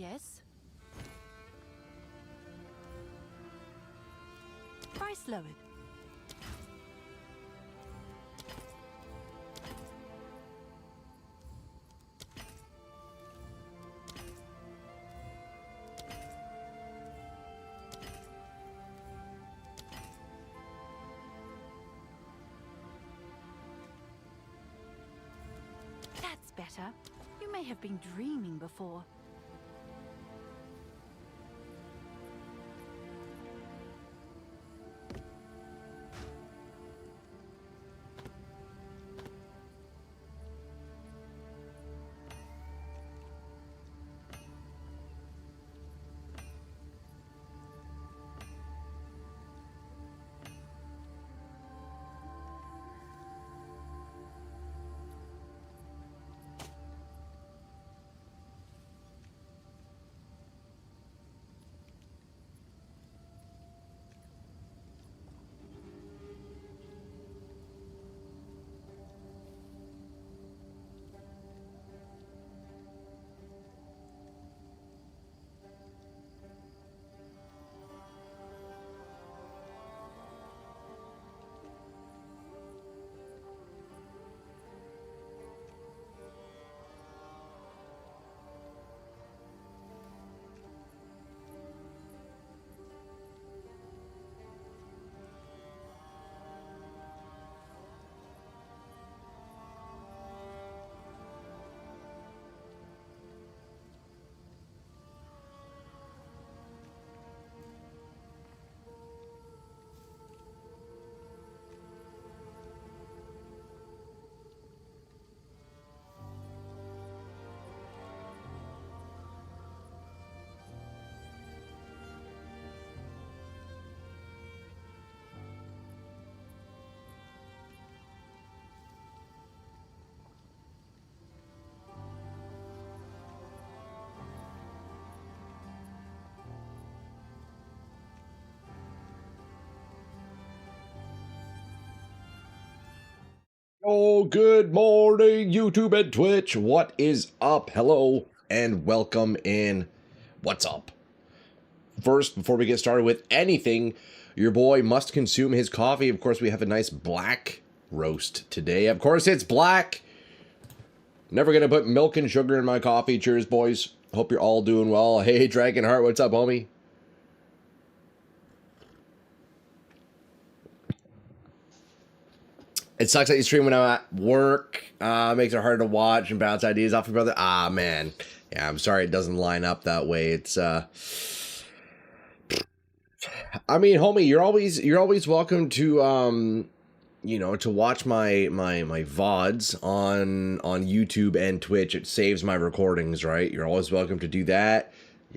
Yes. Price lowered. That's better. You may have been dreaming before. Oh, good morning, YouTube and Twitch. What is up? Hello and welcome in. What's up? First, before we get started with anything, your boy must consume his coffee. Of course, we have a nice black roast today. Of course, it's black. Never gonna put milk and sugar in my coffee. Cheers, boys. Hope you're all doing well. Hey, Dragonheart, what's up, homie? It sucks that you stream when I'm at work. Makes it hard to watch and bounce ideas off your brother. Ah, man. Yeah, I'm sorry it doesn't line up that way. It's I mean, homie, you're always welcome to you know, to watch my VODs on YouTube and Twitch. It saves my recordings, right? You're always welcome to do that.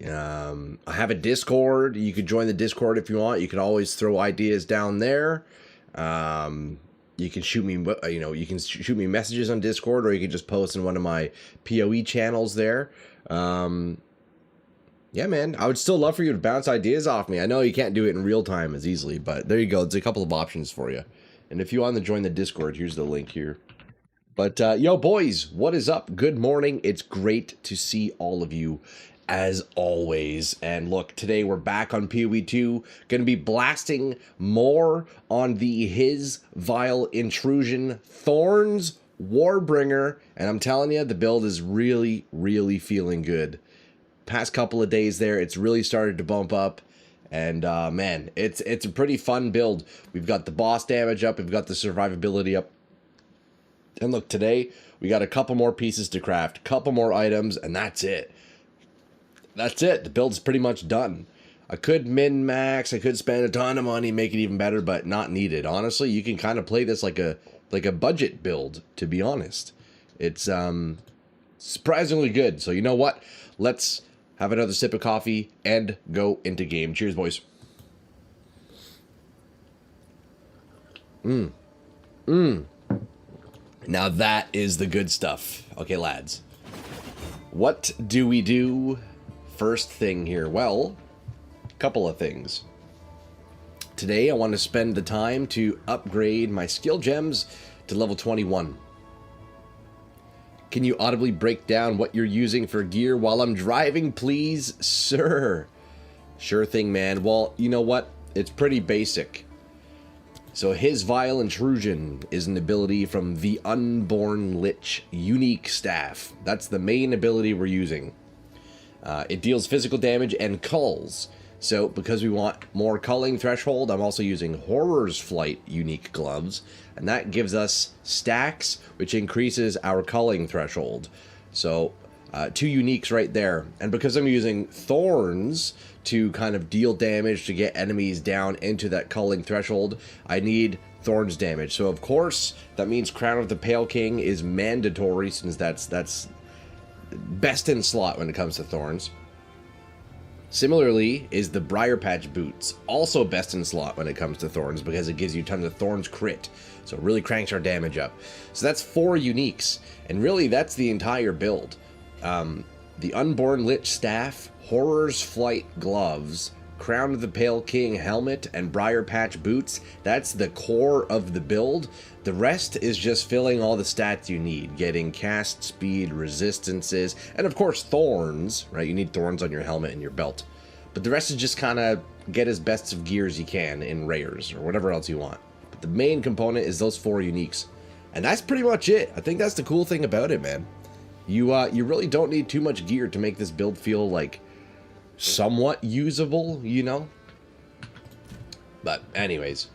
I have a Discord. You could join the Discord if you want. You can always throw ideas down there. You can shoot me, you know, you can shoot me messages on Discord, or you can just post in one of my PoE channels there. Yeah, man, I would still love for you to bounce ideas off me. I know you can't do it in real time as easily, but there you go. There's a couple of options for you. And if you want to join the Discord, here's the link here. But, yo, boys, what is up? Good morning. It's great to see all of you, as always. And look, today we're back on PoE 2. Going to be blasting more on the His Vile Intrusion Thorns Warbringer. And I'm telling you, the build is really, really feeling good. Past couple of days there, it's really started to bump up. And man, it's a pretty fun build. We've got the boss damage up. We've got the survivability up. And look, today we got a couple more pieces to craft, a couple more items, and that's it. That's it. The build's pretty much done. I could min-max. I could spend a ton of money, make it even better, but not needed. Honestly, you can kind of play this like a budget build, to be honest. It's surprisingly good. So you know what? Let's have another sip of coffee and go into game. Cheers, boys. Now that is the good stuff. Okay, lads. What do we do first thing here? Well, a couple of things. Today, I want to spend the time to upgrade my skill gems to level 21. Can you audibly break down what you're using for gear while I'm driving, please, sir? Sure thing, man. Well, you know what? It's pretty basic. So his Vile Intrusion is an ability from the Unborn Lich unique staff. That's the main ability we're using. It deals physical damage and culls. So because we want more culling threshold, I'm also using Horror's Flight unique gloves. And that gives us stacks, which increases our culling threshold. So 2 uniques right there. And because I'm using Thorns to kind of deal damage to get enemies down into that culling threshold, I need Thorns damage. So of course, that means Crown of the Pale King is mandatory, since that's best in slot when it comes to Thorns. Similarly is the Briar Patch Boots, also best in slot when it comes to Thorns, because it gives you tons of Thorns crit, so it really cranks our damage up. So that's 4 uniques, and really that's the entire build. The Unborn Lich Staff, Horror's Flight Gloves, Crown of the Pale King Helmet, and Briar Patch Boots. That's the core of the build. The rest is just filling all the stats you need, getting cast speed, resistances, and of course Thorns, right? You need Thorns on your helmet and your belt. But the rest is just kind of get as best of gear as you can in rares or whatever else you want. But the main component is those 4 uniques. And that's pretty much it. I think that's the cool thing about it, man. You really don't need too much gear to make this build feel like somewhat usable, you know? But anyways,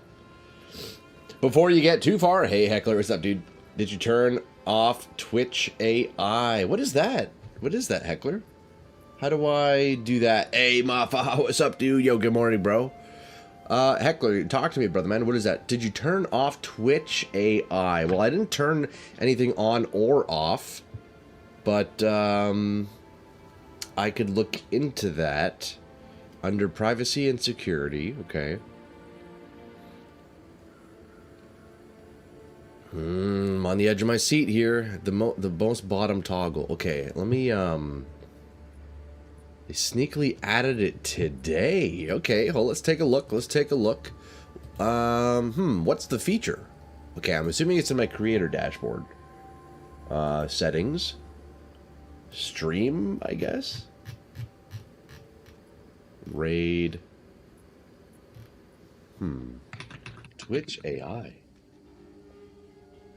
before you get too far, hey Heckler, what's up, dude? Did you turn off Twitch AI? What is that? What is that, Heckler? How do I do that? Hey Mafa, what's up, dude? Yo, good morning, bro. Heckler, talk to me, brother, man. What is that? Did you turn off Twitch AI? Well, I didn't turn anything on or off, but I could look into that under privacy and security. Okay. I'm on the edge of my seat here. The most bottom toggle. Okay, let me they sneakily added it today. Okay, well, let's take a look. Let's take a look. What's the feature? Okay, I'm assuming it's in my creator dashboard. Settings. Stream, I guess. Raid. Twitch AI.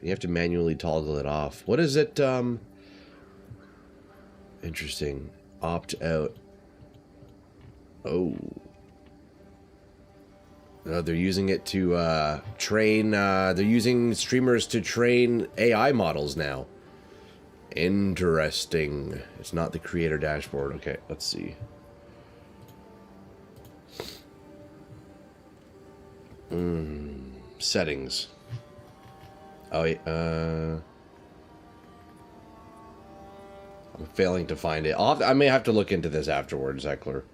You have to manually toggle it off. What is it? Interesting. Opt out. Oh. No, they're using it to train. They're using streamers to train AI models now. Interesting. It's not the creator dashboard. Okay, let's see. Settings. Oh, I'm failing to find it. I may have to look into this afterwards, Heckler.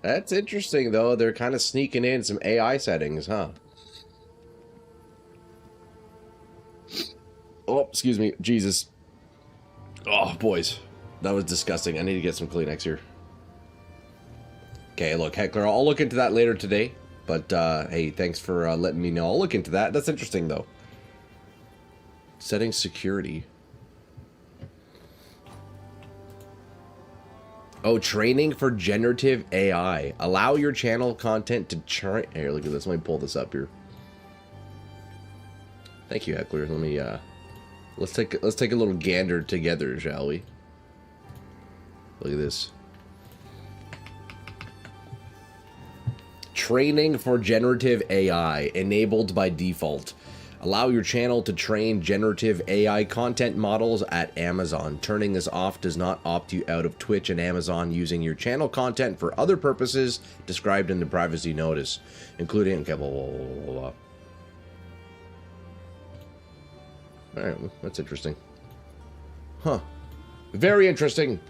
That's interesting, though. They're kind of sneaking in some AI settings, huh? Oh, excuse me. Jesus. Oh, boys. That was disgusting. I need to get some Kleenex here. Okay, look, Heckler, I'll look into that later today. But, hey, thanks for letting me know. I'll look into that. That's interesting, though. Setting security. Oh, training for generative AI. Allow your channel content to train. Here, look at this. Let me pull this up here. Thank you, Heckler. Let me, let's take a little gander together, shall we? Look at this. Training for generative AI enabled by default. Allow your channel to train generative AI content models at Amazon. Turning this off does not opt you out of Twitch and Amazon using your channel content for other purposes described in the privacy notice, including... Okay, blah, blah, blah, blah, blah. Alright, well, that's interesting. Huh. Very interesting.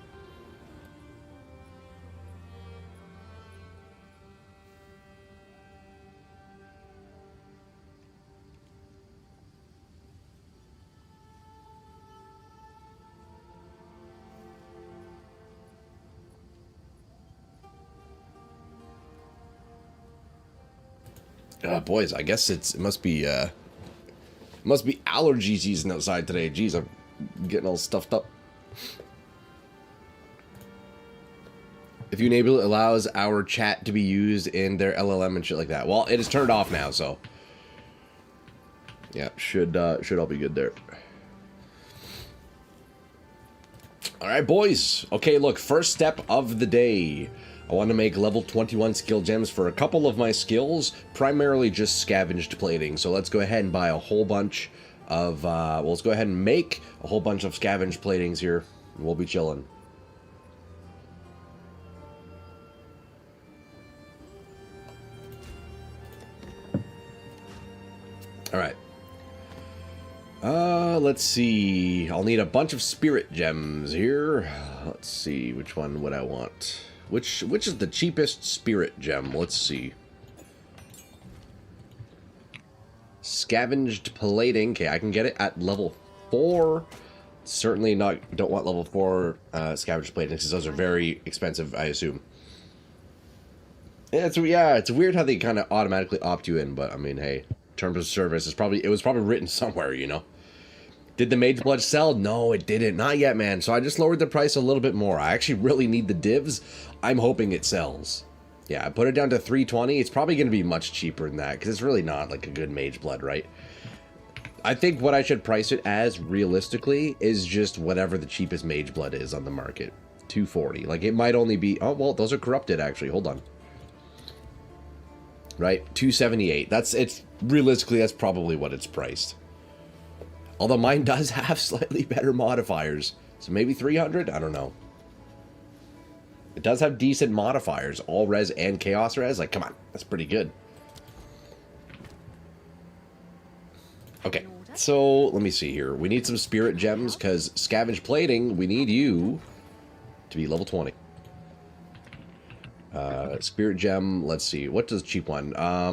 Boys, I guess it must be Must be allergy season outside today. Jeez, I'm getting all stuffed up. If you enable it, allows our chat to be used in their LLM and shit like that. Well, it is turned off now, so yeah, should all be good there. All right, boys. Okay, look, first step of the day. I want to make level 21 skill gems for a couple of my skills, primarily just scavenged plating. So let's go ahead and buy a whole bunch of, well, let's go ahead and make a whole bunch of scavenged platings here. We'll be chilling. All right. Let's see. I'll need a bunch of spirit gems here. Let's see, which one would I want? Which is the cheapest spirit gem? Let's see. Scavenged plating. Okay, I can get it at level 4. Certainly don't want level 4 scavenged plating because those are very expensive, I assume. Yeah, it's weird how they kind of automatically opt you in, but I mean, hey, terms of service is it was probably written somewhere, you know. Did the Mage Blood sell? No, it didn't. Not yet, man. So I just lowered the price a little bit more. I actually really need the divs. I'm hoping it sells. Yeah, I put it down to 320. It's probably going to be much cheaper than that because it's really not like a good Mage Blood, right? I think what I should price it as realistically is just whatever the cheapest Mage Blood is on the market. 240. Like it might only be, oh, well, those are corrupted actually. Hold on. Right? 278. Realistically, that's probably what it's priced. Although mine does have slightly better modifiers. So maybe 300? I don't know. It does have decent modifiers. All res and chaos res. Like, come on. That's pretty good. Okay. So, let me see here. We need some spirit gems because scavenge plating, we need you to be level 20. Spirit gem, let's see. What does cheap one?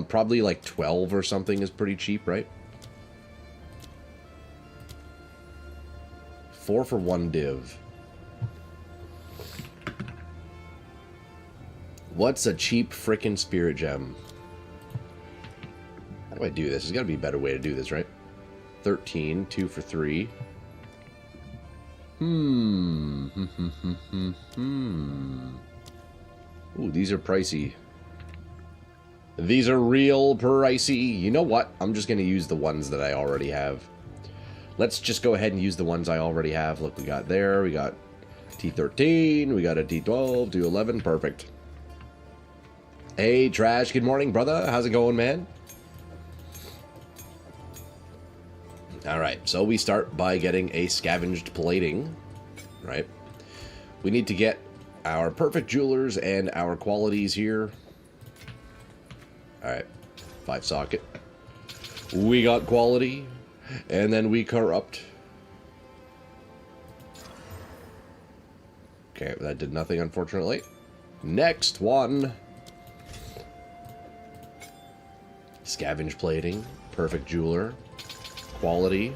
Probably like 12 or something is pretty cheap, right? 4 for 1 div. What's a cheap frickin' spirit gem? How do I do this? There's got to be a better way to do this, right? 13, 2 for 3. Ooh, these are pricey. These are real pricey. You know what? I'm just going to use the ones that I already have. Let's just go ahead and use the ones I already have. Look, we got there. We got T13. We got a T12, T11. Perfect. Hey, Trash. Good morning, brother. How's it going, man? All right. So we start by getting a scavenged plating, right? We need to get our perfect jewelers and our qualities here. All right. 5 socket. We got quality. And then we corrupt. Okay, that did nothing, unfortunately. Next one. Scavenge plating. Perfect jeweler. Quality.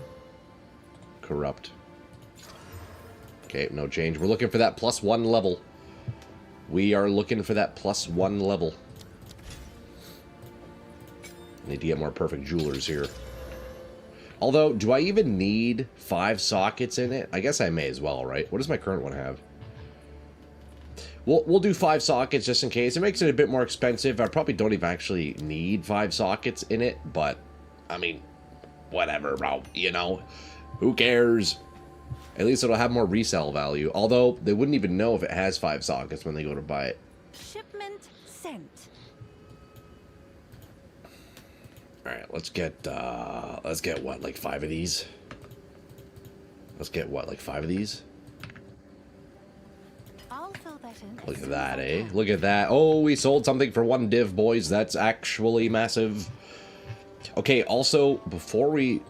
Corrupt. Okay, no change. We're looking for that +1 level. We are looking for that +1 level. Need to get more perfect jewelers here. Although, do I even need 5 sockets in it? I guess I may as well, right? What does my current one have? We'll do 5 sockets just in case. It makes it a bit more expensive. I probably don't even actually need 5 sockets in it, but, I mean, whatever, bro. You know, who cares? At least it'll have more resale value. Although, they wouldn't even know if it has 5 sockets when they go to buy it. Shipment sent. Alright, let's get what, like 5 of these? Let's get what, like 5 of these? I'll fill that in. Look at that, eh? Look at that. Oh, we sold something for 1 div, boys. That's actually massive. Okay, also, before we...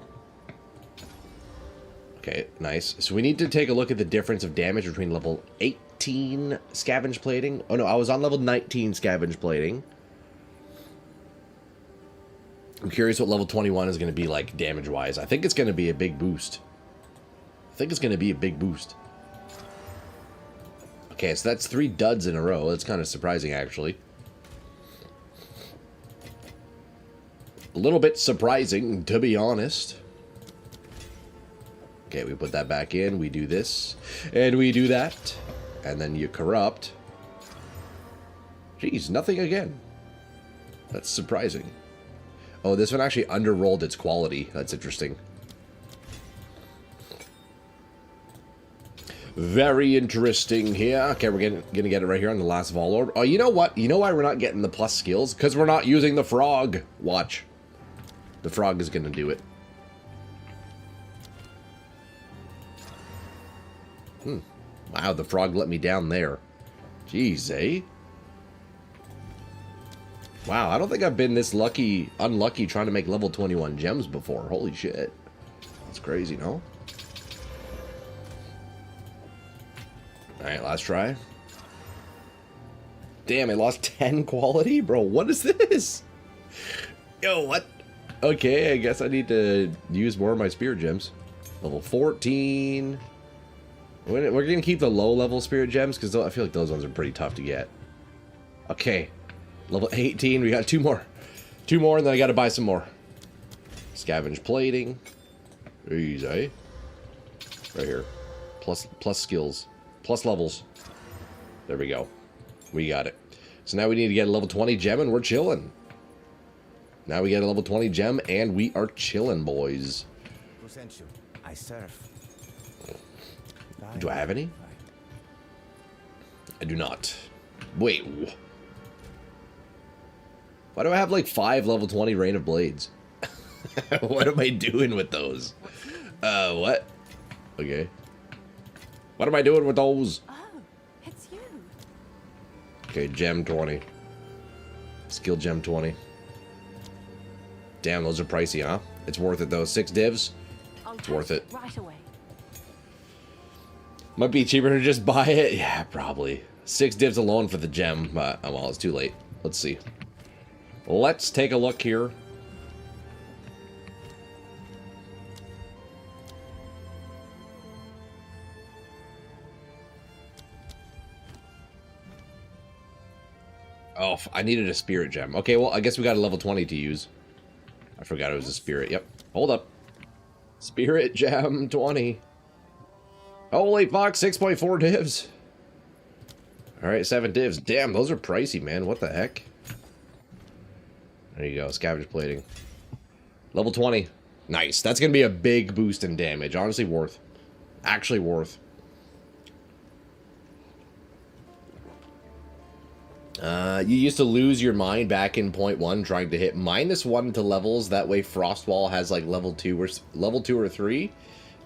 Okay, nice. So we need to take a look at the difference of damage between level 18 scavenge plating. Oh no, I was on level 19 scavenge plating. I'm curious what level 21 is going to be like damage-wise. I think it's going to be a big boost. Okay, so that's 3 duds in a row. That's kind of surprising, actually. A little bit surprising, to be honest. Okay, we put that back in. We do this. And we do that. And then you corrupt. Jeez, nothing again. That's surprising. Oh, this one actually underrolled its quality. That's interesting. Very interesting here. Okay, we're gonna get it right here on the last Volord. Oh, you know what? You know why we're not getting the plus skills? Because we're not using the frog. Watch. The frog is gonna do it. Wow, the frog let me down there. Jeez, eh? Wow, I don't think I've been this unlucky trying to make level 21 gems before. Holy shit. That's crazy, no? Alright, last try. Damn, I lost 10 quality? Bro, what is this? Yo, what? Okay, I guess I need to use more of my spirit gems. Level 14. We're going to keep the low-level spirit gems, because I feel like those ones are pretty tough to get. Okay. Level 18, we got 2 more. 2 more, and then I got to buy some more. Scavenge plating. Easy. Right here. Plus skills. Plus levels. There we go. We got it. So now we need to get a level 20 gem, and we're chilling. Now we get a level 20 gem, and we are chilling, boys. I serve. Do I have any? I do not. Wait. Why do I have like 5 level 20 Rain of Blades? What am I doing with those? What? Okay. What am I doing with those? Oh, it's you. Okay, gem 20. Skill gem 20. Damn, those are pricey, huh? It's worth it though. 6 divs. It's worth it. Right away. Might be cheaper to just buy it. Yeah, probably. 6 divs alone for the gem, but well, it's too late. Let's see. Let's take a look here. Oh, I needed a spirit gem. Okay, well, I guess we got a level 20 to use. I forgot it was a spirit. Yep. Hold up. Spirit gem 20. Holy fuck, 6.4 divs. Alright, 7 divs. Damn, those are pricey, man. What the heck? There you go, scavenge plating. Level 20. Nice. That's going to be a big boost in damage. Honestly, worth. Actually worth. You used to lose your mind back in point 1 trying to hit -1 to levels. That way Frostwall has like level 2 or 3.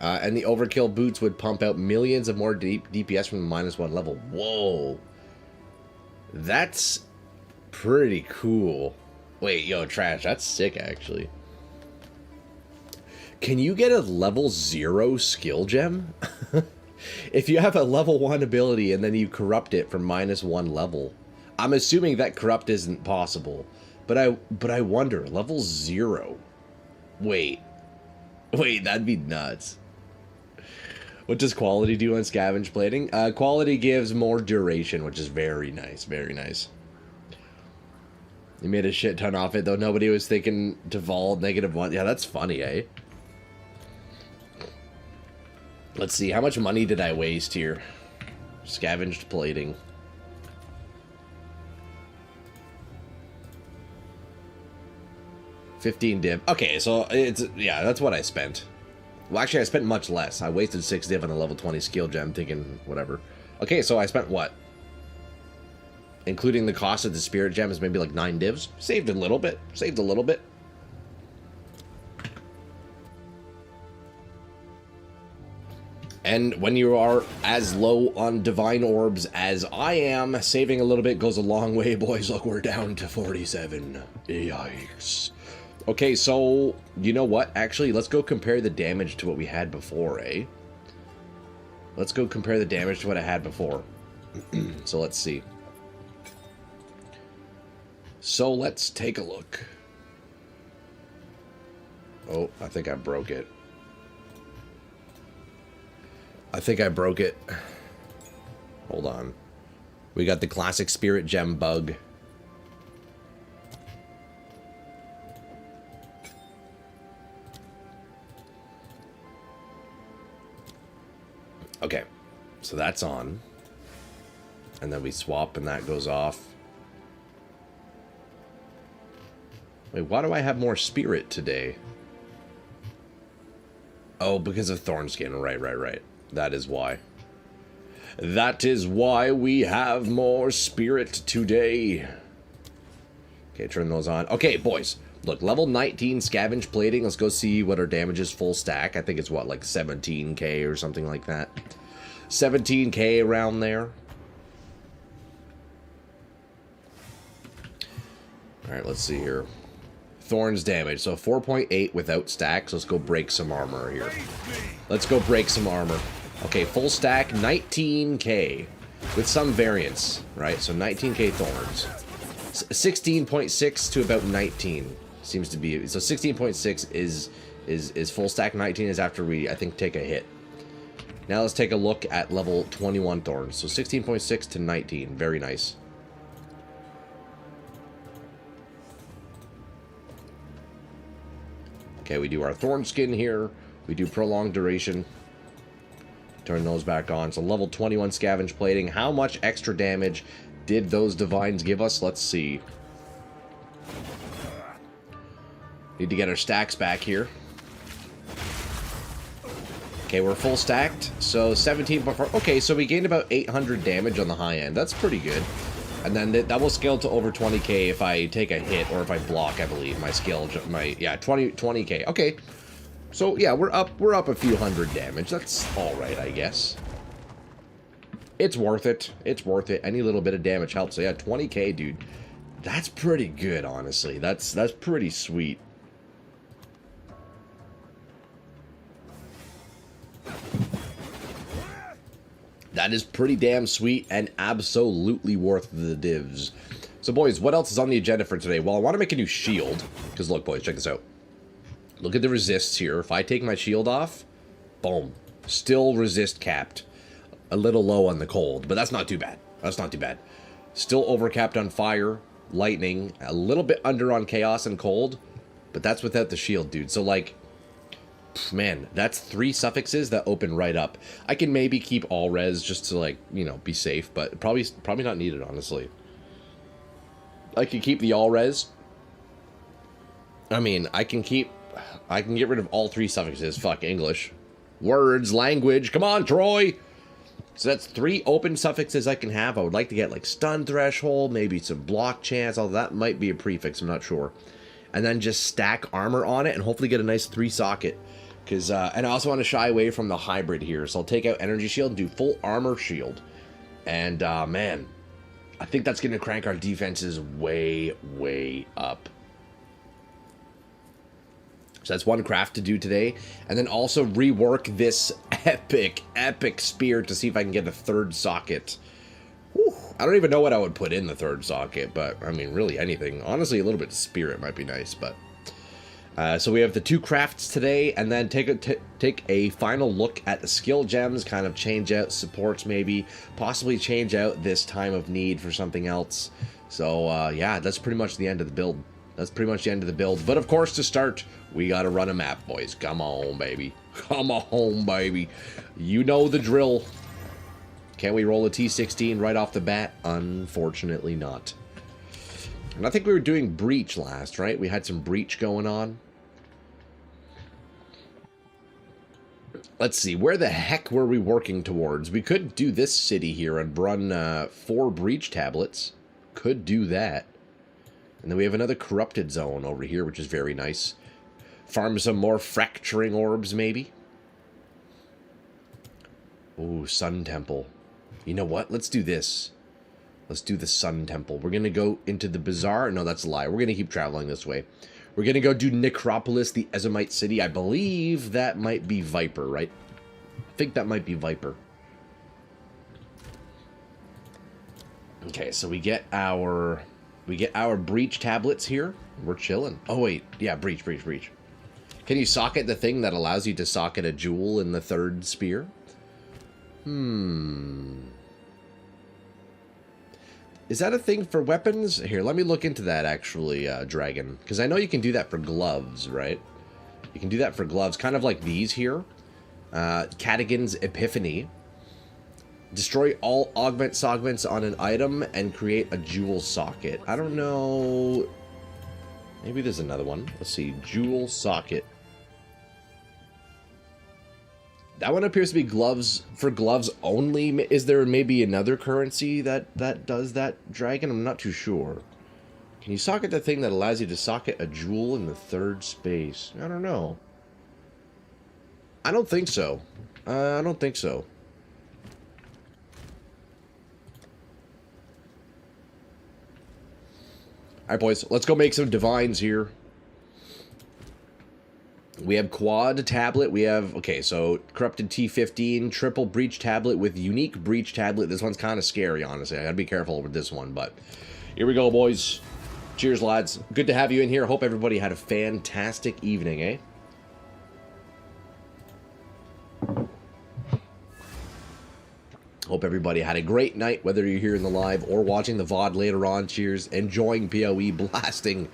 And the overkill boots would pump out millions of more DPS from the -1 level. Whoa. That's pretty cool. Wait, yo, Trash, that's sick, actually. Can you get a level 0 skill gem? If you have a level 1 ability and then you corrupt it from -1 level. I'm assuming that corrupt isn't possible. But I wonder, level 0. Wait, that'd be nuts. What does quality do on scavenge plating? Quality gives more duration, which is very nice, very nice. You made a shit ton off it, though. Nobody was thinking to vault -1. Yeah, that's funny, eh? Let's see, how much money did I waste here? Scavenged plating. $15 div. Okay, so it's, yeah, that's what I spent. Well, actually, I spent much less. I wasted 6 div on a level 20 skill gem, thinking whatever. Okay, so I spent what? Including the cost of the spirit gem is maybe like 9 divs. Saved a little bit. Saved a little bit. And when you are as low on divine orbs as I am, saving a little bit goes a long way, boys. Look, we're down to 47. Yikes. Okay, so, you know what? Actually, let's go compare the damage to what we had before, eh? Let's go compare the damage to what I had before. So let's see. So let's take a look. Oh, I think I broke it. I think I broke it. Hold on. We got the classic spirit gem bug. So that's on. And then we swap and that goes off. Wait, why do I have more spirit today? Oh, because of Thorns skin. Right. That is why. That is why we have more spirit today. Okay, turn those on. Okay, boys. Look, level 19 scavenge plating. Let's go see what our damage is full stack. I think it's what, like 17k or something like that. 17k around there. Alright, let's see here. Thorns damage. So 4.8 without stacks. Let's go break some armor here. Let's go break some armor. Okay, full stack, 19k. With some variance, right? So 19k Thorns. 16.6 to about 19 seems to be. So 16.6 is full stack. 19 is after we, I think, take a hit. Now let's take a look at level 21 Thorns. So 16.6 to 19. Very nice. Okay, we do our Thorn skin here. We do prolonged duration. Turn those back on. So level 21 scavenge plating. How much extra damage did those divines give us? Let's see. Need to get our stacks back here. Okay, we're full stacked. So 17.4. Okay, so we gained about 800 damage on the high end. That's pretty good. And then that will scale to over 20k if I take a hit or if I block, I believe. My skill, yeah, 20k. Okay. So yeah, we're up a few hundred damage. That's all right, I guess. It's worth it. It's worth it. Any little bit of damage helps. So yeah, 20k, dude. That's pretty good, honestly. That's pretty sweet. That is pretty damn sweet and absolutely worth the divs. So, boys, what else is on the agenda for today? Well, I want to make a new shield. Because, look, boys, check this out. Look at the resists here. If I take my shield off, boom. Still resist capped. A little low on the cold, but that's not too bad. That's not too bad. Still overcapped on fire, lightning, a little bit under on chaos and cold, but that's without the shield, dude. So, like, man, that's 3 suffixes that open right up. I can maybe keep all res just to, like, you know, be safe, but probably not needed, honestly. I can keep the all res. I mean, I can get rid of all 3 suffixes. Fuck English. Words, language. Come on, Troy. So that's 3 open suffixes I can have. I would like to get, like, stun threshold, maybe some block chance. Although that might be a prefix, I'm not sure. And then just stack armor on it and hopefully get a nice 3 socket. Because, and I also want to shy away from the hybrid here. So I'll take out energy shield and do full armor shield. And, man, I think that's going to crank our defenses way, way up. So that's one craft to do today. And then also rework this epic spear to see if I can get a 3rd socket. Whew. I don't even know what I would put in the 3rd socket, but, I mean, really anything. Honestly, a little bit of spirit might be nice, but... so we have the 2 crafts today, and then take a final look at the skill gems, kind of change out supports maybe, possibly change out this time of need for something else. So, yeah, that's pretty much the end of the build. That's pretty much the end of the build. But, of course, to start, we gotta run a map, boys. Come on, baby. Come on, baby. You know the drill. Can we roll a T16 right off the bat? Unfortunately not. And I think we were doing Breach last, right? We had some Breach going on. Let's see, where the heck were we working towards? We could do this city here and run 4 Breach tablets. Could do that. And then we have another Corrupted Zone over here, which is very nice. Farm some more Fracturing Orbs, maybe. Ooh, Sun Temple. You know what? Let's do this. Let's do the Sun Temple. We're going to go into the Bazaar. No, that's a lie. We're going to keep traveling this way. We're going to go do Necropolis, the Ezomite City. I believe that might be Viper, right? I think that might be Viper. Okay, so we get our Breach tablets here. We're chilling. Oh, wait. Yeah, Breach. Can you socket the thing that allows you to socket a jewel in the 3rd spear? Is that a thing for weapons? Here, let me look into that, actually, Dragon. Because I know you can do that for gloves, right? You can do that for gloves, kind of like these here. Cadigan's Epiphany. Destroy all augment segments on an item and create a jewel socket. I don't know. Maybe there's another one. Let's see. Jewel socket. That one appears to be gloves for gloves only. Is there maybe another currency that does that, Dragon? I'm not too sure. Can you socket the thing that allows you to socket a jewel in the third space? I don't know. I don't think so. I don't think so. Alright, boys. Let's go make some divines here. We have quad tablet. We have, okay, so corrupted T15, triple breach tablet with unique breach tablet. This one's kind of scary, honestly. I gotta be careful with this one, but here we go, boys. Cheers, lads. Good to have you in here. Hope everybody had a fantastic evening, eh? Hope everybody had a great night, whether you're here in the live or watching the VOD later on. Cheers. Enjoying PoE, blasting.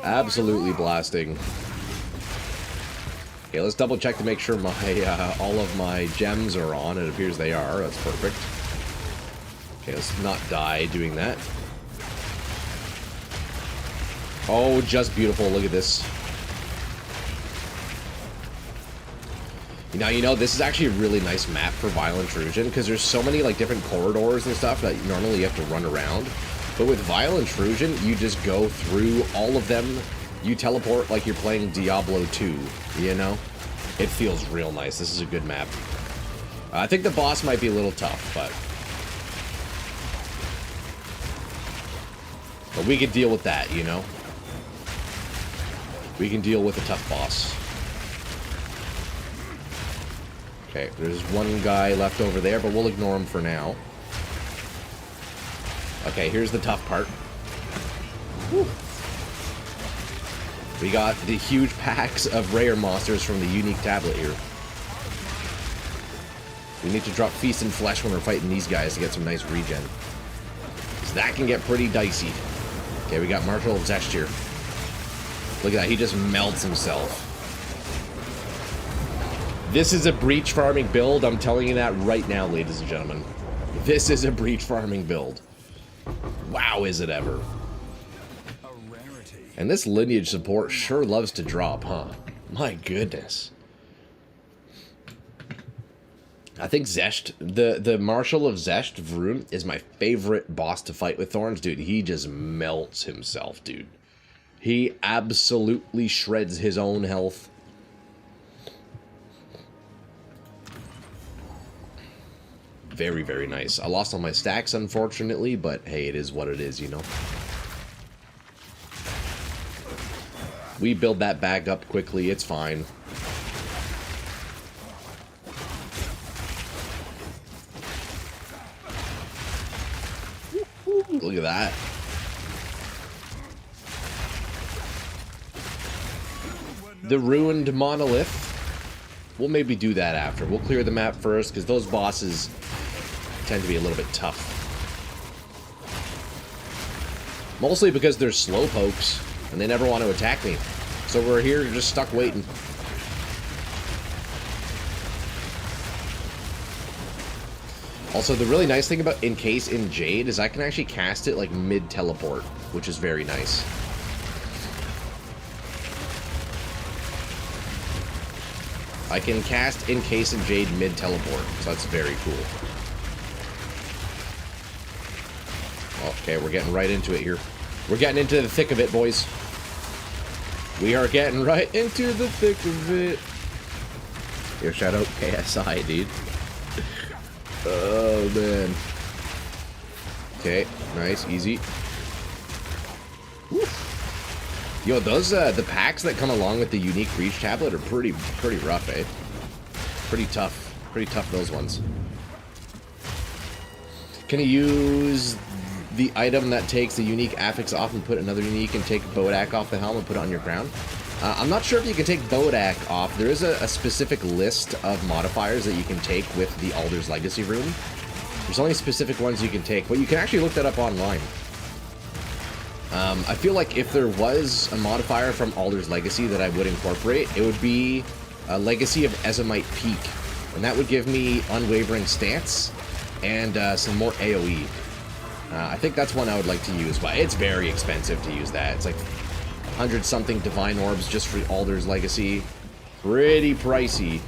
Absolutely blasting. Okay, let's double check to make sure my all of my gems are on. It appears they are. That's perfect. Okay, let's not die doing that. Oh, just beautiful. Look at this. Now, you know, this is actually a really nice map for Vile Intrusion because there's so many, like, different corridors and stuff that normally you have to run around. But with Vile Intrusion, you just go through all of them. You teleport like you're playing Diablo 2, you know? It feels real nice. This is a good map. I think the boss might be a little tough, but we can deal with that, you know? We can deal with a tough boss. Okay, there's one guy left over there, but we'll ignore him for now. Okay, here's the tough part. Whew. We got the huge packs of rare monsters from the unique tablet here. We need to drop Feast and Flesh when we're fighting these guys to get some nice regen. So that can get pretty dicey. Okay, we got Marshal of Zesh here. Look at that, he just melts himself. This is a breach farming build. I'm telling you that right now, ladies and gentlemen. This is a breach farming build. Wow, is it ever. And this lineage support sure loves to drop, huh? My goodness. I think Zesht, the Marshal of Zesht, Vroom, is my favorite boss to fight with Thorns. Dude, he just melts himself, dude. He absolutely shreds his own health. Very, very nice. I lost all my stacks, unfortunately, but hey, it is what it is, you know? We build that back up quickly, it's fine. Look at that. The ruined monolith. We'll maybe do that after. We'll clear the map first, because those bosses tend to be a little bit tough. Mostly because they're slowpokes, and they never want to attack me. So we're here just stuck waiting. Also, the really nice thing about Encase in Jade is I can actually cast it like mid-teleport, which is very nice. I can cast Encase in Jade mid-teleport, so that's very cool. Okay, we're getting right into it here. We're getting into the thick of it, boys. We are getting right into the thick of it. Yo, shout out KSI, dude. Oh, man. Okay, nice, easy. Woo. Yo, those, the packs that come along with the unique breach tablet are pretty rough, eh? Pretty tough, those ones. Can you use the item that takes the unique affix off and put another unique and take Bodak off the helm and put it on your crown? I'm not sure if you can take Bodak off. There is a specific list of modifiers that you can take with the Aldur's Legacy rune. There's only specific ones you can take, but you can actually look that up online. I feel like if there was a modifier from Aldur's Legacy that I would incorporate, it would be a Legacy of Ezomite Peak. And that would give me Unwavering Stance. and some more AoE. I think that's one I would like to use, but it's very expensive to use that. It's like 100-something Divine Orbs just for Aldur's Legacy. Pretty pricey.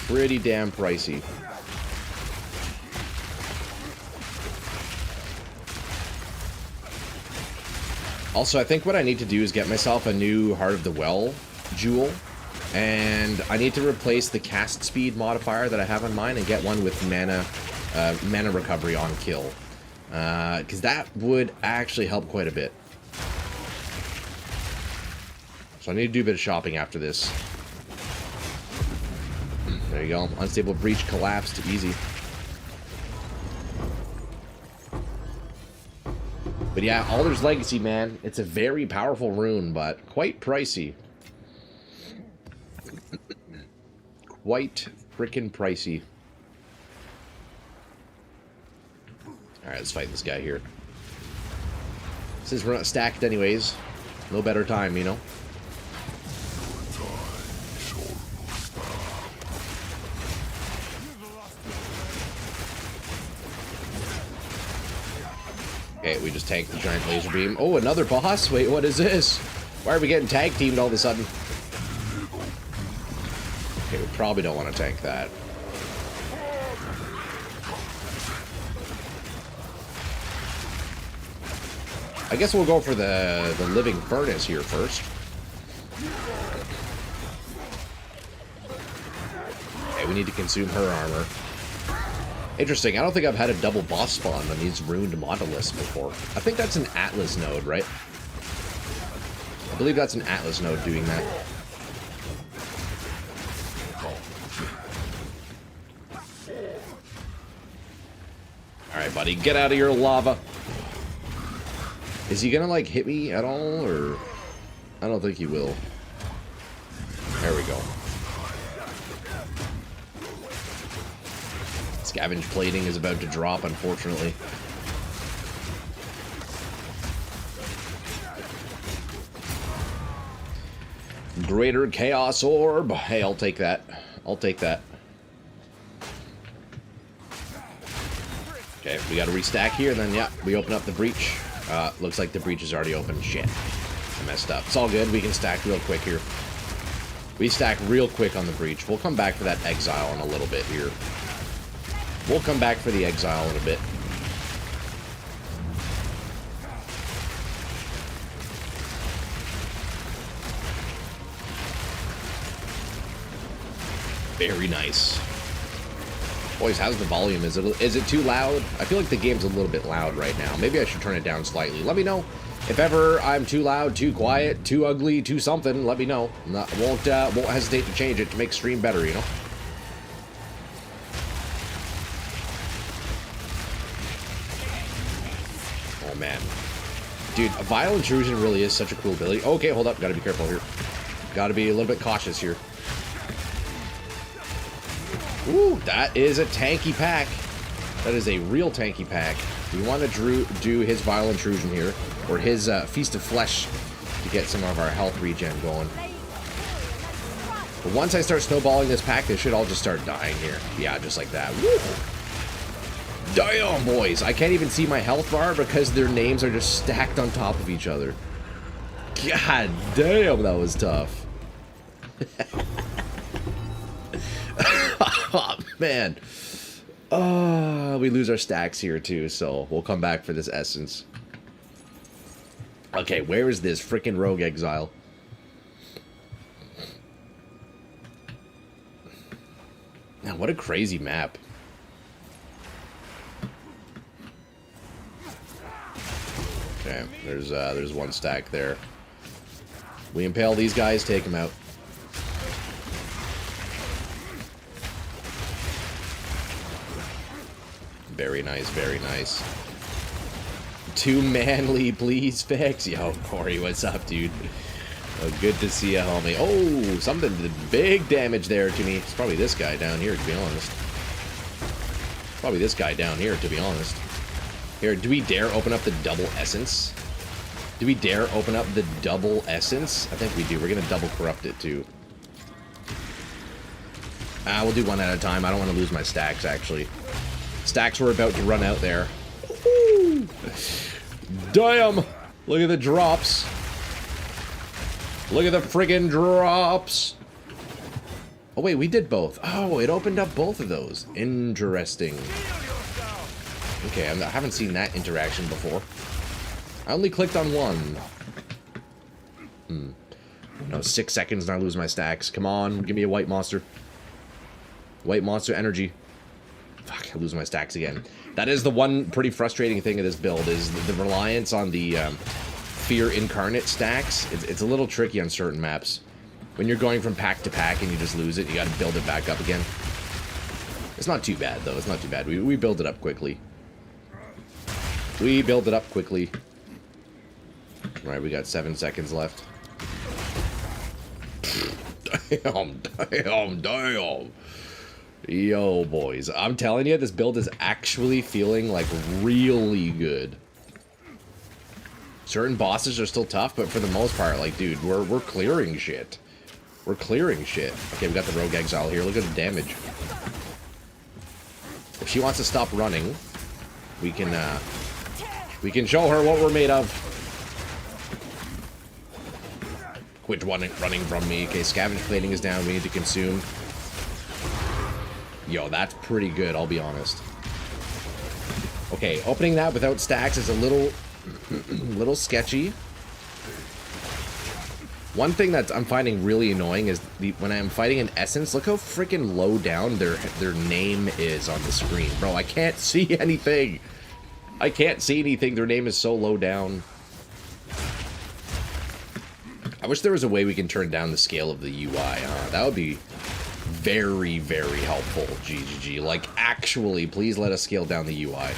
Pretty damn pricey. Also, I think what I need to do is get myself a new Heart of the Well jewel. And I need to replace the cast speed modifier that I have on mine and get one with mana recovery on kill. Because that would actually help quite a bit. So I need to do a bit of shopping after this. There you go. Unstable Breach collapsed. Easy. But yeah, Aldur's Legacy, man. It's a very powerful rune, but quite pricey. Quite frickin' pricey. Alright, let's fight this guy here. Since we're not stacked anyways, no better time, you know? Okay, we just tanked the giant laser beam. Oh, another boss? Wait, what is this? Why are we getting tag teamed all of a sudden? Okay, we probably don't want to tank that. I guess we'll go for the living furnace here first. Okay, we need to consume her armor. Interesting, I don't think I've had a double boss spawn on these ruined monoliths before. I think that's an Atlas node, right? I believe that's an Atlas node doing that. Alright, buddy, get out of your lava. Is he gonna, like, hit me at all, or... I don't think he will. There we go. Scavenge plating is about to drop, unfortunately. Greater Chaos Orb. Hey, I'll take that. I'll take that. Okay, we gotta restack here, then, yeah, we open up the breach. Looks like the breach is already open. Shit. I messed up. It's all good. We can stack real quick here. We stack real quick on the breach. We'll come back for that exile in a little bit here. We'll come back for the exile in a bit. Very nice. Boys, how's the volume? Is it too loud? I feel like the game's a little bit loud right now. Maybe I should turn it down slightly. Let me know if ever I'm too loud, too quiet, too ugly, too something. Let me know. Won't hesitate to change it to make stream better, you know? Oh, man. Dude, a Vile Intrusion really is such a cool ability. Okay, hold up. Gotta be careful here. Gotta be a little bit cautious here. Ooh, that is a tanky pack. That is a real tanky pack. We want to do his Vile Intrusion here, or his Feast of Flesh, to get some of our health regen going. But once I start snowballing this pack, they should all just start dying here. Yeah, just like that. Woo! Damn, boys. I can't even see my health bar because their names are just stacked on top of each other. God damn, that was tough. Oh, man. We lose our stacks here, too, so we'll come back for this essence. Okay, where is this frickin' rogue exile? Now, what a crazy map. Okay, there's one stack there. We impale these guys, take them out. Very nice, very nice. Too manly, please, Vex. Yo, Corey, what's up, dude? Oh, good to see you, homie. Oh, something did big damage there to me. It's probably this guy down here, to be honest. Probably this guy down here, to be honest. Here, do we dare open up the double essence? Do we dare open up the double essence? I think we do. We're going to double corrupt it, too. We'll do one at a time. I don't want to lose my stacks, actually. Stacks were about to run out there. Woo! Damn! Look at the drops. Look at the friggin' drops. Oh wait, we did both. Oh, it opened up both of those. Interesting. Okay, I haven't seen that interaction before. I only clicked on one. No, 6 seconds and I lose my stacks. Come on, give me a white monster. White monster energy. Fuck, I lose my stacks again. That is the one pretty frustrating thing of this build, is the reliance on the Fear Incarnate stacks. It's a little tricky on certain maps. When you're going from pack to pack and you just lose it, you gotta build it back up again. It's not too bad, though. It's not too bad. We build it up quickly. We build it up quickly. Alright, we got 7 seconds left. Damn. Yo, boys. I'm telling you, this build is actually feeling, like, really good. Certain bosses are still tough, but for the most part, like, dude, we're clearing shit. We're clearing shit. Okay, we got the Rogue Exile here. Look at the damage. If she wants to stop running, we can show her what we're made of. Quit running from me. Okay, Scavenge Plating is down. We need to consume. Yo, that's pretty good, I'll be honest. Okay, opening that without stacks is a little sketchy. One thing that I'm finding really annoying is when I'm fighting an Essence, look how freaking low down their name is on the screen. Bro, I can't see anything. I can't see anything. Their name is so low down. I wish there was a way we can turn down the scale of the UI, huh? That would be very, very helpful, GGG. Like, actually, please let us scale down the UI.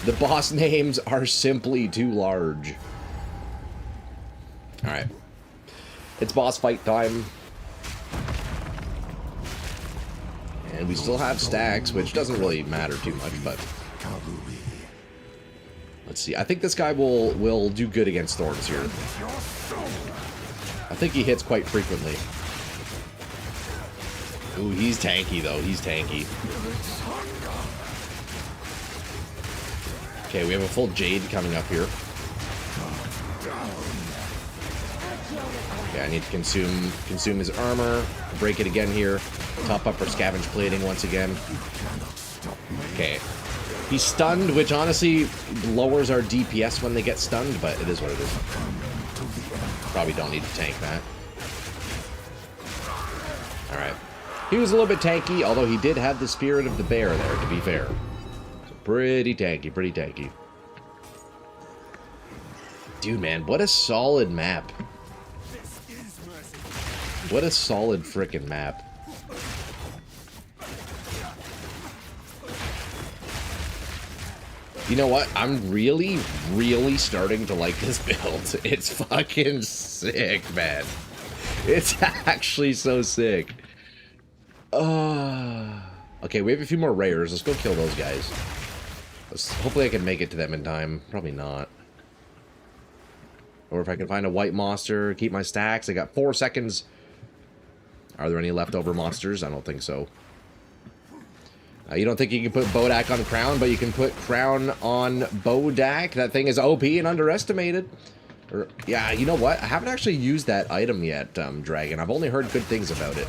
The boss names are simply too large. Alright. It's boss fight time. And we still have stacks, which doesn't really matter too much, but... Let's see. I think this guy will do good against Thorns here. I think he hits quite frequently. Ooh, he's tanky, though. He's tanky. Okay, we have a full Jade coming up here. Okay, I need to consume his armor. Break it again here. Top up for Scavenge Plating once again. Okay. He's stunned, which honestly lowers our DPS when they get stunned, but it is what it is. Probably don't need to tank that. Alright. He was a little bit tanky, although he did have the Spirit of the Bear there, to be fair. So pretty tanky, pretty tanky. Dude, man, what a solid map. What a solid frickin' map. You know what? I'm really, really starting to like this build. It's fucking sick, man. It's actually so sick. Okay, we have a few more rares. Let's go kill those guys. Hopefully I can make it to them in time. Probably not. Or if I can find a white monster, keep my stacks. I got 4 seconds. Are there any leftover monsters? I don't think so. You don't think you can put Bodak on Crown, but you can put Crown on Bodak. That thing is OP and underestimated. Or, yeah, you know what? I haven't actually used that item yet, Dragon. I've only heard good things about it.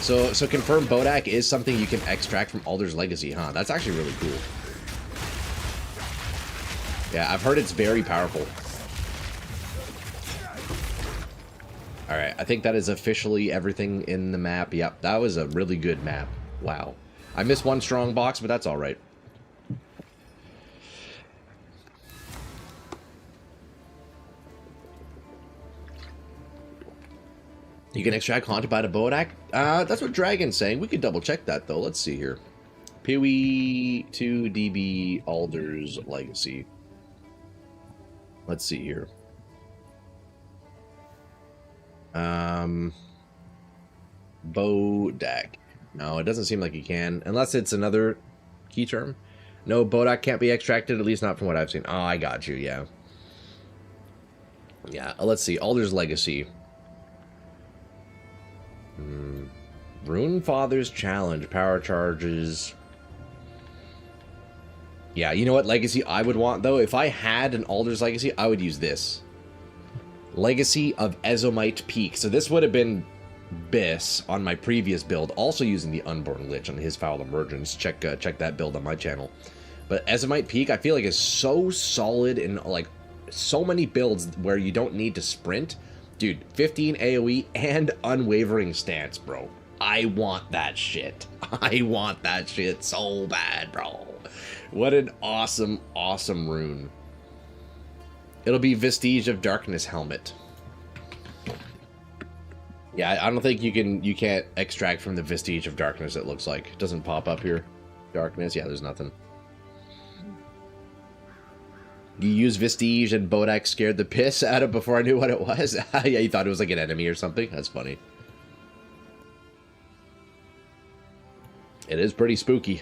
So confirm Bodak is something you can extract from Aldur's Legacy, huh? That's actually really cool. Yeah, I've heard it's very powerful. Alright, I think that is officially everything in the map. Yep, that was a really good map. Wow. I missed one strong box, but that's alright. You can extract Haunted by the Bodak? That's what Dragon's saying. We could double check that, though. Let's see here. PoE 2DB Aldur's Legacy. Let's see here. Bodak. No, it doesn't seem like you can. Unless it's another key term. No, Bodak can't be extracted, at least not from what I've seen. Oh, I got you, yeah. Yeah, let's see. Aldur's Legacy. Rune Father's Challenge. Power charges. Yeah, you know what legacy I would want, though? If I had an Aldur's Legacy, I would use this. Legacy of Ezomite Peak. So this would have been Biss on my previous build, also using the Unborn Lich on his Foul Emergence. Check that build on my channel. But Ezomite Peak, I feel like is so solid in like so many builds where you don't need to sprint. Dude, 15 AoE and unwavering stance, bro. I want that shit. I want that shit so bad, bro. What an awesome, awesome rune. It'll be Vestige of Darkness helmet. Yeah, I don't think you can't extract from the Vestige of Darkness, it looks like. It doesn't pop up here. Darkness, yeah, there's nothing. You used Vestige and Bodak scared the piss out of before I knew what it was? Yeah, you thought it was like an enemy or something? That's funny. It is pretty spooky.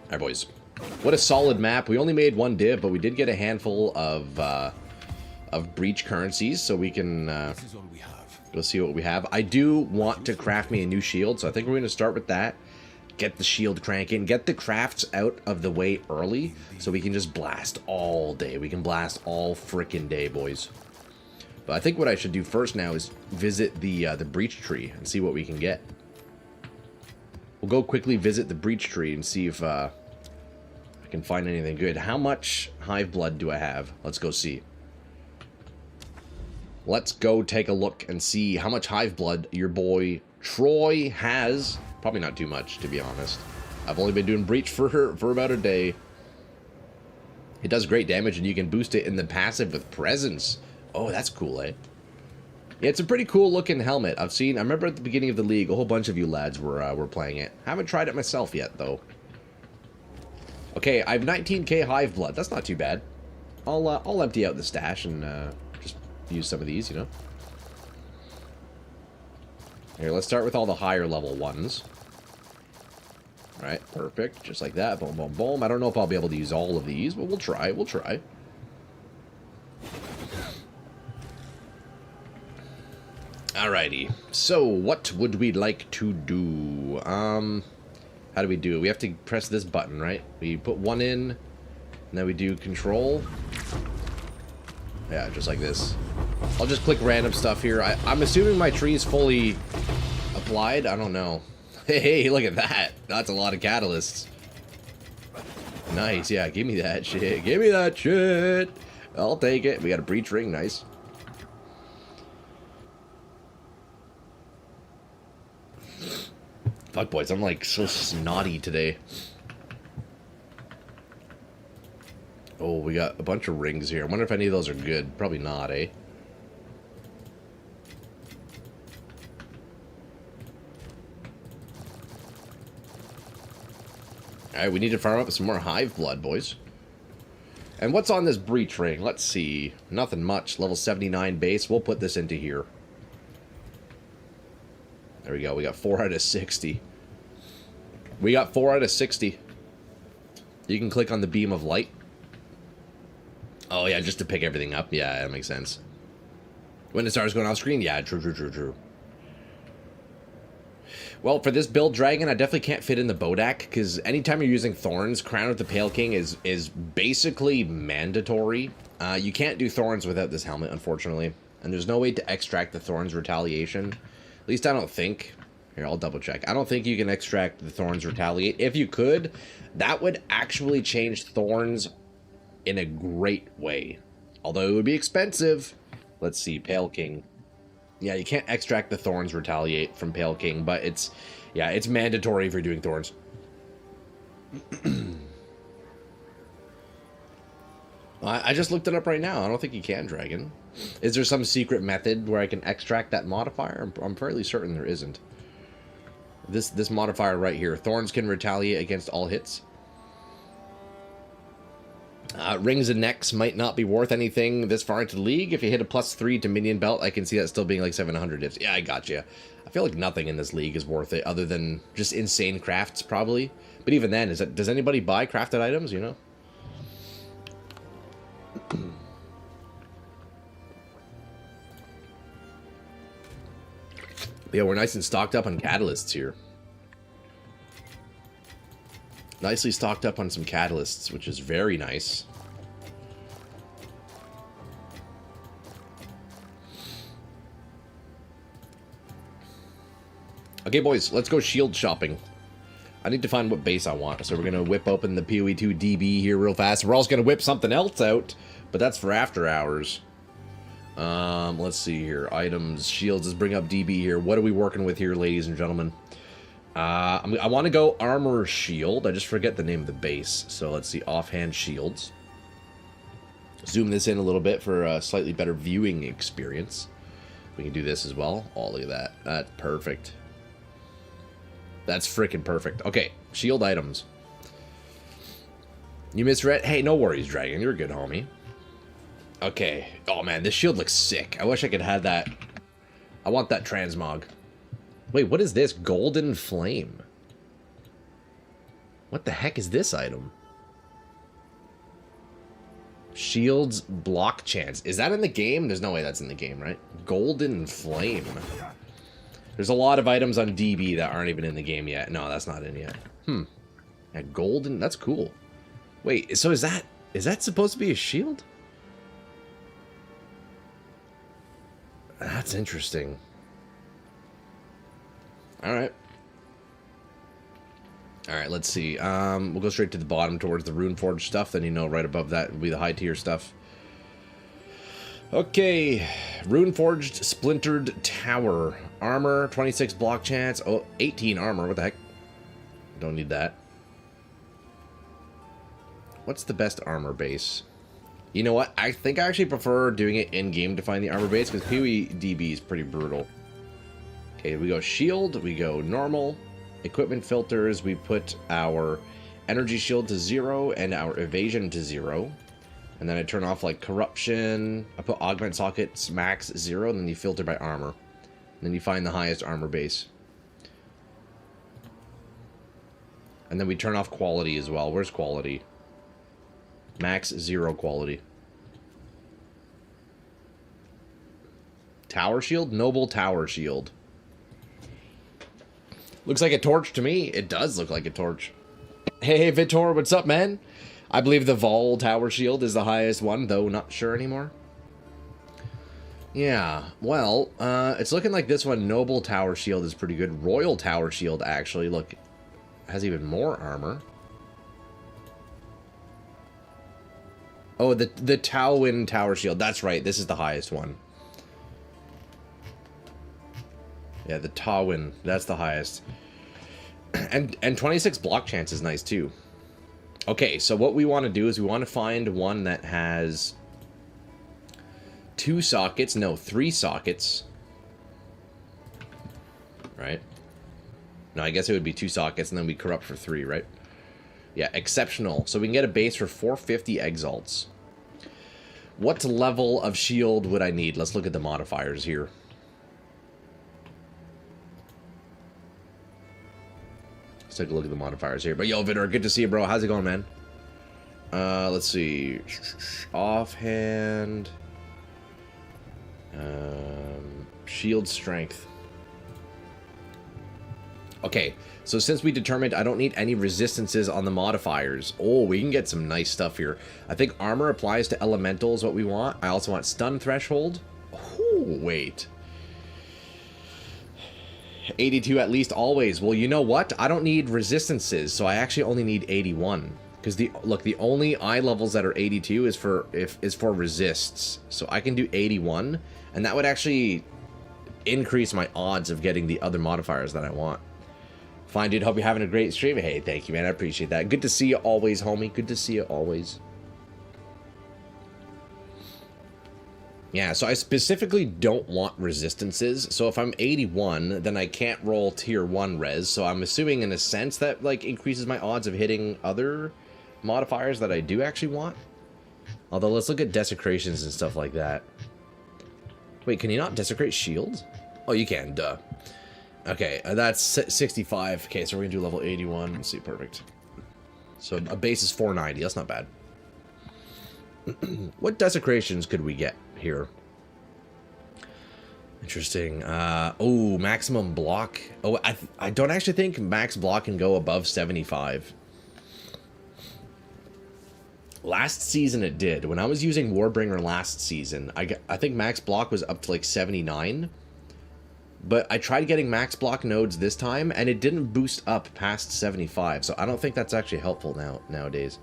Alright, boys. What a solid map. We only made one div, but we did get a handful of breach currencies, so we can go see what we have. I do want to craft me a new shield, so I think we're going to start with that. Get the shield cranking, get the crafts out of the way early, so we can just blast all day. We can blast all frickin' day, boys. But I think what I should do first now is visit the breach tree and see what we can get. We'll go quickly visit the breach tree and see if I can find anything good. How much hive blood do I have? Let's go see. Let's go take a look and see how much hive blood your boy Troy has. Probably not too much, to be honest. I've only been doing breach for about a day. It does great damage, and you can boost it in the passive with presence. Oh, that's cool, eh? Yeah, it's a pretty cool looking helmet. I remember at the beginning of the league, a whole bunch of you lads were playing it. Haven't tried it myself yet, though. Okay, I have 19k hive blood. That's not too bad. I'll empty out the stash and just use some of these, you know. Here, let's start with all the higher level ones. Alright, perfect. Just like that. Boom, boom, boom. I don't know if I'll be able to use all of these, but we'll try. We'll try. Alrighty. So, what would we like to do? How do we do it? We have to press this button, right? We put one in, and then we do control. Yeah, just like this. I'll just click random stuff here. I'm assuming my tree is fully applied. I don't know. Hey, look at that. That's a lot of catalysts. Nice. Yeah, give me that shit. Give me that shit. I'll take it. We got a breach ring. Nice. Fuck, boys. I'm like so snotty today. Oh, we got a bunch of rings here. I wonder if any of those are good. Probably not, eh? Alright, we need to farm up some more hive blood, boys. And what's on this breach ring? Let's see. Nothing much. Level 79 base. We'll put this into here. There we go. We got 4 out of 60. We got 4 out of 60. You can click on the beam of light. Oh, yeah, just to pick everything up. Yeah, that makes sense. When it starts going off screen? Yeah, true. Well, for this build, Dragon, I definitely can't fit in the Bodak, because anytime you're using Thorns, Crown of the Pale King is basically mandatory. You can't do Thorns without this helmet, unfortunately. And there's no way to extract the Thorns Retaliation. At least I don't think. Here, I'll double check. I don't think you can extract the Thorns Retaliate. If you could, that would actually change Thorns in a great way. Although it would be expensive. Let's see, Pale King. Yeah, you can't extract the Thorns Retaliate from Pale King, but it's mandatory if you're doing Thorns. I just looked it up right now. I don't think you can, Dragon. Is there some secret method where I can extract that modifier? I'm fairly certain there isn't. This modifier right here. Thorns can retaliate against all hits. Rings and necks might not be worth anything this far into the league. If you hit a +3 to minion belt, I can see that still being like 700 hits. Yeah, I got you. I feel like nothing in this league is worth it other than just insane crafts, probably. But even then, does anybody buy crafted items, you know? But Yeah, we're nice and stocked up on catalysts here. Nicely stocked up on some catalysts, which is very nice. Okay, boys, let's go shield shopping. I need to find what base I want, so we're going to whip open the PoE 2 DB here real fast. We're also going to whip something else out, but that's for after hours. Let's see here. Items, shields, let's bring up DB here. What are we working with here, ladies and gentlemen? I want to go armor shield. I just forget the name of the base. So let's see, offhand shields. Zoom this in a little bit for a slightly better viewing experience. We can do this as well. Oh, look at that. That's perfect. That's freaking perfect. Okay, shield items. You misread? Hey, no worries, Dragon. You're a good homie. Okay. Oh, man, this shield looks sick. I wish I could have that. I want that transmog. Wait, what is this? Golden Flame. What the heck is this item? Shields block chance. Is that in the game? There's no way that's in the game, right? Golden Flame. There's a lot of items on DB that aren't even in the game yet. No, that's not in yet. Yeah, golden. That's cool. Wait, so is that supposed to be a shield? That's interesting. Alright. Alright, let's see. We'll go straight to the bottom towards the Runeforged stuff. Then, you know, right above that will be the high tier stuff. Okay. Runeforged Splintered Tower. Armor, 26 block chance. Oh, 18 armor. What the heck? Don't need that. What's the best armor base? You know what? I think I actually prefer doing it in-game to find the armor base, because PoE DB is pretty brutal. Okay, we go shield, we go normal, equipment filters, we put our energy shield to 0 and our evasion to 0. And then I turn off like corruption, I put augment sockets max 0, and then you filter by armor. And then you find the highest armor base. And then we turn off quality as well. Where's quality? Max 0 quality. Tower shield? Noble tower shield. Looks like a torch to me. It does look like a torch. Hey, Vitor, what's up, man? I believe the Vol tower shield is the highest one, though not sure anymore. Yeah, well, it's looking like this one, Noble tower shield, is pretty good. Royal tower shield, actually, look, has even more armor. Oh, the Tywin tower shield. That's right. This is the highest one. Yeah, the Tywin. That's the highest. And 26 block chance is nice too. Okay, so what we want to do is we want to find one that has 2 sockets. No, 3 sockets. Right? No, I guess it would be 2 sockets and then we corrupt for 3, right? Yeah, exceptional. So we can get a base for 450 exalts. What level of shield would I need? Let's look at the modifiers here. Let's take a look at the modifiers here. But yo, Vidor, good to see you, bro. How's it going, man? Let's see. Offhand. Shield strength. Okay, so since we determined I don't need any resistances on the modifiers, oh, we can get some nice stuff here. I think armor applies to elemental is what we want. I also want stun threshold. Oh, wait. 82 at least always. Well, you know what? I don't need resistances, so I actually only need 81. Because the only eye levels that are 82 is for resists. So I can do 81, and that would actually increase my odds of getting the other modifiers that I want. Fine, dude. Hope you're having a great stream. Hey, thank you, man. I appreciate that. Good to see you always, homie. Good to see you always. Yeah, so I specifically don't want resistances. So if I'm 81, then I can't roll tier 1 res. So I'm assuming in a sense that, like, increases my odds of hitting other modifiers that I do actually want. Although, let's look at desecrations and stuff like that. Wait, can you not desecrate shields? Oh, you can, duh. Okay, that's 65. Okay, so we're gonna do level 81. Let's see, perfect. So a base is 490. That's not bad. What desecrations could we get here? Interesting. Oh, maximum block. Oh, I don't actually think max block can go above 75. Last season it did. When I was using Warbringer last season, I think max block was up to like 79. But I tried getting max block nodes this time, and it didn't boost up past 75. So I don't think that's actually helpful nowadays.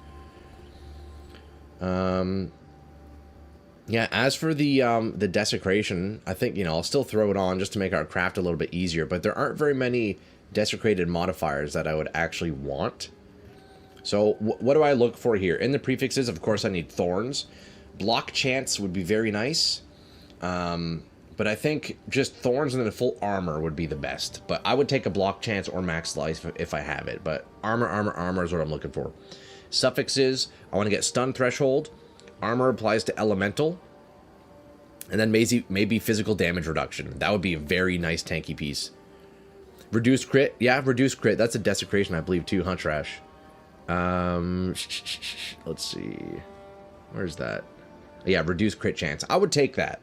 Yeah, as for the desecration, I think, you know, I'll still throw it on just to make our craft a little bit easier, but there aren't very many desecrated modifiers that I would actually want. So what do I look for here? In the prefixes, of course, I need Thorns. Block Chance would be very nice. But I think just Thorns and then full armor would be the best. But I would take a Block Chance or Max Life if I have it. But armor is what I'm looking for. Suffixes, I want to get Stun Threshold. Armor applies to Elemental. And then maybe Physical Damage Reduction. That would be a very nice tanky piece. Reduced Crit. Yeah, Reduced Crit. That's a Desecration, I believe, too, huh, Trash? Let's see. Where's that? Yeah, Reduced Crit Chance. I would take that.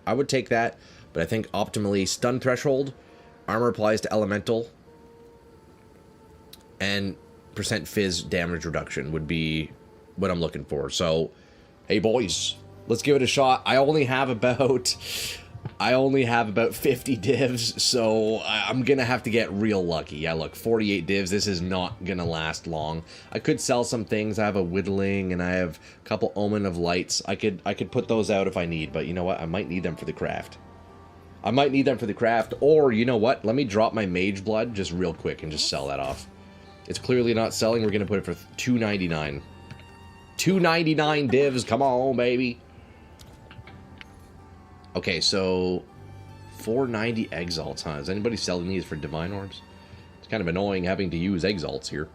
But I think optimally Stun Threshold, Armor applies to Elemental, and % Fizz damage reduction would be what I'm looking for. So, hey boys, let's give it a shot. I only have about 50 divs, so I'm gonna have to get real lucky. Yeah, look, 48 divs. This is not gonna last long. I could sell some things. I have a Whittling and I have a couple Omen of Lights. I could put those out if I need, but you know what? I might need them for the craft. Or you know what? Let me drop my Mage Blood just real quick and just sell that off. It's clearly not selling. We're gonna put it for $2.99. 2.99 divs. Come on, baby. Okay, so 490 exalts, huh? Is anybody selling these for divine orbs? It's kind of annoying having to use exalts here.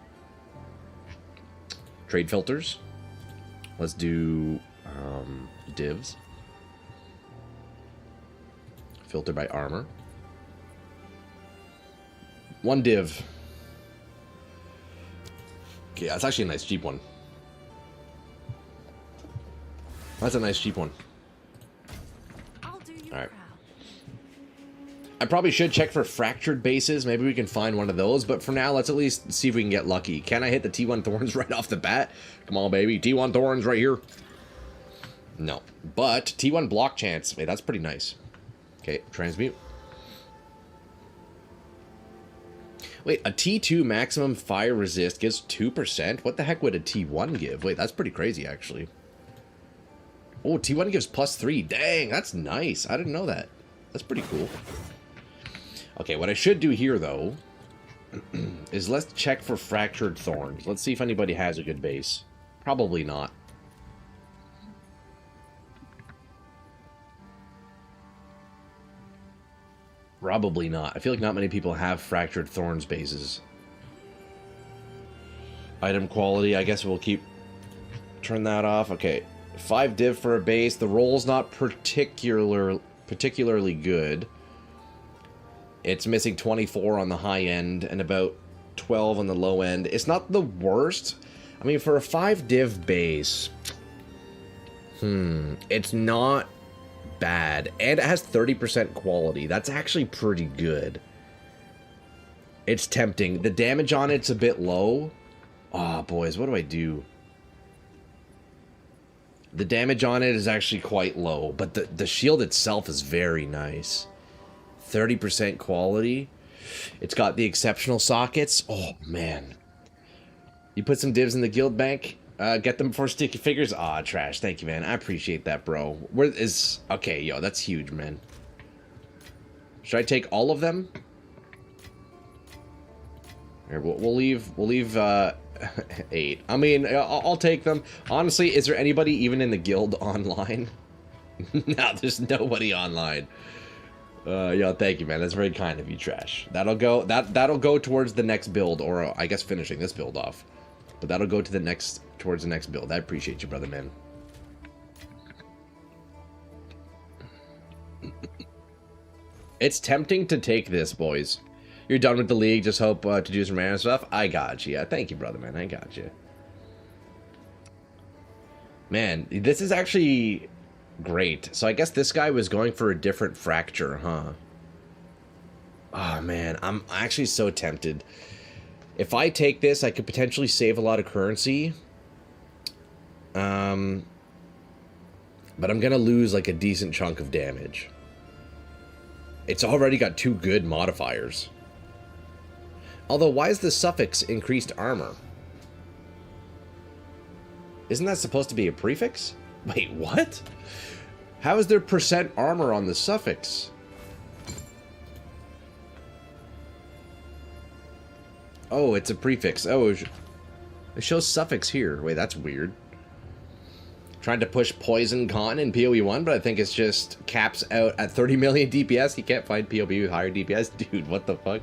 Trade filters. Let's do divs. Filter by armor. One div. Okay, that's actually a nice cheap one. That's a nice cheap one. Alright. I probably should check for fractured bases. Maybe we can find one of those. But for now, let's at least see if we can get lucky. Can I hit the T1 Thorns right off the bat? Come on, baby. T1 Thorns right here. No. But T1 Block Chance. Hey, that's pretty nice. Okay, transmute. Wait, a T2 maximum fire resist gives 2%? What the heck would a T1 give? Wait, that's pretty crazy, actually. Oh, T1 gives +3. Dang, that's nice. I didn't know that. That's pretty cool. Okay, what I should do here, though, is let's check for Fractured Thorns. Let's see if anybody has a good base. Probably not. Probably not. I feel like not many people have Fractured Thorns bases. Item quality, I guess we'll turn that off. Okay. 5 div for a base. The roll's not particularly good. It's missing 24 on the high end and about 12 on the low end. It's not the worst. I mean, for a 5 div base, it's not bad. And it has 30% quality. That's actually pretty good. It's tempting. The damage on it's a bit low. Oh, boys, what do I do? The damage on it is actually quite low, but the shield itself is very nice. 30% quality. It's got the exceptional sockets. Oh, man. You put some divs in the guild bank, get them for sticky figures. Aw, Trash. Thank you, man. I appreciate that, bro. Where is... Okay, yo, that's huge, man. Should I take all of them? Here, we'll leave 8. I mean, I'll take them. Honestly, is there anybody even in the guild online? No, there's nobody online. Yo, thank you, man. That's very kind of you, Trash. That'll go towards the next build, or I guess finishing this build off. But that'll go to towards the next build. I appreciate you, brother, man. It's tempting to take this, boys. You're done with the league, just hope to do some random stuff. I got you. Yeah, thank you, brother, man. I got you. Man, this is actually great. So I guess this guy was going for a different fracture, huh? Oh, man. I'm actually so tempted. If I take this, I could potentially save a lot of currency. But I'm going to lose, like, a decent chunk of damage. It's already got 2 good modifiers. Although, why is the suffix increased armor? Isn't that supposed to be a prefix? Wait, what? How is there percent armor on the suffix? Oh, it's a prefix. Oh, it shows suffix here. Wait, that's weird. Trying to push Poison Con in PoE 1, but I think it's just caps out at 30 million DPS. You can't find PoE with higher DPS. Dude, what the fuck?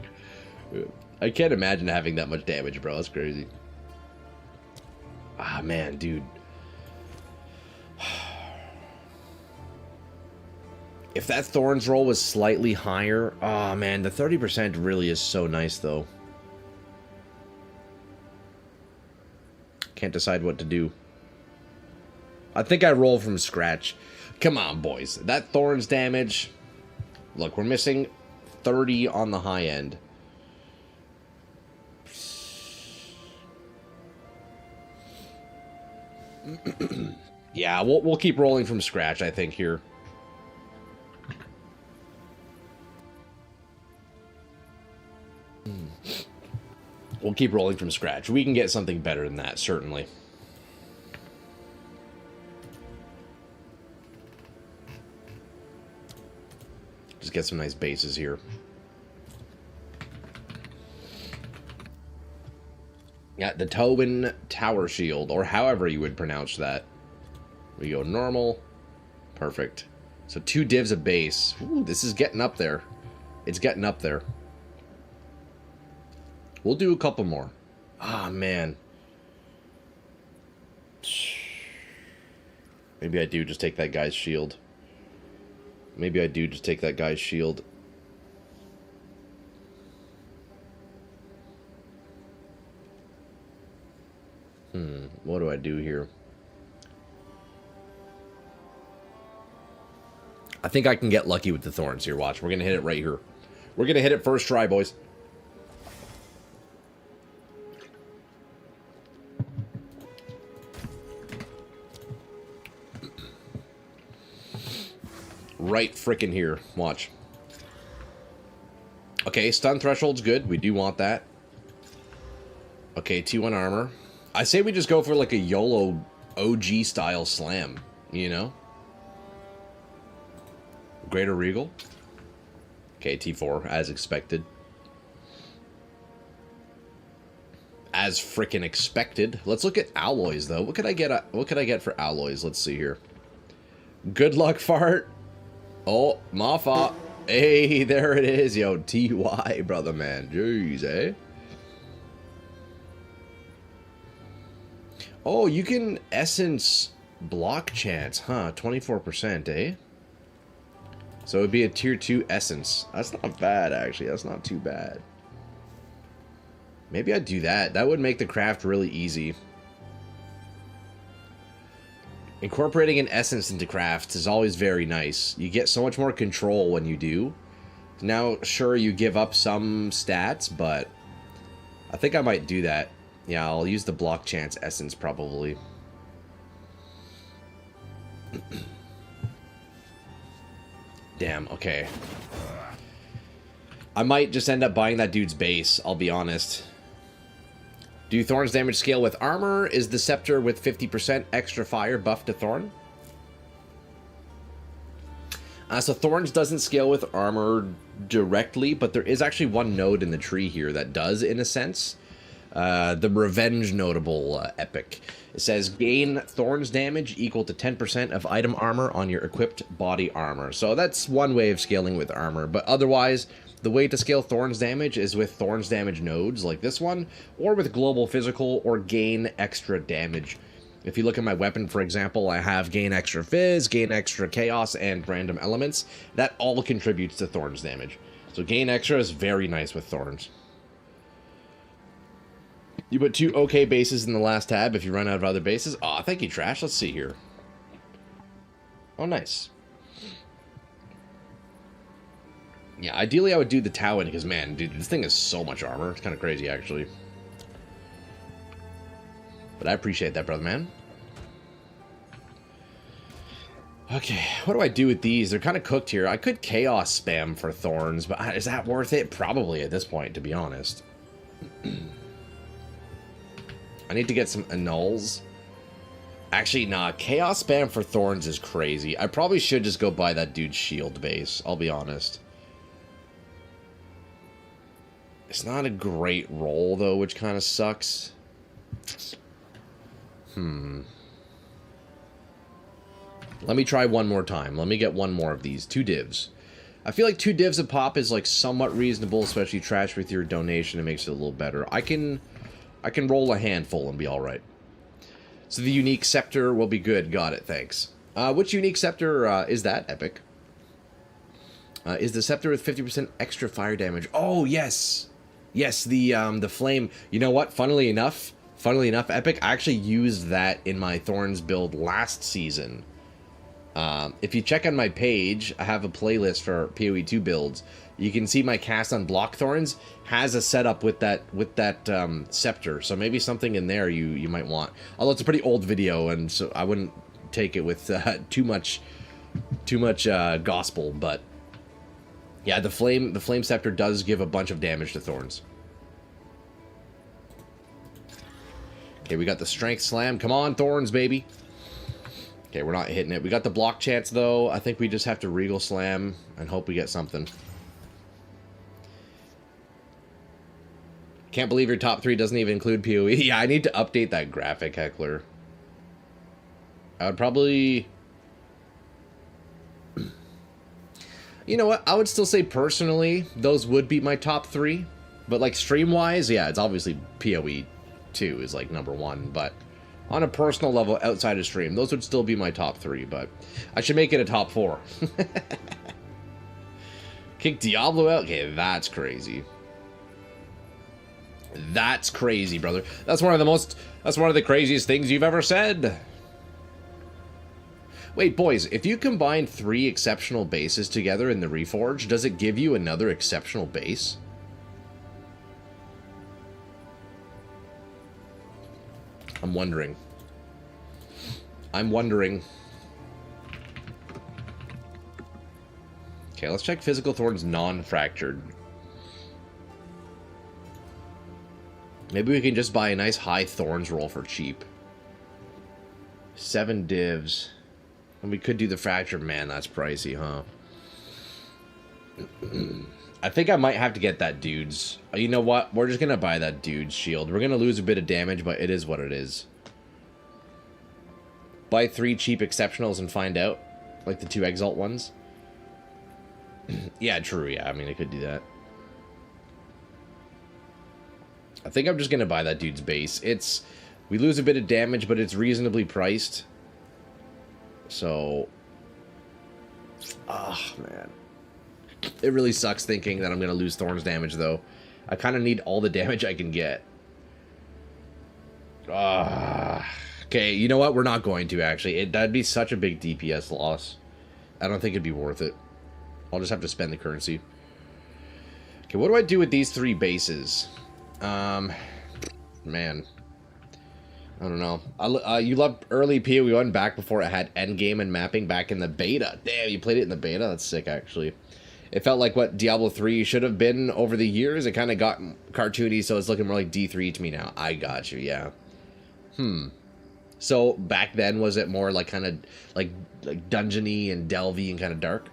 I can't imagine having that much damage, bro. That's crazy. Ah, man, dude. If that Thorns roll was slightly higher... Oh, man, the 30% really is so nice, though. Can't decide what to do. I think I roll from scratch. Come on, boys. That Thorns damage... Look, we're missing 30 on the high end. Yeah, we'll keep rolling from scratch, I think, here. We'll keep rolling from scratch. We can get something better than that, certainly. Just get some nice bases here. Got the Tobin Tower Shield, or however you would pronounce that. We go normal. Perfect. So 2 divs of base. Ooh, this is getting up there. It's getting up there. We'll do a couple more. Ah, man. Maybe I do just take that guy's shield. Maybe I do just take that guy's shield. What do I do here? I think I can get lucky with the Thorns here. Watch. We're going to hit it right here. We're going to hit it first try, boys. Right frickin' here. Watch. Okay, stun threshold's good. We do want that. Okay, T1 armor. I say we just go for like a YOLO OG style slam, you know? Greater Regal. Okay, T4, as expected. As frickin' expected. Let's look at alloys though. What could I get for alloys? Let's see here. Good luck, fart. Oh, Mafa. Hey, there it is, yo. TY, brother man. Jeez, eh? Oh, you can essence block chance, huh? 24%, eh? So it would be a tier 2 essence. That's not bad, actually. That's not too bad. Maybe I'd do that. That would make the craft really easy. Incorporating an essence into crafts is always very nice. You get so much more control when you do. Now, sure, you give up some stats, but I think I might do that. Yeah, I'll use the block chance essence probably. Damn, okay. I might just end up buying that dude's base, I'll be honest. Do Thorns damage scale with armor? Is the scepter with 50% extra fire buff to Thorn? So Thorns doesn't scale with armor directly, but there is actually one node in the tree here that does, in a sense. The Revenge Notable epic. It says, gain Thorns damage equal to 10% of item armor on your equipped body armor. So that's one way of scaling with armor, but otherwise, the way to scale Thorns damage is with Thorns damage nodes like this one, or with global physical, or gain extra damage. If you look at my weapon, for example, I have gain extra fizz, gain extra chaos, and random elements. That all contributes to Thorns damage. So gain extra is very nice with Thorns. You put 2 okay bases in the last tab if you run out of other bases. Aw, thank you, Trash. Let's see here. Oh, nice. Yeah, ideally I would do the Towin, because, man, dude, this thing has so much armor. It's kind of crazy, actually. But I appreciate that, brother, man. Okay, what do I do with these? They're kind of cooked here. I could Chaos spam for Thorns, but is that worth it? Probably at this point, to be honest. I need to get some Annuls. Actually, nah, Chaos spam for Thorns is crazy. I probably should just go buy that dude's shield base, I'll be honest. It's not a great roll, though, which kind of sucks. Let me try one more time. Let me get one more of these. 2 divs. I feel like 2 divs a pop is, like, somewhat reasonable, especially trash with your donation. It makes it a little better. I can roll a handful and be alright. So the unique scepter will be good. Got it, thanks. Which unique scepter is that, Epic? Is the scepter with 50% extra fire damage? Oh, yes! Yes, the flame. You know what? Funnily enough, Epic, I actually used that in my Thorns build last season. If you check on my page, I have a playlist for PoE 2 builds. You can see my cast on Block Thorns has a setup with that scepter. So maybe something in there you might want. Although it's a pretty old video, and so I wouldn't take it with too much gospel. But yeah, the flame scepter does give a bunch of damage to Thorns. Okay, we got the strength slam. Come on, Thorns, baby. Okay, we're not hitting it. We got the block chance, though. I think we just have to Regal Slam and hope we get something. Can't believe your top 3 doesn't even include PoE. Yeah, I need to update that graphic, Heckler. I would probably... You know what? I would still say, personally, those would be my top 3. But, like, stream-wise, yeah, it's obviously PoE 2 is, like, #1. But... on a personal level, outside of stream, those would still be my top 3, but I should make it a top 4. Kick Diablo out? Okay, that's crazy. That's crazy, brother. That's one of the craziest things you've ever said. Wait, boys, if you combine 3 exceptional bases together in the Reforge, does it give you another exceptional base? I'm wondering. Okay, let's check Physical Thorns non-fractured. Maybe we can just buy a nice high Thorns roll for cheap. 7 divs. And we could do the fracture. Man, that's pricey, huh? I think I might have to get that dude's. You know what? We're just going to buy that dude's shield. We're going to lose a bit of damage, but it is what it is. Buy 3 cheap exceptionals and find out. Like the 2 Exalt ones. Yeah, true. Yeah, I mean, I could do that. I think I'm just going to buy that dude's base. We lose a bit of damage, but it's reasonably priced. So... oh, man. It really sucks thinking that I'm going to lose Thorns damage, though. I kind of need all the damage I can get. Okay, you know what? We're not going to, actually. That'd be such a big DPS loss. I don't think it'd be worth it. I'll just have to spend the currency. Okay, what do I do with these 3 bases? Man. I don't know. You loved early PoE 1 back before it had endgame and mapping back in the beta. Damn, you played it in the beta? That's sick, actually. It felt like what Diablo 3 should have been over the years. It kind of got cartoony, so it's looking more like D3 to me now. I got you, yeah. So, back then, was it more like kind of like dungeony and delvey and kind of dark?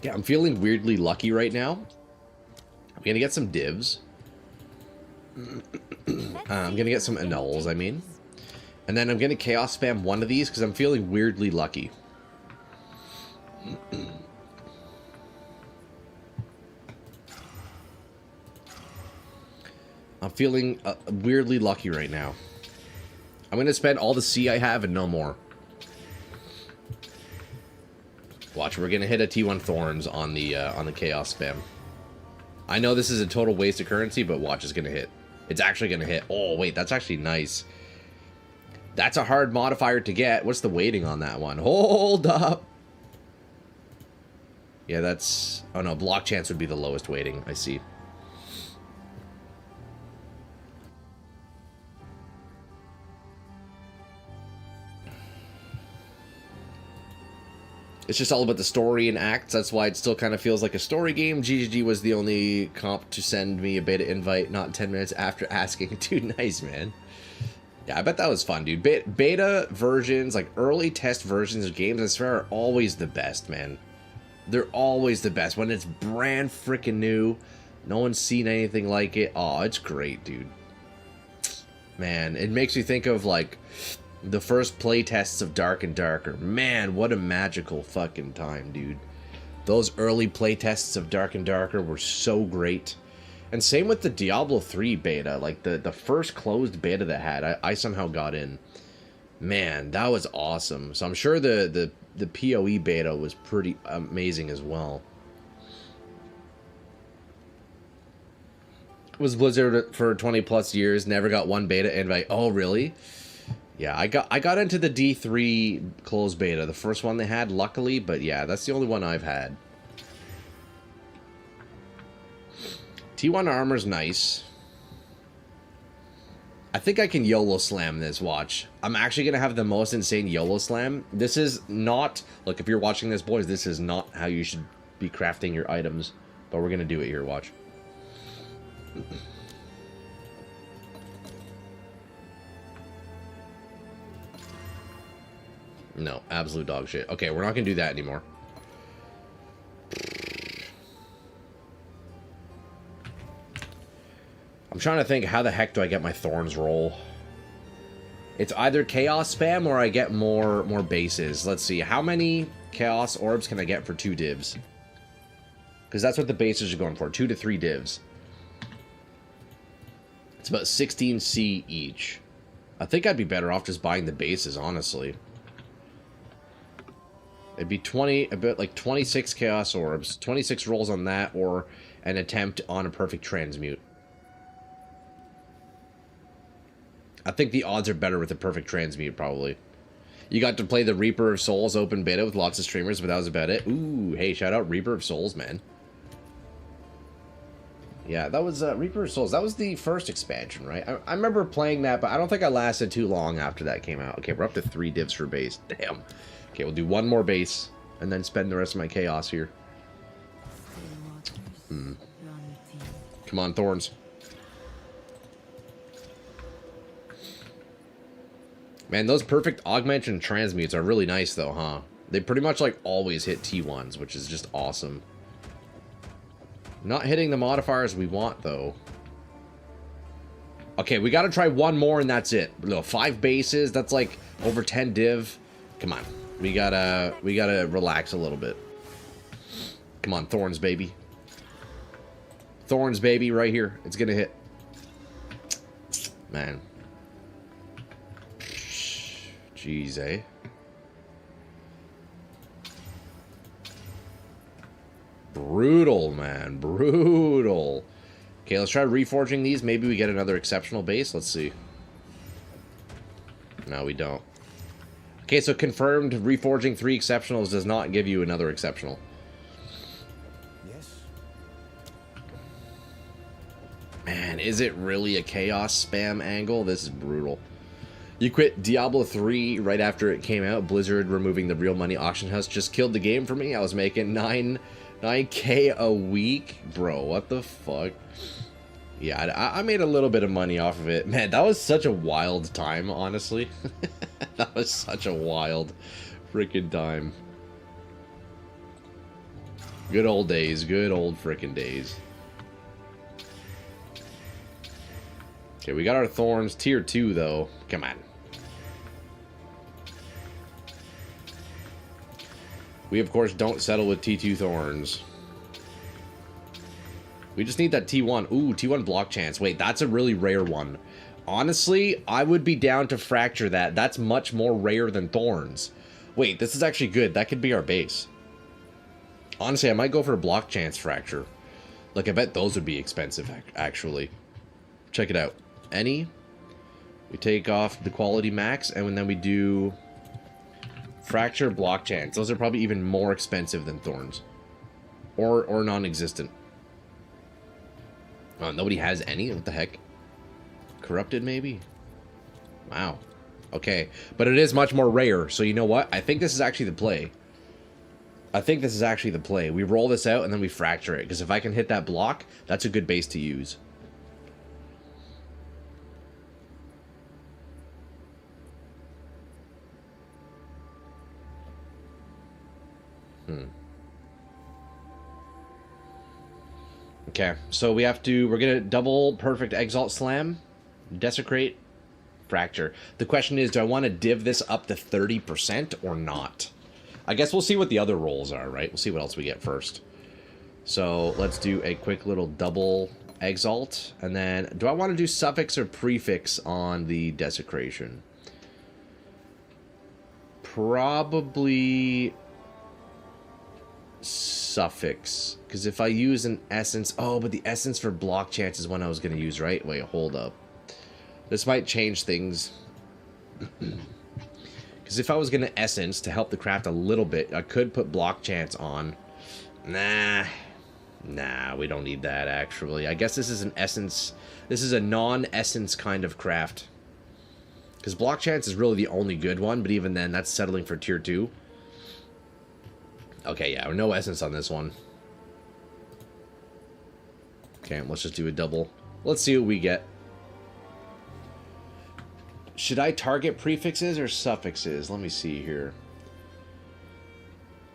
Yeah, I'm feeling weirdly lucky right now. I'm gonna get some divs. I'm gonna get some annuls, I mean. And then I'm gonna chaos spam one of these because I'm feeling weirdly lucky. I'm feeling weirdly lucky right now. I'm gonna spend all the C I have and no more. Watch, we're gonna hit a T1 Thorns on the chaos spam. I know this is a total waste of currency, but watch, it's gonna hit. It's actually gonna hit. Oh wait, that's actually nice. That's a hard modifier to get. What's the weighting on that one? Hold up. Yeah, that's... Oh, no. Block chance would be the lowest weighting. I see. It's just all about the story and acts. That's why it still kind of feels like a story game. GGG was the only comp to send me a beta invite not 10 minutes after asking. Dude, nice, man. Yeah, I bet that was fun, dude. Beta versions, like early test versions of games, I swear, are always the best, man. They're always the best. When it's brand freaking new, no one's seen anything like it. Oh, it's great, dude. Man, it makes you think of, like... the first play tests of Dark and Darker. Man, what a magical fucking time, dude. Those early play tests of Dark and Darker were so great. And same with the Diablo 3 beta. Like, the first closed beta that had, I somehow got in. Man, that was awesome. So I'm sure the PoE beta was pretty amazing as well. Was Blizzard for 20 plus years, never got one beta invite. Oh, really? Yeah, I got into the D3 closed beta, the first one they had, luckily, but yeah, that's the only one I've had. T1 armor's nice. I think I can YOLO slam this, watch. I'm actually going to have the most insane YOLO slam. This is not... Look, if you're watching this, boys, this is not how you should be crafting your items. But we're going to do it here, watch. No, absolute dog shit. Okay, we're not going to do that anymore. I'm trying to think, how the heck do I get my Thorns roll? It's either Chaos Spam or I get more bases. Let's see, how many Chaos Orbs can I get for 2 divs? Because that's what the bases are going for, 2 to 3 divs. It's about 16C each. I think I'd be better off just buying the bases, honestly. It'd be 20, about like 26 Chaos Orbs, 26 rolls on that, or an attempt on a perfect transmute. I think the odds are better with a perfect transmute, probably. You got to play the Reaper of Souls open beta with lots of streamers, but that was about it. Ooh, hey, shout out Reaper of Souls, man. Yeah, that was Reaper of Souls. That was the first expansion, right? I remember playing that, but I don't think I lasted too long after that came out. Okay, we're up to 3 divs for base. Damn. Okay, we'll do 1 more base, and then spend the rest of my chaos here. Come on, Thorns. Man, those perfect augment and transmutes are really nice, though, huh? They pretty much, like, always hit T1s, which is just awesome. Not hitting the modifiers we want, though. Okay, we gotta try 1 more, and that's it. No, 5 bases, that's, like, over 10 div. Come on. We gotta relax a little bit. Come on, Thorns, baby. Thorns, baby, right here. It's gonna hit. Man. Jeez, eh? Brutal, man. Brutal. Okay, let's try reforging these. Maybe we get another exceptional base. Let's see. No, we don't. Okay, so confirmed reforging 3 exceptionals does not give you another exceptional. Yes. Man, is it really a chaos spam angle? This is brutal. You quit Diablo 3 right after it came out. Blizzard removing the real money auction house just killed the game for me. I was making 9K a week. Bro, what the fuck? Yeah, I made a little bit of money off of it. Man, that was such a wild time, honestly. That was such a wild freaking time. Good old days. Good old freaking days. Okay, we got our Thorns. Tier 2, though. Come on. We, of course, don't settle with T2 Thorns. We just need that T1. Ooh, T1 block chance. Wait, that's a really rare one. Honestly, I would be down to fracture that. That's much more rare than Thorns. Wait, this is actually good. That could be our base. Honestly, I might go for a block chance fracture. Like, I bet those would be expensive, actually. Check it out. Any We take off the quality max, and then we do fracture, block chance. Those are probably even more expensive than Thorns. Or non-existent. Oh, nobody has any? What the heck? Corrupted, maybe? Wow. Okay. But it is much more rare, so you know what? I think this is actually the play. I think this is actually the play. We roll this out, and then we fracture it. Because if I can hit that block, that's a good base to use. Okay, so we're gonna double perfect exalt slam, desecrate, fracture. The question is, do I want to div this up to 30% or not? I guess we'll see what the other rolls are, right? We'll see what else we get first. So let's do a quick little double exalt, and then do I want to do suffix or prefix on the desecration? Probably suffix, because if I use an essence, oh, but the essence for block chance is one I was going to use, right? Wait, hold up, this might change things. Because if I was going to essence to help the craft a little bit, I could put block chance on. Nah, we don't need that, actually. I guess this is an essence, this is a non-essence kind of craft, because block chance is really the only good one, but even then that's settling for tier 2. Okay, yeah, no essence on this one. Okay, let's just do a double. Let's see what we get. Should I target prefixes or suffixes? Let me see here.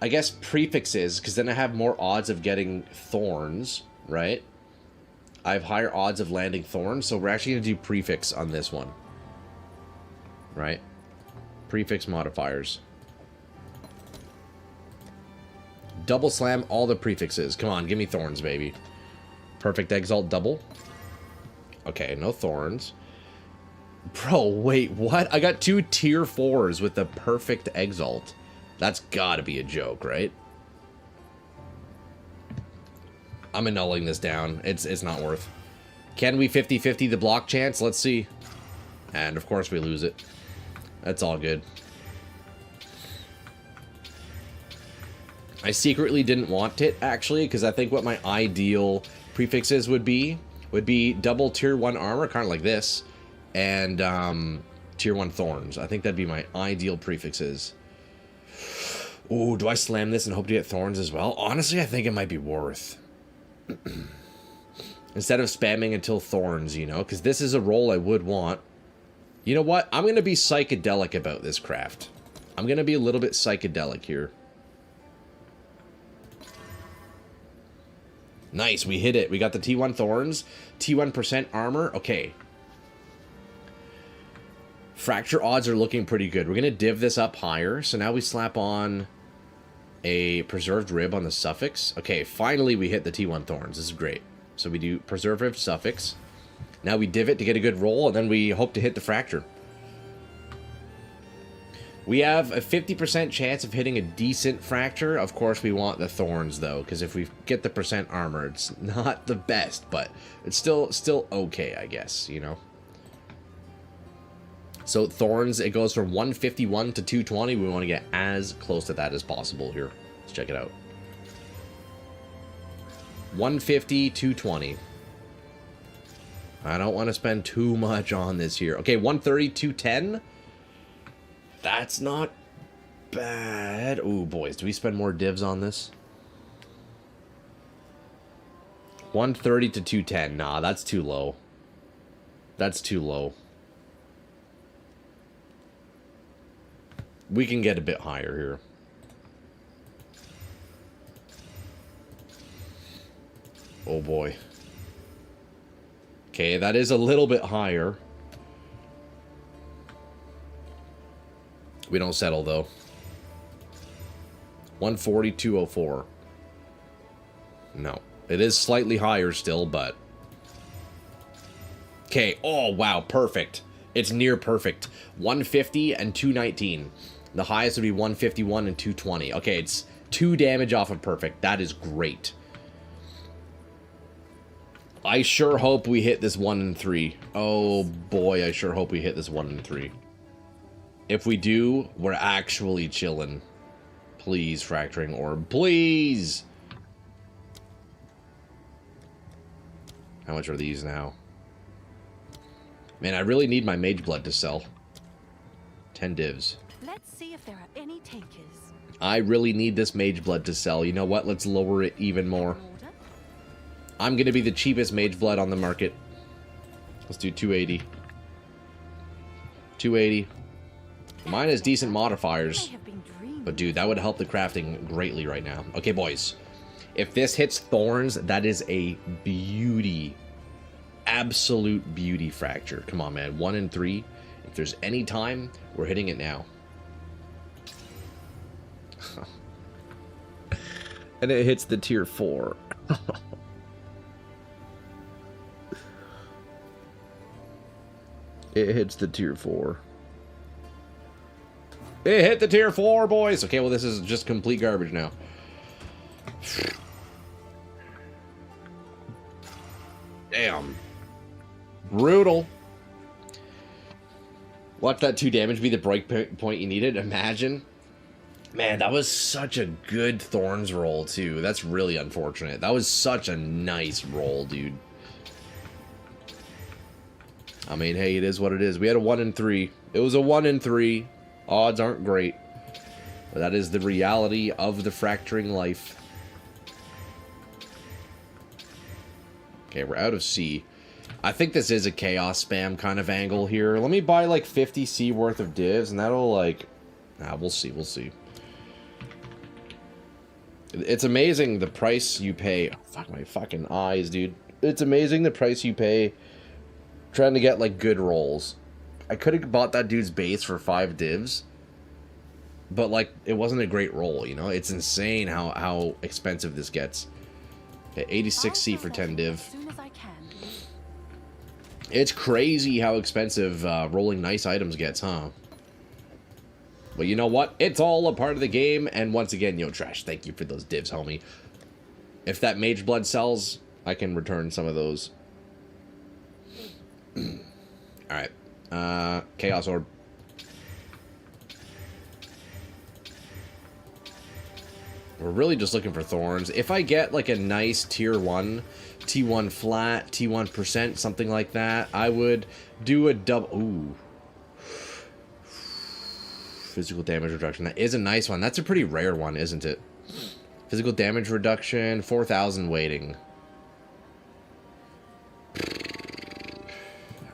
I guess prefixes, because then I have more odds of getting Thorns, right? I have higher odds of landing Thorns, so we're actually going to do prefix on this one. Right? Prefix modifiers. Double slam all the prefixes. Come on, give me Thorns, baby. Perfect exalt double. Okay, no Thorns. Bro, wait, what? I got 2 tier 4s with the perfect exalt. That's gotta be a joke, right? I'm annulling this down. It's not worth. Can we 50-50 the block chance? Let's see. And of course we lose it. That's all good. I secretly didn't want it, actually, because I think what my ideal prefixes would be double tier 1 armor, kind of like this, and tier 1 Thorns. I think that'd be my ideal prefixes. Ooh, do I slam this and hope to get Thorns as well? Honestly, I think it might be worth. Instead of spamming until Thorns, you know, because this is a roll I would want. You know what? I'm going to be psychedelic about this craft. I'm going to be a little bit psychedelic here. Nice, we hit it. We got the T1 Thorns, T1% armor. Okay. Fracture odds are looking pretty good. We're going to div this up higher. So now we slap on a preserved rib on the suffix. Okay, finally we hit the T1 Thorns. This is great. So we do preserved suffix. Now we div it to get a good roll, and then we hope to hit the fracture. We have a 50% chance of hitting a decent fracture. Of course, we want the Thorns, though, because if we get the percent armor, it's not the best, but it's still okay, I guess, you know? So Thorns, it goes from 151 to 220. We want to get as close to that as possible here. Let's check it out. 150, 220. I don't want to spend too much on this here. Okay, 130, 210. That's not bad. Ooh, boys, do we spend more divs on this? 130 to 210. Nah, that's too low. That's too low. We can get a bit higher here. Oh boy. Okay, that is a little bit higher. We don't settle, though. 140, 204. No. It is slightly higher still, but... Okay. Oh, wow. Perfect. It's near perfect. 150 and 219. The highest would be 151 and 220. Okay, it's 2 damage off of perfect. That is great. I sure hope we hit this 1 in 3. Oh boy, I sure hope we hit this 1 in 3. If we do, we're actually chilling. Please, Fracturing Orb. Please! How much are these now? Man, I really need my Mage Blood to sell. 10 divs. Let's see if there are any takers. I really need this Mage Blood to sell. You know what? Let's lower it even more. Order? I'm going to be the cheapest Mage Blood on the market. Let's do 280. 280. Mine has decent modifiers. May have been dreaming. But dude, that would help the crafting greatly right now. Okay, boys. If this hits Thorns, that is a beauty. Absolute beauty fracture. Come on, man. 1 in 3. If there's any time, we're hitting it now. And it hits the tier 4. It hits the tier 4. It hit the tier 4, boys! Okay, well, this is just complete garbage now. Damn. Brutal. Watch that 2 damage be the break point you needed. Imagine. Man, that was such a good Thorns roll, too. That's really unfortunate. That was such a nice roll, dude. I mean, hey, it is what it is. We had a 1 in 3. It was a 1 in 3. Odds aren't great. But that is the reality of the fracturing life. Okay, we're out of C. I think this is a chaos spam kind of angle here. Let me buy like 50 C worth of divs, and that'll like... Nah, we'll see, we'll see. It's amazing the price you pay... Oh, fuck my fucking eyes, dude. It's amazing the price you pay trying to get like good rolls. I could have bought that dude's base for 5 divs, but like it wasn't a great roll, you know? It's insane how expensive this gets. Okay, 86C for 10 div. As soon as I can. It's crazy how expensive rolling nice items gets, huh? But you know what? It's all a part of the game. And once again, yo, Trash, thank you for those divs, homie. If that Mage Blood sells, I can return some of those. Alright. Chaos Orb. We're really just looking for Thorns. If I get like a nice tier 1, T1 flat, T1%, something like that, I would do a double... Ooh. Physical damage reduction. That is a nice one. That's a pretty rare one, isn't it? Physical damage reduction, 4,000 waiting.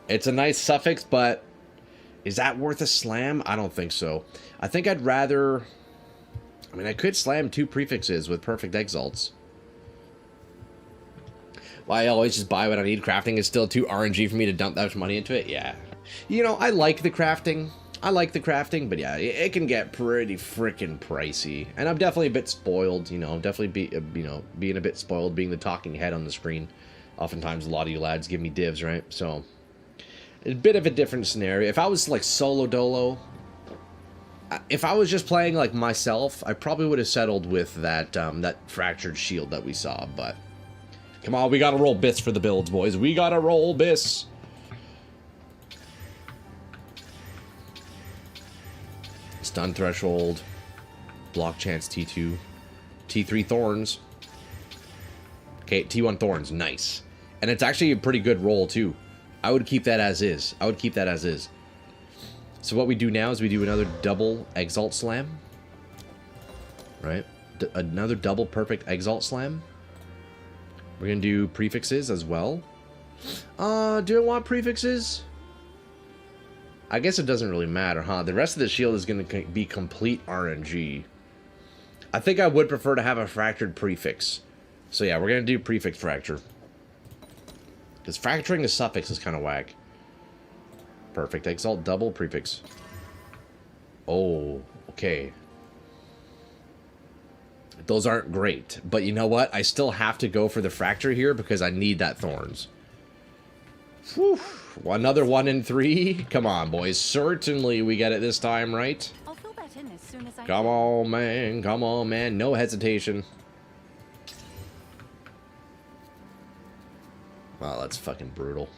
It's a nice suffix, but is that worth a slam? I don't think so. I think I'd rather... I mean, I could slam 2 prefixes with perfect exalts. Why I always just buy what I need. Crafting is still too RNG for me to dump that much money into it. Yeah. You know, I like the crafting. I like the crafting, but yeah, it can get pretty freaking pricey. And I'm definitely a bit spoiled, you know, definitely being a bit spoiled, being the talking head on the screen. Oftentimes a lot of you lads give me divs, right? So, it's a bit of a different scenario. If I was like solo dolo, if I was just playing like myself, I probably would have settled with that that fractured shield that we saw, but come on, we gotta roll bits for the builds, boys. We gotta roll bits. Stun threshold, block chance T2, T3 Thorns. Okay, T1 Thorns, nice. And it's actually a pretty good roll too. I would keep that as is. I would keep that as is. So what we do now is we do another double Exalt Slam. Right? Another double perfect Exalt Slam. We're going to do prefixes as well. Do I want prefixes? I guess it doesn't really matter, huh? The rest of the shield is going to be complete RNG. I think I would prefer to have a fractured prefix. So yeah, we're going to do prefix fracture. Because fracturing a suffix is kind of whack. Perfect. Exalt double prefix. Oh, okay. Those aren't great. But you know what? I still have to go for the fracture here because I need that Thorns. Whew. Another 1 in 3. Come on, boys. Certainly we get it this time, right? I'll fill that in as soon as I Come on, man. Come on, man. No hesitation. Oh, that's fucking brutal.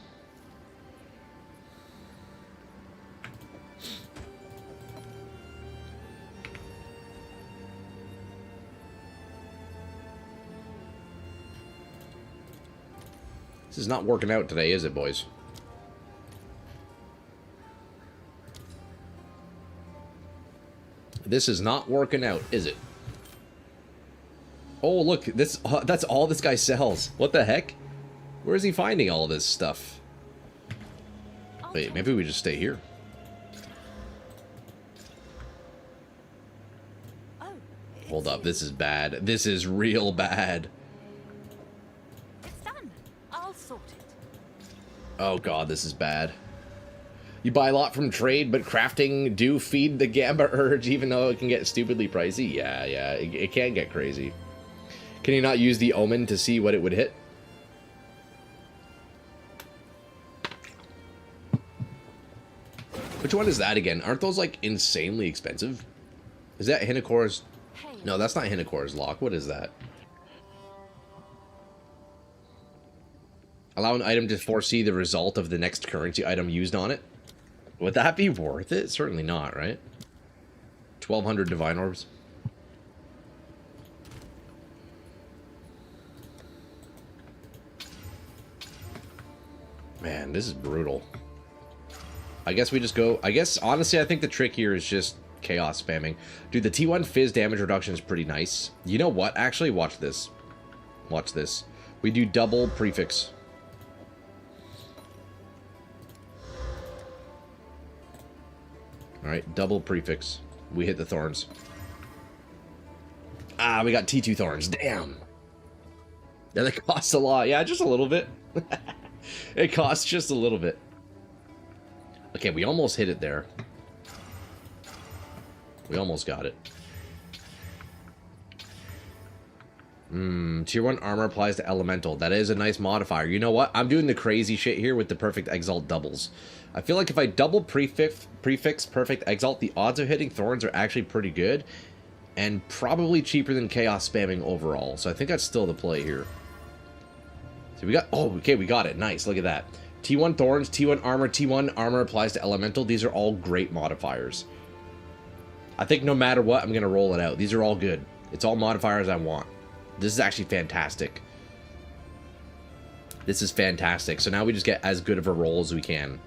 This is not working out today, is it, boys? This is not working out, is it? Oh, look, this that's all this guy sells. What the heck? Where is he finding all this stuff? Wait, maybe we just stay here. Hold up, this is bad. This is real bad. It's done. I'll sort it. Oh god, this is bad. You buy a lot from trade, but crafting do feed the Gamba urge, even though it can get stupidly pricey. Yeah, it can get crazy. Can you not use the Omen to see what it would hit? Which one is that again? Aren't those like insanely expensive? Is that Hinakor's? No, that's not Hinakor's lock. What is that? Allow an item to foresee the result of the next currency item used on it. Would that be worth it? Certainly not, right? 1,200 divine orbs. Man, this is brutal. I guess we just go... I guess, honestly, I think the trick here is just chaos spamming. Dude, the T1 Fizz damage reduction is pretty nice. You know what? Actually, watch this. Watch this. We do double prefix. Alright, double prefix. We hit the Thorns. Ah, we got T2 Thorns. Damn. Yeah, that costs a lot. Yeah, just a little bit. It costs just a little bit. Okay, we almost hit it there. We almost got it. Tier 1 armor applies to elemental. That is a nice modifier. You know what? I'm doing the crazy shit here with the perfect exalt doubles. I feel like if I double prefix perfect exalt, the odds of hitting Thorns are actually pretty good. And probably cheaper than chaos spamming overall. So I think that's still the play here. So we got... Oh, okay, we got it. Nice. Look at that. T1 Thorns, T1 armor, T1 armor applies to elemental. These are all great modifiers. I think no matter what, I'm going to roll it out. These are all good. It's all modifiers I want. This is actually fantastic. This is fantastic. So now we just get as good of a roll as we can.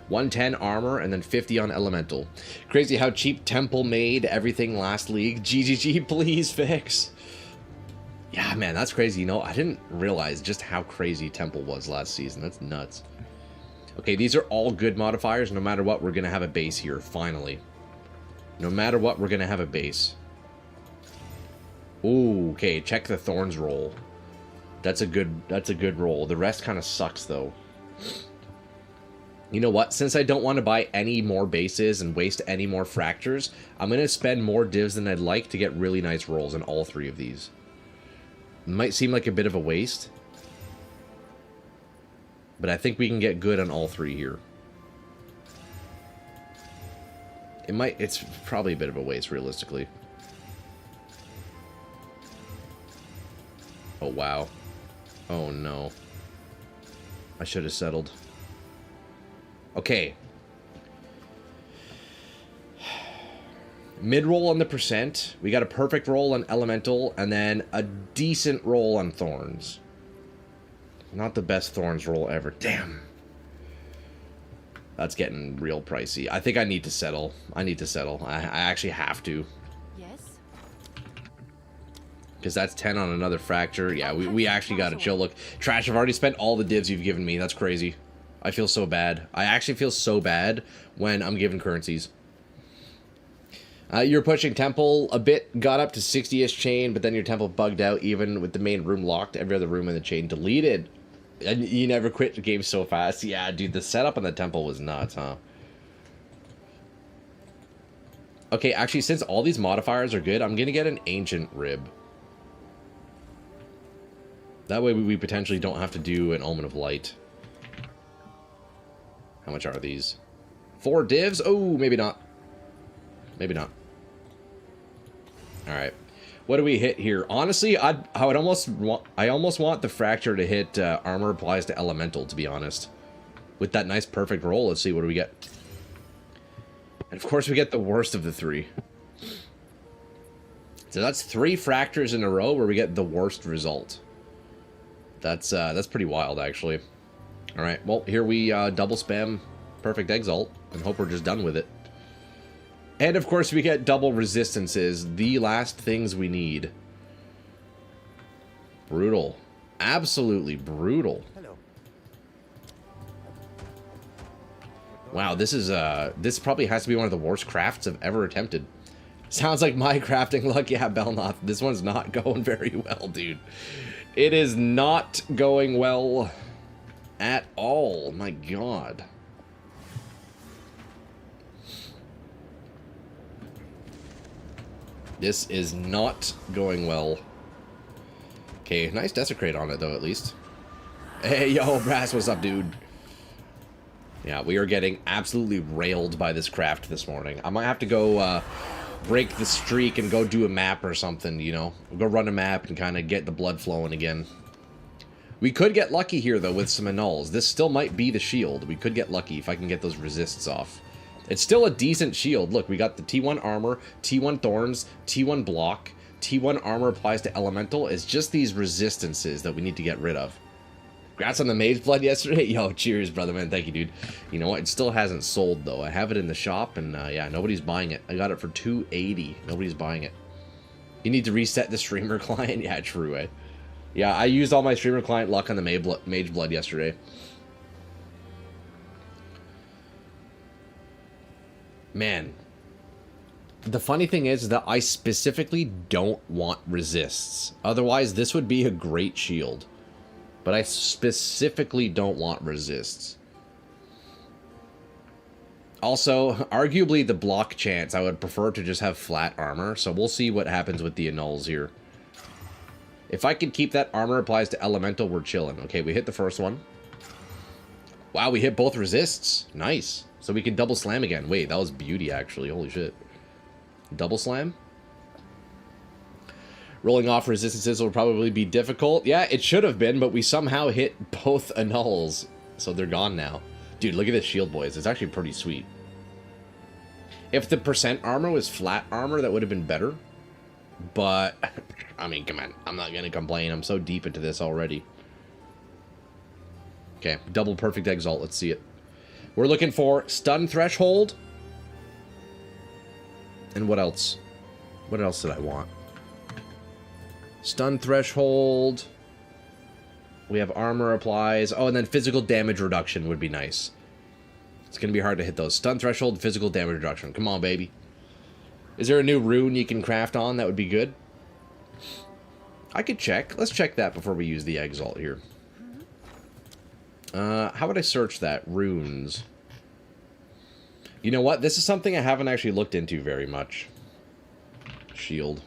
110 armor and then 50 on elemental. Crazy how cheap Temple made everything last league. GGG, please fix. Yeah, man, that's crazy. You know, I didn't realize just how crazy Temple was last season. That's nuts. Okay, these are all good modifiers. No matter what, we're going to have a base here, finally. No matter what, we're going to have a base. Ooh, okay, check the Thorns roll. That's a good roll. The rest kind of sucks, though. You know what? Since I don't want to buy any more bases and waste any more fractures, I'm going to spend more divs than I'd like to get really nice rolls in all three of these. It might seem like a bit of a waste, but I think we can get good on all three here. It's probably a bit of a waste, realistically. Oh, wow. Oh, no. I should have settled. Okay. Mid-roll on the percent. We got a perfect roll on elemental, and then a decent roll on Thorns. Not the best Thorns roll ever. Damn. That's getting real pricey. I think I need to settle. I need to settle. I actually have to. Yes. Because that's 10 on another fracture. Yeah, we actually got to chill. Look, Trash, I've already spent all the divs you've given me. That's crazy. I feel so bad. I actually feel so bad when I'm given currencies. You're pushing Temple a bit, got up to 60-ish chain, but then your Temple bugged out even with the main room locked, every other room in the chain deleted. And you never quit the game so fast. Yeah, dude, the setup on the Temple was nuts, huh? Okay, actually, since all these modifiers are good, I'm going to get an Ancient Rib. That way we potentially don't have to do an Omen of Light. How much are these? 4 divs? Oh, maybe not. Maybe not. Alright. What do we hit here? Honestly, I almost want the fracture to hit armor applies to elemental, to be honest. With that nice perfect roll, let's see, what do we get? And of course we get the worst of the three. So that's 3 fractures in a row where we get the worst result. That's pretty wild, actually. Alright, well, here we double spam Perfect Exalt and hope we're just done with it. And of course we get double resistances, the last things we need. Brutal. Absolutely brutal. Hello. Wow, this probably has to be one of the worst crafts I've ever attempted. Sounds like my crafting luck. Yeah, Belnoth, this one's not going very well, dude. It is not going well at all. My God. This is not going well. Okay, nice desecrate on it, though, at least. Hey, yo, Brass, what's up, dude? Yeah, we are getting absolutely railed by this craft this morning. I might have to go break the streak and go do a map or something, you know? Go run a map and kind of get the blood flowing again. We could get lucky here, though, with some annuls. This still might be the shield. We could get lucky if I can get those resists off. It's still a decent shield. Look, we got the T1 armor, T1 thorns, T1 block, T1 armor applies to elemental. It's just these resistances that we need to get rid of. Congrats on the mage blood yesterday. Yo, cheers, brother, man. Thank you, dude. You know what? It still hasn't sold, though. I have it in the shop, and yeah, nobody's buying it. I got it for $280. Nobody's buying it. You need to reset the streamer client? Yeah, true, eh? Yeah, I used all my streamer client luck on the mage blood yesterday. Man, the funny thing is that I specifically don't want resists. Otherwise, this would be a great shield. But I specifically don't want resists. Also, arguably the block chance, I would prefer to just have flat armor. So we'll see what happens with the annuls here. If I can keep that armor applies to elemental, we're chilling. Okay, we hit the first one. Wow, we hit both resists. Nice. So we can double slam again. Wait, that was beauty, actually. Holy shit. Double slam? Rolling off resistances will probably be difficult. Yeah, it should have been, but we somehow hit both annuls. So they're gone now. Dude, look at this shield, boys. It's actually pretty sweet. If the percent armor was flat armor, that would have been better. But, I mean, come on. I'm not going to complain. I'm so deep into this already. Okay, double perfect exalt. Let's see it. We're looking for stun threshold. And what else? What else did I want? Stun threshold. We have armor applies. Oh, and then physical damage reduction would be nice. It's going to be hard to hit those. Stun threshold, physical damage reduction. Come on, baby. Is there a new rune you can craft on? That would be good. I could check. Let's check that before we use the exalt here. How would I search that? Runes. You know what? This is something I haven't actually looked into very much. Shield.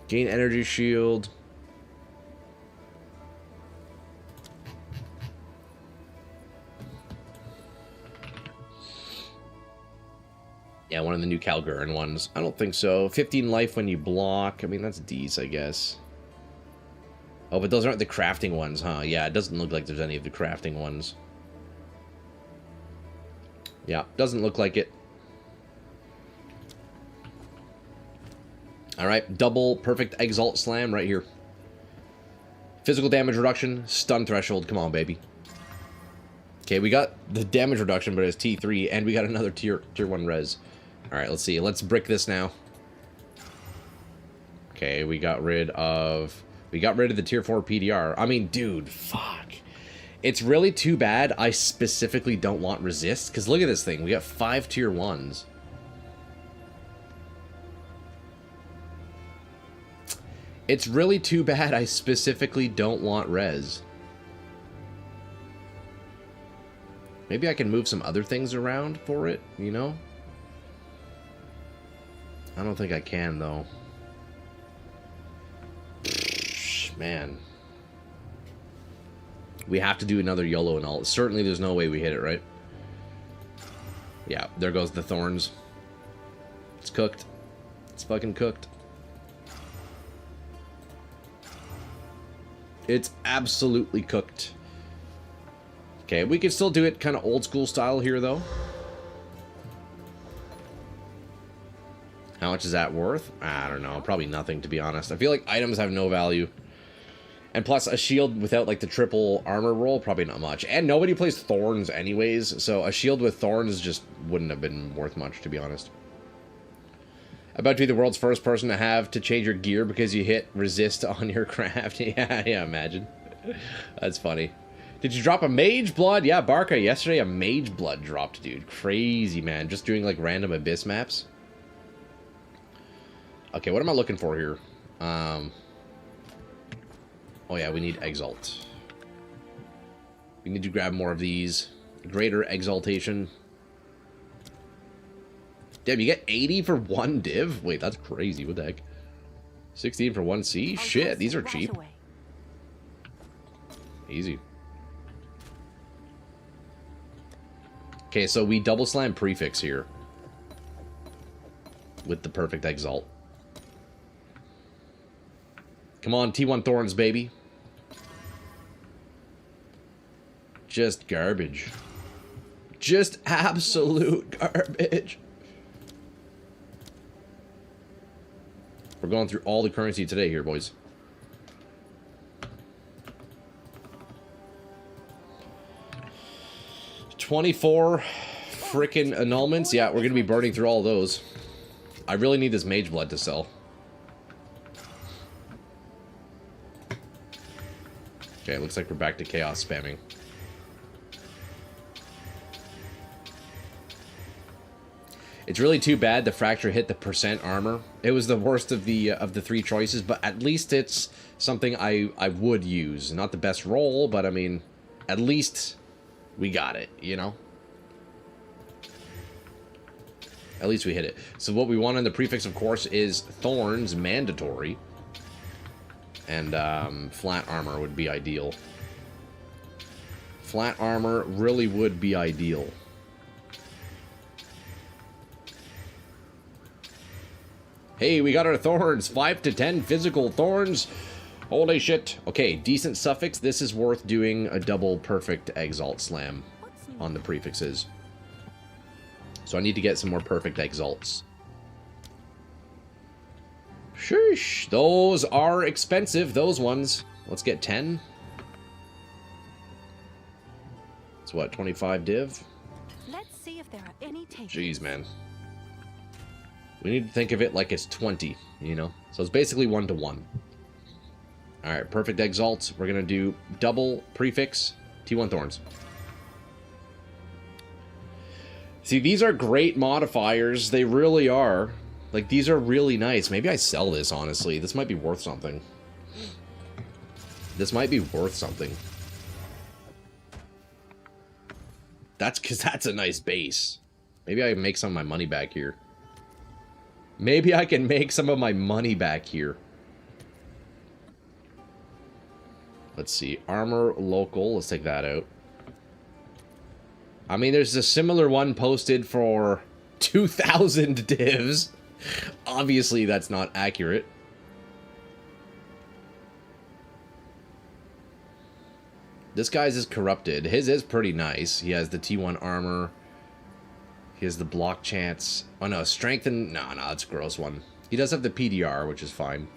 Gain energy shield. Yeah, one of the new Calgurn ones. I don't think so. 15 life when you block. I mean, that's decent, I guess. Oh, but those aren't the crafting ones, huh? Yeah, it doesn't look like there's any of the crafting ones. Yeah, doesn't look like it. Alright, double perfect exalt slam right here. Physical damage reduction, stun threshold. Come on, baby. Okay, we got the damage reduction, but it's T3, and we got another tier 1 res. Alright, let's see. Let's brick this now. Okay, we got rid of the tier 4 PDR. I mean, dude, fuck. It's really too bad I specifically don't want resist, because look at this thing. We got 5 tier 1s. It's really too bad I specifically don't want res. Maybe I can move some other things around for it, you know? I don't think I can, though. Man. We have to do another YOLO and all. Certainly there's no way we hit it, right? Yeah, there goes the Thorns. It's cooked. It's fucking cooked. It's absolutely cooked. Okay, we can still do it kind of old school style here, though. How much is that worth? I don't know. Probably nothing, to be honest. I feel like items have no value. And plus, a shield without, like, the triple armor roll, probably not much. And nobody plays Thorns anyways, so a shield with Thorns just wouldn't have been worth much, to be honest. About to be the world's first person to have to change your gear because you hit resist on your craft. Yeah, imagine. That's funny. Did you drop a Mage Blood? Yeah, Barca, yesterday a Mage Blood dropped, dude. Crazy, man. Just doing, like, random Abyss maps. Okay, what am I looking for here? Oh, yeah, we need Exalt. We need to grab more of these. Greater Exaltation. Damn, you get 80 for one div? Wait, that's crazy. What the heck? 16 for one C? Shit, these are cheap. Easy. Okay, so we double slam prefix here. With the perfect Exalt. Come on, T1 Thorns, baby. Just garbage. Just absolute garbage. We're going through all the currency today here, boys. $24 frickin' annulments. Yeah, we're going to be burning through all those. I really need this Mage Blood to sell. Okay, looks like we're back to chaos spamming. It's really too bad the fracture hit the percent armor. It was the worst of the three choices, but at least it's something I would use. Not the best roll, but I mean, at least we got it, you know? At least we hit it. So what we want in the prefix, of course, is Thorns, mandatory. And flat armor would be ideal. Flat armor really would be ideal. Hey, we got our Thorns. 5 to 10 physical Thorns. Holy shit. Okay, decent suffix. This is worth doing a double perfect Exalt slam on the prefixes. So I need to get some more perfect Exalts. Sheesh. Those are expensive, those ones. Let's get 10. It's what, 25 div? Let's see if there are any takers. Jeez, man. We need to think of it like it's 20, you know? So it's basically 1 to 1. Alright, perfect Exalt. We're going to do double prefix, T1 Thorns. See, these are great modifiers. They really are. Like, these are really nice. Maybe I sell this, honestly. This might be worth something. This might be worth something. That's because that's a nice base. Maybe I can make some of my money back here. Maybe I can make some of my money back here. Let's see. Armor local. Let's take that out. I mean, there's a similar one posted for 2,000 divs. Obviously, that's not accurate. This guy's is corrupted. His is pretty nice. He has the T1 armor. He has the block chance. Oh no, strengthen. No, that's a gross one. He does have the PDR, which is fine.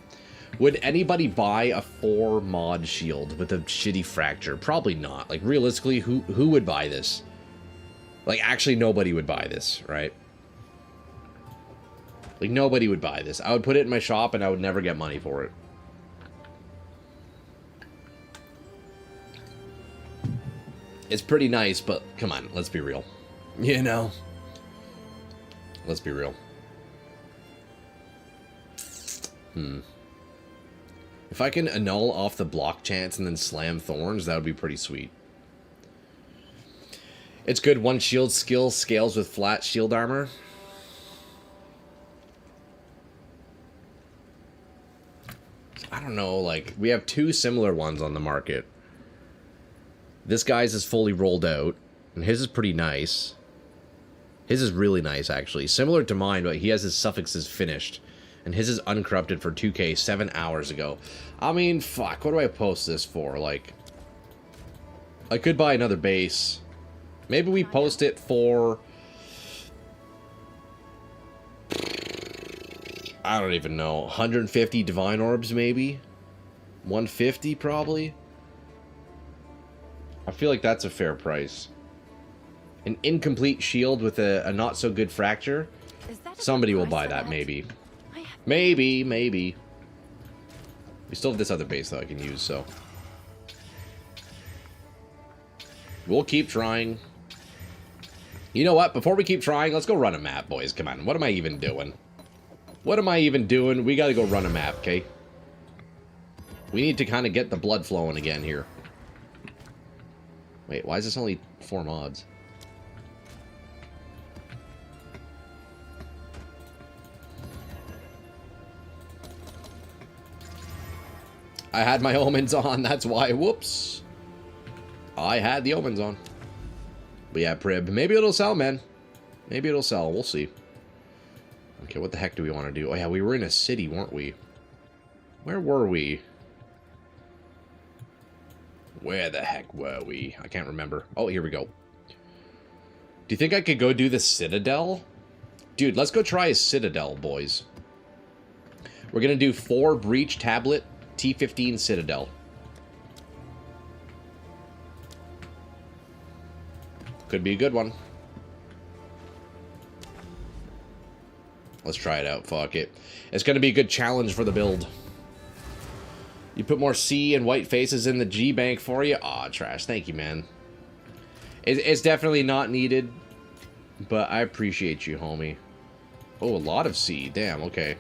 Would anybody buy a 4 mod shield with a shitty fracture? Probably not. Like, realistically, who would buy this? Like, actually, nobody would buy this, right? Like, nobody would buy this. I would put it in my shop and I would never get money for it. It's pretty nice, but come on, let's be real. You know? Let's be real. If I can annul off the block chance and then slam Thorns, that would be pretty sweet. It's good. One shield skill scales with flat shield armor. I don't know, like, we have 2 similar ones on the market. This guy's is fully rolled out, and his is pretty nice. His is really nice, actually. Similar to mine, but he has his suffixes finished. And his is uncorrupted for 2k 7 hours ago. I mean, fuck, what do I post this for? Like, I could buy another base. Maybe we post it for... I don't even know. 150 divine orbs, maybe? 150, probably? I feel like that's a fair price. An incomplete shield with a not-so-good fracture? Somebody will buy that, maybe. Maybe. We still have this other base, though, I can use, so... We'll keep trying. You know what? Before we keep trying, let's go run a map, boys. Come on. What am I even doing? What am I even doing? We gotta go run a map, okay? We need to kind of get the blood flowing again here. Wait, why is this only 4 mods? I had my omens on, that's why. Whoops. I had the omens on. But yeah, Prib. Maybe it'll sell, man. Maybe it'll sell. We'll see. Okay, what the heck do we want to do? Oh, yeah, we were in a city, weren't we? Where were we? Where the heck were we? I can't remember. Oh, here we go. Do you think I could go do the Citadel? Dude, let's go try a Citadel, boys. We're going to do 4 Breach Tablet T15 Citadel. Could be a good one. Let's try it out. Fuck it. It's going to be a good challenge for the build. You put more C and white faces in the G bank for you? Aw, trash. Thank you, man. It's definitely not needed, but I appreciate you, homie. Oh, a lot of C. Damn, okay.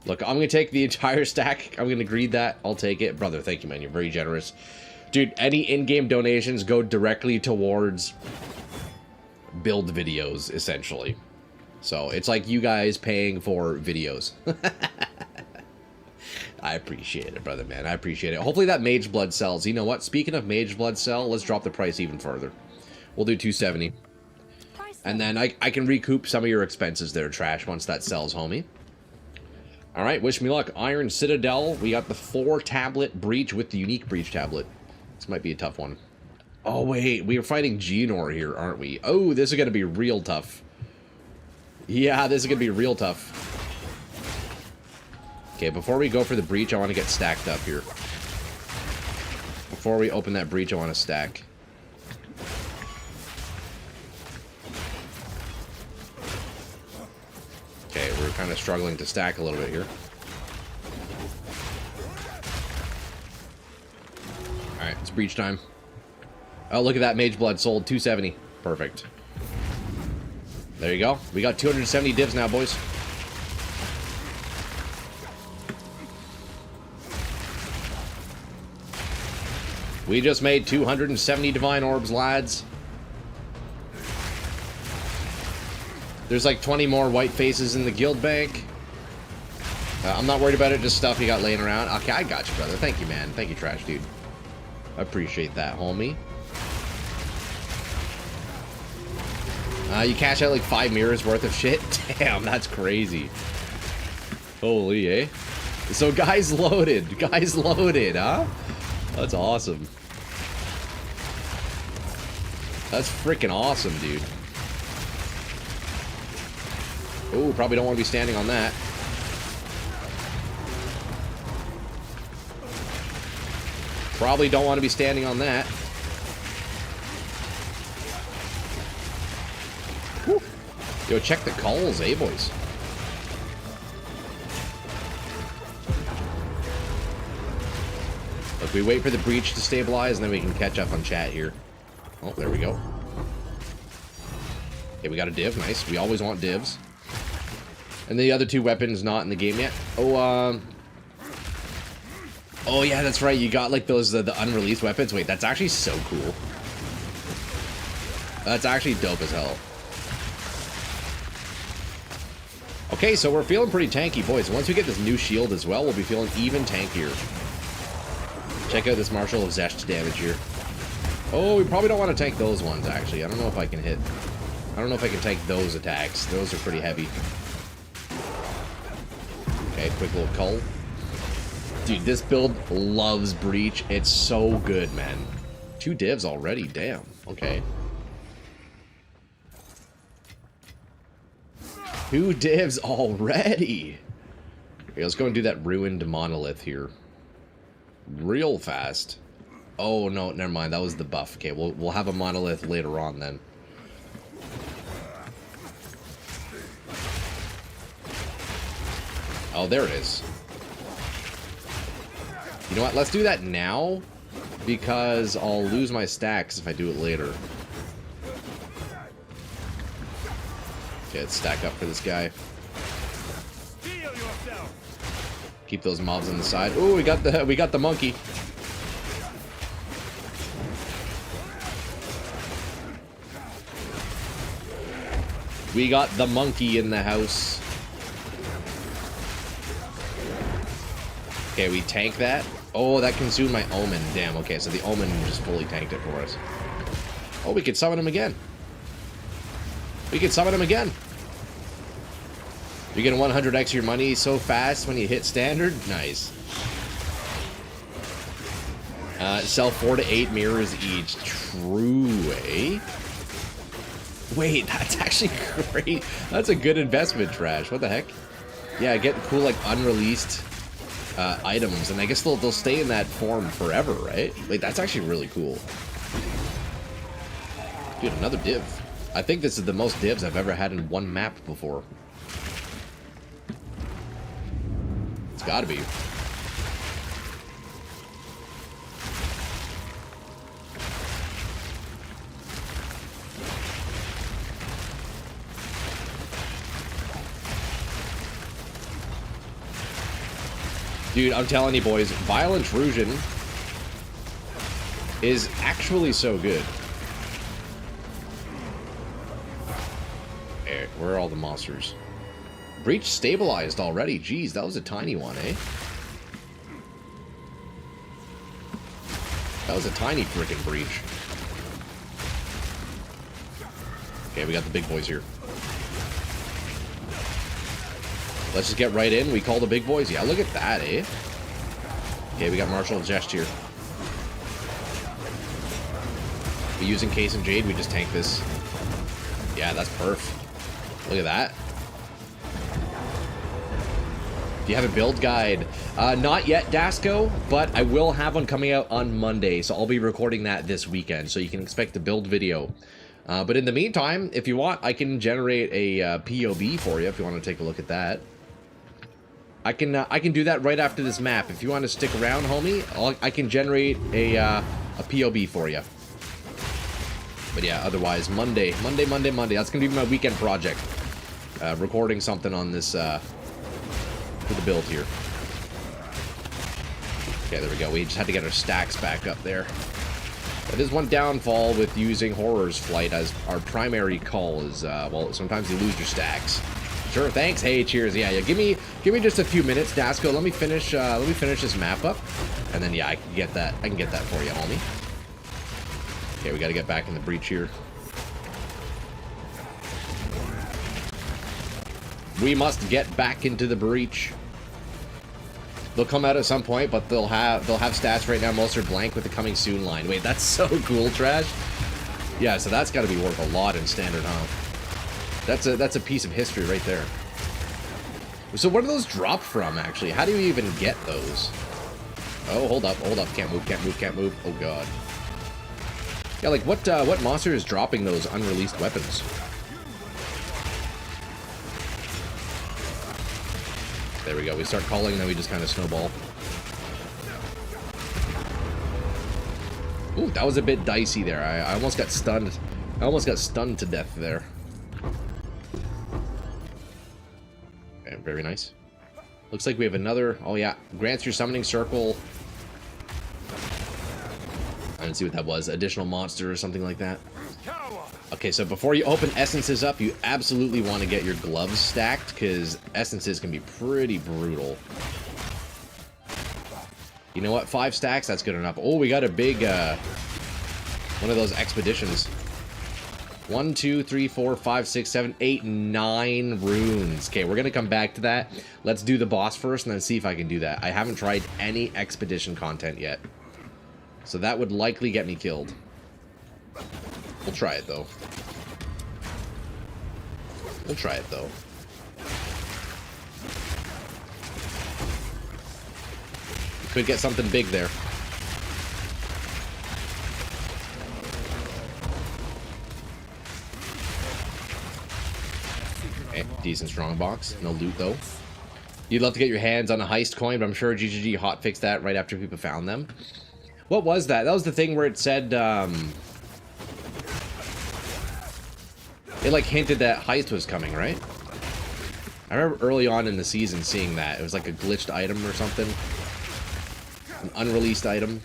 Look, I'm going to take the entire stack. I'm going to greed that. I'll take it. Brother, thank you, man. You're very generous. Dude, any in-game donations go directly towards build videos, essentially. So, it's like you guys paying for videos. I appreciate it, brother, man. I appreciate it. Hopefully that Mage Blood sells. You know what? Speaking of Mage Blood sell, let's drop the price even further. We'll do 270. And then I can recoup some of your expenses there, Trash, once that sells, homie. Alright, wish me luck. Iron Citadel. We got the 4-tablet breach with the unique breach tablet. This might be a tough one. Oh, wait. We are fighting Genor here, aren't we? Oh, this is going to be real tough. Yeah, this is going to be real tough. Okay, before we go for the breach, I want to get stacked up here. Before we open that breach, I want to stack. Okay, we're kind of struggling to stack a little bit here. Alright, it's breach time. Oh, look at that. Mage Blood sold. 270. Perfect. There you go. We got 270 divs now, boys. We just made 270 divine orbs, lads. There's like 20 more white faces in the guild bank. I'm not worried about it, just stuff you got laying around. Okay, I got you, brother. Thank you, man. Thank you, Trash Dude. I appreciate that, homie. You cash out like 5 mirrors worth of shit? Damn, that's crazy. Holy, eh? So guys loaded. Guys loaded, huh? That's awesome. That's freaking awesome, dude. Oh, probably don't want to be standing on that. Probably don't want to be standing on that. Whew. Yo, check the calls, eh, boys? Look, we wait for the breach to stabilize, and then we can catch up on chat here. Oh, there we go. Okay, we got a div. Nice. We always want divs. And the other 2 weapons not in the game yet. Oh, oh, yeah, that's right. You got, like, those, the unreleased weapons. Wait, that's actually so cool. That's actually dope as hell. Okay, so we're feeling pretty tanky, boys. Once we get this new shield as well, we'll be feeling even tankier. Check out this Marshal of Zest damage here. Oh, we probably don't want to tank those ones, actually. I don't know if I can hit. I I don't know if I can take those attacks. Those are pretty heavy. Okay, quick little cull. Dude, this build loves Breach. It's so good, man. 2 divs already, damn. Okay. 2 divs already. Okay, let's go and do that ruined monolith here. Real fast. Oh, no, never mind. That was the buff. Okay, we'll have a monolith later on then. Oh, there it is. You know what? Let's do that now, because I'll lose my stacks if I do it later. Okay, let's stack up for this guy. Keep those mobs on the side. Ooh, we got the monkey. We got the monkey in the house. Okay, we tank that. Oh, that consumed my Omen. Damn, okay, so the Omen just fully tanked it for us. Oh, we could summon him again. We could summon him again. You're getting 100x your money so fast when you hit standard? Nice. Sell 4 to 8 mirrors each. True, eh? Wait, that's actually great. That's a good investment, Trash. What the heck? Yeah, get cool, like, unreleased items, and I guess they'll stay in that form forever, right? Wait, that's actually really cool. Dude, another div. I think this is the most divs I've ever had in one map before. It's gotta be. Dude, I'm telling you boys, Vile Intrusion is actually so good. Hey, where are all the monsters? Breach stabilized already. Jeez, that was a tiny one, eh? That was a tiny freaking breach. Okay, we got the big boys here. Let's just get right in. We call the big boys. Yeah, look at that, eh? Okay, we got Martial Jest here. We using Case and Jade. We just tank this. Yeah, that's perf. Look at that. Do you have a build guide? Not yet, Dasco, but I will have one coming out on Monday, so I'll be recording that this weekend, so you can expect the build video. But in the meantime, if you want, I can generate a POB for you if you want to take a look at that. I can do that right after this map. If you want to stick around, homie, I can generate a POB for you. But yeah, otherwise, Monday. That's going to be my weekend project. Recording something on this, for the build here. Okay, there we go. We just had to get our stacks back up there. That is one downfall with using Horror's Flight as our primary call is, well, sometimes you lose your stacks. Sure, thanks. Hey, cheers. Yeah. Give me just a few minutes, Dasco. Let me finish this map up, and then yeah, I can get that for you, homie. Okay, we got to get back in the breach here. We must get back into the breach. They'll come out at some point, but they'll have stats right now. Most are blank with the coming soon line. Wait, that's so cool, Trash. Yeah, so that's got to be worth a lot in standard, huh? That's a piece of history right there. So where do those drop from, actually? How do you even get those? Oh, hold up. Can't move. Oh god. Yeah, like what monster is dropping those unreleased weapons? There we go. We start calling, then we just kind of snowball. Ooh, that was a bit dicey there. I almost got stunned. I almost got stunned to death there. Okay, very nice. Looks like we have another... Oh, yeah. Grants your summoning circle. I didn't see what that was. Additional monster or something like that. Okay, so before you open essences up, you absolutely want to get your gloves stacked, because essences can be pretty brutal. You know what? 5 stacks, that's good enough. Oh, we got a big, one of those expeditions. 1, 2, 3, 4, 5, 6, 7, 8, 9 runes. Okay, we're going to come back to that. Let's do the boss first and then see if I can do that. I haven't tried any expedition content yet. So that would likely get me killed. We'll try it, though. We'll try it, though. Could get something big there. Okay, decent strong box. No loot, though. You'd love to get your hands on a heist coin, but I'm sure GGG hotfixed that right after people found them. What was that? That was the thing where it said, it, like, hinted that heist was coming, right? I remember early on in the season seeing that. It was like a glitched item or something. An unreleased item.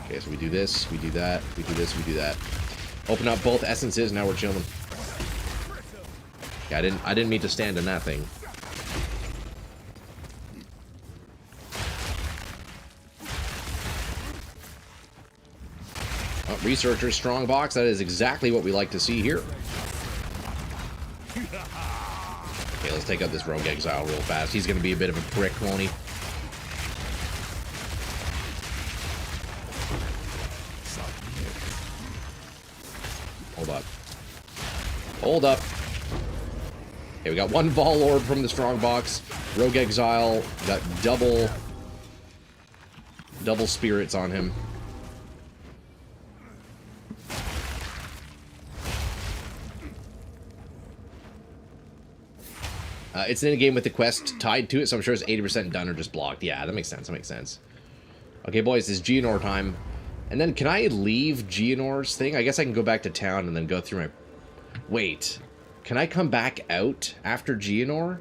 Okay, so we do this, we do that, we do this, we do that. Open up both essences, now we're chilling. Yeah, I didn't mean to stand in that thing. Oh, researcher's strong box, that is exactly what we like to see here. Okay, let's take out this Rogue Exile real fast. He's gonna be a bit of a prick, won't he? Hold up. Hold up. Okay, we got one Vol Orb from the strong box. Rogue Exile got double spirits on him. It's in a game with the quest tied to it, so I'm sure it's 80% done or just blocked. Yeah, that makes sense. That makes sense. Okay, boys, it's Geonor time. And then, can I leave Geonor's thing? I guess I can go back to town and then go through my... Wait. Can I come back out after Geonor?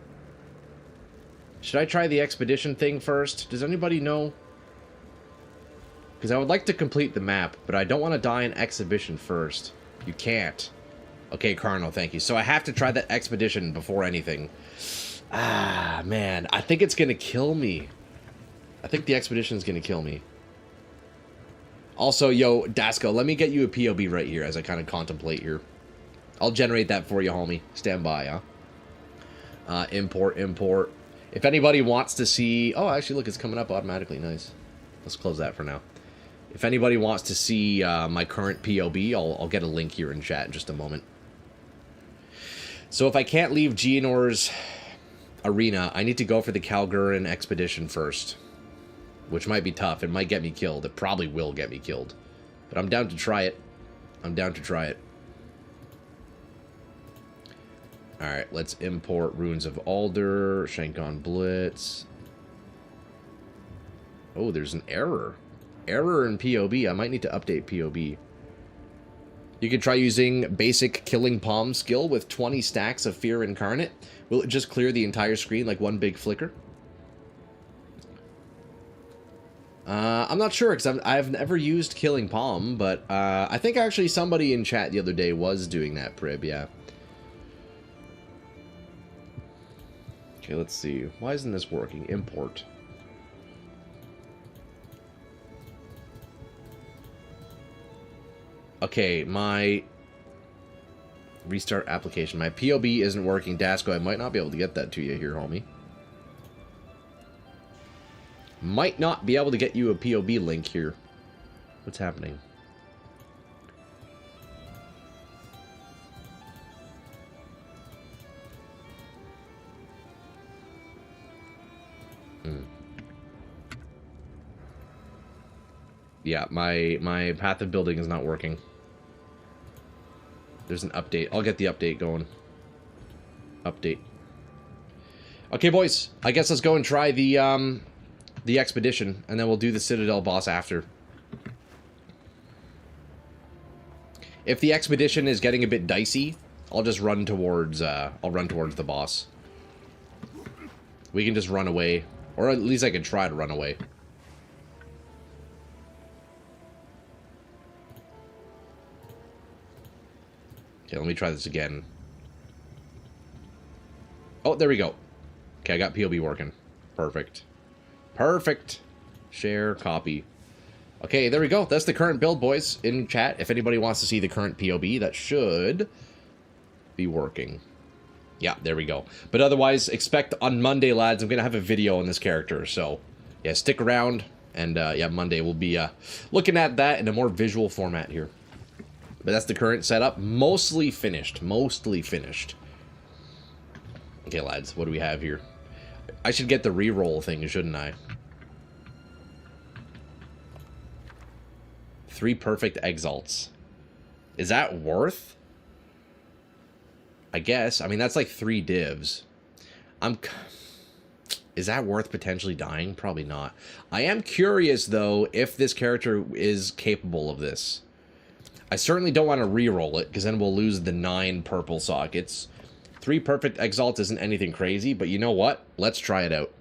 Should I try the expedition thing first? Does anybody know? Because I would like to complete the map, but I don't want to die in exhibition first. You can't. Okay, Carno, thank you. So I have to try that expedition before anything. Ah, man. I think it's going to kill me. I think the expedition is going to kill me. Also, yo, Dasco, let me get you a POB right here as I kind of contemplate here. I'll generate that for you, homie. Stand by, huh? Import. If anybody wants to see... Oh, actually, look, it's coming up automatically. Nice. Let's close that for now. If anybody wants to see my current POB, I'll get a link here in chat in just a moment. So if I can't leave Geonor's arena, I need to go for the Kalgurin expedition first. Which might be tough. It might get me killed. It probably will get me killed. But I'm down to try it. I'm down to try it. Alright, let's import Runes of Aldur, Shankon Blitz. Oh, there's an error. Error in POB. I might need to update POB. You can try using basic Killing Palm skill with 20 stacks of Fear Incarnate. Will it just clear the entire screen like one big flicker? I'm not sure, because I've never used Killing Palm, but I think actually somebody in chat the other day was doing that, Prib, yeah. Okay, let's see. Why isn't this working? Import. Okay, my... Restart application. My POB isn't working. Dasco, I might not be able to get that to you here, homie. Might not be able to get you a POB link here. What's happening? Yeah, my path of building is not working. There's an update. I'll get the update going. Update. Okay, boys. I guess let's go and try the expedition, and then we'll do the Citadel boss after. If the expedition is getting a bit dicey, I'll just run towards I'll run towards the boss. We can just run away, or at least I can try to run away. Okay, let me try this again. Oh, there we go. Okay, I got POB working. Perfect. Perfect. Share, copy. Okay, there we go. That's the current build, boys, in chat. If anybody wants to see the current POB, that should be working. Yeah, there we go. But otherwise, expect on Monday, lads, I'm going to have a video on this character. So, yeah, stick around. And, yeah, Monday we'll be looking at that in a more visual format here. But that's the current setup. Mostly finished. Mostly finished. Okay, lads, what do we have here? I should get the reroll thing, shouldn't I? 3 perfect exalts. Is that worth? I guess. I mean, that's like 3 divs. Is that worth potentially dying? Probably not. I am curious, though, if this character is capable of this. I certainly don't want to reroll it, because then we'll lose the 9 purple sockets. 3 perfect exalts isn't anything crazy, but you know what? Let's try it out.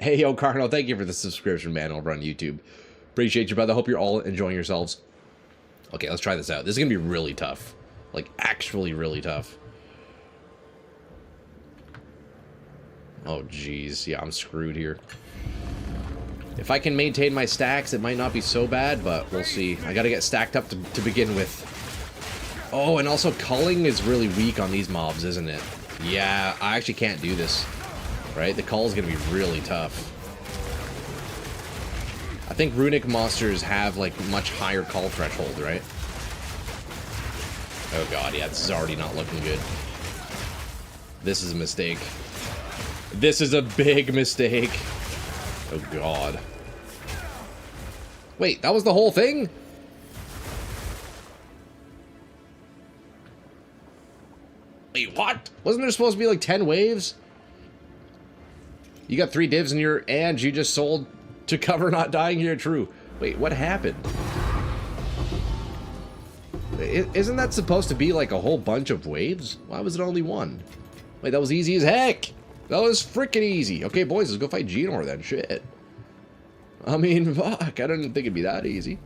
Hey, yo, Carno, thank you for the subscription, man, over on YouTube. Appreciate you, brother. Hope you're all enjoying yourselves. Okay, let's try this out. This is going to be really tough. Like, actually really tough. Oh, jeez. Yeah, I'm screwed here. If I can maintain my stacks, it might not be so bad, but we'll see. I got to get stacked up to begin with. Oh, and also culling is really weak on these mobs, isn't it? Yeah, I actually can't do this. Right? The cull is going to be really tough. I think runic monsters have, like, much higher cull threshold, right? Oh god, yeah, this is already not looking good. This is a mistake. This is a big mistake. Oh god. Wait, that was the whole thing? Wait, what? Wasn't there supposed to be like 10 waves? You got 3 divs in your and you just sold to cover not dying here, true. Wait, what happened? Isn't that supposed to be like a whole bunch of waves? Why was it only 1? Wait, that was easy as heck. That was freaking easy. Okay, boys, let's go fight Genor then. Shit. I mean, fuck, I didn't think it'd be that easy.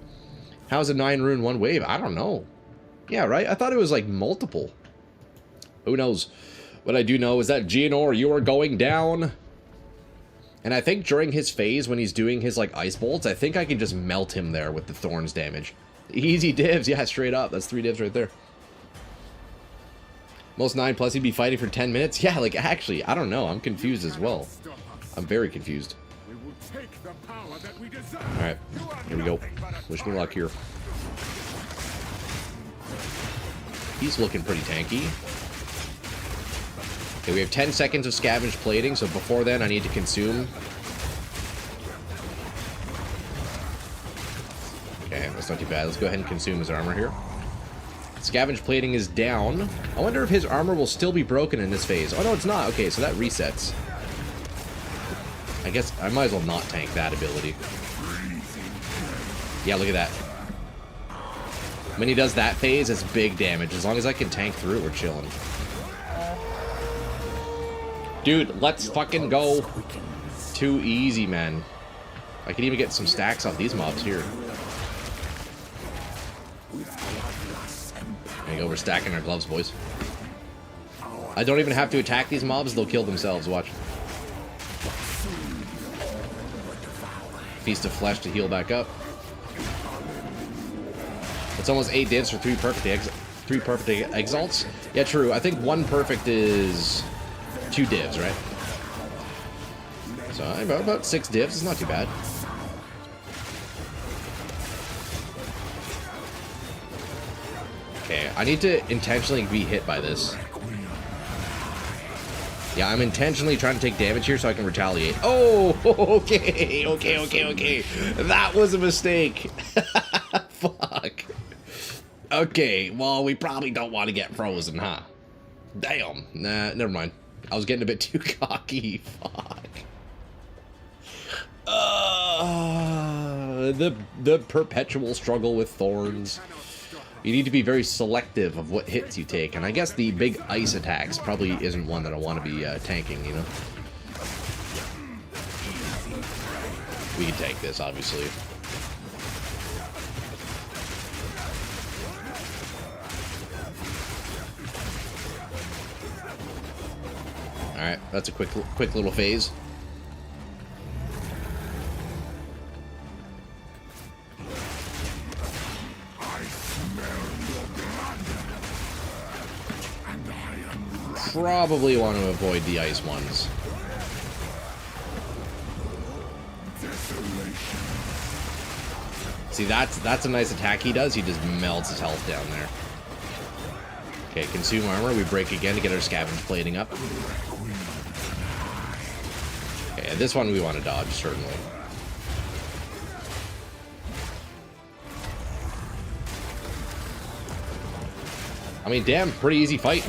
How's a 9 rune 1 wave? I don't know. Yeah, right? I thought it was like multiple. Who knows? What I do know is that Genor, you are going down. And I think during his phase, when he's doing his, like, ice bolts, I think I can just melt him there with the Thorns damage. Easy divs, yeah, straight up. That's 3 divs right there. Most 9 plus he'd be fighting for 10 minutes? Yeah, like, actually, I don't know. I'm confused as well. I'm very confused. Alright, here we go. Wish me luck here. He's looking pretty tanky. Okay, we have 10 seconds of scavenged plating, so before then I need to consume. Okay, that's not too bad. Let's go ahead and consume his armor here. Scavenged plating is down. I wonder if his armor will still be broken in this phase. Oh, no, it's not. Okay, so that resets. I guess I might as well not tank that ability. Yeah, look at that. When he does that phase, it's big damage. As long as I can tank through it, we're chilling. Dude, let's fucking go. Too easy, man. I can even get some stacks off these mobs here. There you go, we're stacking our gloves, boys. I don't even have to attack these mobs, they'll kill themselves, watch. Feast of Flesh to heal back up. It's almost 8 divs for 3 perfect exalts. Yeah, true. I think 1 perfect is 2 divs, right? So about 6 divs. It's not too bad. Okay, I need to intentionally be hit by this. Yeah, I'm intentionally trying to take damage here so I can retaliate. Oh, okay. That was a mistake. Fuck. Okay, well, we probably don't want to get frozen, huh? Damn. Nah, never mind. I was getting a bit too cocky. Fuck. The perpetual struggle with Thorns. You need to be very selective of what hits you take, and I guess the big ice attacks probably isn't one that I want to be tanking, you know? We can take this, obviously. Alright, that's a quick little phase. probably want to avoid the ice ones. See, that's a nice attack he does. He just melts his health down there. Okay, consume armor. We break again to get our scavenge plating up. Okay, this one we want to dodge, certainly. I mean, damn, pretty easy fight.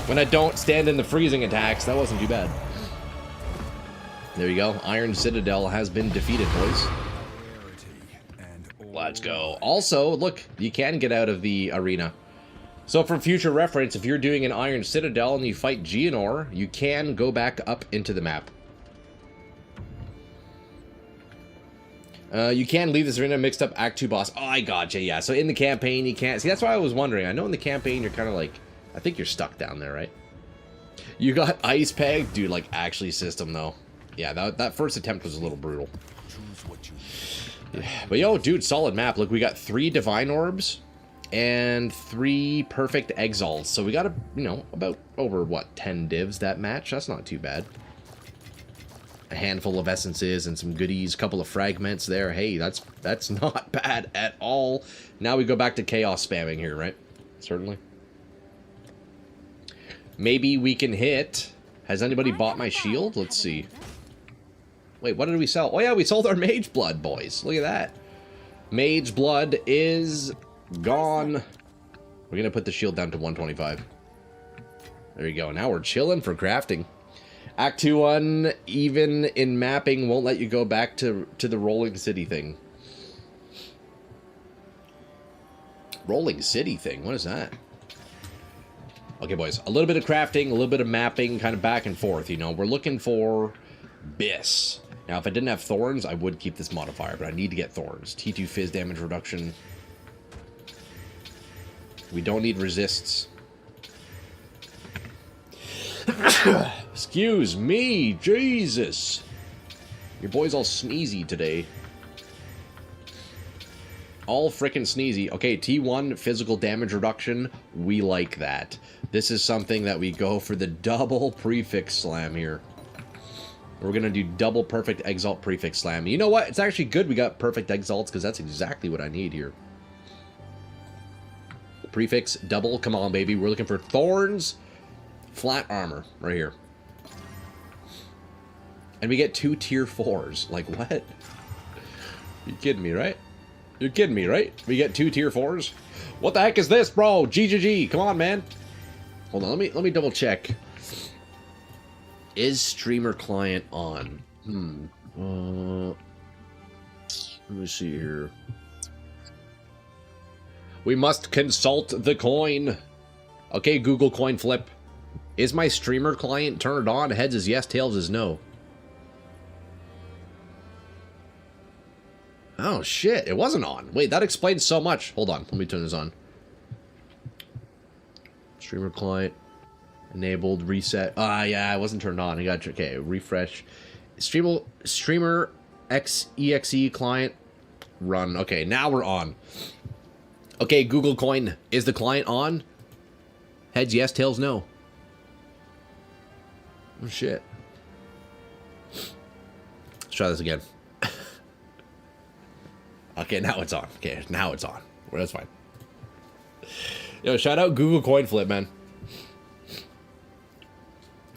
When I don't stand in the freezing attacks, that wasn't too bad. There you go. Iron Citadel has been defeated, boys. Let's go. Also, look, you can get out of the arena. So for future reference, if you're doing an Iron Citadel and you fight Geonor, you can go back up into the map. You can leave this arena mixed up Act 2 boss. Oh, I gotcha, yeah. So in the campaign, you can't... See, that's why I was wondering. I know in the campaign, you're kind of like... I think you're stuck down there, right? You got Ice Peg? Dude, like, actually system, though. Yeah, that first attempt was a little brutal. Yeah. But yo, dude, solid map. Look, we got 3 Divine Orbs and 3 Perfect Exalts. So we got, you know, about over, what, 10 divs that match? That's not too bad. A handful of essences and some goodies, a couple of fragments there. Hey, that's not bad at all. Now we go back to chaos spamming here, right? Certainly. Maybe we can hit... Has anybody bought my shield? Let's see. Wait, what did we sell? Oh yeah, we sold our Mage Blood, boys. Look at that. Mage Blood is gone. We're gonna put the shield down to 125. There you go. Now we're chilling for crafting. Act 2-1, even in mapping, won't let you go back to the Rolling City thing. Rolling City thing? What is that? Okay, boys. A little bit of crafting, a little bit of mapping, kind of back and forth, you know. We're looking for Biss. Now, if I didn't have Thorns, I would keep this modifier, but I need to get Thorns. T2 Fizz damage reduction. We don't need resists. Excuse me, Jesus. Your boy's all sneezy today. All frickin' sneezy. Okay, T1 physical damage reduction. We like that. This is something that we go for the double prefix slam here. We're gonna do double perfect exalt prefix slam. You know what? It's actually good we got perfect exalts because that's exactly what I need here. Prefix double. Come on, baby. We're looking for Thorns. Flat armor right here. And we get 2 tier 4s. Like, what? You kidding me, right? You're kidding me, right? We get 2 tier 4s? What the heck is this, bro? GGG. Come on, man. Hold on. Let me double check. Is streamer client on? Let me see here. We must consult the coin. Okay, Google coin flip. Is my streamer client turned on? Heads is yes, tails is no. Oh, shit. It wasn't on. Wait, that explains so much. Hold on. Let me turn this on. Streamer client. Enabled. Reset. Yeah, it wasn't turned on. I got you. Okay, refresh. Streamer EXE client. Run. Okay, now we're on. Okay, Google coin. Is the client on? Heads yes, tails no. Oh, shit. Let's try this again. Okay, now it's on. Okay, now it's on. Well, that's fine. Yo, shout out Google Coin Flip, man.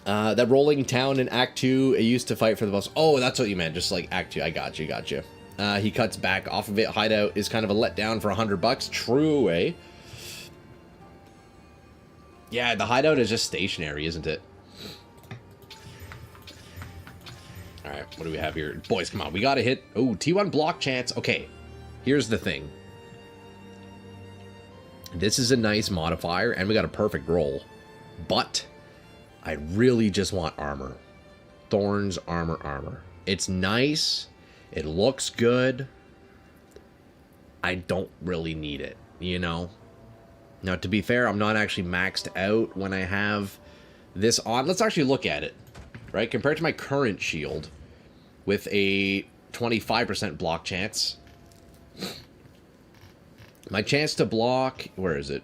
That rolling town in Act 2, it used to fight for the boss. Oh, that's what you meant. Just like Act 2. I got you. He cuts back off of it. Hideout is kind of a letdown for $100. True, eh? Yeah, the hideout is just stationary, isn't it? Alright, what do we have here? Boys, come on. We gotta hit... Oh, T1 block chance. Okay, here's the thing. This is a nice modifier, and we got a perfect roll. But I really just want armor. Thorns, armor. It's nice. It looks good. I don't really need it, you know? Now, to be fair, I'm not actually maxed out when I have this on. Let's actually look at it, right? Compared to my current shield with a 25% block chance. My chance to block, where is it?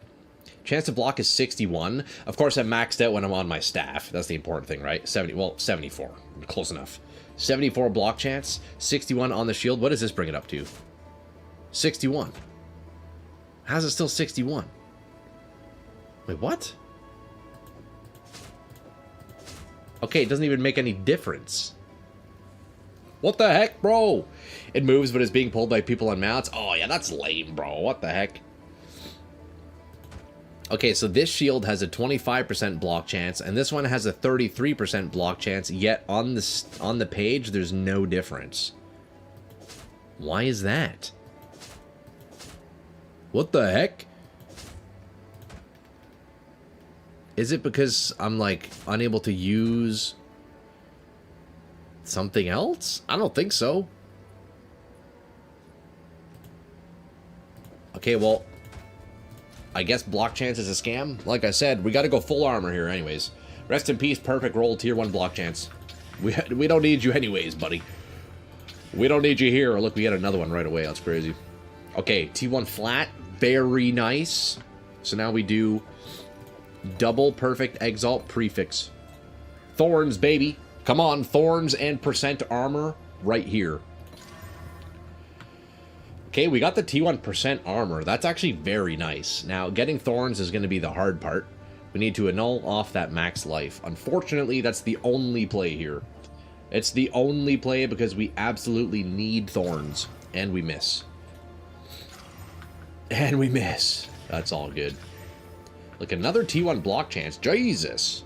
Chance to block is 61. Of course, I'm maxed out when I'm on my staff. That's the important thing, right? 74. Close enough. 74 block chance, 61 on the shield. What does this bring it up to? 61. How's it still 61? Wait, what? Okay, it doesn't even make any difference. What the heck, bro? It moves, but is being pulled by people on mounts. Oh, yeah, that's lame, bro. What the heck? Okay, so this shield has a 25% block chance, and this one has a 33% block chance, yet on the page, there's no difference. Why is that? What the heck? Is it because I'm, like, unable to use something else? I don't think so. Okay, well, I guess block chance is a scam. Like I said, we got to go full armor here anyways. Rest in peace, perfect roll, tier 1 block chance. We don't need you anyways, buddy. We don't need you here. Look, we got another one right away. That's crazy. Okay, T1 flat. Very nice. So now we do double perfect exalt prefix. Thorns, baby. Come on, Thorns and percent armor right here. Okay, we got the T1% armor. That's actually very nice. Now, getting Thorns is going to be the hard part. We need to annul off that max life. Unfortunately, that's the only play here. It's the only play because we absolutely need Thorns. And we miss. And we miss. That's all good. Look, another T1 block chance. Jesus.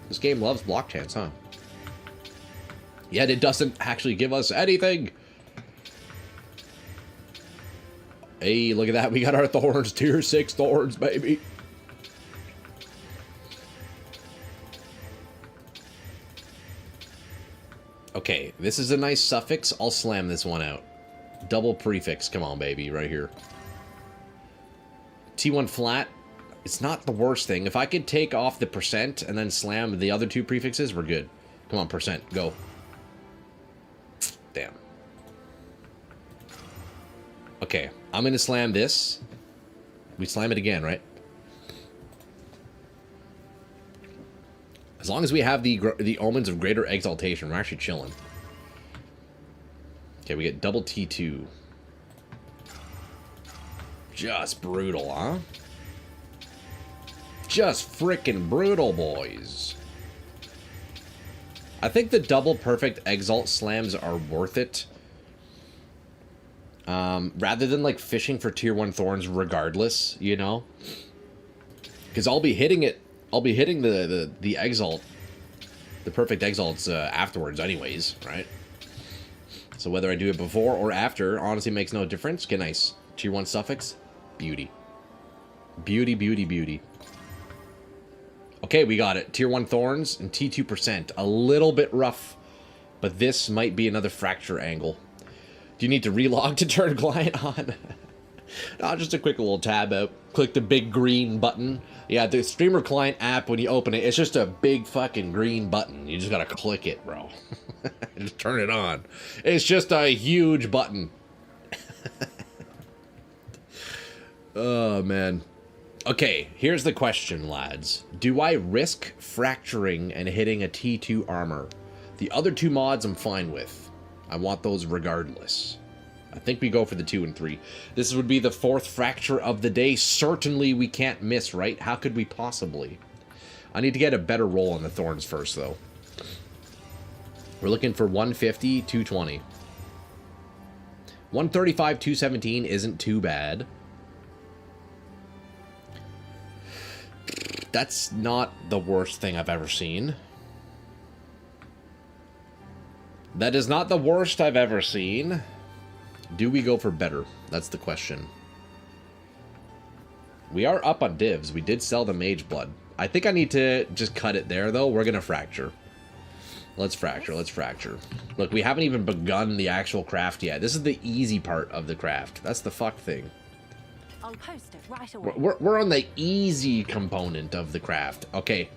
This game loves block chance, huh? Yet it doesn't actually give us anything. Hey, look at that. We got our Thorns. Tier 6 Thorns, baby. Okay, this is a nice suffix. I'll slam this one out. Double prefix. Come on, baby. Right here. T1 flat. It's not the worst thing. If I could take off the percent and then slam the other two prefixes, we're good. Come on, percent. Go. Damn. Okay, I'm going to slam this. We slam it again, right? As long as we have the omens of greater exaltation, we're actually chilling. Okay, we get double T2. Just brutal, huh? Just freaking brutal, boys. I think the double perfect exalt slams are worth it. Rather than like fishing for tier 1 Thorns regardless, you know? Because I'll be hitting it. I'll be hitting the exalt, the perfect exalts afterwards anyways, right? So whether I do it before or after, honestly makes no difference. Okay, nice. Tier 1 suffix. Beauty. Beauty, beauty, beauty. Okay, we got it. Tier 1 Thorns and T2%. A little bit rough, but this might be another fracture angle. Do you need to relog to turn client on? No, just a quick little tab out. Click the big green button. Yeah, the streamer client app, when you open it, it's just a big fucking green button. You just gotta click it, bro. Just turn it on. It's just a huge button. Oh, man. Okay, here's the question, lads. Do I risk fracturing and hitting a T2 armor? The other two mods I'm fine with. I want those regardless. I think we go for the 2 and 3. This would be the 4th fracture of the day. Certainly we can't miss, right? How could we possibly? I need to get a better roll on the Thorns first, though. We're looking for 150, 220. 135, 217 isn't too bad. That's not the worst thing I've ever seen. That is not the worst I've ever seen. Do we go for better? That's the question. We are up on divs. We did sell the Mage Blood. I think I need to just cut it there, though. We're going to fracture. Let's fracture. Let's fracture. Look, we haven't even begun the actual craft yet. This is the easy part of the craft. That's the fuck thing. I'll post it right away. We're on the easy component of the craft. Okay.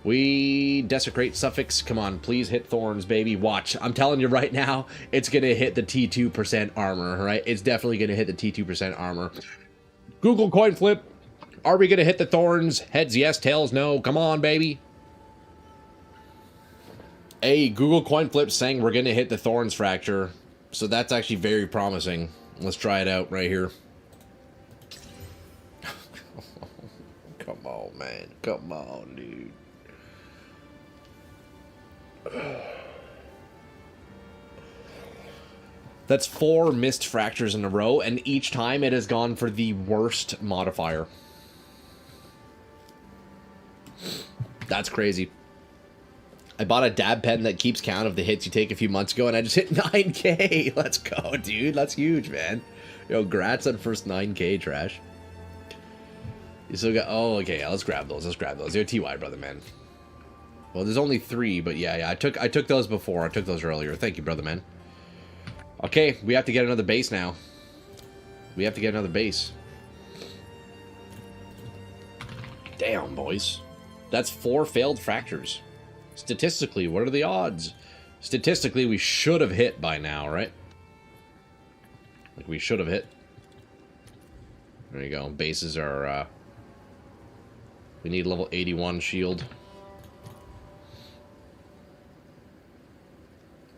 We desecrate suffix. Come on, please hit Thorns, baby. Watch. I'm telling you right now, it's going to hit the T2% armor, right? It's definitely going to hit the T2% armor. Google coin flip. Are we going to hit the Thorns? Heads yes, tails no. Come on, baby. Hey, Google coin flip saying we're going to hit the Thorns fracture. So that's actually very promising. Let's try it out right here. Come on, man. Come on, dude. That's 4 missed fractures in a row, and each time it has gone for the worst modifier. That's crazy. I bought a dab pen that keeps count of the hits you take a few months ago, and I just hit 9K. Let's go, dude. That's huge, man. Yo, grats on first 9K, Trash. You still got... Oh, okay. Yeah, let's grab those. Let's grab those. They're TY, brother, man. Well, there's only 3, but yeah. I took those before. I took those earlier. Thank you, brother, man. Okay, we have to get another base now. We have to get another base. Damn, boys. That's 4 failed fractures. Statistically, what are the odds? Statistically, we should have hit by now, right? Like, we should have hit. There you go. Bases are, we need level 81 shield.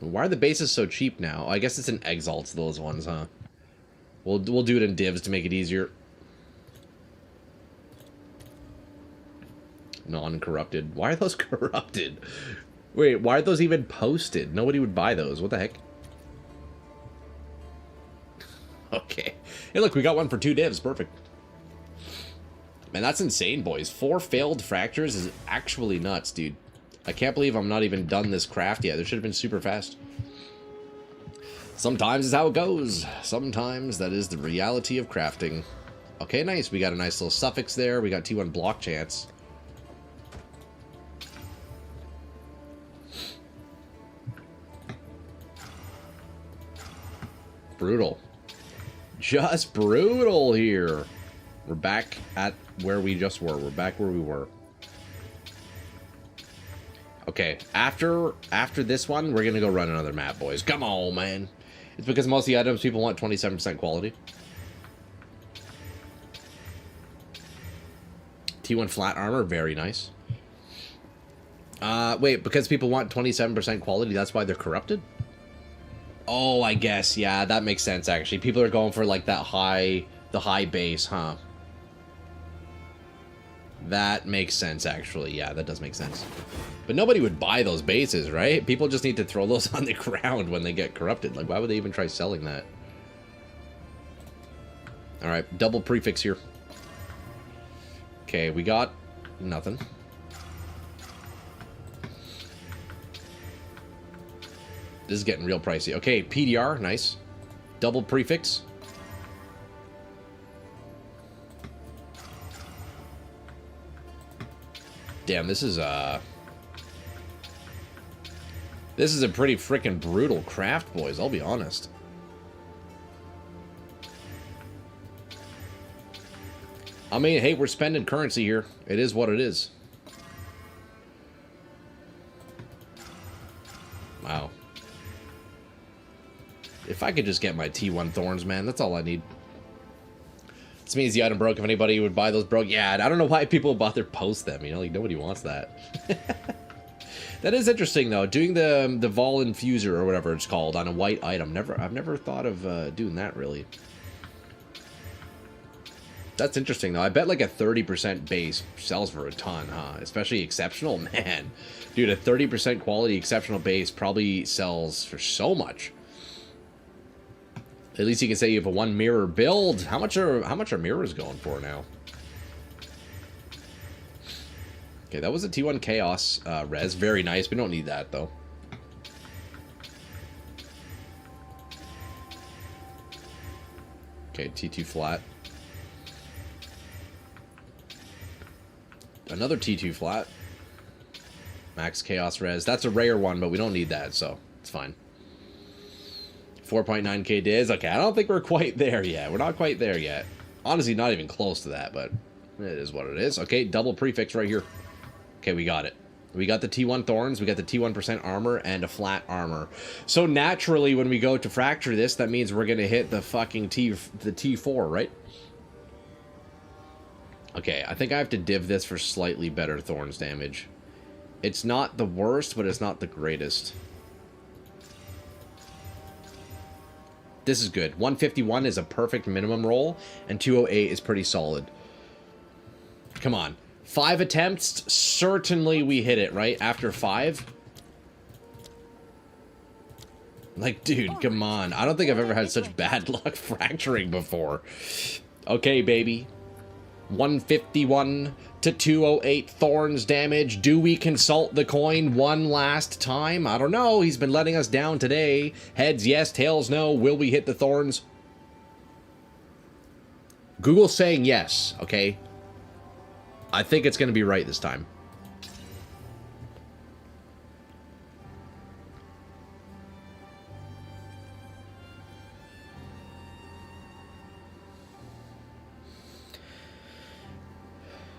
Why are the bases so cheap now? I guess it's in Exalts, those ones, huh? We'll do it in divs to make it easier. Non-corrupted. Why are those corrupted? Wait, why are those even posted? Nobody would buy those. What the heck? Okay. Hey, look, we got one for 2 divs. Perfect. Man, that's insane, boys. 4 failed fractures is actually nuts, dude. I can't believe I'm not even done this craft yet. This should have been super fast. Sometimes it's how it goes. Sometimes that is the reality of crafting. Okay, nice. We got a nice little suffix there. We got T1 block chance. Brutal. Just brutal here. We're back at where we just were. We're back where we were. Okay, after this one, we're gonna go run another map, boys. Come on, man. It's because most of the items people want 27% quality. T1 flat armor, very nice. Wait, because people want 27% quality, that's why they're corrupted? Oh, I guess, yeah, that makes sense, actually. People are going for, like, that the high base, huh? That makes sense, actually. Yeah, that does make sense. But nobody would buy those bases, right? People just need to throw those on the ground when they get corrupted. Like, why would they even try selling that? Alright, double prefix here. Okay, we got nothing. This is getting real pricey. Okay, PDR, nice. Double prefix. Damn, this is a pretty freaking brutal craft, boys, I'll be honest. I mean, hey, we're spending currency here. It is what it is. Wow. If I could just get my T1 Thorns, man, that's all I need. This means the item broke. If anybody would buy those broke, yeah, I don't know why people bother post them, you know, like nobody wants that. That is interesting though, doing the Vol Infuser or whatever it's called on a white item. I've never thought of doing that really. That's interesting though. I bet like a 30% base sells for a ton, huh? Especially exceptional, man. Dude, a 30% quality exceptional base probably sells for so much. At least you can say you have a 1 mirror build. How much are mirrors going for now? Okay, that was a T1 Chaos res. Very nice. We don't need that though. Okay, T2 flat. Another T2 flat. Max Chaos res. That's a rare one, but we don't need that, so it's fine. 4.9k diz. Okay, I don't think we're quite there yet. We're not quite there yet. Honestly, not even close to that, but it is what it is. Okay, double prefix right here. Okay, we got it. We got the T1 Thorns, we got the T1% armor, and a flat armor. So naturally, when we go to fracture this, that means we're gonna hit the fucking the T4, right? Okay, I think I have to div this for slightly better Thorns damage. It's not the worst, but it's not the greatest. This is good. 151 is a perfect minimum roll, and 208 is pretty solid. Come on. 5 attempts, certainly we hit it, right? After 5? Like, dude, come on. I don't think I've ever had such bad luck fracturing before. Okay, baby. 151 to 208 Thorns damage. Do we consult the coin one last time? I don't know. He's been letting us down today. Heads, yes. Tails, no. Will we hit the Thorns? Google's saying yes, okay? I think it's going to be right this time.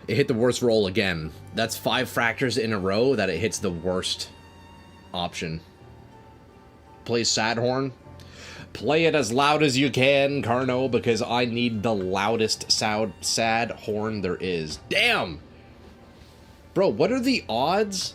It hit the worst roll again. That's 5 fractures in a row that it hits the worst option. Play Sadhorn. Play it as loud as you can, Carno, because I need the loudest sad horn there is. Damn! Bro, what are the odds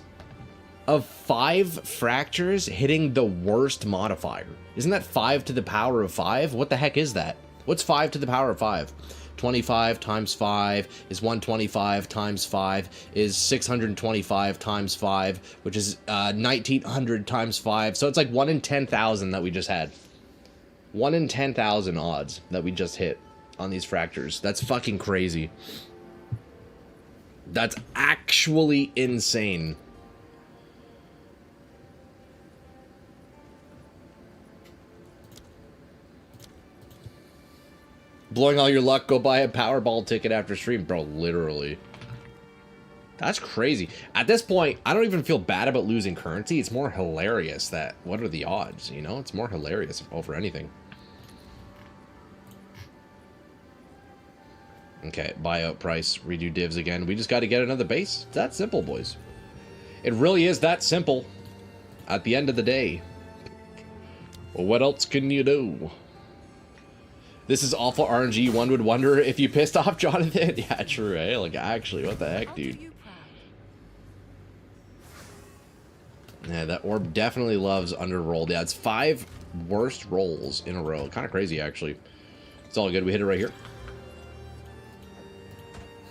of 5 fractures hitting the worst modifier? Isn't that 5 to the power of 5? What the heck is that? What's 5 to the power of 5? 25 times 5 is 125 times 5 is 625 times 5, which is 1900 times 5. So it's like 1 in 10,000 that we just had. 1 in 10,000 odds that we just hit on these fractures. That's fucking crazy. That's actually insane. Blowing all your luck, go buy a Powerball ticket after stream. Bro, literally. That's crazy. At this point, I don't even feel bad about losing currency. It's more hilarious that, what are the odds, you know? It's more hilarious over anything. Okay, buyout price, redo divs again. We just got to get another base. It's that simple, boys. It really is that simple. At the end of the day. Well, what else can you do? This is awful RNG. One would wonder if you pissed off Jonathan. Yeah, true, eh? Like, actually, what the heck, dude? Yeah, that orb definitely loves underrolled. Yeah, it's 5 worst rolls in a row. Kind of crazy, actually. It's all good. We hit it right here.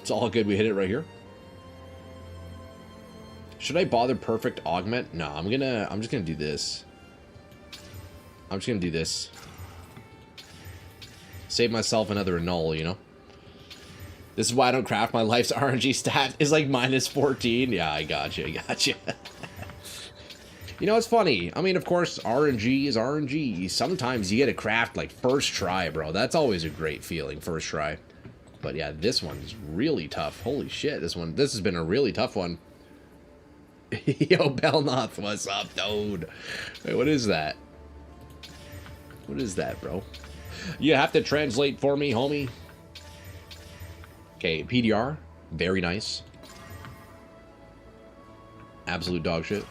It's all good. We hit it right here. Should I bother perfect augment? No, I'm just gonna do this. I'm just gonna do this. Save myself another annul, you know? This is why I don't craft. My life's RNG stat is like minus 14. Yeah, I gotcha, I gotcha. You know, it's funny. I mean, of course, RNG is RNG. Sometimes you get a craft like first try, bro. That's always a great feeling, first try. But yeah, this one's really tough. Holy shit, this has been a really tough one. Yo, Belnoth, what's up, dude? Wait, what is that? What is that, bro? You have to translate for me, homie. Okay, PDR. Very nice. Absolute dog shit.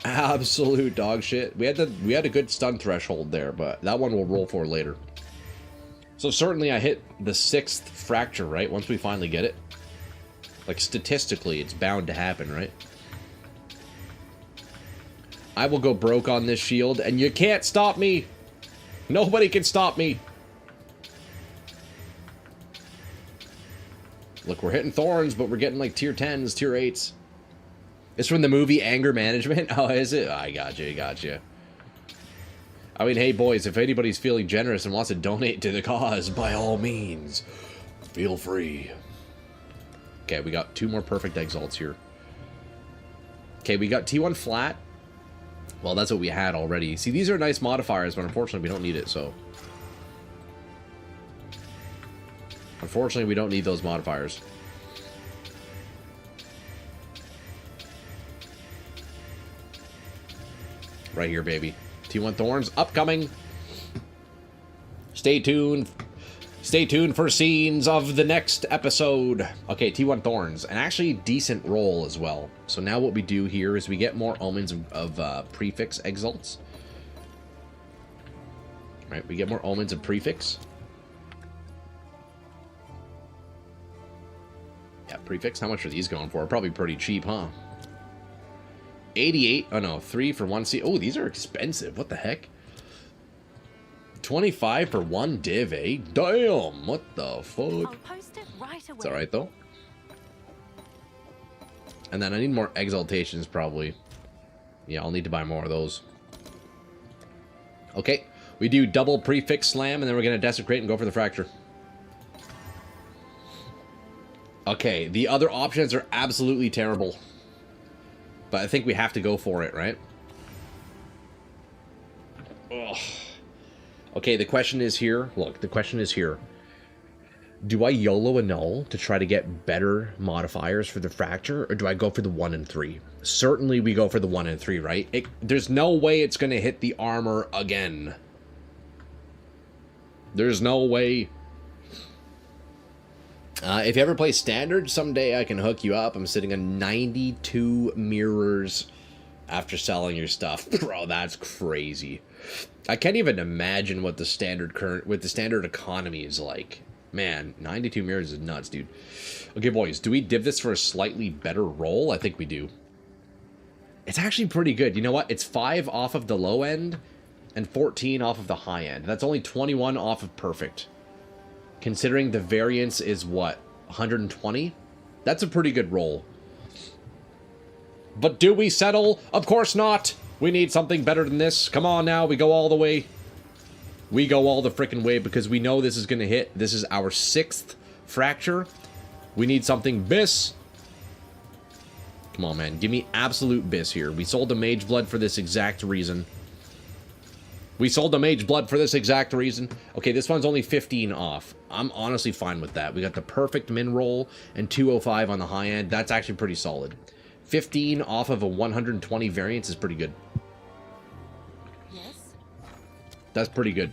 Absolute dog shit. We had a good stun threshold there, but that one we'll roll for later. So certainly I hit the 6th fracture, right? Once we finally get it. Like, statistically, it's bound to happen, right? I will go broke on this shield, and you can't stop me! Nobody can stop me! Look, we're hitting Thorns, but we're getting, like, tier 10s, tier 8s. It's from the movie Anger Management? Oh, is it? I gotcha. I mean, hey, boys, if anybody's feeling generous and wants to donate to the cause, by all means, feel free. Okay, we got 2 more perfect exalts here. Okay, we got T1 flat. Well, that's what we had already. See, these are nice modifiers, but unfortunately we don't need it, so. Unfortunately, we don't need those modifiers. Right here, baby. T1 Thorns, upcoming. Stay tuned. Stay tuned for scenes of the next episode. Okay, T1 Thorns. An actually decent roll as well. So now what we do here is we get more omens of prefix exalts. Right, we get more omens of prefix. Prefix. How much are these going for? Probably pretty cheap, huh? 88. Oh, no. 3 for 1 C. Oh, these are expensive. What the heck? 25 for 1 div, eh? Damn. What the fuck? I'll post it right away. It's alright, though. And then I need more exaltations, probably. Yeah, I'll need to buy more of those. Okay. We do double prefix slam, and then we're going to desecrate and go for the fracture. Okay, the other options are absolutely terrible. But I think we have to go for it, right? Ugh. Okay, the question is here. Look, the question is here. Do I YOLO a null to try to get better modifiers for the fracture, or do I go for the 1 and 3? Certainly we go for the 1 and 3, right? There's no way it's going to hit the armor again. There's no way. If you ever play Standard, someday I can hook you up. I'm sitting on 92 mirrors after selling your stuff. Bro, that's crazy. I can't even imagine what the standard economy is like. Man, 92 mirrors is nuts, dude. Okay, boys, do we div this for a slightly better roll? I think we do. It's actually pretty good. You know what? It's 5 off of the low end and 14 off of the high end. That's only 21 off of perfect. Considering the variance is, what, 120? That's a pretty good roll. But do we settle? Of course not! We need something better than this. Come on now, we go all the way. We go all the frickin' way because we know this is going to hit. This is our 6th fracture. We need something bis. Come on, man. Give me absolute bis here. We sold the Mage Blood for this exact reason. We sold the Mage Blood for this exact reason. Okay, this one's only 15 off. I'm honestly fine with that. We got the perfect min roll and 205 on the high end. That's actually pretty solid. 15 off of a 120 variance is pretty good. Yes. That's pretty good.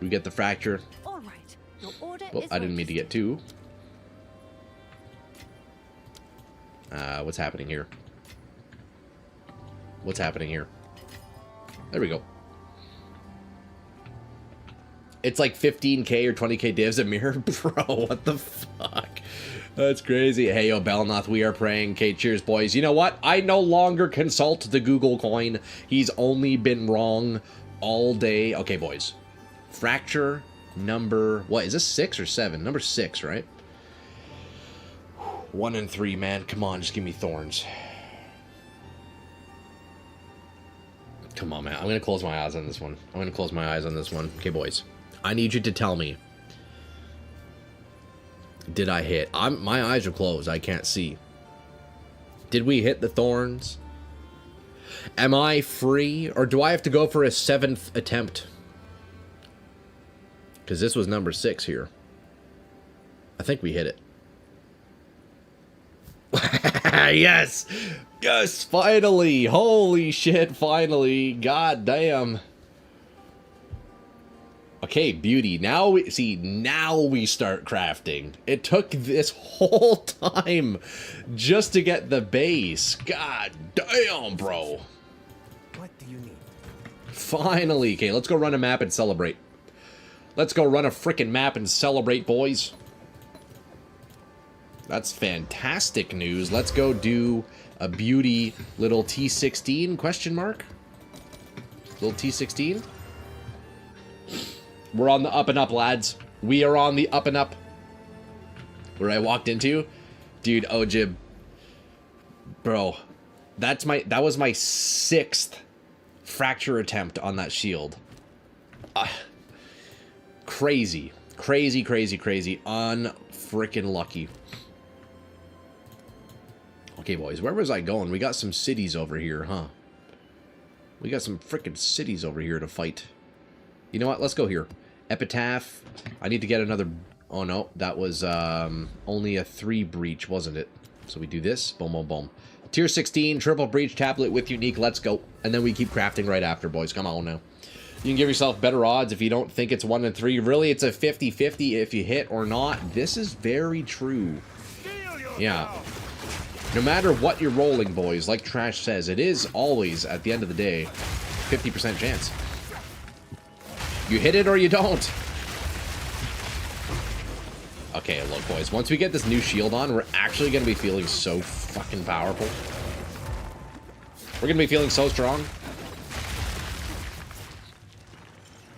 We get the fracture. All right. Your order Oh, is I didn't mean to get 2. What's happening here? What's happening here? There we go. It's like 15k or 20k divs a mirror? Bro, what the fuck? That's crazy. Hey, yo, Belnoth, we are praying. Okay, cheers, boys. You know what? I no longer consult the Google coin. He's only been wrong all day. Okay, boys. Fracture number... What, is this 6 or 7? Number 6, right? 1 and 3, man. Come on, just give me Thorns. Come on, man. I'm going to close my eyes on this one. I'm going to close my eyes on this one. Okay, boys. I need you to tell me. Did I hit? My eyes are closed. I can't see. Did we hit the Thorns? Am I free? Or do I have to go for a 7th attempt? Because this was number 6 here. I think we hit it. Yes! Yes, finally! Holy shit, finally! God damn. Okay, beauty. Now we see, now we start crafting. It took this whole time just to get the base. God damn, bro. What do you need? Finally. Okay, let's go run a map and celebrate. Let's go run a frickin' map and celebrate, boys. That's fantastic news. Let's go do a beauty little T16 question mark. Little T16. We're on the up and up, lads. We are on the up and up. Where I walked into, dude, Ojib, bro, that was my 6th fracture attempt on that shield. Crazy, crazy, crazy, crazy, unfrickin' lucky. Okay, boys, where was I going? We got some cities over here, huh? We got some frickin' cities over here to fight. You know what? Let's go here. Epitaph. I need to get another... Oh, no. That was only a 3 breach, wasn't it? So we do this. Boom, boom, boom. Tier 16, triple breach tablet with unique. Let's go. And then we keep crafting right after, boys. Come on now. You can give yourself better odds if you don't think it's 1 and 3. Really, it's a 50-50 if you hit or not. This is very true. Yeah. No matter what you're rolling, boys, like Trash says, it is always, at the end of the day, 50% chance. You hit it or you don't. Okay, look, boys. Once we get this new shield on, we're actually going to be feeling so fucking powerful. We're going to be feeling so strong.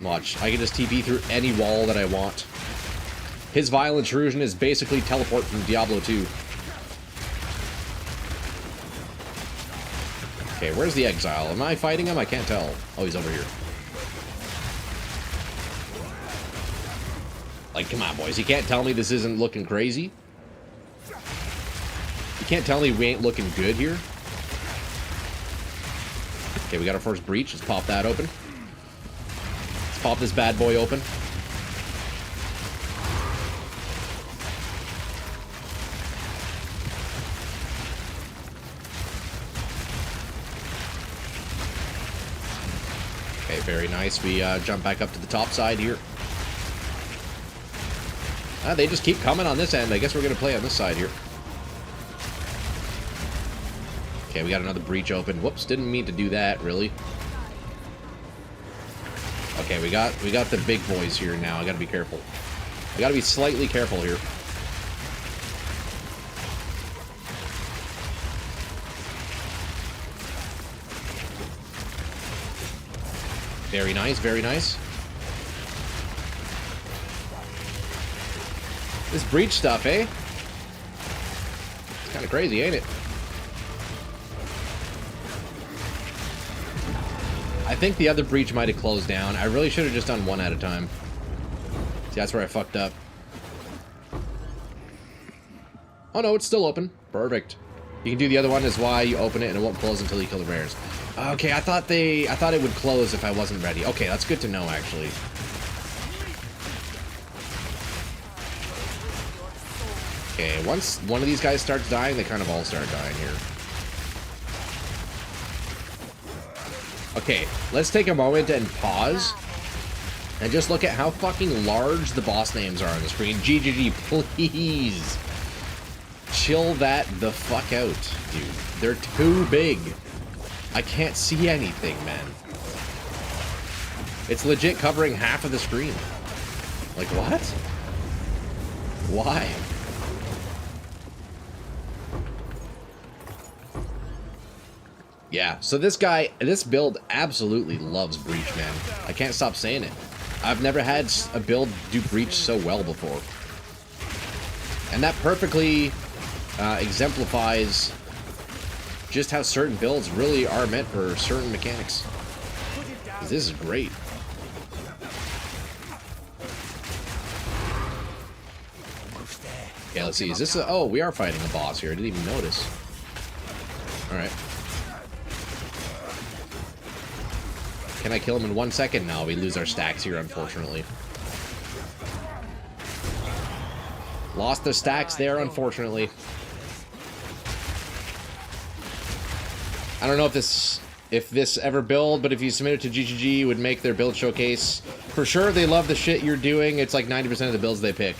Watch. I can just TP through any wall that I want. His Vile Intrusion is basically teleport from Diablo 2. Okay, where's the Exile? Am I fighting him? I can't tell. Oh, he's over here. Like, come on, boys. You can't tell me this isn't looking crazy. You can't tell me we ain't looking good here. Okay, we got our first breach. Let's pop that open. Let's pop this bad boy open. Okay, very nice. We jump back up to the top side here. They just keep coming on this end. I guess we're going to play on this side here. Okay, we got another breach open. Whoops, didn't mean to do that, really. Okay, we got the big boys here now. I got to be careful. I got to be slightly careful here. Very nice, very nice. This breach stuff, eh? It's kind of crazy, ain't it? I think the other breach might have closed down. I really should have just done one at a time. See, that's where I fucked up. Oh no, it's still open. Perfect. You can do the other one as why you open it and it won't close until you kill the rares. Okay, I thought it would close if I wasn't ready. Okay, that's good to know, actually. Okay, once one of these guys starts dying, they kind of all start dying here. Okay, let's take a moment and pause and just look at how fucking large the boss names are on the screen. GGG, please. Chill that the fuck out, dude. They're too big. I can't see anything, man. It's legit covering half of the screen. Like, what? Why? Yeah, so this build absolutely loves Breach, man. I can't stop saying it. I've never had a build do Breach so well before. And that perfectly exemplifies just how certain builds really are meant for certain mechanics. This is great. Okay, let's see. Is this a... Oh, we are fighting a boss here. I didn't even notice. Alright. Can I kill him in 1 second? No, we lose our stacks here, unfortunately. Lost the stacks there, unfortunately. I don't know if this ever build, but if you submit it to GGG, would make their build showcase. For sure, they love the shit you're doing. It's like 90% of the builds they pick.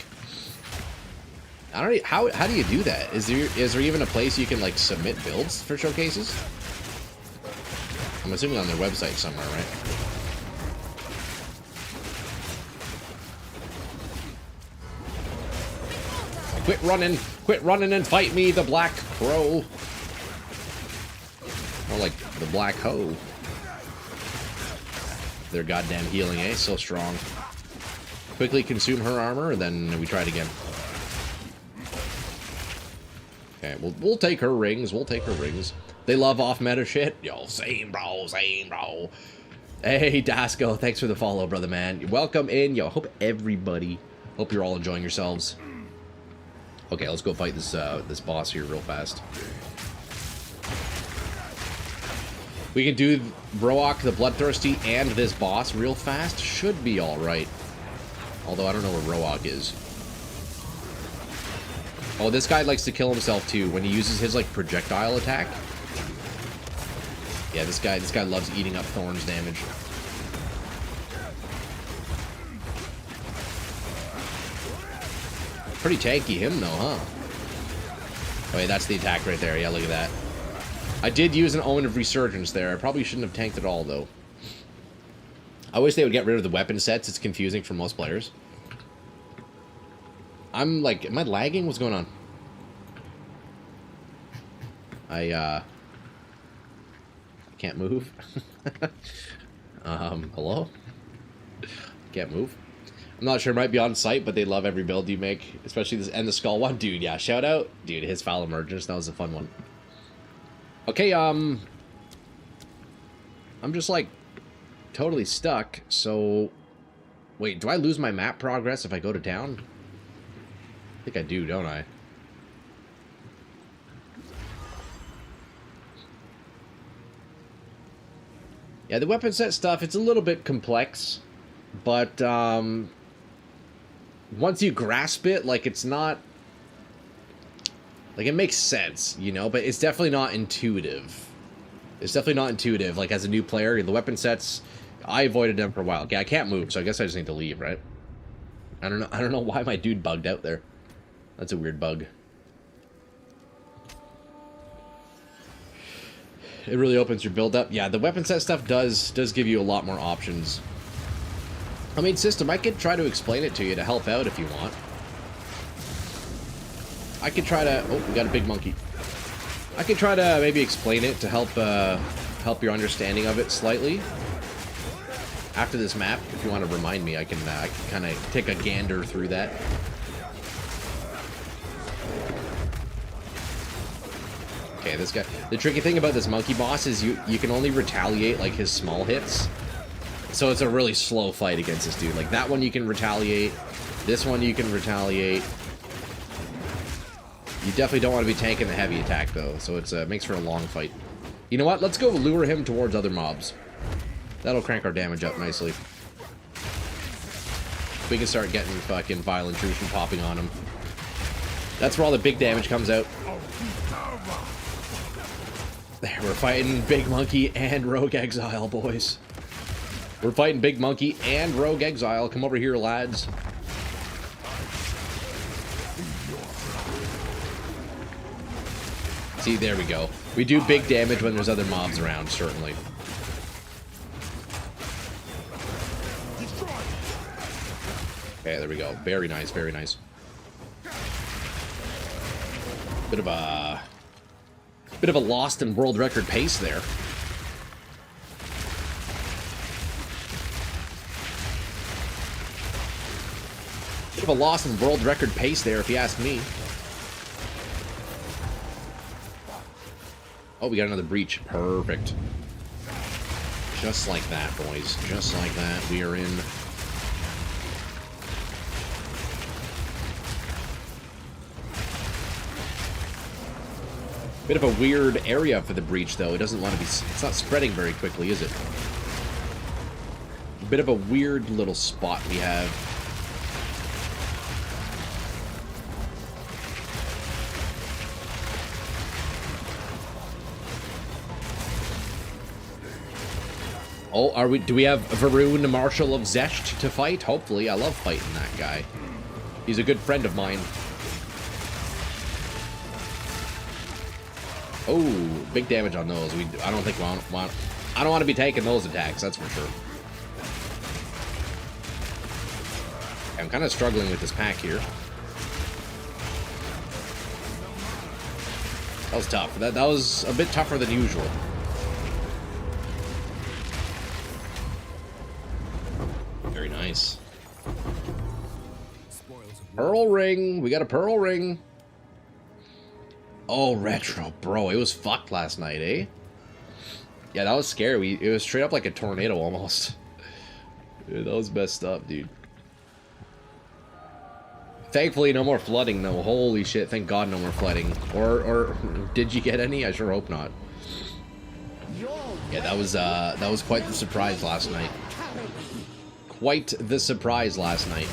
I don't know, how do you do that? Is there even a place you can like submit builds for showcases? I'm assuming on their website somewhere, right? Quit running and fight me, the Black Crow. More like the Black Hoe. Their goddamn healing, eh? So strong. Quickly consume her armor, and then we try it again. Okay, we'll take her rings. We'll take her rings. They love off-meta shit. Yo, same, bro. Same, bro. Hey, Dasco. Thanks for the follow, brother, man. Welcome in. Yo, hope you're all enjoying yourselves. Okay, let's go fight this this boss here real fast. We can do Brook the Bloodthirsty and this boss real fast. Should be alright. Although I don't know where Rook is. Oh, this guy likes to kill himself too when he uses his like projectile attack. Yeah, this guy loves eating up Thorns damage. Pretty tanky him though, huh? Oh wait, that's the attack right there. Yeah, look at that. I did use an Omen of Resurgence there. I probably shouldn't have tanked at all though. I wish they would get rid of the weapon sets. It's confusing for most players. I'm like, am I lagging? What's going on? I can't move. Hello? Can't move. I'm not sure, it might be on site, but they love every build you make, especially this and the skull one. Dude, yeah, shout out. Dude, his foul emergence, that was a fun one. Okay, I'm just like totally stuck, so wait, do I lose my map progress if I go to town? I think I do, don't I? Yeah, the weapon set stuff, it's a little bit complex, but once you grasp it, like, it's not, like, it makes sense, you know, but it's definitely not intuitive. It's definitely not intuitive, like, as a new player, the weapon sets, I avoided them for a while. Okay, I can't move, so I guess I just need to leave, right? I don't know why my dude bugged out there. That's a weird bug. It really opens your build up. Yeah, the weapon set stuff does give you a lot more options. I mean, system, I could try to explain it to you to help out if you want. I could try to... Oh, we got a big monkey. I could try to maybe explain it to help help your understanding of it slightly. After this map, if you want to remind me, I can kind of take a gander through that. Okay, this guy... The tricky thing about this monkey boss is you can only retaliate, like, his small hits. So it's a really slow fight against this dude. Like, that one you can retaliate. This one you can retaliate. You definitely don't want to be tanking the heavy attack, though. So it's makes for a long fight. You know what? Let's go lure him towards other mobs. That'll crank our damage up nicely. We can start getting fucking Vile Intrusion popping on him. That's where all the big damage comes out. There, we're fighting Big Monkey and Rogue Exile, boys. We're fighting Big Monkey and Rogue Exile. Come over here, lads. See, there we go. We do big damage when there's other mobs around, certainly. Okay, there we go. Very nice, very nice. Bit of a lost in world record pace there. Bit of a lost in world record pace there, if you ask me. Oh, we got another breach. Perfect. Just like that, boys. Just like that. We are in. Bit of a weird area for the breach, though. It doesn't want to be... It's not spreading very quickly, is it? Bit of a weird little spot we have. Oh, are we? Do we have Varun, Marshal of Zesht, to fight? Hopefully. I love fighting that guy. He's a good friend of mine. Oh, big damage on those. I don't think I don't want to be taking those attacks, that's for sure. I'm kind of struggling with this pack here. That was tough. That was a bit tougher than usual. Very nice. Pearl ring. We got a pearl ring. Oh, retro, bro. It was fucked last night, eh? Yeah, that was scary. It was straight up like a tornado almost. Dude, that was messed up, dude. Thankfully, no more flooding, though. Holy shit, thank God no more flooding. Or did you get any? I sure hope not. Yeah, that was quite the surprise last night. Quite the surprise last night.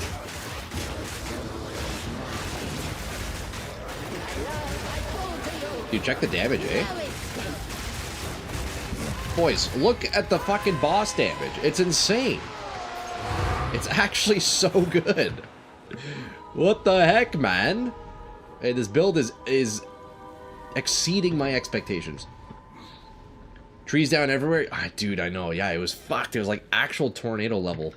Dude, check the damage, eh? Boys, look at the fucking boss damage. It's insane. It's actually so good. What the heck, man? Hey, this build is exceeding my expectations. Trees down everywhere. Ah, dude, I know. Yeah, it was fucked. It was like actual tornado level.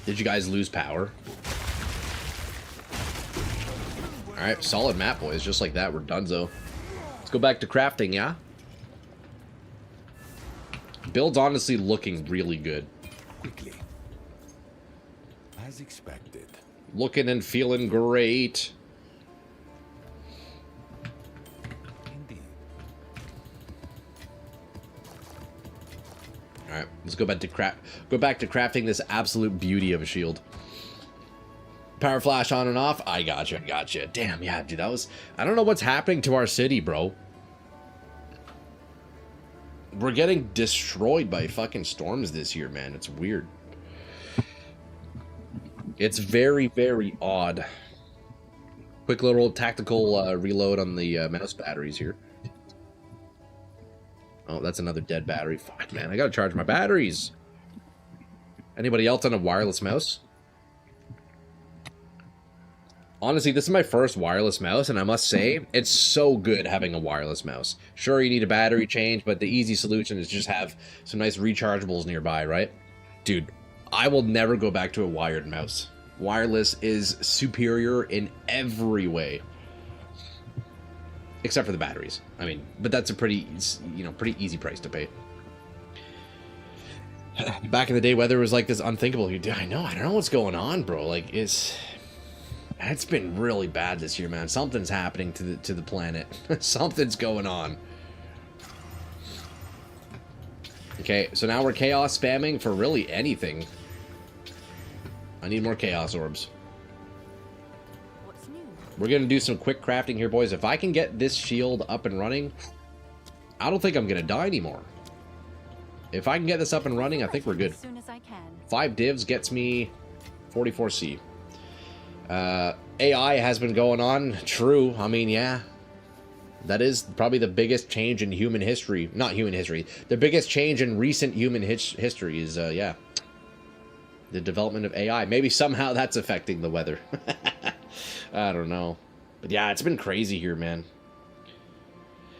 Did you guys lose power? Alright, solid map, boys. Just like that, we're donezo. Let's go back to crafting, yeah? Build's honestly looking really good. Quickly. As expected. Looking and feeling great. Indeed. Alright, let's go back to crafting this absolute beauty of a shield. Power flash on and off. I gotcha. Damn, yeah, dude, that was... I don't know what's happening to our city, bro. We're getting destroyed by fucking storms this year, man. It's weird. It's very, very odd. Quick little tactical reload on the mouse batteries here. Oh, that's another dead battery. Fuck, man. I gotta charge my batteries. Anybody else on a wireless mouse? Honestly, this is my first wireless mouse, and I must say, it's so good having a wireless mouse. Sure, you need a battery change, but the easy solution is just have some nice rechargeables nearby, right? Dude, I will never go back to a wired mouse. Wireless is superior in every way. Except for the batteries. I mean, but that's a pretty, pretty easy price to pay. Back in the day, weather was like this unthinkable. I know, I don't know what's going on, bro. Like, it's been really bad this year, man. Something's happening to the planet. Something's going on. Okay, so now we're chaos spamming for really anything. I need more chaos orbs. What's new? We're gonna do some quick crafting here, boys. If I can get this shield up and running, I don't think I'm gonna die anymore. If I can get this up and running, I think we're good. As soon as I can. 5 divs gets me 44C. AI has been going on. True. I mean, yeah. That is probably the biggest change in human history. Not human history. The biggest change in recent human history is, yeah. The development of AI. Maybe somehow that's affecting the weather. I don't know. But yeah, it's been crazy here, man.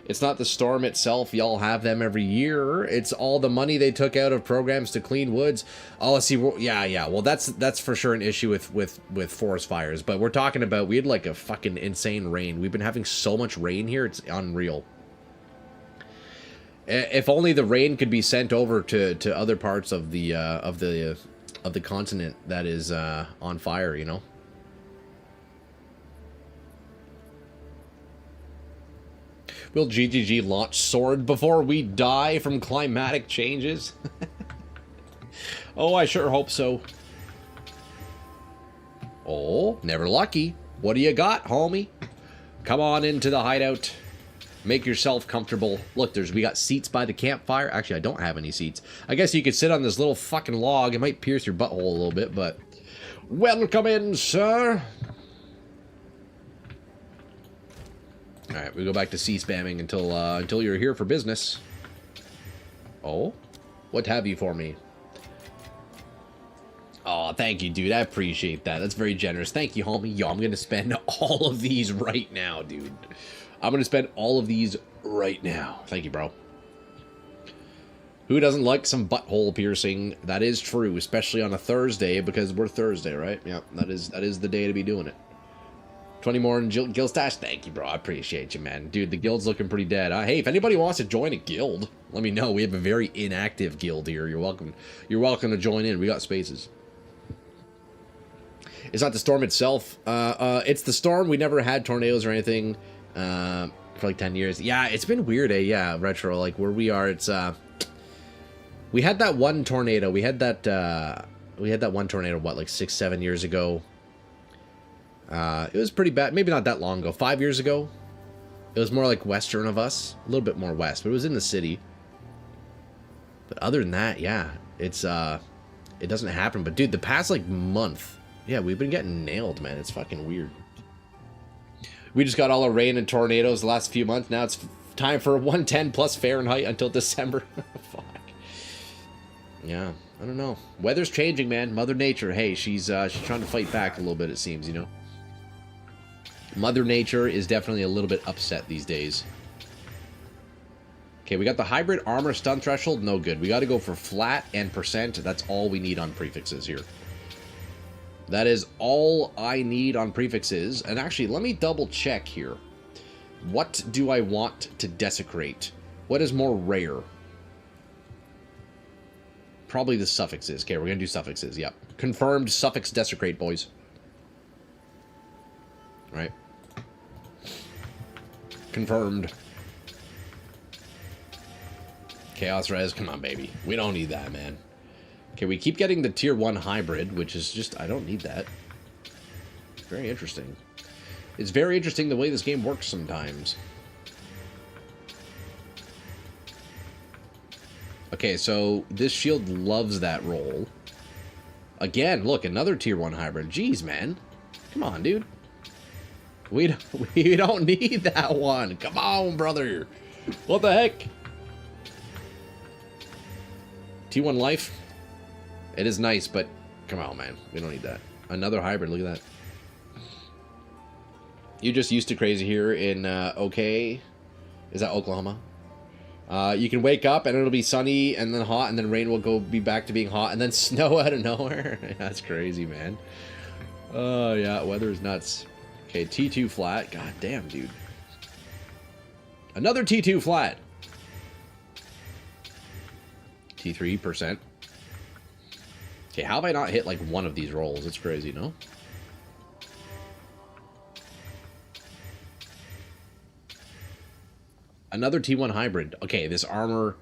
It's not the storm itself. Y'all have them every year. It's all the money they took out of programs to clean woods. Oh, let's see. Yeah. Well, that's for sure an issue with forest fires. But we're talking about, we had like a fucking insane rain. We've been having so much rain here. It's unreal. If only the rain could be sent over to other parts of the continent that is on fire, you know. Will GGG launch sword before we die from climatic changes? Oh, I sure hope so. Oh, never lucky. What do you got, homie? Come on into the hideout. Make yourself comfortable. Look, we got seats by the campfire. Actually, I don't have any seats. I guess you could sit on this little fucking log. It might pierce your butthole a little bit, but... Welcome in, sir. Alright, we go back to C-spamming until you're here for business. Oh? What have you for me? Oh, thank you, dude. I appreciate that. That's very generous. Thank you, homie. Yo, I'm gonna spend all of these right now, dude. I'm gonna spend all of these right now. Thank you, bro. Who doesn't like some butthole piercing? That is true, especially on a Thursday, because we're Thursday, right? Yeah, that is the day to be doing it. 20 more in guild stash. Thank you, bro. I appreciate you, man. Dude, the guild's looking pretty dead. Hey, if anybody wants to join a guild, let me know. We have a very inactive guild here. You're welcome. You're welcome to join in. We got spaces. It's not the storm itself. It's the storm. We never had tornadoes or anything for like 10 years. Yeah, it's been weird, eh? Yeah, Retro. Like where we are, it's we had that one tornado. We had that one tornado. What, like 6-7 years ago? It was pretty bad. Maybe not that long ago. 5 years ago. It was more like western of us. A little bit more west. But it was in the city. But other than that, yeah. It's, it doesn't happen. But dude, the past like month. Yeah, we've been getting nailed, man. It's fucking weird. We just got all the rain and tornadoes the last few months. Now it's time for 110 plus Fahrenheit until December. Fuck. Yeah, I don't know. Weather's changing, man. Mother Nature. Hey, she's trying to fight back a little bit, it seems, you know. Mother Nature is definitely a little bit upset these days. Okay, we got the hybrid armor stun threshold. No good. We got to go for flat and percent. That's all we need on prefixes here. That is all I need on prefixes. And actually, let me double check here. What do I want to desecrate? What is more rare? Probably the suffixes. Okay, we're going to do suffixes. Yep. Confirmed suffix desecrate, boys. Right. Confirmed. Chaos Res, come on, baby. We don't need that, man. Okay, we keep getting the tier 1 hybrid, which is just, I don't need that. Very interesting. It's very interesting the way this game works sometimes. Okay, so this shield loves that roll. Again, look, another tier 1 hybrid. Jeez, man. Come on, dude. We don't need that one. Come on, brother. What the heck? T1 life. It is nice, but come on, man. We don't need that. Another hybrid. Look at that. You just used to crazy here in OK. Is that Oklahoma? You can wake up and it'll be sunny and then hot and then rain will be back to being hot and then snow out of nowhere. That's crazy, man. Oh, yeah. Weather is nuts. Okay, T2 flat. God damn, dude. Another T2 flat. T3%. Okay, how have I not hit like one of these rolls? It's crazy, no? Another T1 hybrid. Okay, this armor.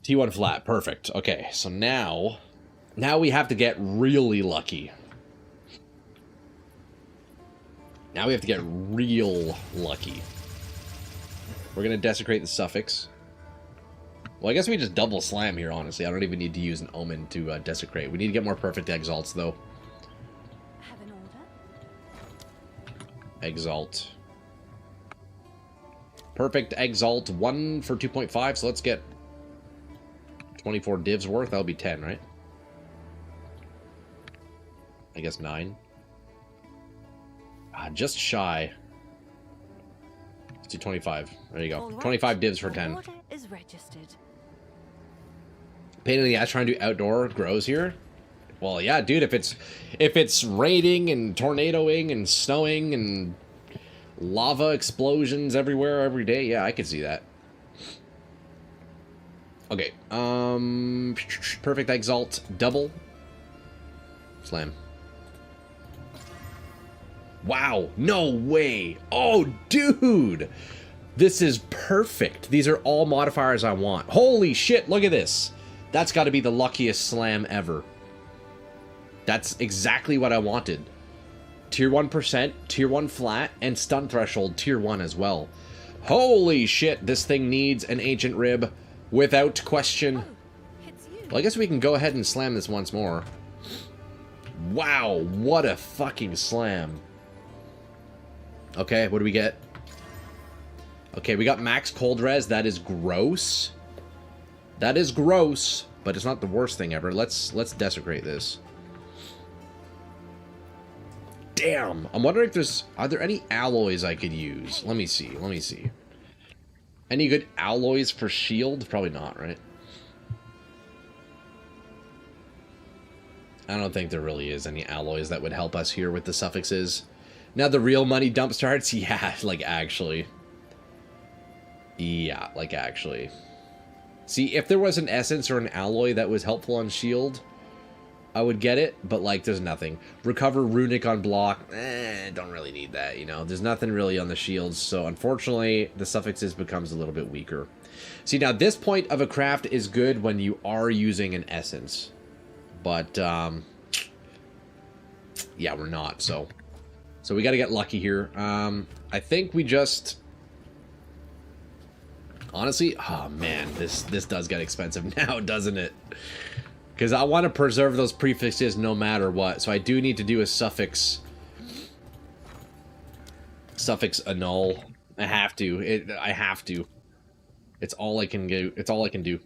T1 flat. Perfect. Okay, so now we have to get really lucky. Now we have to get real lucky. We're going to desecrate the suffix. Well, I guess we just double slam here, honestly. I don't even need to use an omen to desecrate. We need to get more perfect exalts, though. Have an order? Exalt. Perfect exalt. 1 for 2.5, so let's get 24 divs worth. That'll be 10, right? I guess 9. Just shy. Let's do 25. There you go. Right. 25 divs for 10. Order is registered. Pain in the ass trying to do outdoor grows here. Well, yeah, dude. If it's raining and tornadoing and snowing and lava explosions everywhere every day, yeah, I could see that. Okay. Perfect exalt double slam. Wow, no way. Oh, dude. This is perfect. These are all modifiers I want. Holy shit, look at this. That's got to be the luckiest slam ever. That's exactly what I wanted. Tier 1%, Tier 1 flat, and stun threshold Tier 1 as well. Holy shit, this thing needs an ancient rib without question. Well, I guess we can go ahead and slam this once more. Wow, what a fucking slam. Okay, what do we get? Okay, we got max cold res. That is gross. That is gross, but it's not the worst thing ever. Let's desecrate this. Damn. I'm wondering if are there any alloys I could use? Let me see. Let me see. Any good alloys for shield? Probably not, right? I don't think there really is any alloys that would help us here with the suffixes. Now the real money dump starts? Yeah, like actually. Yeah, like actually. See, if there was an essence or an alloy that was helpful on shield, I would get it, but like there's nothing. Recover runic on block, don't really need that, you know. There's nothing really on the shields, so unfortunately the suffixes becomes a little bit weaker. See, now this point of a craft is good when you are using an essence. But, yeah, we're not, so we got to get lucky here. I think we just... Honestly, oh man, this does get expensive now, doesn't it? Because I want to preserve those prefixes no matter what. So I do need to do a suffix annul. I have to. I have to. It's all I can do. It's all I can do.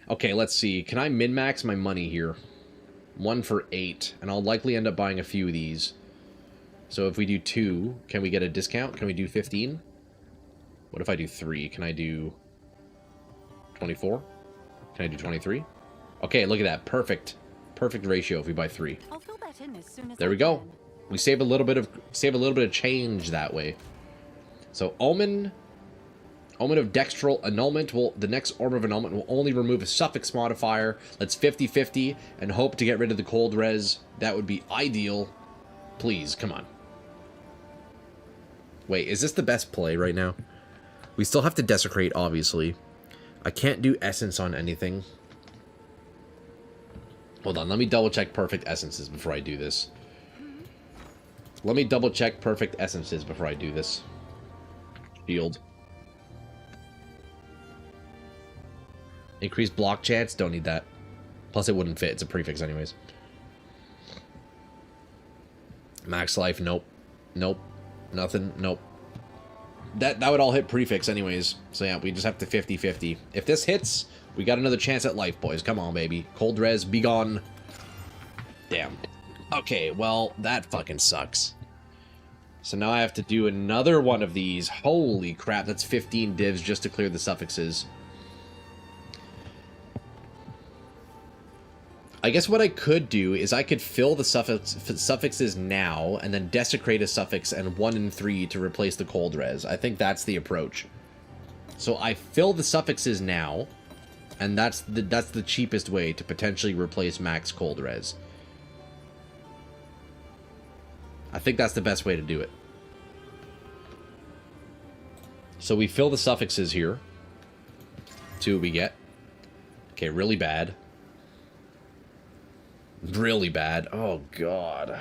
Okay, let's see. Can I min-max my money here? 1 for 8. And I'll likely end up buying a few of these. So if we do 2, can we get a discount? Can we do 15? What if I do 3? Can I do 24? Can I do 23? Okay, look at that. Perfect. Perfect ratio if we buy 3. I'll fill that in as soon as There I we go. can. We save a little bit of change that way. So Omen of Dextral Annulment will, the next Orb of Annulment will only remove a suffix modifier. Let's 50-50 and hope to get rid of the cold res. That would be ideal. Please, come on. Wait, is this the best play right now? We still have to Desecrate, obviously. I can't do Essence on anything. Hold on, let me double check Perfect Essences before I do this. Let me double check Perfect Essences before I do this. Shield. Increased block chance, don't need that. Plus it wouldn't fit, it's a prefix anyways. Max life, nope. Nope. Nothing, nope. That would all hit prefix anyways. So yeah, we just have to 50-50. If this hits, we got another chance at life, boys. Come on, baby. Cold res, be gone. Damn. Okay, well, that fucking sucks. So now I have to do another one of these. Holy crap, that's 15 divs just to clear the suffixes. I guess what I could do is I could fill the suffixes now and then Desecrate a suffix and 1 and 3 to replace the cold res. I think that's the approach. So I fill the suffixes now, and that's the cheapest way to potentially replace max cold res. I think that's the best way to do it. So we fill the suffixes here. 2 we get. Okay, really bad. Really bad. Oh, God.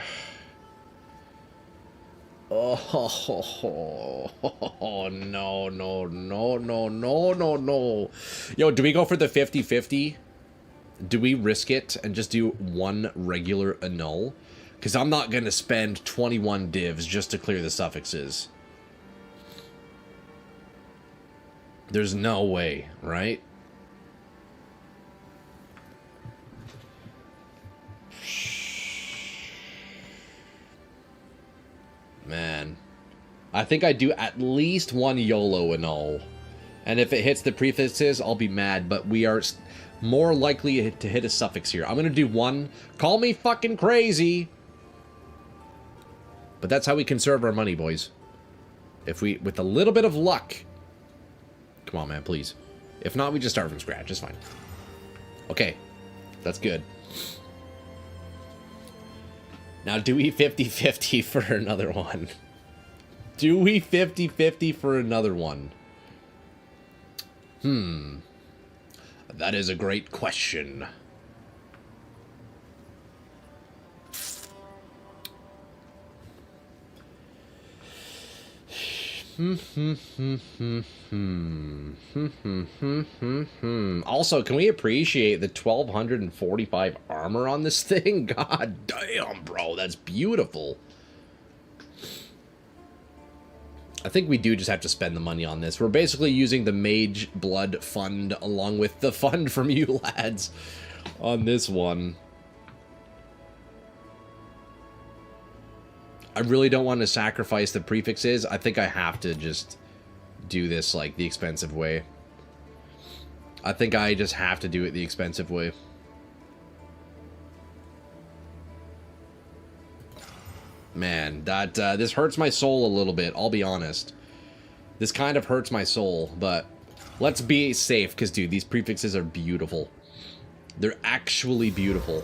Oh, no, no, no, no, no, no, no. Yo, do we go for the 50-50? Do we risk it and just do 1 regular annul? Because I'm not going to spend 21 divs just to clear the suffixes. There's no way, right? Man, I think I do at least 1 YOLO annul. And if it hits the prefixes, I'll be mad, but we are more likely to hit a suffix here. I'm going to do 1. Call me fucking crazy. But that's how we conserve our money, boys. If we, with a little bit of luck. Come on, man, please. If not, we just start from scratch. It's fine. Okay, that's good. Now, do we 50-50 for another one? Do we 50-50 for another one? That is a great question. Also, can we appreciate the 1245 armor on this thing? God damn, bro, that's beautiful. I think we do just have to spend the money on this. We're basically using the Mage Blood fund along with the fund from you lads on this one. I really don't want to sacrifice the prefixes. I think I have to just do this like the expensive way. I think I just have to do it the expensive way. Man, that this hurts my soul a little bit, I'll be honest. This kind of hurts my soul, but let's be safe, because, dude, these prefixes are beautiful. They're actually beautiful.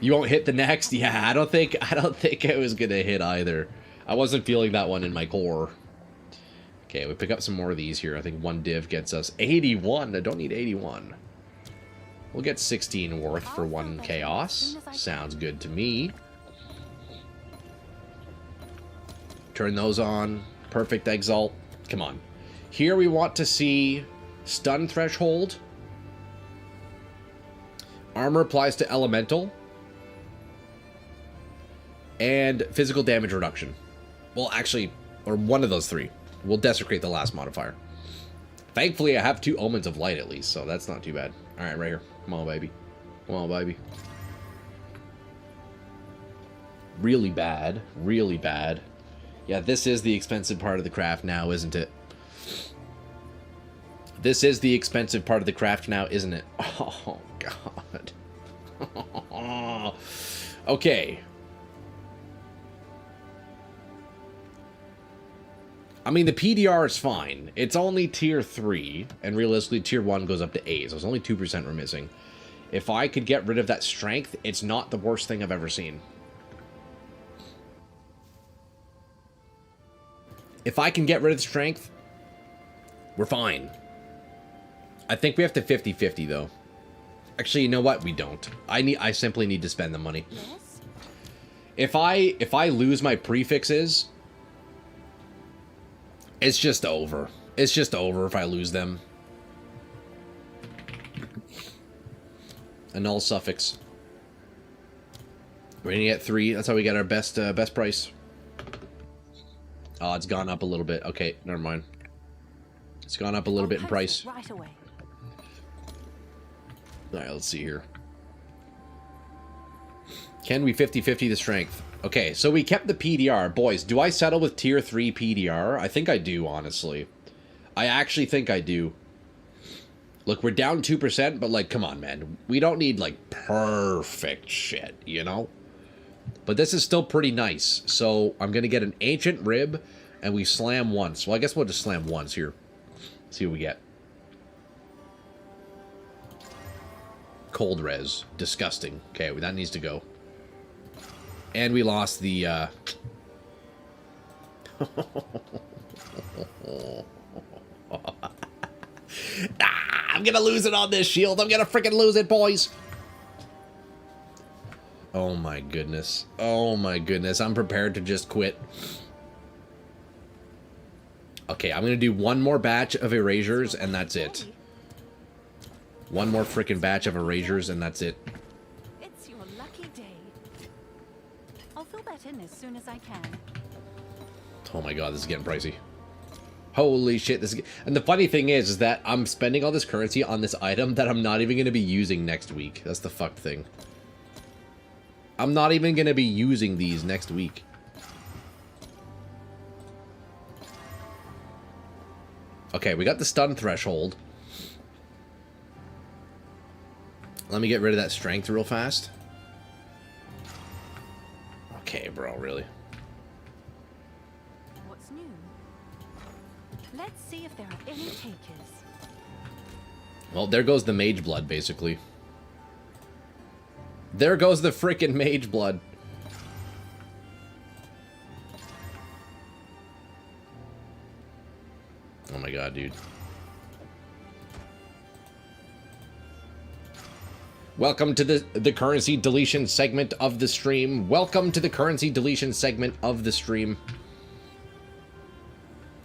You won't hit the next? Yeah, I don't think I was gonna hit either. I wasn't feeling that one in my core. Okay, we pick up some more of these here. I think 1 div gets us 81. I don't need 81. We'll get 16 worth for 1 chaos. Sounds good to me. Turn those on. Perfect Exalt. Come on. Here we want to see stun threshold. Armor applies to elemental. And physical damage reduction. Well, actually, or one of those 3. We'll desecrate the last modifier. Thankfully, I have 2 omens of light at least, so that's not too bad. Alright, right here. Come on, baby. Come on, baby. Really bad. Really bad. Yeah, this is the expensive part of the craft now, isn't it? This is the expensive part of the craft now, isn't it? Oh, God. Okay. I mean, the PDR is fine. It's only tier 3, and realistically, tier 1 goes up to A, so it's only 2% we're missing. If I could get rid of that strength, it's not the worst thing I've ever seen. If I can get rid of the strength, we're fine. I think we have to 50-50, though. Actually, you know what? We don't. I simply need to spend the money. Yes? If I lose my prefixes, it's just over. It's just over if I lose them. A null suffix. We're gonna get 3. That's how we get our best price. Oh, it's gone up a little bit. Okay, never mind. It's gone up a little bit in price. Right away. Alright, let's see here. Can we 50-50 the strength? Okay, so we kept the PDR. Boys, do I settle with tier 3 PDR? I think I do, honestly. I actually think I do. Look, we're down 2%, but, like, come on, man. We don't need, like, perfect shit, you know? But this is still pretty nice. So, I'm going to get an Ancient Rib, and we slam once. Well, I guess we'll just slam once here. See what we get. Cold res. Disgusting. Okay, well, that needs to go. And we lost the, I'm gonna lose it on this shield. I'm gonna freaking lose it, boys. Oh my goodness. Oh my goodness. I'm prepared to just quit. Okay, I'm gonna do one more batch of erasures, and that's it. One more freaking batch of erasures, and that's it. It's your lucky day. I'll fill that in as soon as I can. Oh my god, this is getting pricey. Holy shit, this is... And the funny thing is that I'm spending all this currency on this item that I'm not even going to be using next week. That's the fucked thing. I'm not even going to be using these next week. Okay, we got the stun threshold. Let me get rid of that strength real fast. Okay, bro, really? What's new? Let's see if there are any takers. Well, there goes the mage blood, basically. There goes the frickin' mage blood. Oh my god, dude. Welcome to the currency deletion segment of the stream. Welcome to the currency deletion segment of the stream.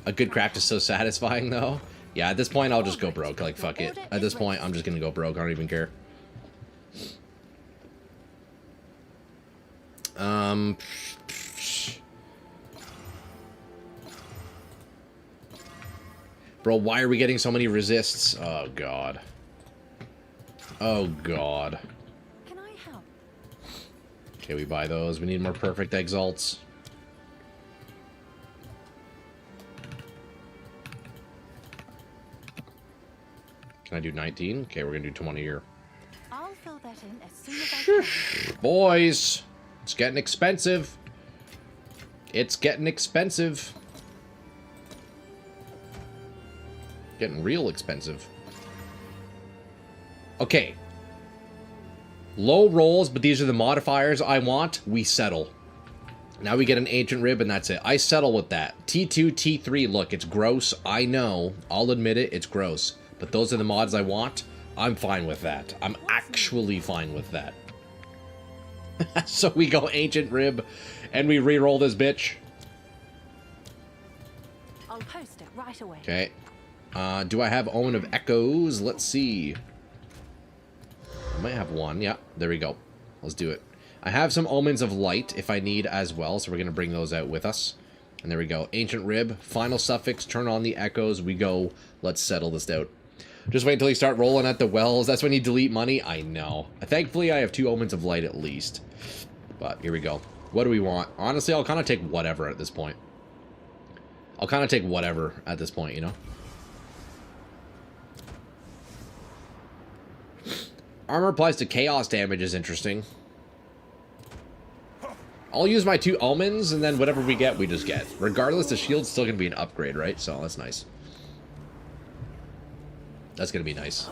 A good craft is so satisfying, though. Yeah, at this point, I'll just go broke. Like, fuck it. At this point, I'm just gonna go broke. I don't even care. Bro, why are we getting so many resists? Oh, God. Oh, God. Can I help? Okay, we buy those. We need more perfect exalts. Can I do 19? Okay, we're gonna do 20 here. I'll fill that in as soon as I can. Boys, it's getting expensive. It's getting expensive. Getting real expensive. Okay. Low rolls, but these are the modifiers I want. We settle. Now we get an Ancient Rib, and that's it. I settle with that. T2, T3, look, it's gross. I know. I'll admit it. It's gross. But those are the mods I want. I'm fine with that. I'm actually fine with that. So we go Ancient Rib, and we re-roll this bitch. I'll post it right away. Okay. Do I have Omen of Echoes? Let's see. I might have one. Yeah, there we go. Let's do it. I have some Omens of Light if I need as well, so we're going to bring those out with us. And there we go. Ancient Rib, final suffix, turn on the echoes, we go. Let's settle this out. Just wait until you start rolling at the wells. That's when you delete money. I know. Thankfully, I have 2 Omens of Light at least. But here we go. What do we want? Honestly, I'll kind of take whatever at this point. I'll kind of take whatever at this point, you know? Armor applies to chaos damage is interesting. I'll use my 2 omens, and then whatever we get, we just get. Regardless, the shield's still going to be an upgrade, right? So that's nice. That's going to be nice.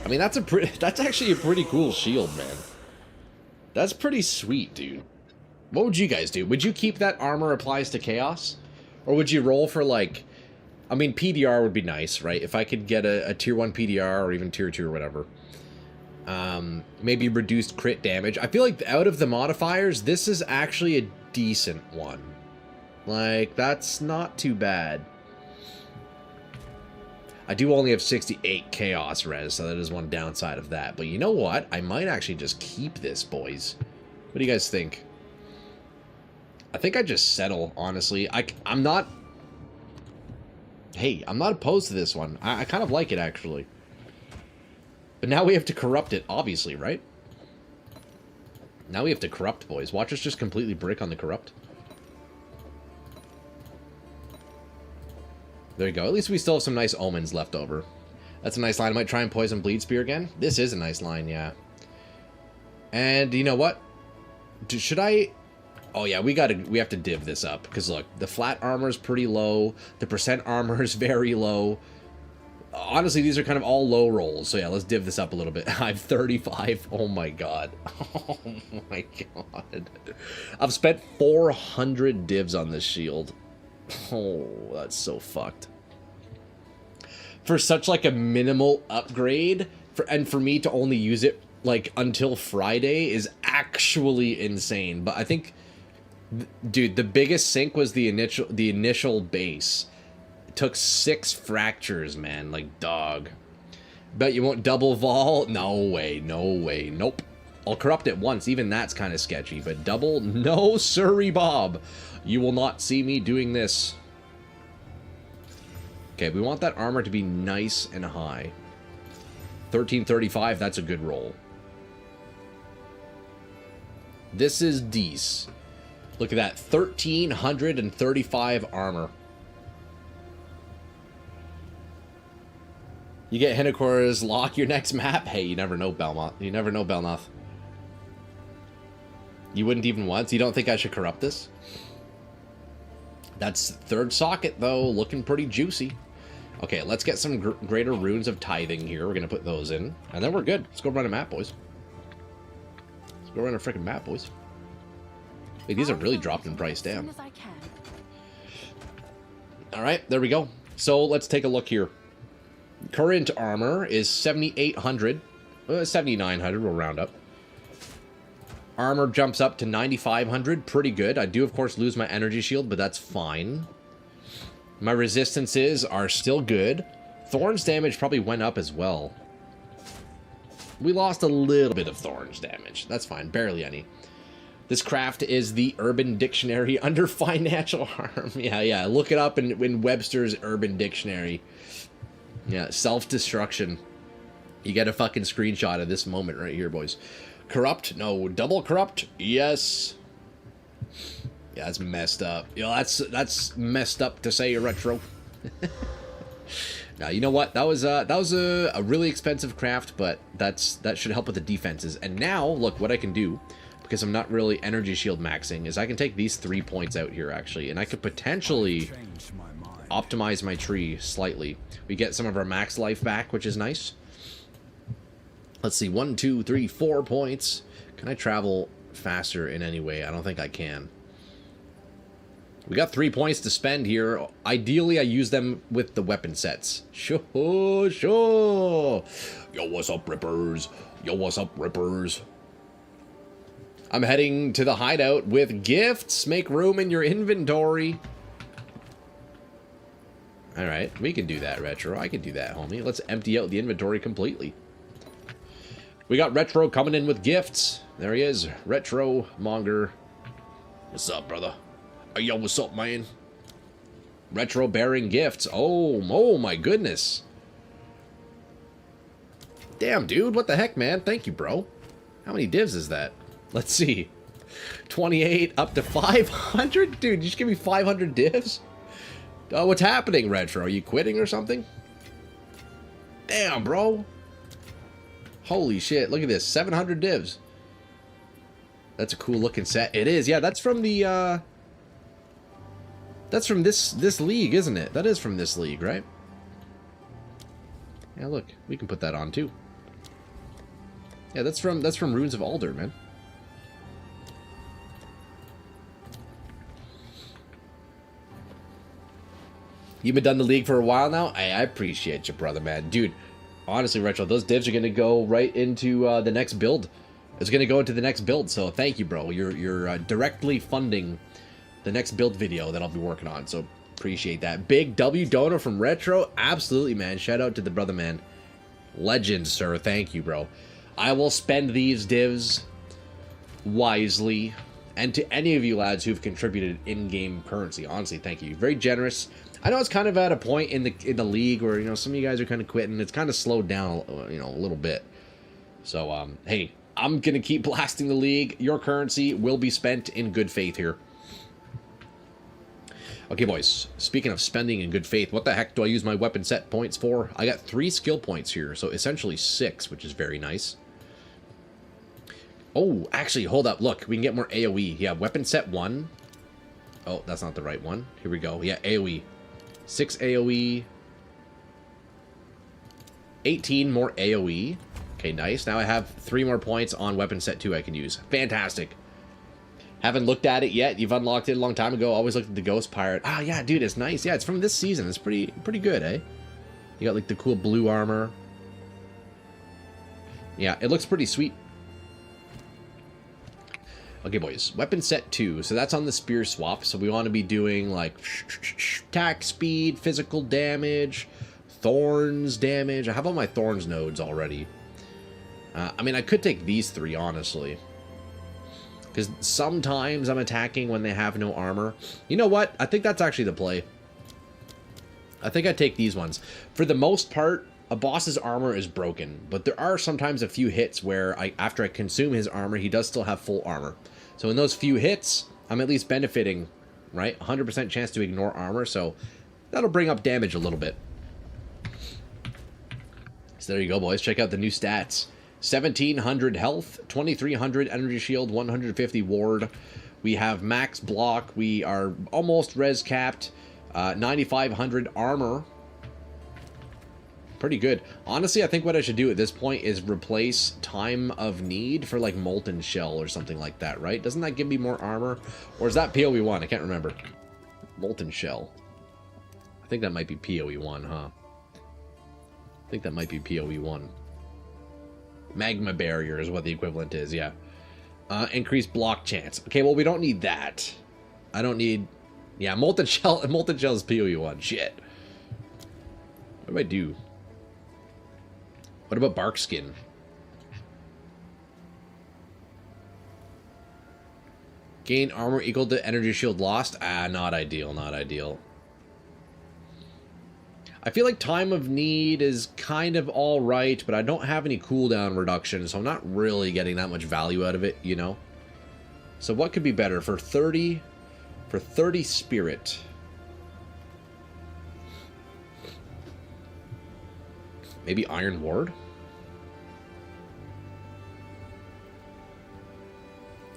I mean, that's actually a pretty cool shield, man. That's pretty sweet, dude. What would you guys do? Would you keep that armor applies to chaos? Or would you roll for, like... I mean, PDR would be nice, right? If I could get a tier 1 PDR or even tier 2 or whatever. Maybe reduced crit damage. I feel like out of the modifiers, this is actually a decent one. Like, that's not too bad. I do only have 68 chaos res, so that is one downside of that. But you know what? I might actually just keep this, boys. What do you guys think? I think I just settle, honestly. I'm not... Hey, I'm not opposed to this one. I kind of like it, actually. But now we have to corrupt it, obviously, right? Now we have to corrupt, boys. Watch us just completely brick on the corrupt. There you go. At least we still have some nice omens left over. That's a nice line. I might try and poison bleed spear again. This is a nice line, yeah. And you know what? Should I... Oh yeah, we have to div this up. Because look, the flat armor is pretty low. The percent armor is very low. Honestly, these are kind of all low rolls. So yeah, let's div this up a little bit. I have 35. Oh my god. Oh my god. I've spent 400 divs on this shield. Oh, that's so fucked. For such like a minimal upgrade, and for me to only use it like until Friday is actually insane. But I think, dude, the biggest sink was the initial base. It took 6 fractures, man. Like, dog. Bet you won't double vol? No way, no way, nope. I'll corrupt it once, even that's kind of sketchy, but double? No sirree, Bob. You will not see me doing this. Okay, we want that armor to be nice and high. 1335, that's a good roll. This is decent. Look at that, 1335 armor. You get Hinocor's lock your next map? Hey, you never know, Belmont. You never know, Belnoth. You wouldn't even once? You don't think I should corrupt this? That's third socket, though, looking pretty juicy. Okay, let's get some greater runes of tithing here. We're going to put those in, and then we're good. Let's go run a map, boys. Let's go run a freaking map, boys. Wait, these are really dropped in price, damn. Alright, there we go. So, let's take a look here. Current armor is 7,800. 7,900, we'll round up. Armor jumps up to 9,500. Pretty good. I do, of course, lose my energy shield, but that's fine. My resistances are still good. Thorns damage probably went up as well. We lost a little bit of Thorns damage. That's fine. Barely any. This craft is the Urban Dictionary under financial harm. Yeah. Look it up in Webster's Urban Dictionary. Yeah, self-destruction. You get a fucking screenshot of this moment right here, boys. Corrupt? No. Double corrupt? Yes. Yeah, that's messed up. You know, that's messed up to say, retro. Now, you know what? That was a really expensive craft, but that should help with the defenses. And now, look, what I can do, because I'm not really energy shield maxing, is I can take these 3 points out here, actually, and I could potentially optimize my tree slightly. We get some of our max life back, which is nice. Let's see, 1, 2, 3, 4 points. Can I travel faster in any way? I don't think I can. We got 3 points to spend here. Ideally, I use them with the weapon sets. Sure. Yo, what's up, Rippers? Yo, what's up, Rippers? I'm heading to the hideout with gifts. Make room in your inventory. Alright, we can do that, Retro. I can do that, homie. Let's empty out the inventory completely. We got Retro coming in with gifts. There he is. Retro Monger. What's up, brother? Hey, yo, what's up, man? Retro bearing gifts. Oh my goodness. Damn, dude. What the heck, man? Thank you, bro. How many divs is that? Let's see. 28 up to 500? Dude, you just give me 500 divs? What's happening, Retro? Are you quitting or something? Damn, bro. Holy shit, look at this. 700 divs. That's a cool looking set. It is. Yeah, that's from the that's from this league, isn't it? That is from this league, right? Yeah, look. We can put that on too. Yeah, that's from Runes of Aldur, man. You've been done the league for a while now? I appreciate you, brother, man. Dude, honestly, Retro, those divs are going to go right into the next build. It's going to go into the next build, so thank you, bro. You're directly funding the next build video that I'll be working on, so appreciate that. Big W donor from Retro? Absolutely, man. Shout out to the brother, man. Legend, sir. Thank you, bro. I will spend these divs wisely. And to any of you lads who've contributed in-game currency, honestly, thank you. Very generous. I know it's kind of at a point in the league where, you know, some of you guys are kind of quitting. It's kind of slowed down, you know, a little bit. So, hey, I'm going to keep blasting the league. Your currency will be spent in good faith here. Okay, boys. Speaking of spending in good faith, what the heck do I use my weapon set points for? I got 3 skill points here, so essentially 6, which is very nice. Oh, actually, hold up. Look, we can get more AoE. Yeah, weapon set 1. Oh, that's not the right one. Here we go. Yeah, AoE. 6 AoE. 18 more AoE. Okay, nice. Now I have 3 more points on weapon set 2 I can use. Fantastic. Haven't looked at it yet. You've unlocked it a long time ago. Always looked at the Ghost Pirate. Ah, yeah, dude, it's nice. Yeah, it's from this season. It's pretty good, eh? You got, like, the cool blue armor. Yeah, it looks pretty sweet. Okay, boys. Weapon set 2. So that's on the spear swap. So we want to be doing, like, attack speed, physical damage, Thorns damage. I have all my Thorns nodes already. I mean, I could take these 3, honestly. Because sometimes I'm attacking when they have no armor. You know what? I think that's actually the play. I think I take these ones. For the most part, a boss's armor is broken. But there are sometimes a few hits where, after I consume his armor, he does still have full armor. So in those few hits, I'm at least benefiting, right? 100% chance to ignore armor, so that'll bring up damage a little bit. So there you go, boys. Check out the new stats. 1700 health, 2300 energy shield, 150 ward. We have max block. We are almost res capped. 9500 armor. Pretty good. Honestly, I think what I should do at this point is replace Time of Need for like Molten Shell or something like that, right? Doesn't that give me more armor? Or is that PoE 1? I can't remember. Molten Shell. I think that might be PoE 1, huh? I think that might be PoE 1. Magma Barrier is what the equivalent is, yeah. Increased block chance. Okay, well, we don't need that. I don't need... Yeah, Molten Shell is PoE 1. Shit. What do I do? What about Bark Skin? Gain armor equal to energy shield lost? Ah, not ideal, not ideal. I feel like Time of Need is kind of alright, but I don't have any cooldown reduction, so I'm not really getting that much value out of it, you know? So what could be better? For 30 spirit. Maybe Iron Ward?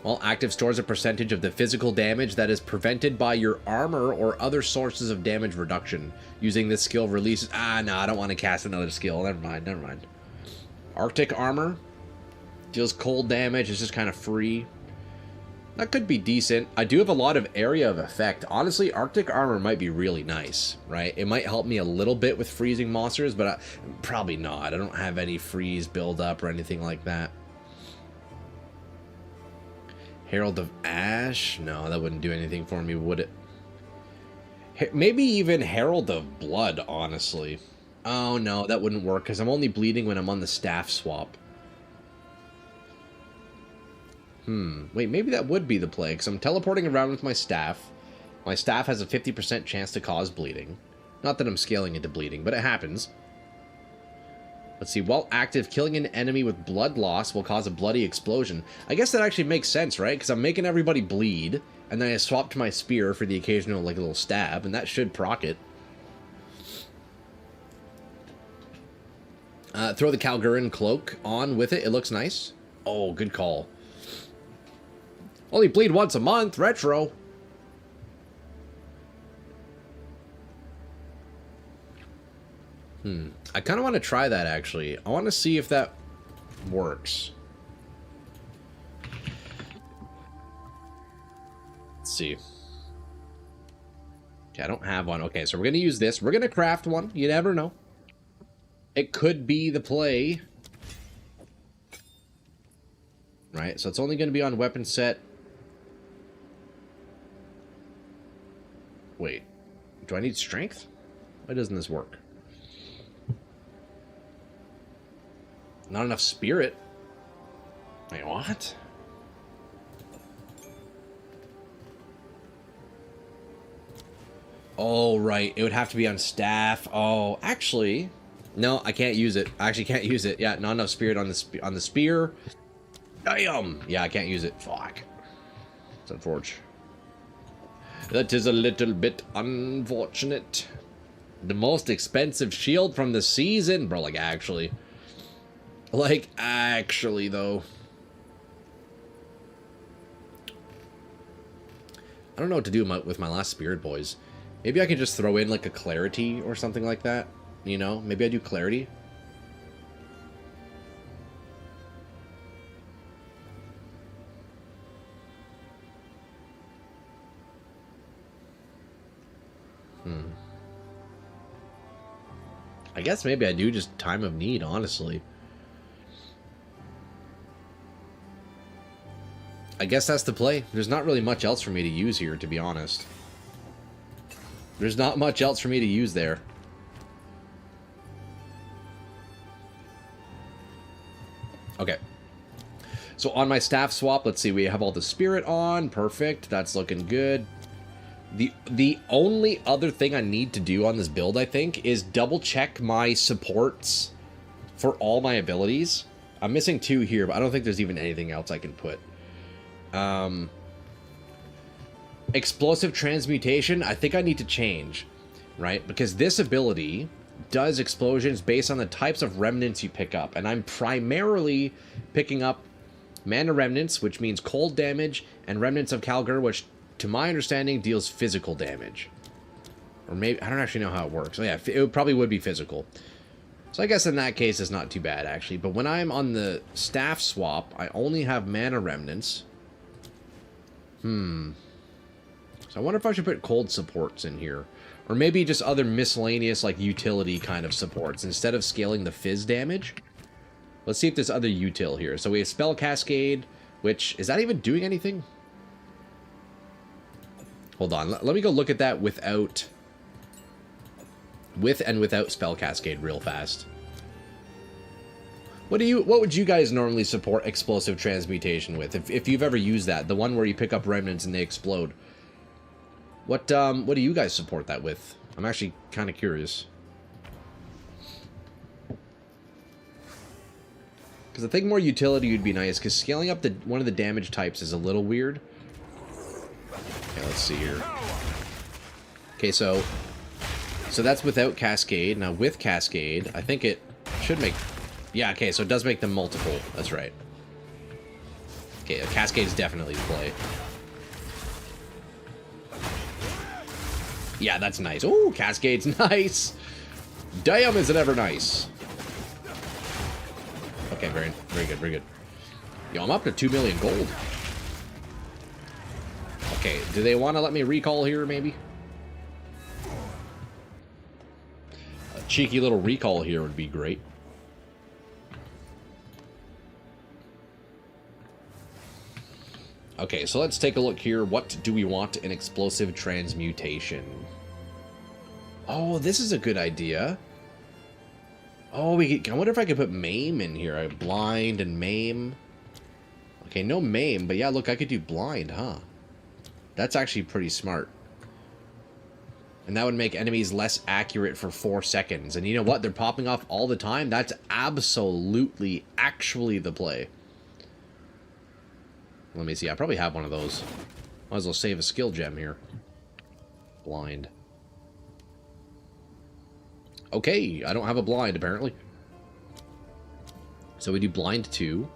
Well, active stores a percentage of the physical damage that is prevented by your armor or other sources of damage reduction. Using this skill releases... Ah, no, I don't want to cast another skill. Never mind, never mind. Arctic Armor. Deals cold damage. It's just kind of free. That could be decent. I do have a lot of area of effect. Honestly, Arctic Armor might be really nice, right? It might help me a little bit with freezing monsters, but probably not. I don't have any freeze build-up or anything like that. Herald of Ash? No, that wouldn't do anything for me, would it? Maybe even Herald of Blood, honestly. Oh, no, that wouldn't work, because I'm only bleeding when I'm on the staff swap. Wait, maybe that would be the play, because I'm teleporting around with my staff. My staff has a 50% chance to cause bleeding. Not that I'm scaling into bleeding, but it happens. Let's see, while active, killing an enemy with blood loss will cause a bloody explosion. I guess that actually makes sense, right? Because I'm making everybody bleed, and then I swapped my spear for the occasional, like, little stab, and that should proc it. Throw the Calgurin cloak on with it. It looks nice. Oh, good call. Only bleed once a month. Retro. I kind of want to try that, actually. I want to see if that works. Let's see. Okay, I don't have one. Okay, so we're going to use this. We're going to craft one. You never know. It could be the play. Right, so it's only going to be on weapon set. Wait. Do I need strength? Why doesn't this work? Not enough spirit. Wait, what? Oh, right. It would have to be on staff. Oh, actually... No, I can't use it. I actually can't use it. Yeah, not enough spirit on the spear. Damn! Yeah, I can't use it. Fuck. It's unfortunate. That is a little bit unfortunate. The most expensive shield from the season? Bro, like, actually. Like, actually, though. I don't know what to do with my last spirit, boys. Maybe I can just throw in, like, a clarity or something like that. You know? Maybe I do clarity. I guess maybe I do just time of need, honestly. I guess that's the play. There's not really much else for me to use here, to be honest. There's not much else for me to use there. Okay. So on my staff swap, let's see, we have all the spirit on. Perfect. That's looking good. The only other thing I need to do on this build, I think, is double check my supports for all my abilities. I'm missing 2 here, but I don't think there's even anything else I can put. Explosive transmutation, I think I need to change, right? Because this ability does explosions based on the types of remnants you pick up. And I'm primarily picking up mana remnants, which means cold damage, and remnants of Calgur, which, to my understanding, deals physical damage. Or maybe, I don't actually know how it works. Oh yeah, it probably would be physical. So I guess in that case, it's not too bad, actually. But when I'm on the staff swap, I only have mana remnants. So I wonder if I should put cold supports in here. Or maybe just other miscellaneous, like, utility kind of supports, instead of scaling the fizz damage. Let's see if there's other util here. So we have Spell Cascade, which, is that even doing anything? Hold on, let me go look at that without... with and without Spell Cascade real fast. What would you guys normally support explosive transmutation with? If you've ever used that, the one where you pick up remnants and they explode. What do you guys support that with? I'm actually kind of curious. Because I think more utility would be nice, because scaling up one of the damage types is a little weird. Okay, let's see here. Okay, so that's without Cascade. Now with Cascade, I think it should make... Yeah, okay, so it does make them multiple. That's right. Okay, Cascade is definitely the play. Yeah, that's nice. Ooh, Cascade's nice. Damn, is it ever nice. Okay, very good, very good. Yo, I'm up to 2 million gold. Okay, do they want to let me recall here, maybe? A cheeky little recall here would be great. Okay, so let's take a look here. What do we want in explosive transmutation? Oh, this is a good idea. Oh, I wonder if I could put maim in here. Blind and maim. Okay, no maim, but yeah, look, I could do blind, huh? That's actually pretty smart. And that would make enemies less accurate for 4 seconds. And you know what? They're popping off all the time. That's absolutely, actually the play. Let me see. I probably have one of those. Might as well save a skill gem here. Blind. Okay, I don't have a blind, apparently. So we do blind 2.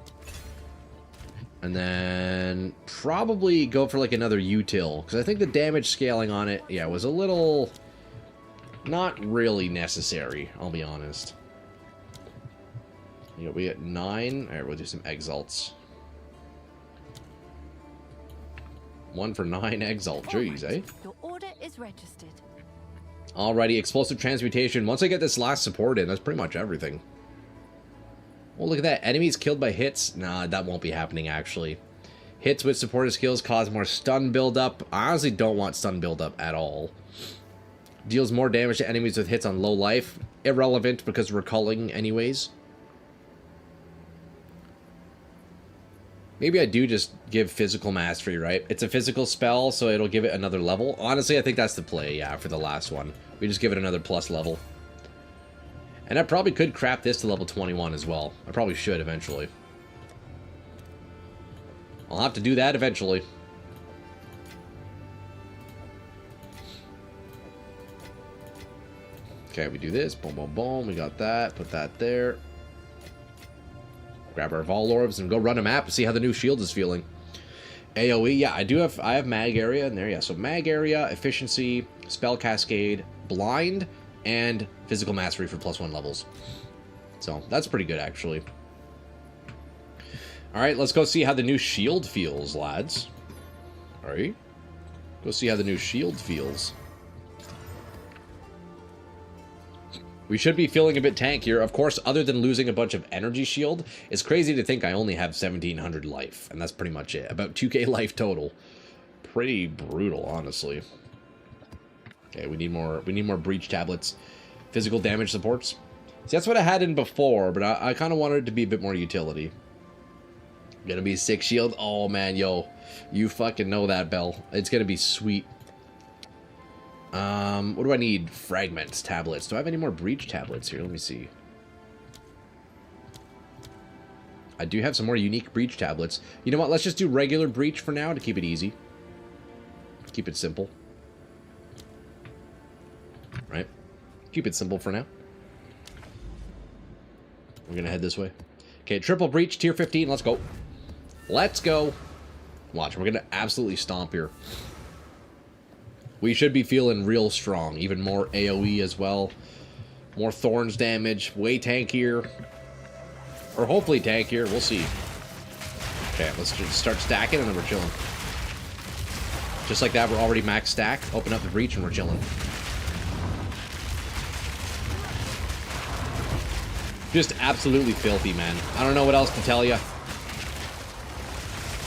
And then probably go for like another util. Because I think the damage scaling on it, yeah, was a little not really necessary, I'll be honest. Yeah, we get 9. Alright, we'll do some exalts. 1 for 9 exalt. Jeez, eh? Your order is registered. Alrighty, explosive transmutation. Once I get this last support in, that's pretty much everything. Oh, look at that. Enemies killed by hits. Nah, that won't be happening, actually. Hits with supported skills cause more stun buildup. I honestly don't want stun buildup at all. Deals more damage to enemies with hits on low life. Irrelevant because we're culling anyways. Maybe I do just give physical mastery, right? It's a physical spell, so it'll give it another level. Honestly, I think that's the play, yeah, for the last one. We just give it another plus level. And I probably could crap this to level 21 as well. I probably should eventually. I'll have to do that eventually. Okay, we do this. Boom, boom, boom. We got that. Put that there. Grab our Vol Orbs and go run a map and see how the new shield is feeling. AoE, yeah, I have mag area in there, yeah. So mag area, efficiency, spell cascade, blind, and physical mastery for +1 levels. So that's pretty good, actually. Alright, let's go see how the new shield feels, lads. Alright. Go see how the new shield feels. We should be feeling a bit tankier. Of course, other than losing a bunch of energy shield, it's crazy to think I only have 1700 life. And that's pretty much it. About 2k life total. Pretty brutal, honestly. Okay, we need more breach tablets. Physical damage supports. See, that's what I had in before, but I kind of wanted it to be a bit more utility. Gonna be 6 shield. Oh, man, yo. You fucking know that, Bell. It's gonna be sweet. What do I need? Fragments, tablets. Do I have any more breach tablets here? Let me see. I do have some more unique breach tablets. You know what? Let's just do regular breach for now to keep it easy. Keep it simple. Right? Keep it simple for now. We're gonna head this way. Okay, triple breach, tier 15. Let's go. Let's go. Watch, we're gonna absolutely stomp here. We should be feeling real strong. Even more AoE as well. More Thorns damage. Way tankier. Or hopefully tankier. We'll see. Okay, let's just start stacking and then we're chilling. Just like that, we're already max stack. Open up the breach and we're chilling. Just absolutely filthy, man. I don't know what else to tell you.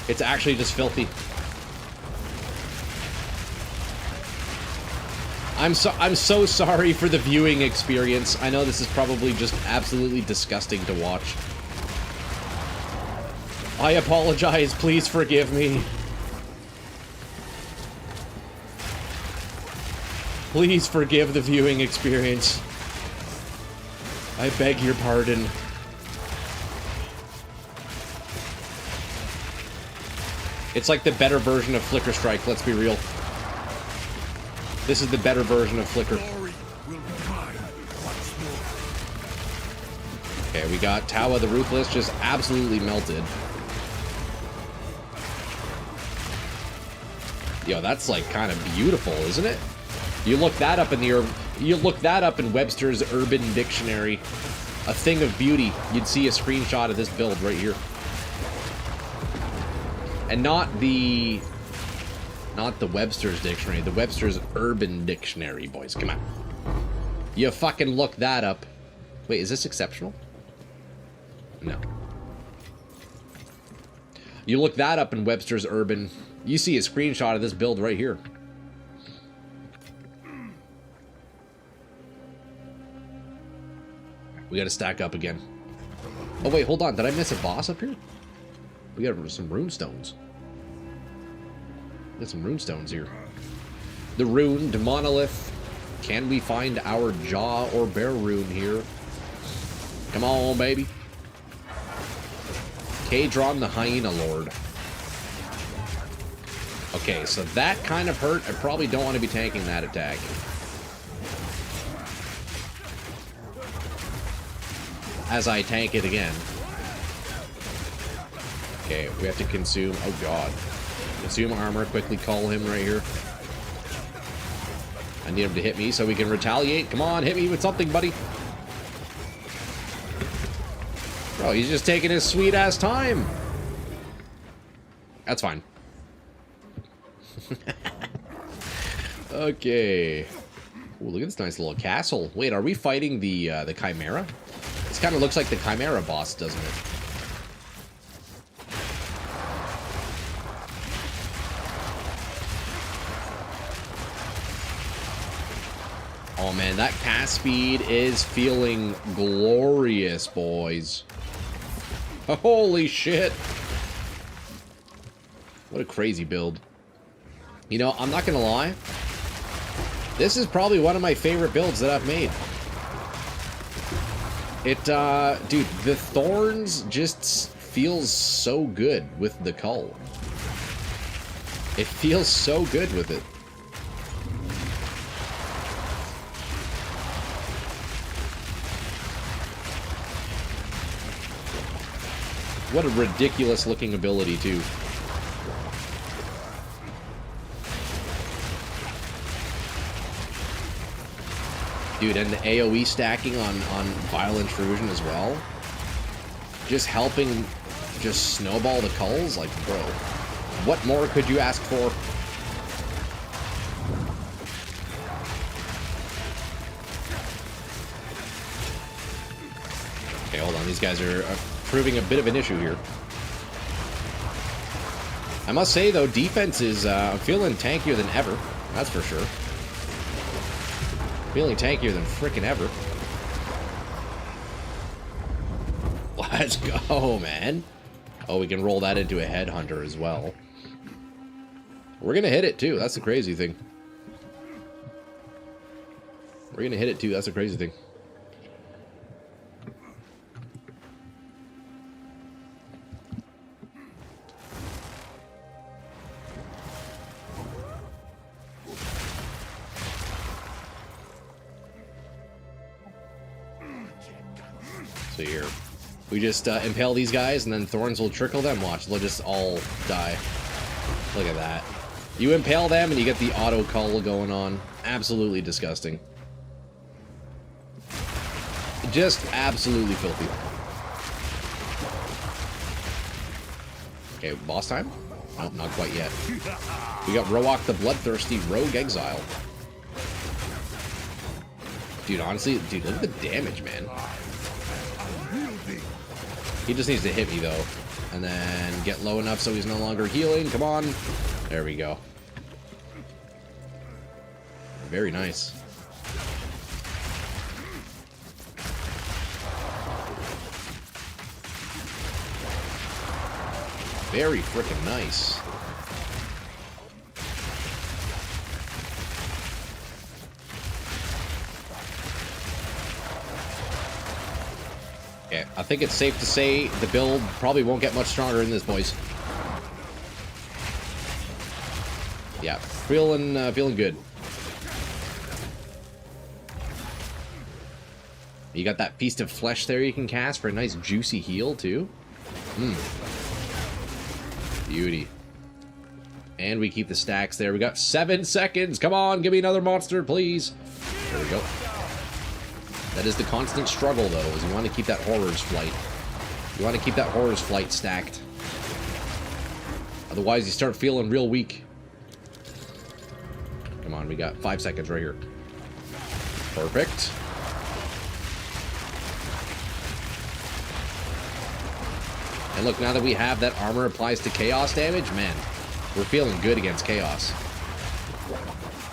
It's actually just filthy. I'm so sorry for the viewing experience. I know this is probably just absolutely disgusting to watch. I apologize. Please forgive me. Please forgive the viewing experience. I beg your pardon. It's like the better version of Flicker Strike, let's be real. This is the better version of Flicker. Okay, we got Tawa the Ruthless just absolutely melted. Yo, that's like kind of beautiful, isn't it? You look that up in Webster's Urban Dictionary, a thing of beauty. You'd see a screenshot of this build right here. And not the Webster's Dictionary, the Webster's Urban Dictionary, boys. Come on. You fucking look that up. Wait, is this exceptional? No. You look that up in Webster's Urban, you see a screenshot of this build right here. We gotta stack up again. Oh wait, hold on. Did I miss a boss up here? We got some rune stones. Got some rune stones here. The rune, the monolith. Can we find our jaw or bear rune here? Come on, baby. Kadron the Hyena Lord. Okay, so that kind of hurt. I probably don't want to be tanking that attack. As I tank it again. Okay, we have to consume... Oh, God. Consume armor. Quickly call him right here. I need him to hit me so we can retaliate. Come on, hit me with something, buddy. Bro, he's just taking his sweet-ass time. That's fine. Okay. Ooh, look at this nice little castle. Wait, are we fighting the Chimera? This kind of looks like the Chimera boss, doesn't it? Oh man, that cast speed is feeling glorious, boys. Holy shit. What a crazy build. You know, I'm not gonna lie. This is probably one of my favorite builds that I've made. Dude, the Thorns just feels so good with the Cull. It feels so good with it. What a ridiculous looking ability, too. Dude, and the AoE stacking on Vile Intrusion as well. Just helping just snowball the culls. Like, bro, what more could you ask for? Okay, hold on. These guys are proving a bit of an issue here. I must say, though, defense is feeling tankier than ever. That's for sure. Feeling tankier than frickin' ever. Let's go, man. Oh, we can roll that into a headhunter as well. We're gonna hit it, too. That's the crazy thing. We're gonna hit it, too. That's the crazy thing. So here, we just impale these guys, and then Thorns will trickle them. Watch, they'll just all die. Look at that. You impale them, and you get the auto cull going on. Absolutely disgusting. Just absolutely filthy. Okay, boss time? Nope, not quite yet. We got Roak the Bloodthirsty Rogue Exile. Dude, honestly, dude, look at the damage, man. He just needs to hit me, though. And then get low enough so he's no longer healing. Come on. There we go. Very nice. Very freaking nice. Okay, I think it's safe to say the build probably won't get much stronger in this, boys. Yeah, feeling good. You got that Feast of Flesh there you can cast for a nice juicy heal, too. Beauty. And we keep the stacks there. We got 7 seconds. Come on, give me another monster, please. There we go. That is the constant struggle, though, is you want to keep that Horror's Flight. You want to keep that Horror's Flight stacked. Otherwise, you start feeling real weak. Come on, we got 5 seconds right here. Perfect. And look, now that we have that armor applies to chaos damage, man, we're feeling good against chaos.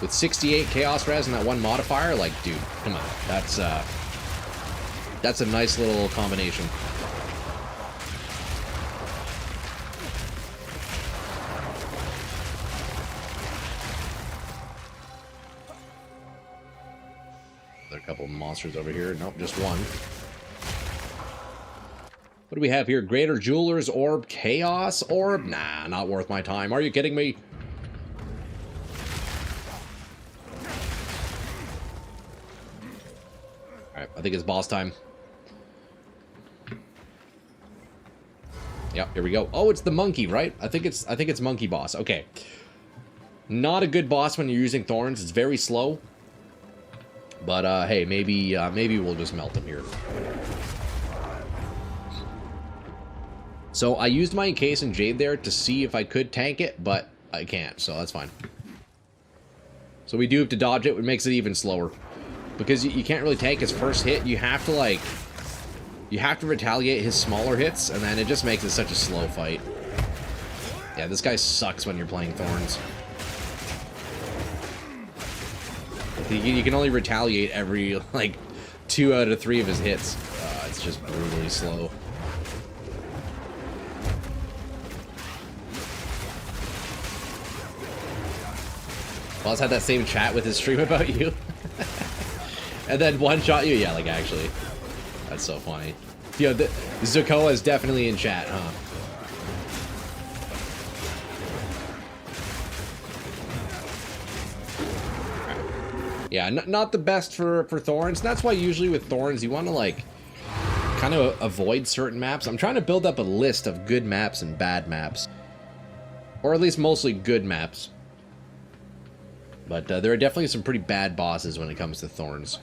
With 68 chaos res and that one modifier, like, dude, come on. That's a nice little combination. There are a couple of monsters over here. Nope, just one. What do we have here? Greater Jeweler's Orb, Chaos Orb? Nah, not worth my time. Are you kidding me? Alright, I think it's boss time. Yep, here we go. Oh, it's the monkey, right? I think it's monkey boss. Okay. Not a good boss when you're using Thorns. It's very slow. But hey, maybe we'll just melt him here. So I used my Encase and Jade there to see if I could tank it, but I can't, so that's fine. So we do have to dodge it, which makes it even slower. Because you can't really tank his first hit. You have to, like... You have to retaliate his smaller hits, and then it just makes it such a slow fight. Yeah, this guy sucks when you're playing Thorns. You can only retaliate every, like, 2 out of 3 of his hits. It's just brutally slow. Boss had that same chat with his stream about you. And then one-shot you? Yeah, like, actually. That's so funny. Yo, Zukoa is definitely in chat, huh? Yeah, not the best for Thorns. That's why usually with Thorns, you want to, like, kind of avoid certain maps. I'm trying to build up a list of good maps and bad maps. Or at least mostly good maps. But there are definitely some pretty bad bosses when it comes to Thorns.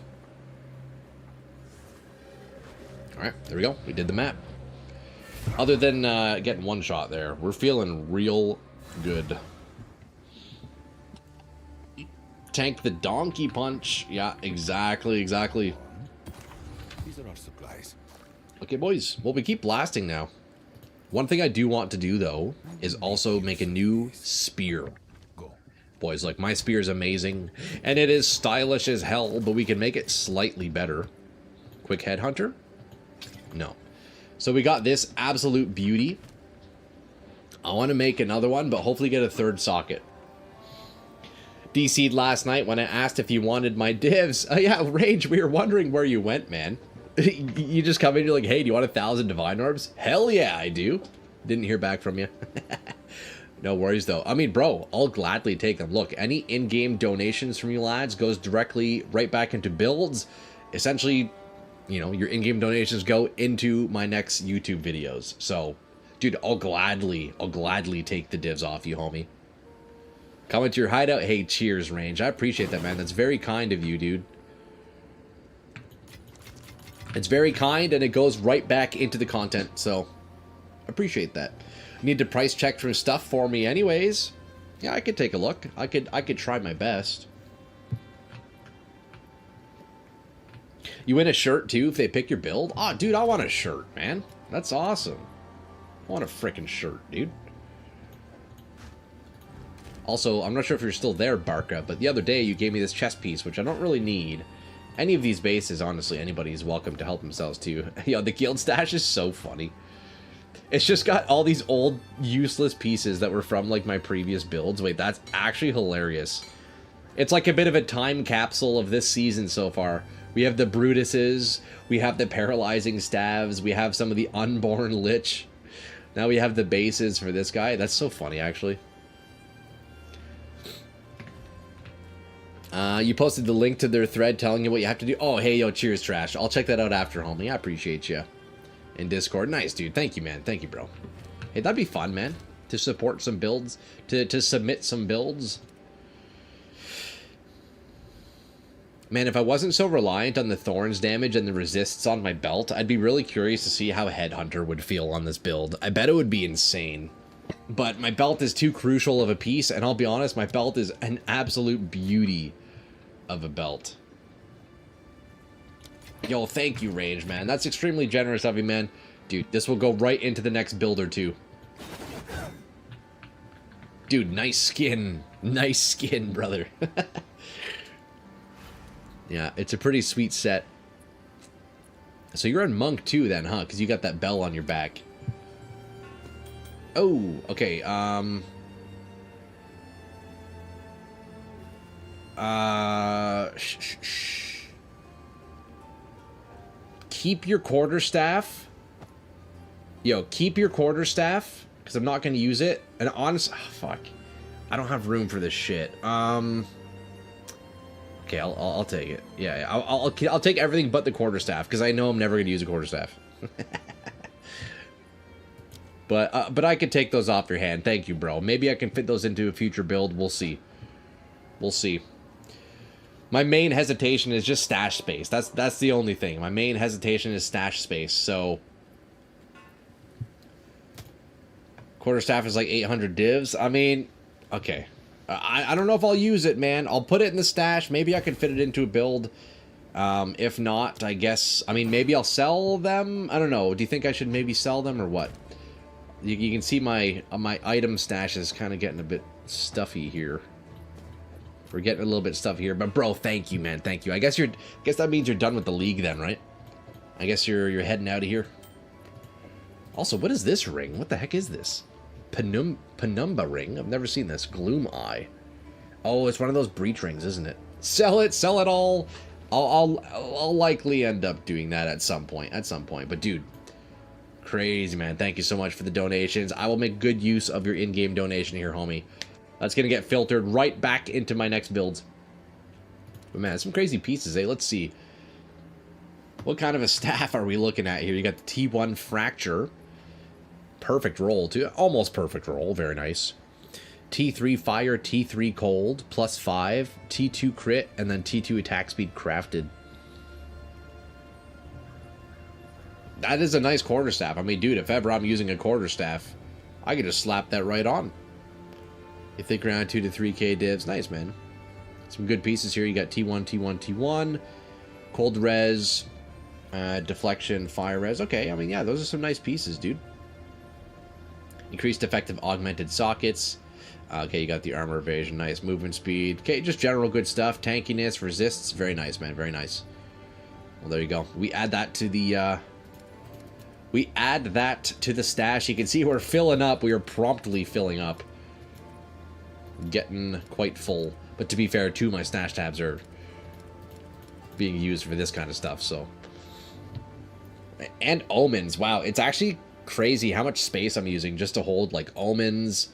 Alright, there we go. We did the map. Other than getting one shot there, we're feeling real good. Tank the donkey punch. Yeah, exactly. These are our supplies. Okay, boys. Well, we keep blasting now. One thing I do want to do, though, is also make a new spear. Go. Boys, like, my spear is amazing, and it is stylish as hell, but we can make it slightly better. Quick headhunter? No. So we got this absolute beauty. I want to make another one, but hopefully get a third socket. DC'd last night when I asked if you wanted my divs. Oh yeah, Rage, we were wondering where you went, man. You just come in, you're like, hey, do you want 1,000 Divine Orbs? Hell yeah, I do. Didn't hear back from you. No worries, though. I mean, bro, I'll gladly take them. Look, any in-game donations from you lads goes directly right back into builds. Essentially, you know, your in-game donations go into my next YouTube videos. So, dude, I'll gladly take the divs off you, homie. Coming to your hideout. Hey, cheers, Range. I appreciate that, man. That's very kind of you, dude. It's very kind, and it goes right back into the content, so appreciate that. Need to price check for stuff for me anyways. Yeah, I could take a look. I could try my best. You win a shirt, too, if they pick your build? Oh, dude, I want a shirt, man. That's awesome. I want a frickin' shirt, dude. Also, I'm not sure if you're still there, Barca, but the other day you gave me this chest piece, which I don't really need. Any of these bases, honestly, anybody's welcome to help themselves to. Yo, the guild stash is so funny. It's just got all these old, useless pieces that were from, like, my previous builds. Wait, that's actually hilarious. It's like a bit of a time capsule of this season so far. We have the Brutuses, we have the Paralyzing Staves, we have some of the Unborn Lich. Now we have the bases for this guy. That's so funny, actually. You posted the link to their thread telling you what you have to do. Oh, hey, yo, cheers, Trash. I'll check that out after, homie. I appreciate you. In Discord. Nice, dude. Thank you, man. Thank you, bro. Hey, that'd be fun, man. To support some builds. To submit some builds. Man, if I wasn't so reliant on the Thorns damage and the resists on my belt, I'd be really curious to see how Headhunter would feel on this build. I bet it would be insane. But my belt is too crucial of a piece, and I'll be honest, my belt is an absolute beauty of a belt. Yo, thank you, Range, man. That's extremely generous of you, man. Dude, this will go right into the next build or two. Dude, nice skin. Nice skin, brother. Yeah, it's a pretty sweet set. So you're on Monk too then, huh? Because you got that bell on your back. Oh, okay, keep your quarterstaff. Yo, keep your quarterstaff, because I'm not going to use it. And honestly, oh, fuck. I don't have room for this shit. Okay, I'll take it. Yeah, I'll take everything but the quarterstaff, because I know I'm never going to use a quarterstaff. But I could take those off your hand. Thank you, bro. Maybe I can fit those into a future build. We'll see. We'll see. My main hesitation is just stash space. That's the only thing. My main hesitation is stash space. So quarterstaff is like 800 divs. I mean, okay. I don't know if I'll use it, man. I'll put it in the stash. Maybe I can fit it into a build. If not, I guess... I mean, maybe I'll sell them? I don't know. Do you think I should maybe sell them or what? You can see my item stash is kind of getting a bit stuffy here. We're getting a little bit stuffy here. But, bro, thank you, man. Thank you. I guess that means you're done with the league then, right? I guess you're heading out of here. Also, what is this ring? What the heck is this? Penumbra ring? I've never seen this. Gloom Eye. Oh, it's one of those breach rings, isn't it? Sell it all. I'll likely end up doing that at some point. But dude, crazy, man. Thank you so much for the donations. I will make good use of your in-game donation here, homie. That's gonna get filtered right back into my next builds. But man, some crazy pieces, eh? Let's see. What kind of a staff are we looking at here? You got the T1 Fracture. Perfect roll, too. Almost perfect roll. Very nice. T3 Fire, T3 Cold, +5, T2 Crit, and then T2 Attack Speed crafted. That is a nice quarterstaff. I mean, dude, if ever I'm using a quarterstaff, I could just slap that right on. You think around 2 to 3k divs. Nice, man. Some good pieces here. You got T1, T1, T1, Cold Res, Deflection, Fire Res. Okay, I mean, yeah, those are some nice pieces, dude. Increased effective augmented sockets. Okay, you got the armor evasion. Nice. Movement speed. Okay, just general good stuff. Tankiness, resists. Very nice, man. Very nice. Well, there you go. We add that to the... stash. You can see we're filling up. We are promptly filling up. Getting quite full. But to be fair, 2 of my stash tabs are being used for this kind of stuff, so... And omens. Wow, it's actually crazy how much space I'm using just to hold, like, omens,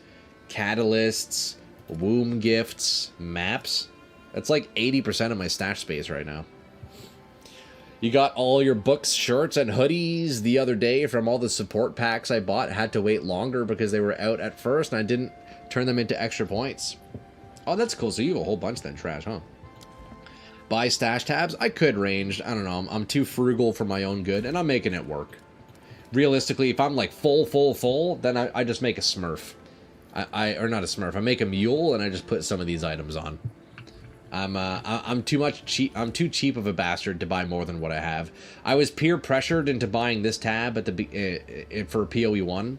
catalysts, womb gifts, maps. That's like 80% of my stash space right now. You got all your books, shirts, and hoodies the other day from all the support packs I bought. I had to wait longer because they were out at first, and I didn't turn them into extra points. Oh, that's cool. So you have a whole bunch then, trash, huh? Buy stash tabs? I could range. I don't know. I'm too frugal for my own good, and I'm making it work. Realistically, if I'm like full, then I just make a smurf. Or not a smurf. I make a mule, and I just put some of these items on. I'm too cheap of a bastard to buy more than what I have. I was peer pressured into buying this tab at the for PoE 1.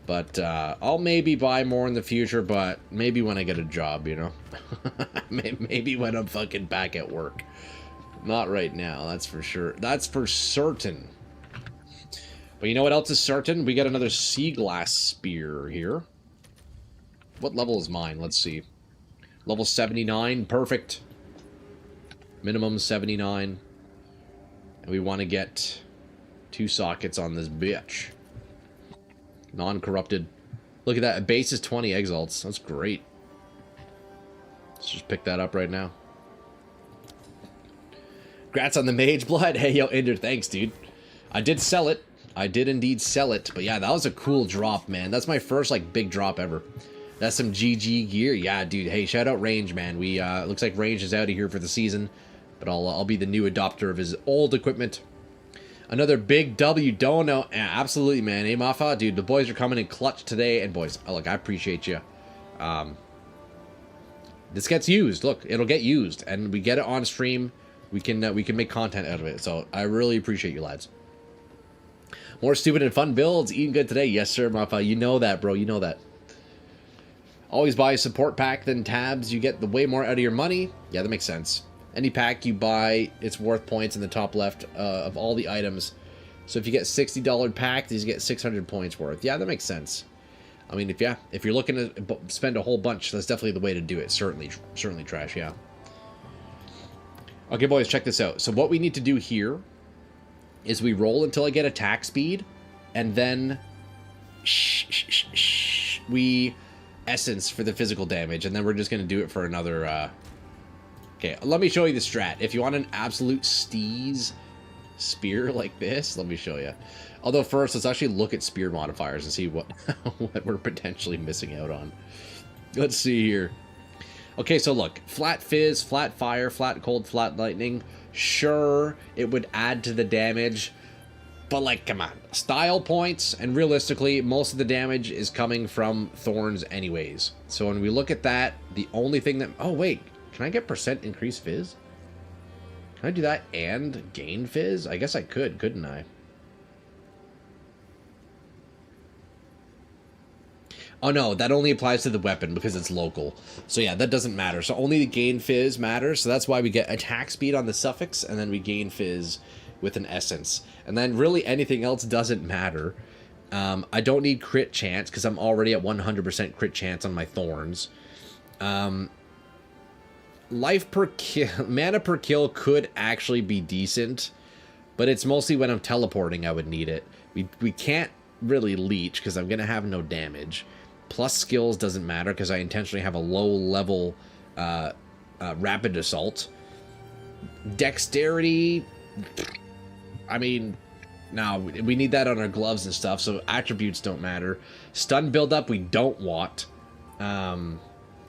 But I'll maybe buy more in the future, but maybe when I get a job, you know? Maybe when I'm fucking back at work. Not right now, that's for sure. That's for certain. But you know what else is certain? We got another sea glass spear here. What level is mine? Let's see. Level 79, perfect. Minimum 79. And we want to get 2 sockets on this bitch. Non-corrupted. Look at that. A base is 20 exalts. That's great. Let's just pick that up right now. Congrats on the mage blood. Hey, yo, Ender, thanks, dude. I did sell it. I did indeed sell it. But yeah, that was a cool drop, man. That's my first, like, big drop ever. That's some GG gear. Yeah, dude. Hey, shout out Range, man. We, looks like Range is out of here for the season. But I'll be the new adopter of his old equipment. Another big W dono. Yeah, absolutely, man. Hey, Mafa, dude, the boys are coming in clutch today. And boys, look, I appreciate you. This gets used. Look, it'll get used, and we get it on stream. We can make content out of it. So I really appreciate you, lads. More stupid and fun builds. Eating good today, yes, sir, Mafa. You know that, bro. You know that. Always buy a support pack, then tabs. You get the way more out of your money. Yeah, that makes sense. Any pack you buy, it's worth points in the top left of all the items. So if you get $60 pack, these get 600 points worth. Yeah, that makes sense. I mean, if you're looking to spend a whole bunch, that's definitely the way to do it. Certainly trash, yeah. Okay, boys, check this out. So what we need to do here is we roll until I get attack speed, and then we essence for the physical damage, and then we're just going to do it for another... Okay, let me show you the strat. If you want an absolute steez spear like this? Let me show you. Although first, let's actually look at spear modifiers and see what, what we're potentially missing out on. Let's see here. Okay, so look. Flat fizz, flat fire, flat cold, flat lightning. Sure, it would add to the damage. But, like, come on. Style points, and realistically, most of the damage is coming from Thorns anyways. So when we look at that, the only thing that... Oh, wait. Can I get percent increase fizz? Can I do that and gain fizz? I guess I could, couldn't I? Oh, no. That only applies to the weapon because it's local. So, yeah, that doesn't matter. So only the gain fizz matters. So that's why we get attack speed on the suffix, and then we gain fizz with an essence. And then really anything else doesn't matter. I don't need crit chance because I'm already at 100% crit chance on my Thorns. Life per kill, mana per kill could actually be decent, but it's mostly when I'm teleporting I would need it. We can't really leech because I'm going to have no damage. Plus skills doesn't matter because I intentionally have a low level rapid assault. Dexterity... I mean, no, we need that on our gloves and stuff, so attributes don't matter. Stun buildup, we don't want.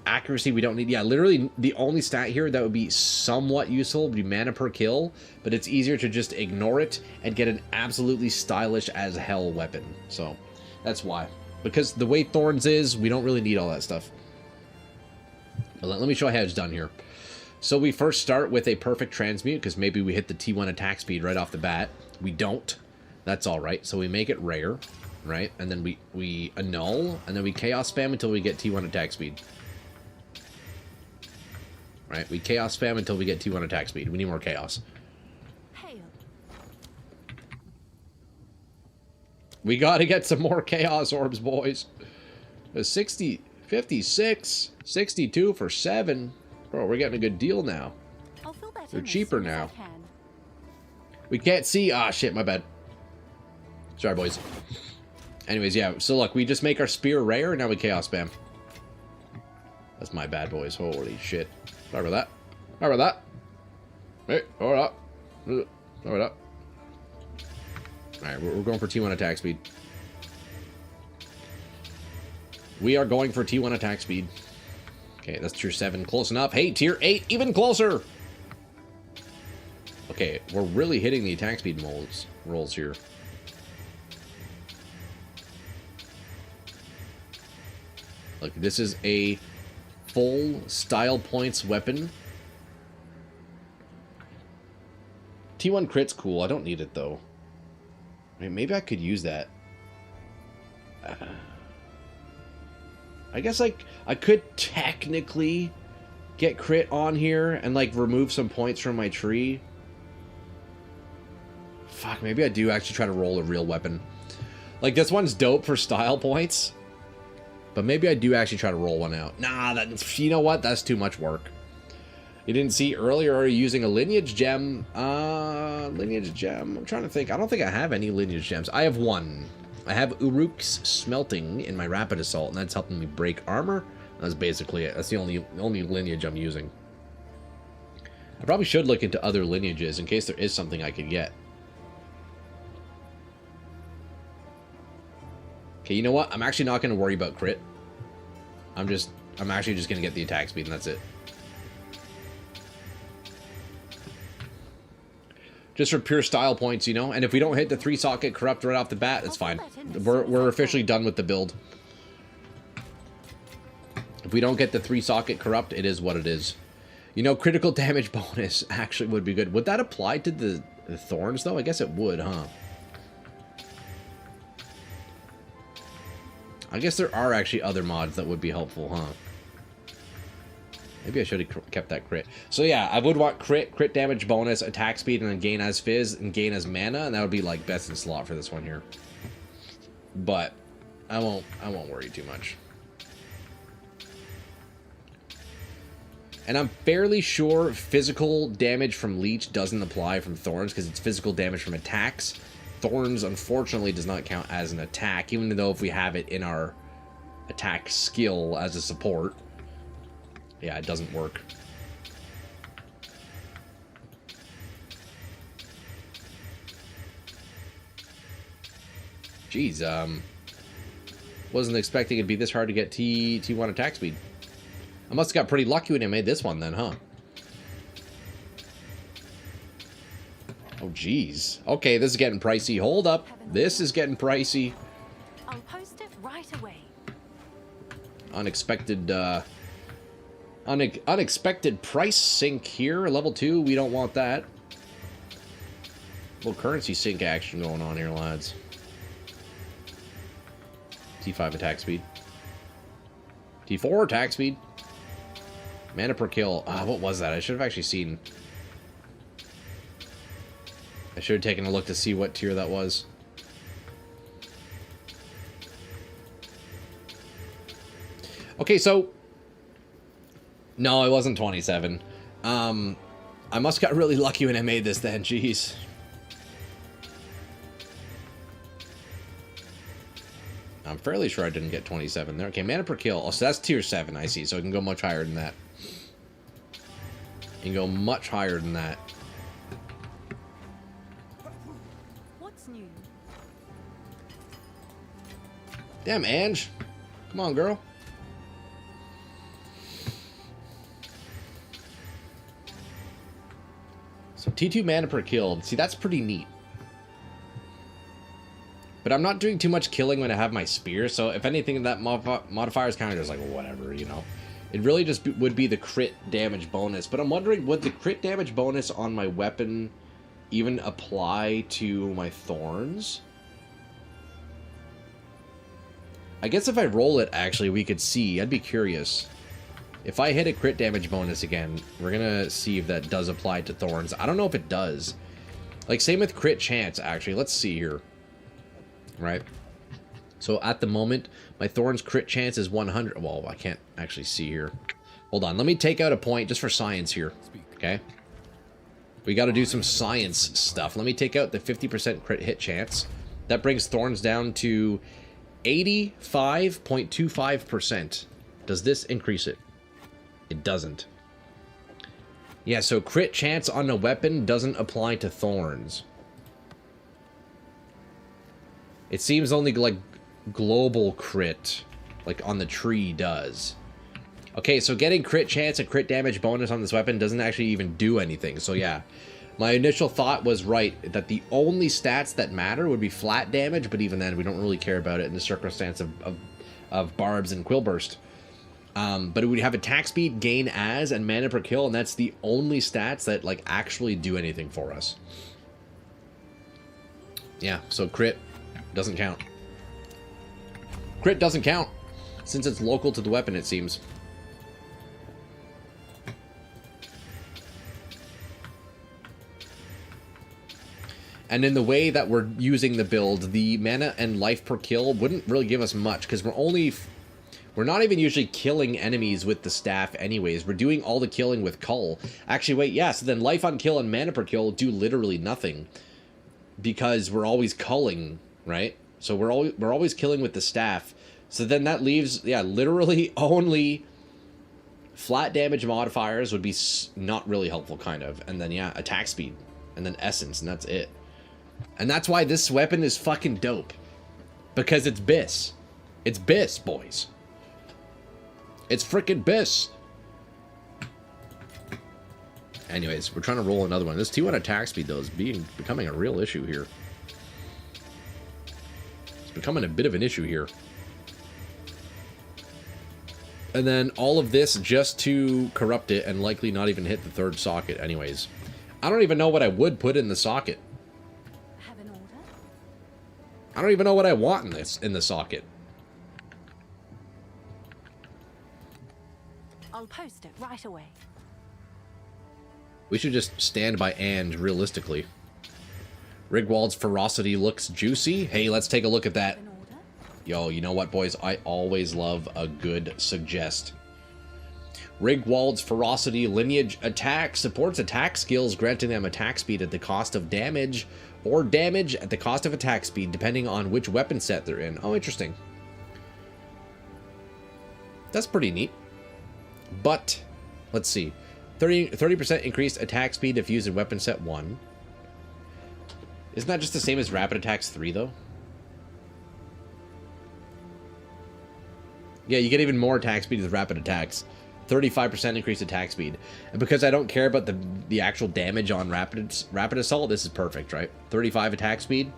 Accuracy, we don't need. Yeah, literally, the only stat here that would be somewhat useful would be mana per kill, but it's easier to just ignore it and get an absolutely stylish as hell weapon. So, that's why. Because the way Thorns is, we don't really need all that stuff. But let me show you how it's done here. So we first start with a perfect transmute, because maybe we hit the T1 attack speed right off the bat. We don't. That's alright. So we make it rare, right? And then we annul, and then we chaos spam until we get T1 attack speed. Right? We chaos spam until we get T1 attack speed. We need more chaos. Hail. We gotta get some more chaos orbs, boys. 60, 56, 62 for 7. Bro, we're getting a good deal now. I'll feel better They're as cheaper soon as I now. can. We can't see. Ah, shit, my bad. Sorry, boys. Anyways, yeah. So, look, we just make our spear rare, and now we chaos spam. That's my bad, boys. Holy shit. Sorry about that. Sorry about that. Hey, hold up. Sorry about that. Alright, we're going for T1 attack speed. We are going for T1 attack speed. Okay, that's tier 7. Close enough. Hey, tier 8, even closer! Okay, we're really hitting the attack speed rolls here. Look, this is a full style points weapon. T1 crit's cool. I don't need it, though. I mean, maybe I could use that. I guess, like, I could technically get crit on here and, like, remove some points from my tree. Fuck, maybe I do actually try to roll a real weapon. Like, this one's dope for style points. But maybe I do actually try to roll one out. Nah, you know what? That's too much work. You didn't see earlier, are you using a lineage gem? Lineage gem. I'm trying to think. I don't think I have any lineage gems. I have one. I have Uruk's Smelting in my Rapid Assault, and that's helping me break armor. That's basically it. That's the only lineage I'm using. I probably should look into other lineages in case there is something I could get. Okay, you know what? I'm actually not going to worry about crit. I'm actually just going to get the attack speed, and that's it. Just for pure style points, you know? And if we don't hit the 3-socket corrupt right off the bat, that's fine. We're officially done with the build. If we don't get the 3-socket corrupt, it is what it is. You know, critical damage bonus actually would be good. Would that apply to the Thorns, though? I guess it would, huh? I guess there are actually other mods that would be helpful, huh? Maybe I should have kept that crit. So yeah, I would want crit damage bonus, attack speed, and then gain as fizz, and gain as mana, and that would be like best in slot for this one here. But I won't worry too much. And I'm fairly sure physical damage from Leech doesn't apply from Thorns, because it's physical damage from attacks. Thorns, unfortunately, does not count as an attack, even though if we have it in our attack skill as a support. Yeah, it doesn't work. Jeez, wasn't expecting it'd be this hard to get T1 attack speed. I must have got pretty lucky when I made this one then, huh? Oh, jeez. Okay, this is getting pricey. Hold up. This is getting pricey. I'll post it right away. Unexpected, unexpected price sink here. Level 2, we don't want that. Little currency sink action going on here, lads. T5 attack speed. T4 attack speed. Mana per kill. Ah, what was that? I should have actually seen. I should have taken a look to see what tier that was. Okay, so... No, it wasn't 27. I must got really lucky when I made this then, jeez. I'm fairly sure I didn't get 27 there. Okay, mana per kill. Oh, so that's tier 7, I see. So it can go much higher than that. It can go much higher than that. What's new? Damn, Ange. Come on, girl. So T2 mana per kill. See, that's pretty neat. But I'm not doing too much killing when I have my spear, so if anything, that modifier is kind of just like, whatever, you know. It really just would be the crit damage bonus. But I'm wondering, would the crit damage bonus on my weapon even apply to my Thorns? I guess if I roll it, actually, we could see. I'd be curious. If I hit a crit damage bonus again, we're going to see if that does apply to Thorns. I don't know if it does. Like, same with crit chance, actually. Let's see here. Right? So, at the moment, my Thorns crit chance is 100. Well, I can't actually see here. Hold on. Let me take out a point just for science here. Okay? We got to do some science stuff. Let me take out the 50% crit hit chance. That brings Thorns down to 85.25%. Does this increase it? It doesn't. Yeah, so crit chance on a weapon doesn't apply to Thorns. It seems only like global crit, like on the tree, does. Okay, so getting crit chance and crit damage bonus on this weapon doesn't actually even do anything. So yeah, my initial thought was right, that the only stats that matter would be flat damage, but even then we don't really care about it in the circumstance of barbs and quillburst. But it would have attack speed, gain as, and mana per kill, and that's the only stats that like actually do anything for us. Yeah, so crit doesn't count. Crit doesn't count, since it's local to the weapon, it seems. And in the way that we're using the build, the mana and life per kill wouldn't really give us much, because we're not even usually killing enemies with the staff anyways. We're doing all the killing with Cull. Actually, wait, yeah, so then life on kill and mana per kill do literally nothing, because we're always culling, right? So we're always killing with the staff. So then that leaves, yeah, literally only flat damage modifiers would be not really helpful, kind of. And then, yeah, attack speed. And then essence, and that's it. And that's why this weapon is fucking dope. Because it's Biss. It's Biss, boys. It's frickin' Biss. Anyways, we're trying to roll another one. This T1 attack speed, though, is becoming a real issue here. It's becoming a bit of an issue here. And then all of this just to corrupt it and likely not even hit the third socket anyways. I don't even know what I would put in the socket. Have an order? I don't even know what I want in the socket. I'll post it right away. We should just stand by and realistically. Rigwald's ferocity looks juicy. Hey, let's take a look at that. Have an order? Yo, you know what, boys? I always love a good suggest. Rigwald's ferocity lineage attack supports attack skills, granting them attack speed at the cost of damage, or damage at the cost of attack speed, depending on which weapon set they're in. Oh, interesting. That's pretty neat. But, let's see. 30% increased attack speed if used in weapon set 1. Isn't that just the same as rapid attacks 3, though? Yeah, you get even more attack speed with rapid attacks. 35% increased attack speed. And because I don't care about the actual damage on rapid assault, this is perfect, right? 35 attack speed.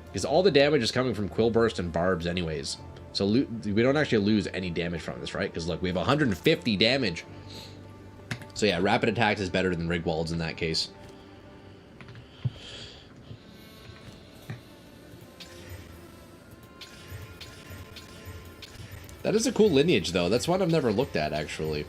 Because all the damage is coming from Quill Burst and Barbs anyways. So we don't actually lose any damage from this, right? Because look, we have 150 damage. So yeah, rapid attacks is better than Rigwald's in that case. That is a cool lineage, though. That's one I've never looked at, actually.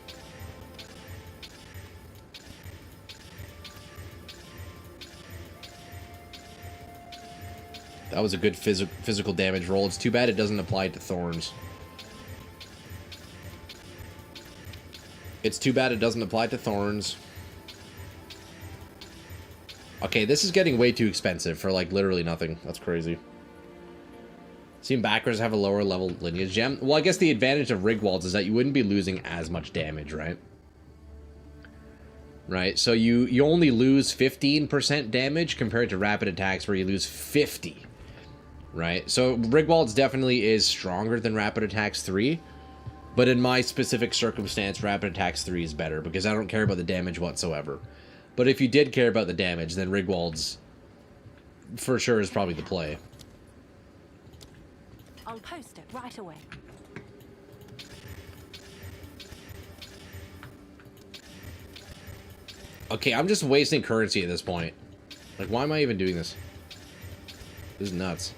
That was a good physical damage roll. It's too bad it doesn't apply to Thorns. It's too bad it doesn't apply to Thorns. Okay, this is getting way too expensive for, like, literally nothing. That's crazy. Seen backers have a lower level lineage gem. Well, I guess the advantage of Rigwald's is that you wouldn't be losing as much damage, right? Right, so you only lose 15% damage compared to rapid attacks where you lose 50. Right, so Rigwald's definitely is stronger than rapid attacks 3. But in my specific circumstance, rapid attacks 3 is better because I don't care about the damage whatsoever. But if you did care about the damage, then Rigwald's for sure is probably the play. I'll post it right away. Okay, I'm just wasting currency at this point. Like, why am I even doing this? This is nuts.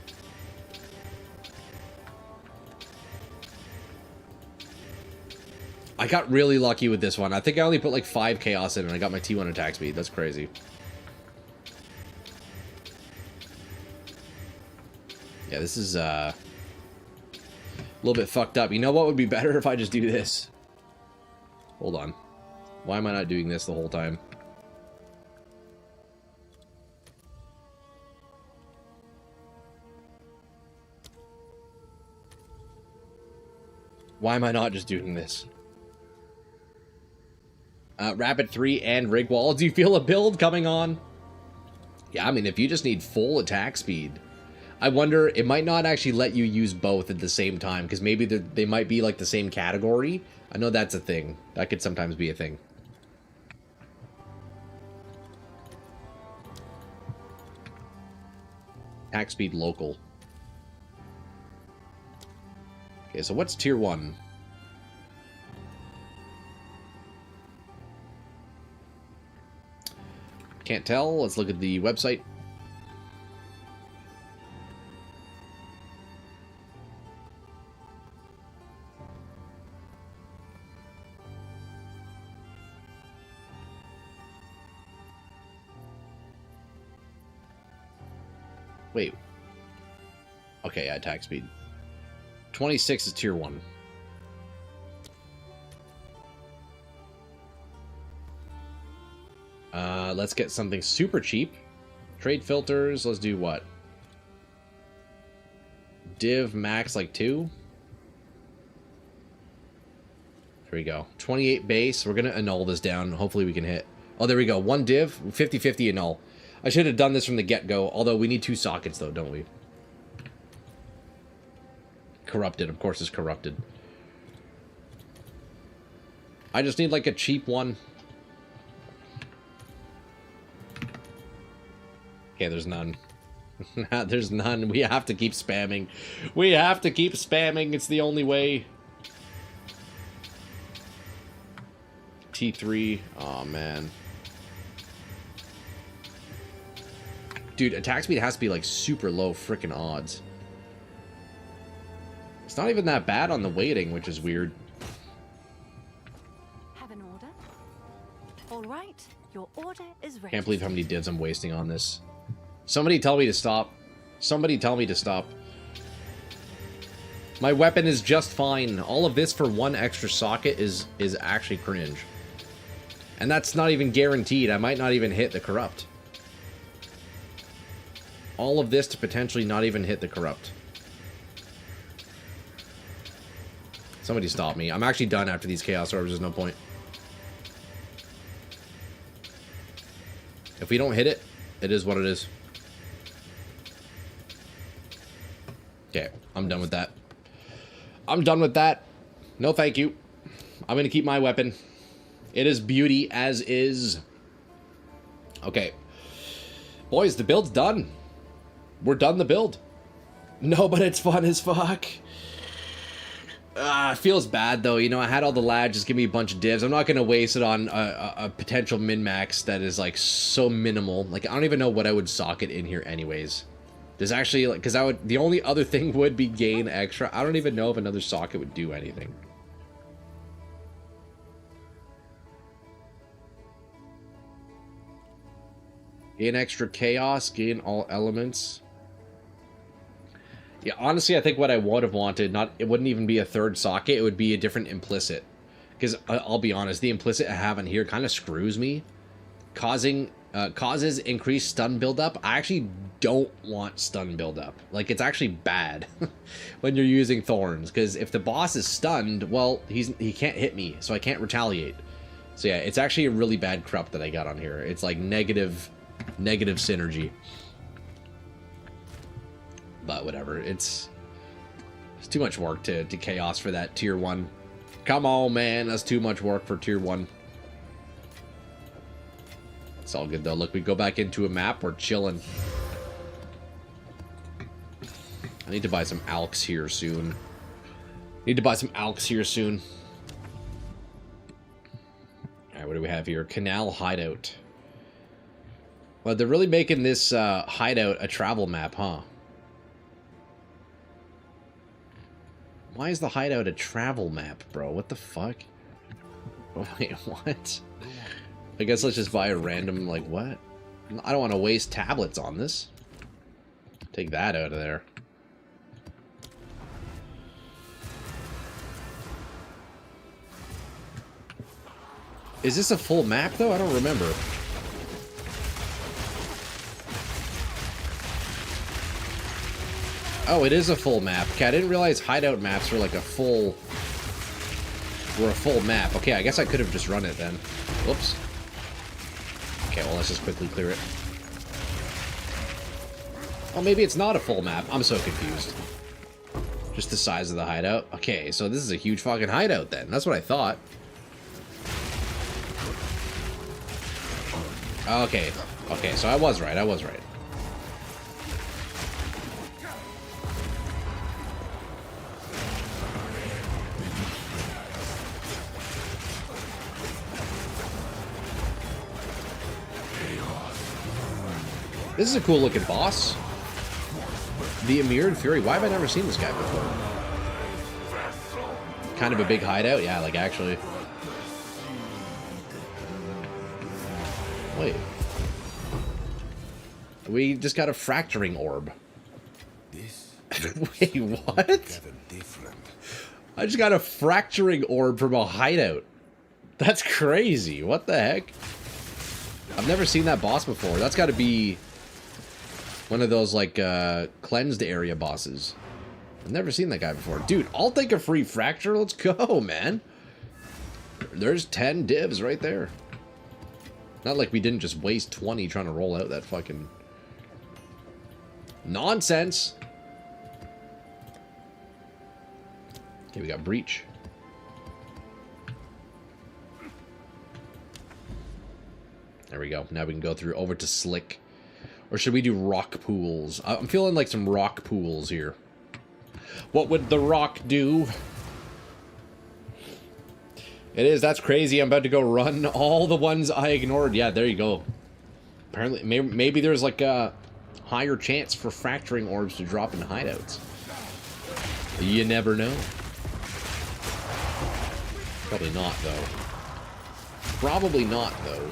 I got really lucky with this one. I think I only put like 5 chaos in and I got my T1 attack speed. That's crazy. Yeah, this is a little bit fucked up. You know what would be better if I just do this? Hold on. Why am I not doing this the whole time? Why am I not just doing this? Rapid 3 and Rigwald. Do you feel a build coming on? Yeah, I mean, if you just need full attack speed. I wonder, it might not actually let you use both at the same time, because maybe they might be like the same category. I know that's a thing. That could sometimes be a thing. Attack speed local. Okay, so what's tier 1? Can't tell. Let's look at the website. Wait. Okay, attack speed. 26 is tier 1. Let's get something super cheap. Trade filters, let's do what? Div max like 2. Here we go. 28 base. We're going to annul this down. Hopefully we can hit. Oh, there we go. 1 div, 50-50 annul. I should have done this from the get-go, although we need 2 sockets though, don't we? Corrupted, of course it's corrupted. I just need like a cheap one. Okay, there's none. There's none. We have to keep spamming. We have to keep spamming. It's the only way. T3. Oh, man. Dude, attack speed has to be like super low freaking odds. It's not even that bad on the weighting, which is weird. Have an order? All right, your order is ready. Can't believe how many divs I'm wasting on this. Somebody tell me to stop. Somebody tell me to stop. My weapon is just fine. All of this for 1 extra socket is actually cringe. And that's not even guaranteed. I might not even hit the corrupt. All of this to potentially not even hit the corrupt. Somebody stop me. I'm actually done after these chaos orbs. There's no point. If we don't hit it, it is what it is. Okay, I'm done with that. I'm done with that. No thank you. I'm gonna keep my weapon. It is beauty as is. Okay. Boys, the build's done. We're done the build. No, but it's fun as fuck. It feels bad though, you know, I had all the lads just give me a bunch of divs. I'm not gonna waste it on a potential min-max that is like so minimal. Like, I don't even know what I would socket in here anyways. There's actually, like, because the only other thing would be gain extra. I don't even know if another socket would do anything. Gain extra chaos, gain all elements. Yeah, honestly, I think what I would have wanted, it wouldn't even be a third socket, it would be a different implicit. Because, I'll be honest, the implicit I have in here kind of screws me. Causes increased stun buildup. I actually don't want stun buildup. Like, it's actually bad when you're using Thorns. Because if the boss is stunned, well, he can't hit me, so I can't retaliate. So yeah, it's actually a really bad corrupt that I got on here. It's like negative synergy. But whatever, it's too much work to chaos for that tier 1. Come on, man, that's too much work for tier 1. It's all good though. Look, we go back into a map, we're chilling. I need to buy some alks here soon. Alright, what do we have here? Canal Hideout. Well, they're really making this hideout a travel map, huh? Why is the hideout a travel map, bro? What the fuck? Oh, wait, what? I guess let's just buy a random, like, what? I don't want to waste tablets on this. Take that out of there. Is this a full map, though? I don't remember. Oh, it is a full map. Okay, I didn't realize hideout maps were like a full map. Okay, I guess I could have just run it then. Whoops. Okay, well, let's just quickly clear it. Oh, maybe it's not a full map. I'm so confused. Just the size of the hideout. Okay, so this is a huge fucking hideout then. That's what I thought. Okay. Okay, so I was right. This is a cool looking boss. The Emired Fury. Why have I never seen this guy before? Kind of a big hideout. Yeah, like actually. Wait. We just got a fracturing orb. Wait, what? I just got a fracturing orb from a hideout. That's crazy. What the heck? I've never seen that boss before. That's got to be one of those, like, cleansed area bosses. I've never seen that guy before. Dude, I'll take a free fracture. Let's go, man. There's 10 divs right there. Not like we didn't just waste 20 trying to roll out that fucking nonsense. Okay, we got Breach. There we go. Now we can go through over to Slick. Or should we do rock pools? I'm feeling like some rock pools here. What would the rock do? It is. That's crazy. I'm about to go run all the ones I ignored. Yeah, there you go. Apparently, maybe there's like a higher chance for fracturing orbs to drop in hideouts. You never know. Probably not, though. Probably not, though.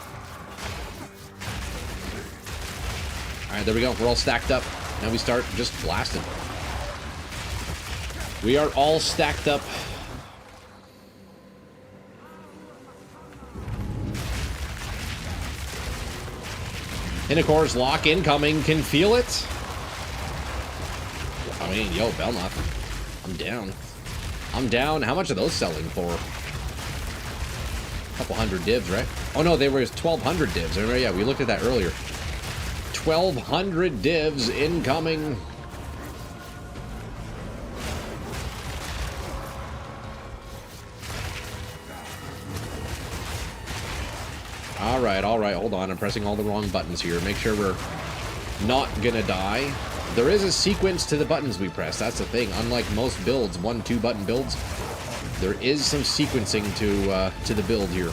Alright, there we go. We're all stacked up. Now we start just blasting. We are all stacked up. Hinacor's lock incoming. Can feel it. I mean, yo, Belnoth. I'm down. I'm down. How much are those selling for? A couple hundred divs, right? Oh no, they were 1,200 divs. Remember, yeah, we looked at that earlier. 1,200 divs incoming. Alright, hold on. I'm pressing all the wrong buttons here. Make sure we're not gonna die. There is a sequence to the buttons we press. That's the thing. Unlike most builds, 1-2 button builds, there is some sequencing to the build here.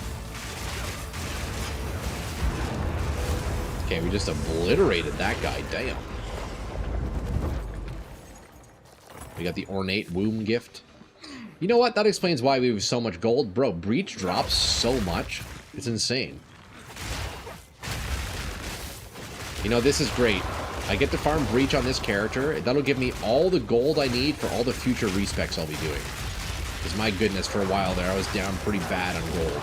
Okay, we just obliterated that guy. Damn. We got the ornate womb gift. You know what? That explains why we have so much gold. Bro, breach drops so much. It's insane. You know, this is great. I get to farm breach on this character. That'll give me all the gold I need for all the future respecs I'll be doing. Because my goodness, for a while there, I was down pretty bad on gold.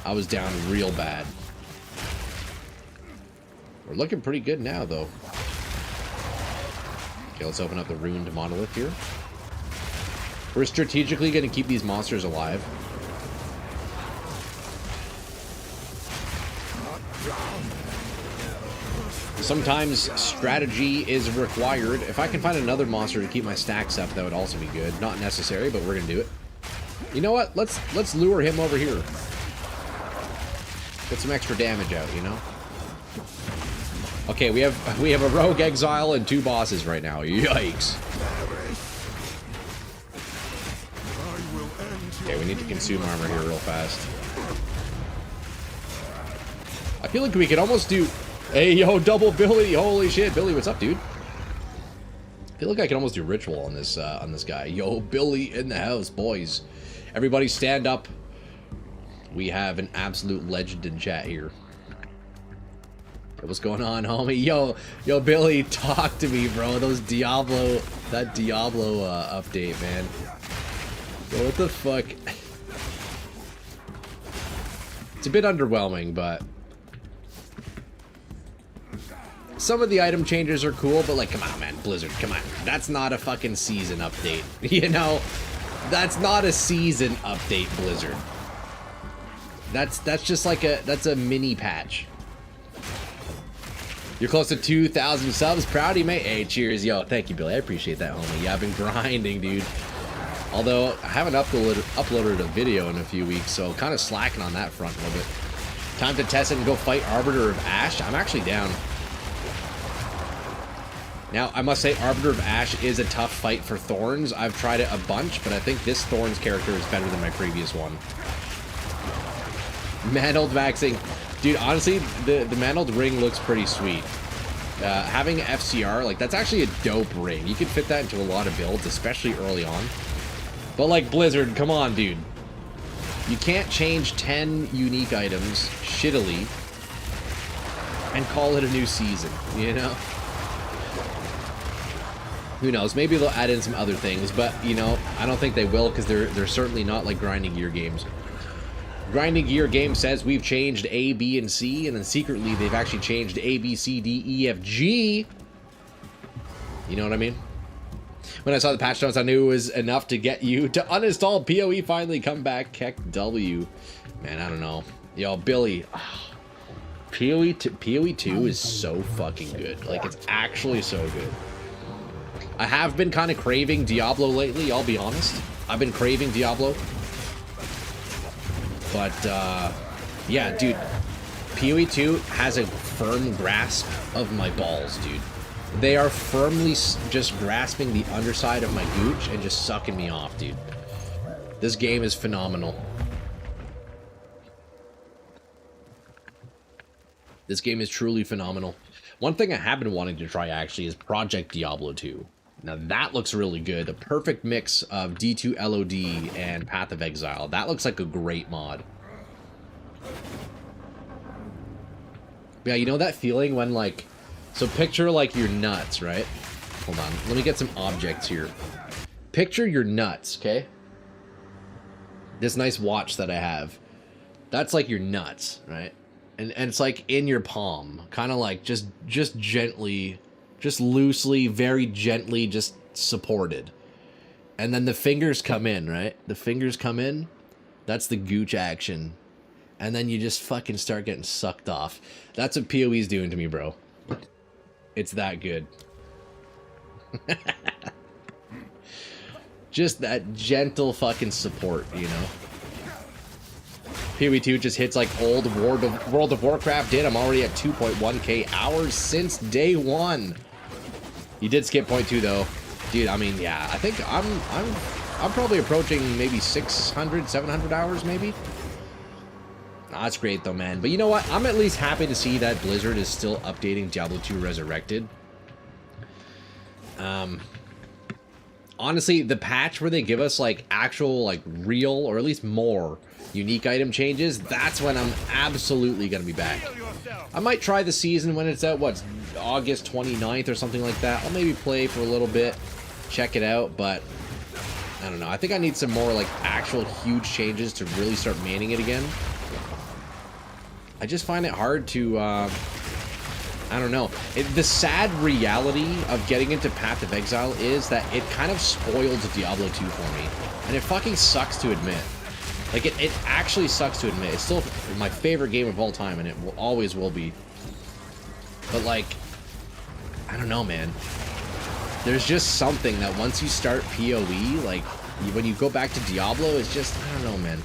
I was down real bad. We're looking pretty good now, though. Okay, let's open up the ruined monolith here. We're strategically going to keep these monsters alive. Sometimes strategy is required. If I can find another monster to keep my stacks up, that would also be good. Not necessary, but we're going to do it. You know what? Let's lure him over here. Get some extra damage out, you know? Okay, we have a rogue exile and 2 bosses right now. Yikes. Okay, we need to consume armor here real fast. I feel like we could almost do... Hey, yo, double Billy. Holy shit. Billy, what's up, dude? I feel like I can almost do ritual on this guy. Yo, Billy in the house, boys. Everybody stand up. We have an absolute legend in chat here. What's going on, homie? Yo, Billy, talk to me, bro. That Diablo update, man. Yo, what the fuck? It's a bit underwhelming, but some of the item changes are cool, but like, come on, man, Blizzard, come on. That's not a fucking season update, you know? That's not a season update, Blizzard. That's just like that's a mini patch. You're close to 2,000 subs. Proud of you, mate. Hey, cheers. Yo, thank you, Billy. I appreciate that, homie. Yeah, I've been grinding, dude. Although, I haven't uploaded a video in a few weeks, so kind of slacking on that front a little bit. Time to test it and go fight Arbiter of Ash. I'm actually down. Now, I must say, Arbiter of Ash is a tough fight for Thorns. I've tried it a bunch, but I think this Thorns character is better than my previous one. Mantled maxing. Dude, honestly, the mantled ring looks pretty sweet. Having FCR, like, that's actually a dope ring. You can fit that into a lot of builds, especially early on. But, like, Blizzard, come on, dude. You can't change 10 unique items shittily and call it a new season, you know? Who knows? Maybe they'll add in some other things, but, you know, I don't think they will, because they're certainly not like grinding gear games. Grinding Gear game says we've changed A, B, and C, and then secretly they've actually changed A, B, C, D, E, F, G. You know what I mean? When I saw the patch notes, I knew it was enough to get you to uninstall PoE finally come back. Keck W. Man, I don't know. Yo, Billy. PoE 2 is so fucking good. Like, it's actually so good. I have been kind of craving Diablo lately, I'll be honest. I've been craving Diablo. But, yeah, dude, PoE 2 has a firm grasp of my balls, dude. They are firmly just grasping the underside of my gooch and just sucking me off, dude. This game is phenomenal. This game is truly phenomenal. One thing I have been wanting to try, actually, is Project Diablo 2. Now, that looks really good. The perfect mix of D2 LOD and Path of Exile. That looks like a great mod. Yeah, you know that feeling when, like... So picture, like, your nuts, right? Hold on. Let me get some objects here. Picture your nuts, okay? This nice watch that I have. That's like your nuts, right? And it's, like, in your palm. Kind of like just gently... Just loosely, very gently, just supported. And then the fingers come in, right? The fingers come in. That's the gooch action. And then you just fucking start getting sucked off. That's what PoE's doing to me, bro. It's that good. Just that gentle fucking support, you know? PoE2 just hits like old World of Warcraft did. I'm already at 2.1k hours since day one. You did skip point 2 though. Dude, I mean, yeah, I think I'm probably approaching maybe 600, 700 hours maybe. That's great though, man. But you know what? I'm at least happy to see that Blizzard is still updating Diablo 2 Resurrected. Honestly, the patch where they give us like actual, like real, or at least more unique item changes, that's when I'm absolutely gonna be back. I might try the season when it's at, what, August 29th or something like that. I'll maybe play for a little bit, check it out, but I don't know. I think I need some more like actual huge changes to really start manning it again. I just find it hard to, I don't know. The sad reality of getting into Path of Exile is that it kind of spoiled Diablo 2 for me. And it fucking sucks to admit. Like, it actually sucks to admit. It's still my favorite game of all time, and it always will be. But, like, I don't know, man. There's just something that once you start PoE, like, when you go back to Diablo, it's just, I don't know, man.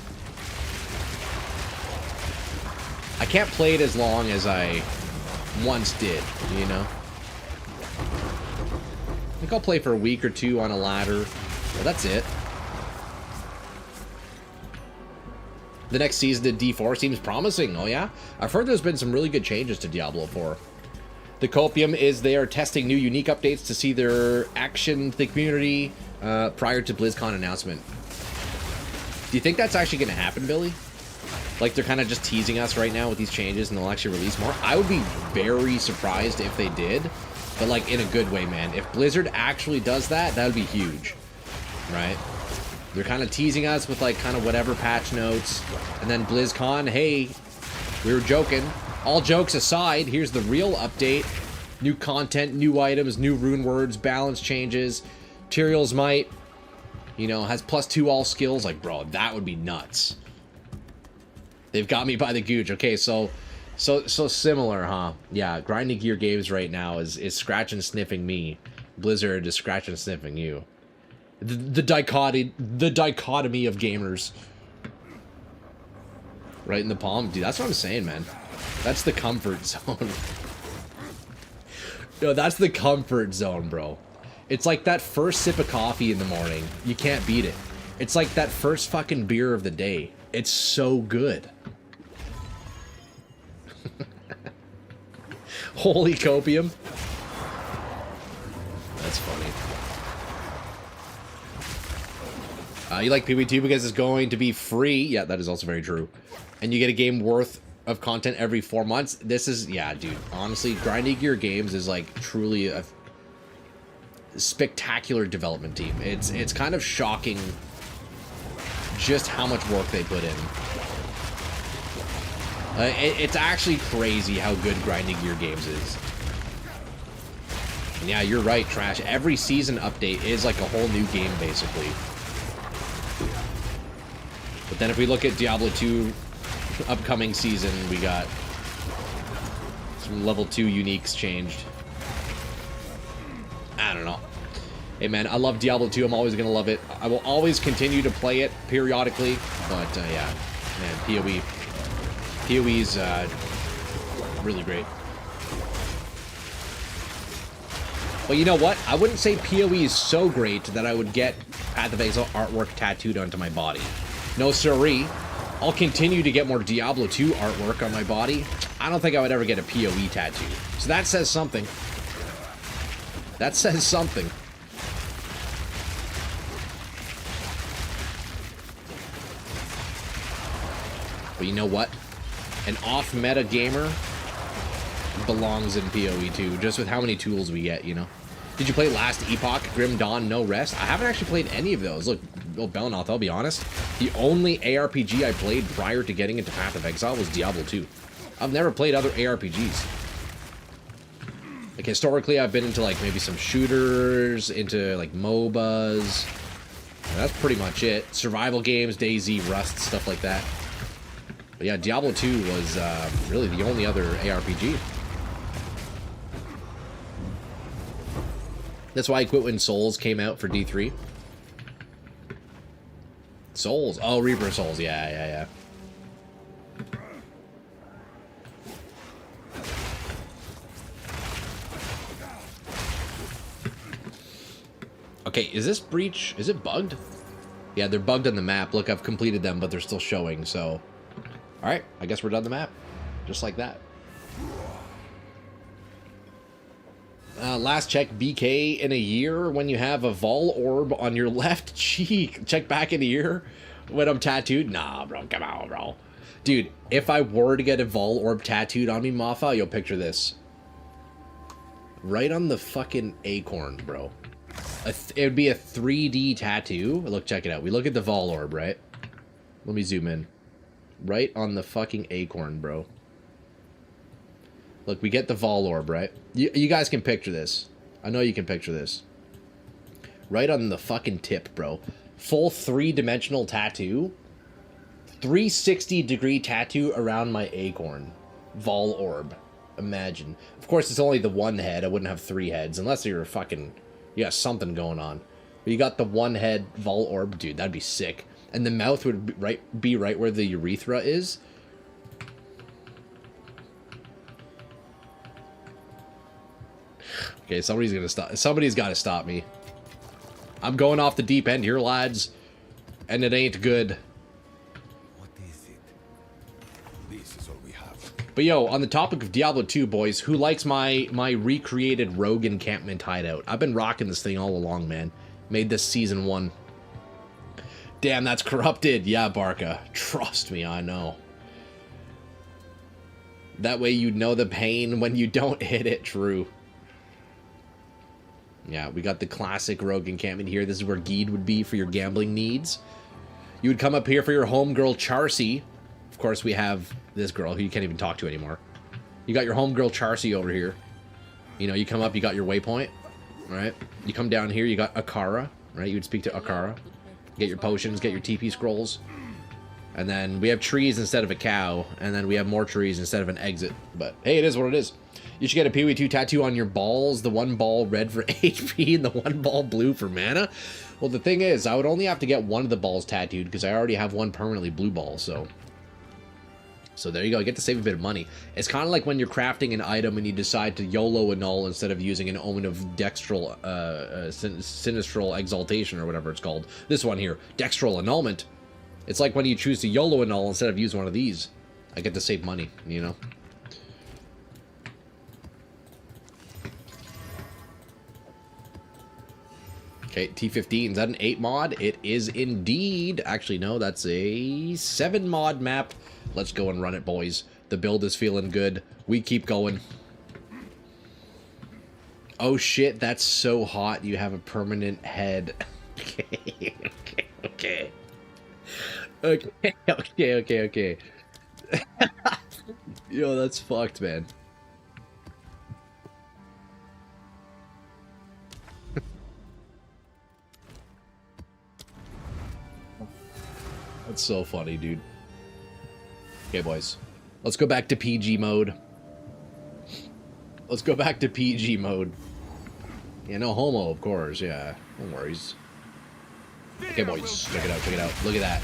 I can't play it as long as I once did, you know? I think I'll play for a week or two on a ladder. Well, that's it. The next season to D4 seems promising. Oh, yeah? I've heard there's been some really good changes to Diablo 4. The copium is they are testing new unique updates to see their action to the community prior to BlizzCon announcement. Do you think that's actually going to happen, Billy? Like, they're kind of just teasing us right now with these changes and they'll actually release more? I would be very surprised if they did, but, like, in a good way, man. If Blizzard actually does that, that would be huge, right? They're kind of teasing us with, like, kind of whatever patch notes, and then BlizzCon, hey, we were joking. All jokes aside, here's the real update. New content, new items, new rune words, balance changes. Tyrael's Might, you know, has +2 all skills. Like, bro, that would be nuts. They've got me by the gooch. Okay, so similar, huh? Yeah, grinding gear games right now is scratch and sniffing me. Blizzard is scratch and sniffing you. The dichotomy of gamers. Right in the palm, dude. That's what I'm saying, man. That's the comfort zone. No, that's the comfort zone, bro. It's like that first sip of coffee in the morning. You can't beat it. It's like that first fucking beer of the day. It's so good. Holy copium. That's funny. You like PoE2 because it's going to be free. Yeah, that is also very true. And you get a game worth of content every 4 months. This is, yeah, dude. Honestly, grinding gear games is like truly a spectacular development team. It's kind of shocking just how much work they put in. It's actually crazy how good grinding gear games is. And yeah, you're right, Trash. Every season update is like a whole new game, basically. But then if we look at Diablo 2 upcoming season, we got some level 2 uniques changed. I don't know. Hey man, I love Diablo 2. I'm always gonna love it. I will always continue to play it periodically. But yeah, man, PoE's really great. But you know what? I wouldn't say PoE is so great that I would get Path of Exile artwork tattooed onto my body. No siree. I'll continue to get more Diablo 2 artwork on my body. I don't think I would ever get a PoE tattoo. So that says something. That says something. But you know what? An off-meta gamer belongs in PoE 2, just with how many tools we get, you know? Did you play Last Epoch, Grim Dawn, No Rest? I haven't actually played any of those. Look, Belnoth, I'll be honest. The only ARPG I played prior to getting into Path of Exile was Diablo 2. I've never played other ARPGs. Like, historically, I've been into, like, maybe some shooters, into, like, MOBAs. That's pretty much it. Survival games, DayZ, Rust, stuff like that. But yeah, Diablo 2 was really the only other ARPG. That's why I quit when Souls came out for D3. Souls. Oh, Reaper Souls. Yeah. Okay, is this breach, is it bugged? Yeah, they're bugged on the map. Look, I've completed them, but they're still showing, so. Alright, I guess we're done the map. Just like that. Last check BK in a year when you have a Vol orb on your left cheek. Check back in a year when I'm tattooed. Nah, bro, come on, bro. Dude, if I were to get a Vol orb tattooed on me, Mofa, you'll picture this. Right on the fucking acorn, bro. It would be a 3D tattoo. Look, check it out. We look at the Vol orb, right? Let me zoom in. Right on the fucking acorn, bro. Look, we get the Vol orb, right? You guys can picture this. I know you can picture this. Right on the fucking tip, bro. Full 3-dimensional tattoo. 360-degree tattoo around my acorn. Vol orb. Imagine. Of course, it's only the one head. I wouldn't have 3 heads. Unless you're fucking... You got something going on. But you got the one head Vol orb. Dude, that'd be sick. And the mouth would be right where the urethra is. Okay, somebody's gonna stop. Somebody's got to stop me. I'm going off the deep end here, lads, and it ain't good. What is it? This is all we have. But yo, on the topic of Diablo 2, boys, who likes my recreated rogue encampment hideout? I've been rocking this thing all along, man. Made this season 1. Damn, that's corrupted. Yeah, Barca. Trust me, I know. That way you know the pain when you don't hit it. True. Yeah, we got the classic rogue encampment here. This is where Geed would be for your gambling needs. You would come up here for your homegirl Charcy. Of course, we have this girl who you can't even talk to anymore. You got your homegirl Charcy over here. You know, you come up, you got your waypoint, right? You come down here, you got Akara, right? You would speak to Akara. Get your potions, get your TP scrolls. And then we have trees instead of a cow. And then we have more trees instead of an exit. But hey, it is what it is. You should get a PoE2 tattoo on your balls. The one ball red for HP and the one ball blue for mana. Well, the thing is, I would only have to get one of the balls tattooed because I already have one permanently blue ball. So there you go. You get to save a bit of money. It's kind of like when you're crafting an item and you decide to YOLO annul instead of using an Omen of Dextral, Sinistral Exaltation or whatever it's called. This one here, Dextral Annulment. It's like when you choose to YOLO annul instead of use one of these. I get to save money, you know? Okay, T15, is that an 8 mod? It is indeed. Actually, no, that's a 7 mod map. Let's go and run it, boys. The build is feeling good. We keep going. Oh shit, that's so hot. You have a permanent head. Okay. Okay. Yo, that's fucked, man. That's so funny, dude. Okay, boys. Let's go back to PG mode. Let's go back to PG mode. Yeah, no homo, of course. Yeah, no worries. Okay, boys. Check it out. Check it out. Look at that.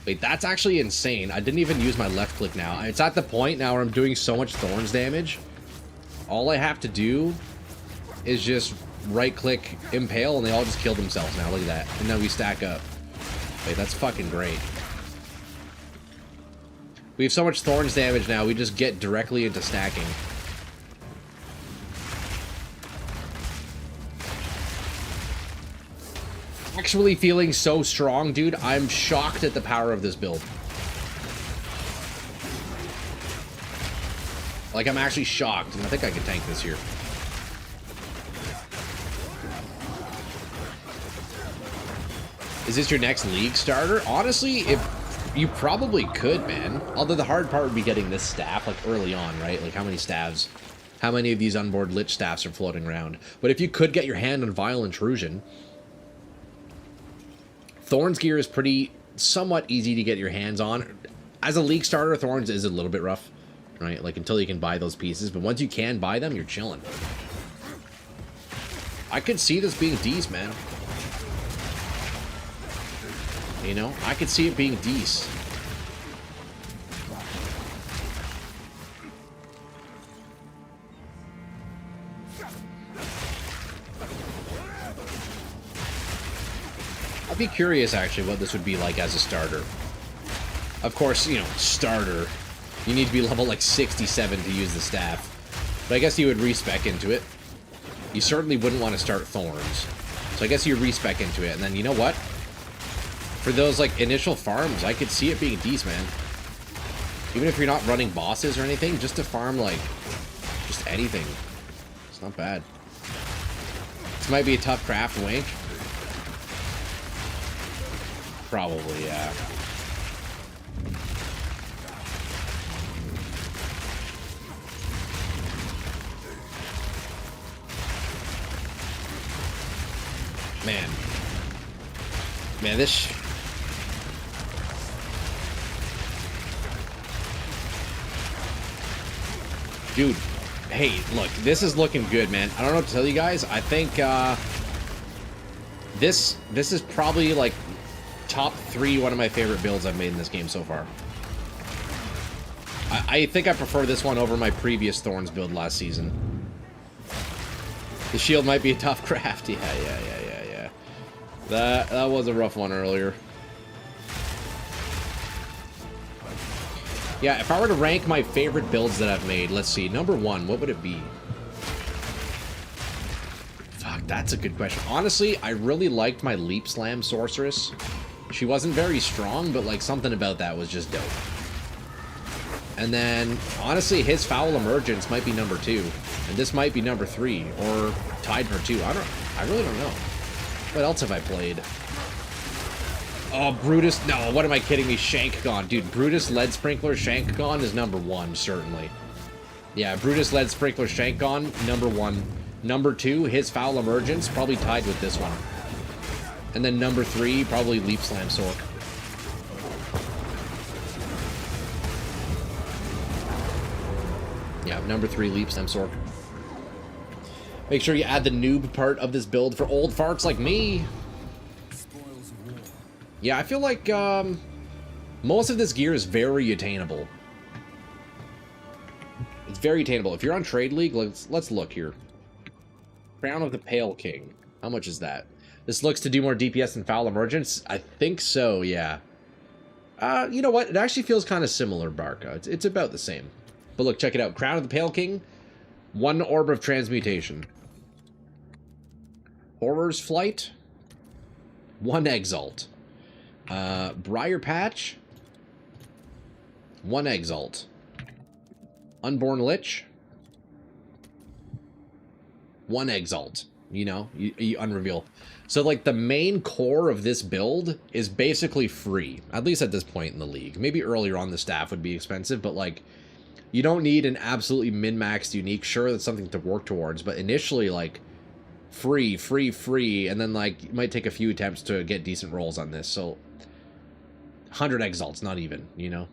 Wait, that's actually insane. I didn't even use my left click now. It's at the point now where I'm doing so much Thorns damage. All I have to do is just right-click Impale, and they all just kill themselves now. Look at that. And then we stack up. Wait, that's fucking great. We have so much Thorns damage now, we just get directly into stacking. Actually feeling so strong, dude. I'm shocked at the power of this build. Like, I'm actually shocked, and I think I can tank this here. Is this your next league starter? Honestly, if you probably could, man. Although the hard part would be getting this staff, like, early on, right? Like, how many staffs? How many of these onboard Lich staffs are floating around? But if you could get your hand on Vile Intrusion, Thorns gear is somewhat easy to get your hands on. As a league starter, Thorns is a little bit rough, right? Like, until you can buy those pieces. But once you can buy them, you're chilling. I could see this being D's, man. You know, I could see it being decent. I'd be curious, actually, what this would be like as a starter. Of course, you know, starter. You need to be level, like, 67 to use the staff. But I guess you would respec into it. You certainly wouldn't want to start Thorns. So I guess you respec into it. And then, you know what? For those, like, initial farms, I could see it being decent, man. Even if you're not running bosses or anything, just to farm, like, just anything. It's not bad. This might be a tough craft, Wink. Probably, yeah. Man, this... Dude, hey, look, this is looking good, man. I don't know what to tell you guys. I think, this is probably, like, top 3 one of my favorite builds I've made in this game so far. I think I prefer this one over my previous Thorns build last season. The shield might be a tough craft. Yeah. That was a rough one earlier. Yeah, if I were to rank my favorite builds that I've made, let's see. Number 1, what would it be? Fuck, that's a good question. Honestly, I really liked my Leap Slam Sorceress. She wasn't very strong, but like something about that was just dope. And then, honestly, his Foul Emergence might be number 2. And this might be number 3, or tied for 2. I really don't know. What else have I played? Oh, Brutus. No, what am I kidding me? Shank Gone. Dude, Brutus, Lead Sprinkler, Shank Gone is number 1, certainly. Yeah, Brutus, Lead Sprinkler, Shank Gone, number 1. Number 2, his Foul Emergence, probably tied with this one. And then number 3, probably Leap Slam Sork. Yeah, number 3, Leap Slam Sork. Make sure you add the noob part of this build for old farts like me. Yeah, I feel like most of this gear is very attainable. It's very attainable. If you're on Trade League, let's look here. Crown of the Pale King. How much is that? This looks to do more DPS than Foul Emergence. I think so, yeah. You know what? It actually feels kind of similar, Barca. It's about the same. But look, check it out. Crown of the Pale King. 1 Orb of Transmutation. Horror's Flight. 1 Exalt. Briar Patch. 1 Exalt. Unborn Lich. 1 Exalt. You know, you unreveal. So, like, the main core of this build is basically free. At least at this point in the league. Maybe earlier on the staff would be expensive, but, like, you don't need an absolutely min-maxed unique. Sure, that's something to work towards, but initially, like, free, and then, like, it might take a few attempts to get decent rolls on this, so 100 Exalts, not even, you know?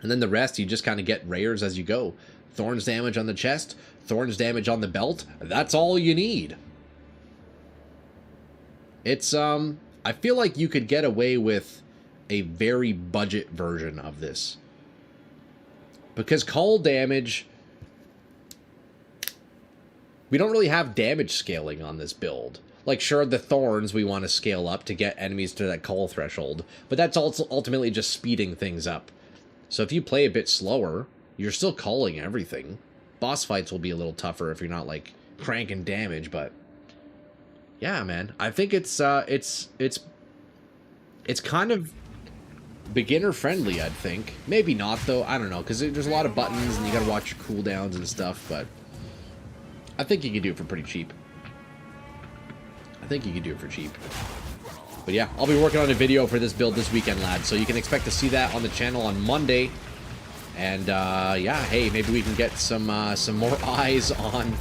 And then the rest, you just kind of get rares as you go. Thorns damage on the chest, Thorns damage on the belt, that's all you need. It's, I feel like you could get away with a very budget version of this. Because cold damage... We don't really have damage scaling on this build. Like, sure, the Thorns we want to scale up to get enemies to that call threshold, but that's also ultimately just speeding things up. So if you play a bit slower, you're still calling everything. Boss fights will be a little tougher if you're not, like, cranking damage, but... Yeah, man. I think it's kind of beginner-friendly, I'd think. Maybe not, though. I don't know, because there's a lot of buttons, and you gotta watch your cooldowns and stuff, but... I think you can do it for pretty cheap. But yeah, I'll be working on a video for this build this weekend, lads. So you can expect to see that on the channel on Monday. And yeah, hey, maybe we can get some more eyes on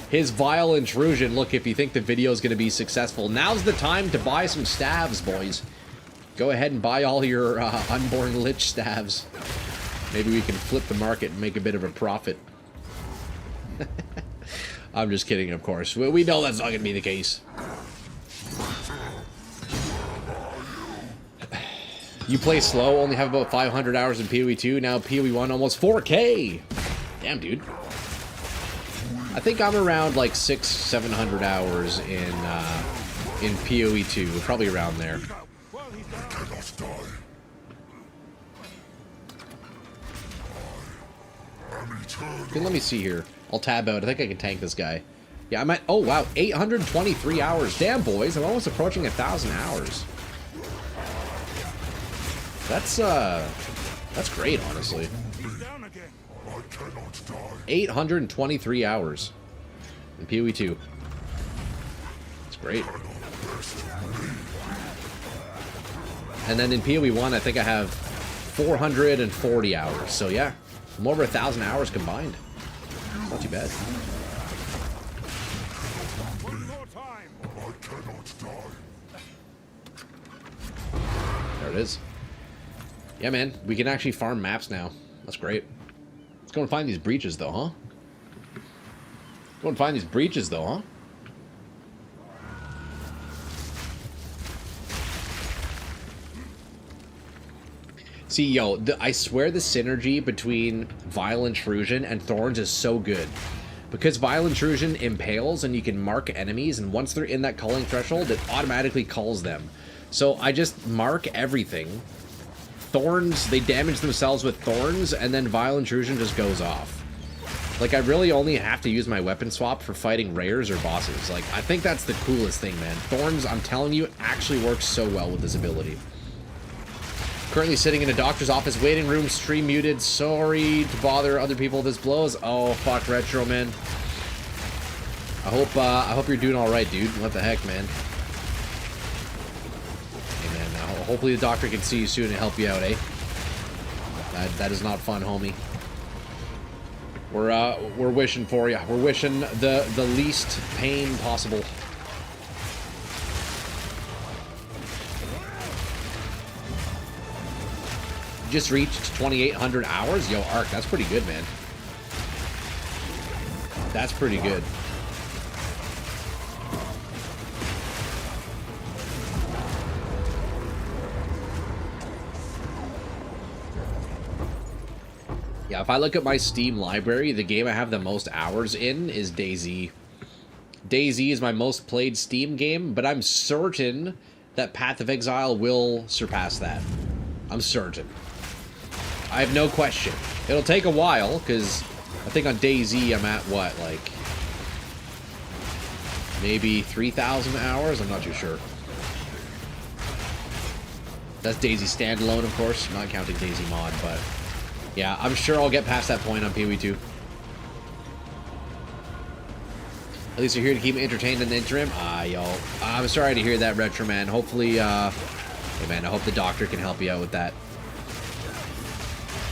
his vile intrusion. Look, if you think the video is going to be successful, now's the time to buy some staves, boys. Go ahead and buy all your Unborn Lich staves. Maybe we can flip the market and make a bit of a profit. I'm just kidding, of course. We know that's not going to be the case. You play slow, only have about 500 hours in PoE 2. Now PoE 1, almost 4K. Damn, dude. I think I'm around like 600-700 hours in PoE 2. We're probably around there. Okay, let me see here. I'll tab out. I think I can tank this guy. Yeah, I'm at... Oh, wow. 823 hours. Damn, boys. I'm almost approaching 1,000 hours. That's great, honestly. 823 hours in PoE 2. It's great. And then in PoE 1, I think I have 440 hours. So, yeah. I'm over 1,000 hours combined. Not too bad. There it is. Yeah, man. We can actually farm maps now. That's great. Let's go and find these breaches, though, huh? Go and find these breaches, though, huh? See, yo, I swear the synergy between Vile Intrusion and Thorns is so good. Because Vile Intrusion impales and you can mark enemies, and once they're in that culling threshold, it automatically culls them. So I just mark everything. Thorns, they damage themselves with Thorns, and then Vile Intrusion just goes off. Like, I really only have to use my weapon swap for fighting rares or bosses. Like, I think that's the coolest thing, man. Thorns, I'm telling you, actually works so well with this ability. Currently sitting in a doctor's office waiting room, stream muted. Sorry to bother other people this blows. Oh, fuck, Retro, man. I hope you're doing all right, dude. What the heck, man? Hey, man, now hopefully the doctor can see you soon and help you out, eh? That is not fun, homie. We're wishing for you. We're wishing the least pain possible. Just reached 2,800 hours? Yo, Ark, that's pretty good, man. That's pretty good. Yeah, if I look at my Steam library, the game I have the most hours in is DayZ. DayZ is my most played Steam game, but I'm certain that Path of Exile will surpass that. I'm certain. I have no question. It'll take a while, because I think on DayZ I'm at, what, like, maybe 3,000 hours? I'm not too sure. That's DayZ standalone, of course. I'm not counting DayZ mod, but yeah, I'm sure I'll get past that point on PoE 2. At least you're here to keep me entertained in the interim. Ah, yo. I'm sorry to hear that, Retro Man. Hopefully, hey man, I hope the doctor can help you out with that.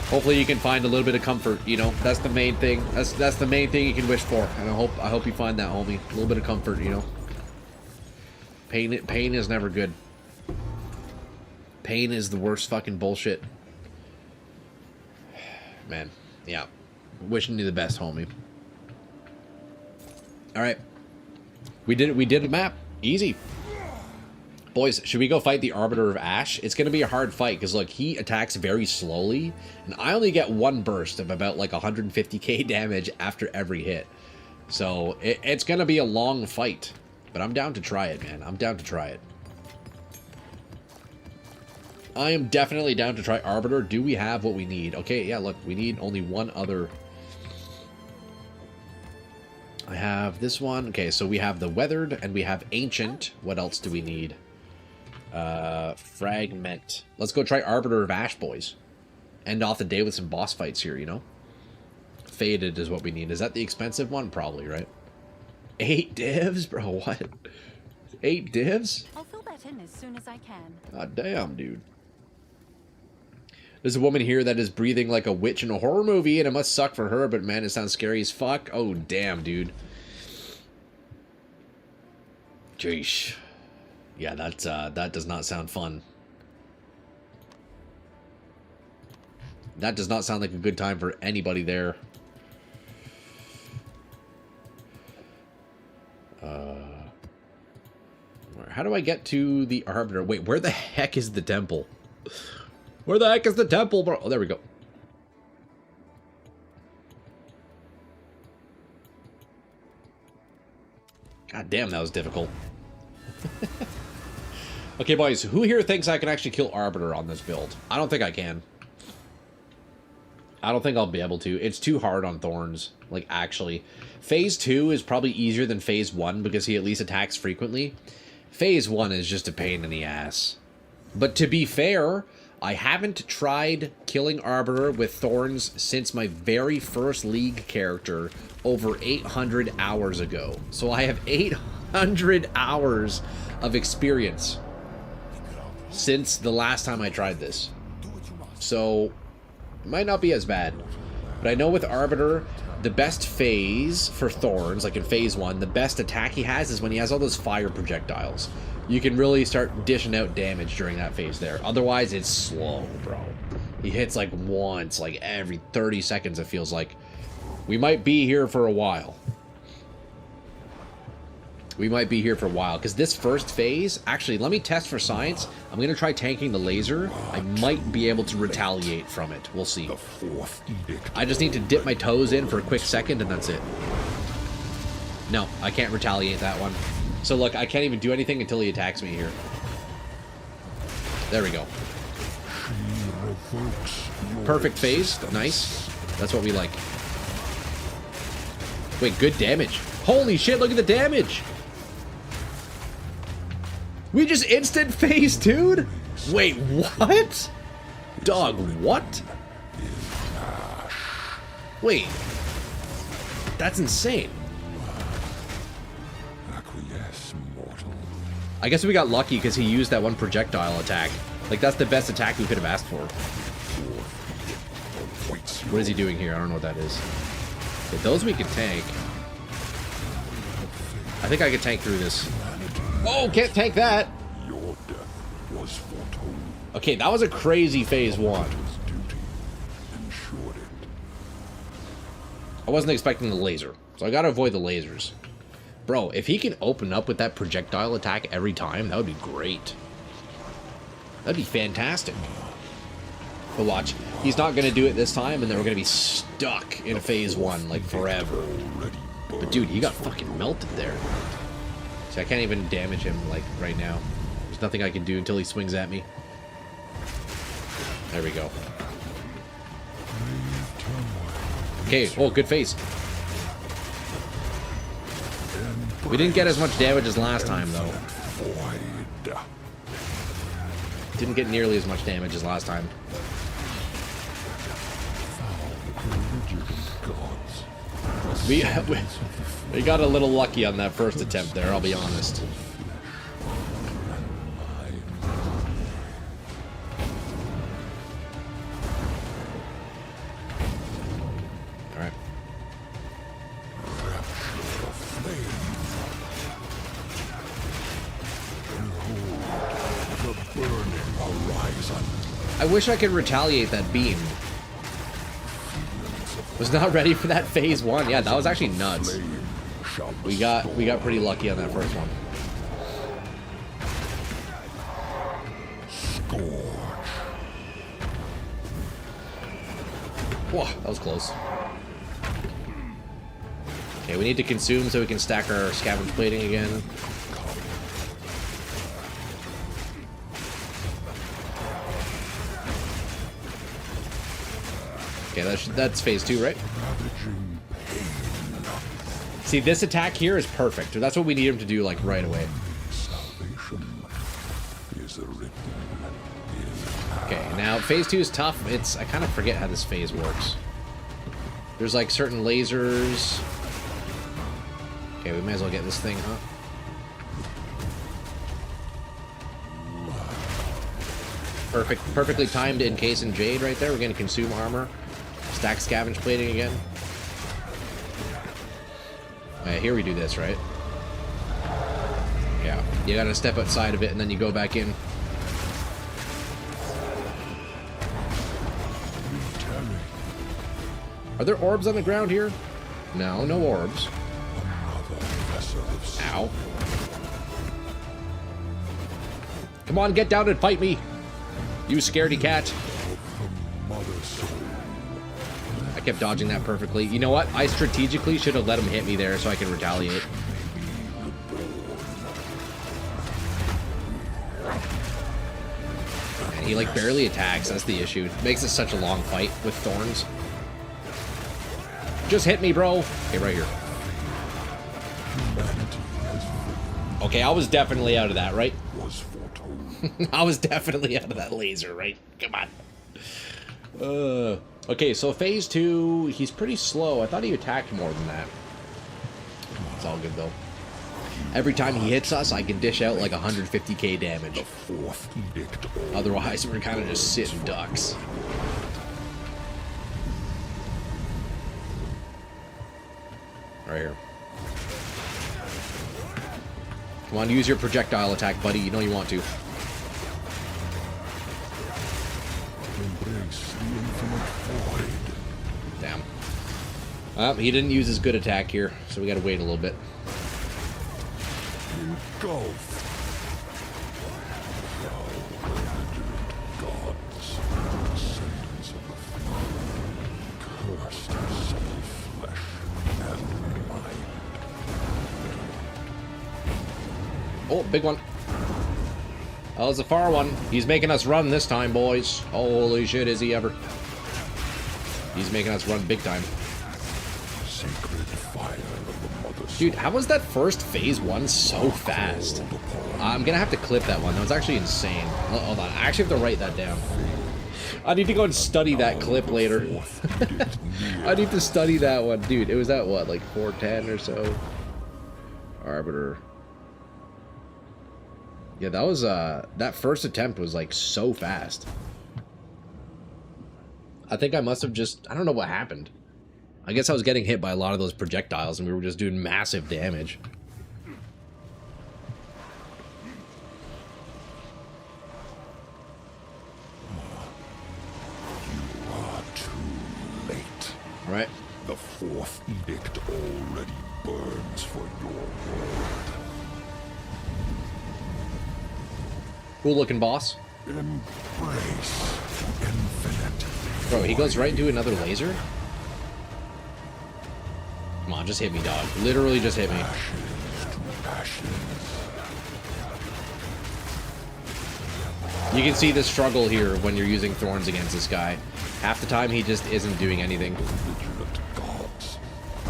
Hopefully you can find a little bit of comfort, you know. That's the main thing. That's the main thing you can wish for. And I hope you find that, homie. A little bit of comfort, you know. Pain is never good. Pain is the worst fucking bullshit. Man, yeah. Wishing you the best, homie. Alright. We did a map. Easy. Boys, should we go fight the Arbiter of Ash? It's going to be a hard fight, because, look, he attacks very slowly, and I only get one burst of about, like, 150k damage after every hit. So, it's going to be a long fight. But I'm down to try it, man. I'm down to try it. I am definitely down to try Arbiter. Do we have what we need? Okay, yeah, look, we need only one other. I have this one. Okay, so we have the Weathered, and we have Ancient. What else do we need? Fragment. Let's go try Arbiter of Ash, boys. End off the day with some boss fights here, you know? Faded is what we need. Is that the expensive one? Probably, right? 8 divs? Bro, what? 8 divs? I'll fill that in as soon as I can. God damn, dude. There's a woman here that is breathing like a witch in a horror movie, and it must suck for her, but man, it sounds scary as fuck. Oh, damn, dude. Jeesh. Yeah, that does not sound fun. That does not sound like a good time for anybody there. How do I get to the Arbiter? Wait, where the heck is the temple? Where the heck is the temple, bro? Oh, there we go. God damn, that was difficult. Okay, boys, who here thinks I can actually kill Arbiter on this build? I don't think I can. I don't think I'll be able to. It's too hard on Thorns. Like, actually. Phase 2 is probably easier than Phase 1 because he at least attacks frequently. Phase 1 is just a pain in the ass. But to be fair, I haven't tried killing Arbiter with Thorns since my very first League character over 800 hours ago. So I have 800 hours of experience since the last time I tried this. So, it might not be as bad. But I know with Arbiter, the best phase for Thorns, like in Phase 1, the best attack he has is when he has all those fire projectiles. You can really start dishing out damage during that phase there. Otherwise, it's slow, bro. He hits like once, like every 30 seconds, it feels like. We might be here for a while. We might be here for a while. Because this first phase, actually, let me test for science. I'm going to try tanking the laser. I might be able to retaliate from it. We'll see. I just need to dip my toes in for a quick second, and that's it. No, I can't retaliate that one. So look, I can't even do anything until he attacks me here. There we go. Perfect phase. Nice. That's what we like. Wait, good damage. Holy shit, look at the damage. We just instant phase 2'd? Wait, what? Dog, what? Wait. That's insane. I guess we got lucky because he used that one projectile attack. Like, that's the best attack we could have asked for. What is he doing here? I don't know what that is. Okay, those we can tank. I think I can tank through this. Oh, can't tank that! Okay, that was a crazy phase 1. I wasn't expecting the laser, so I gotta avoid the lasers. Bro, if he can open up with that projectile attack every time, that would be great. That'd be fantastic. But watch, he's not going to do it this time, and then we're going to be stuck in phase 1, like, forever. But dude, he got fucking melted there. See, I can't even damage him, like, right now. There's nothing I can do until he swings at me. There we go. Okay, oh, good phase. We didn't get as much damage as last time, though. Didn't get nearly as much damage as last time. We got a little lucky on that first attempt there, I'll be honest. Alright. I wish I could retaliate that beam. Was not ready for that phase 1. Yeah, that was actually nuts. We got pretty lucky on that first one. Whoa, that was close. Okay, we need to consume so we can stack our scavenge plating again. Okay, that's phase 2, right? See, this attack here is perfect. That's what we need him to do, like, right away. Okay, now phase 2 is tough. I kind of forget how this phase works. There's, like, certain lasers. Okay, we may as well get this thing, huh? Perfectly timed encase in Jade right there. We're going to consume armor. Stack scavenge plating again. Alright, here we do this, right? Yeah. You gotta step outside of it and then you go back in. Are there orbs on the ground here? No, no orbs. Ow. Come on, get down and fight me. You scaredy cat. I kept dodging that perfectly. You know what? I strategically should have let him hit me there so I could retaliate. He like barely attacks. That's the issue. It makes it such a long fight with Thorns. Just hit me, bro. Okay, right here. Okay, I was definitely out of that, right? I was definitely out of that laser, right? Come on. Okay, so phase 2, he's pretty slow. I thought he attacked more than that. It's all good, though. Every time he hits us, I can dish out like 150k damage. Otherwise, we're kind of just sitting ducks. Right here. Come on, use your projectile attack, buddy. You know you want to. Damn. He didn't use his good attack here, so we gotta wait a little bit. Oh, big one. Oh, it's a far one. He's making us run this time, boys. Holy shit, is he ever. He's making us run big time. Dude, how was that first phase 1 so fast? I'm gonna have to clip that one. That was actually insane. Hold on, I actually have to write that down. I need to go and study that clip later. I need to study that one. Dude, it was at what, like 410 or so? Arbiter. Yeah, that was, that first attempt was, like, so fast. I think I must have just, I don't know what happened. I guess I was getting hit by a lot of those projectiles, and we were just doing massive damage. You are too late. All right. The fourth edict already burns for your world. Cool looking boss. Embrace infinite. Bro, he goes right into another laser? Come on, just hit me, dog. Literally just hit me. You can see the struggle here when you're using Thorns against this guy. Half the time he just isn't doing anything.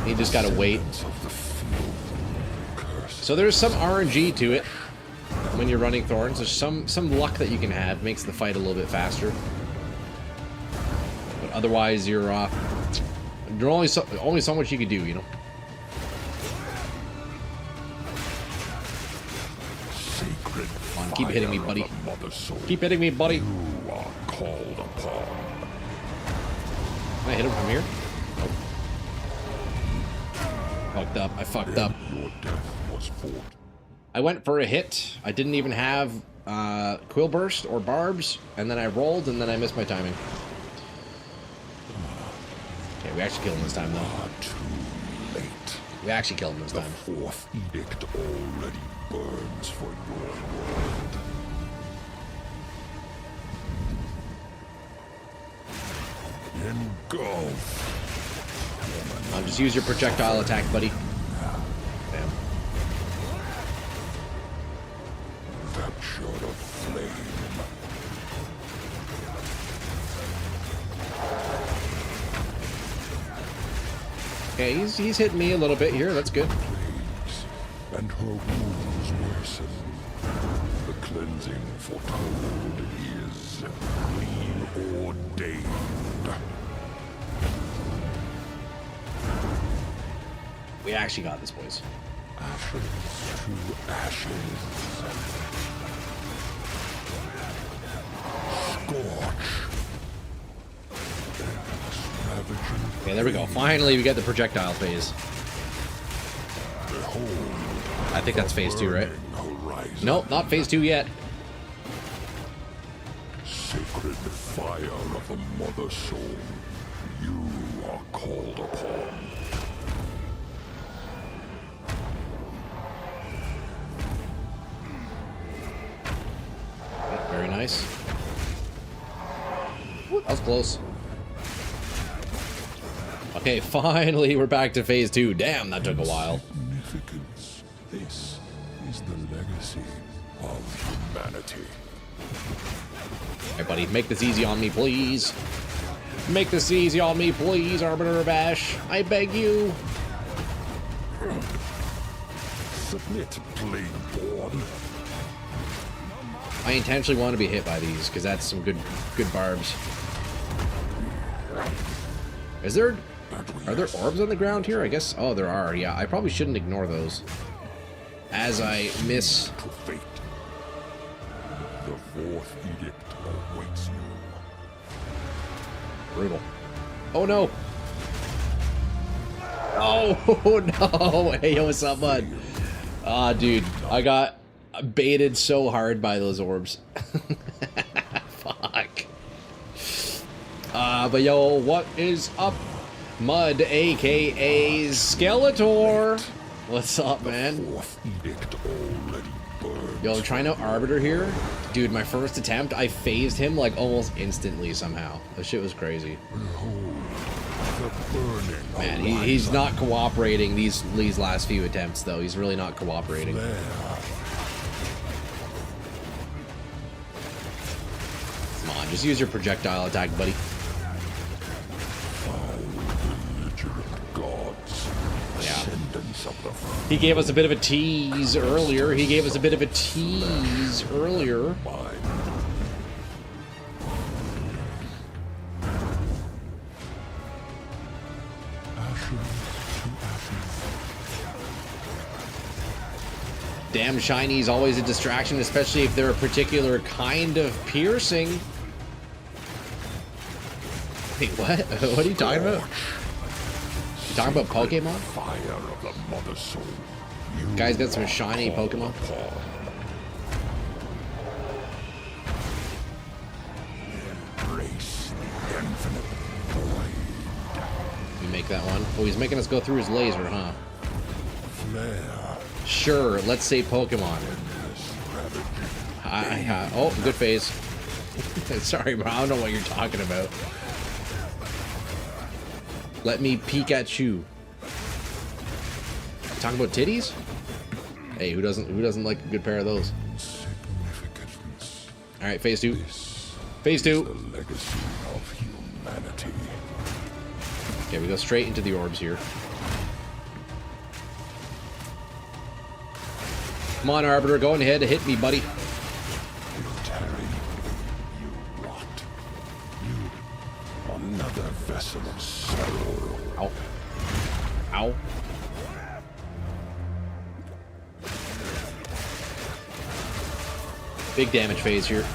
You just gotta wait. So there's some RNG to it. When you're running Thorns, there's some luck that you can have. Makes the fight a little bit faster. But otherwise, you're only so much you can do, you know. Come on, keep hitting me, buddy. Keep hitting me, buddy. You are called upon. Can I hit him from here? Nope. Fucked up. I fucked up. Your death was fought. I went for a hit. I didn't even have Quill Burst or Barbs, and then I rolled, and then I missed my timing. Okay, we actually killed him this time, though. Too late. We actually killed him this time. The fourth edict already burns for your world. Engulf. Just use your projectile attack, buddy. Damn. Capture the flame. Okay, he's hitting me a little bit here. That's good. And her wounds worsen. The cleansing foretold is preordained. We actually got this, boys. Ashes to ashes. Scorch. Okay, there we go. Finally, we get the projectile phase. I think that's phase 2, right? Nope, not phase 2 yet. Sacred fire of the Mother Soul, you are called upon. Very nice. Woo, that was close. Okay, finally we're back to phase 2. Damn, that took a while. Significance. This is the legacy of humanity. Alright, buddy, make this easy on me, please. Make this easy on me, please, Arbiter of Ash. I beg you. Submit, Plagueborn. I intentionally want to be hit by these, because that's some good barbs. Are there orbs on the ground here? I guess, oh, there are, yeah. I probably shouldn't ignore those. As I miss... To fate. The fourth edict awaits you. Brutal. Oh, no. Oh, no. Hey, yo, what's up, bud? Ah, dude, I got baited so hard by those orbs. Fuck. But yo, what is up? Mud, aka Skeletor. What's up, man? Fourth edict already burned. Yo, trying to Arbiter here. Dude, my first attempt, I phased him like almost instantly somehow. That shit was crazy. Behold, the burning Man, he's not cooperating these last few attempts, though. He's really not cooperating. flare. Come on, just use your projectile attack, buddy. Belligerent gods. Yeah. Ascendants of the He gave us a bit of a tease earlier. mind. Damn, shiny's always a distraction, especially if they're a particular kind of piercing. Wait, what? What are you talking about? You talking about Pokemon? Fire of the mother soul. You Guys got some shiny call Pokemon. upon. Embrace the infinite void. We make that one. Oh, he's making us go through his laser, huh? Flare. Sure, let's say Pokemon. Oh, good phase. Sorry, bro, I don't know what you're talking about. Let me peek at you. Talking about titties? Hey, who doesn't like a good pair of those? Significance. All right, phase 2. This Phase is 2. the legacy of humanity. Okay, we go straight into the orbs here. Come on, Arbiter, go ahead and hit me, buddy. You tarry. You rot. You, another vessel of sorrow. Ow. Ow. Big damage phase here.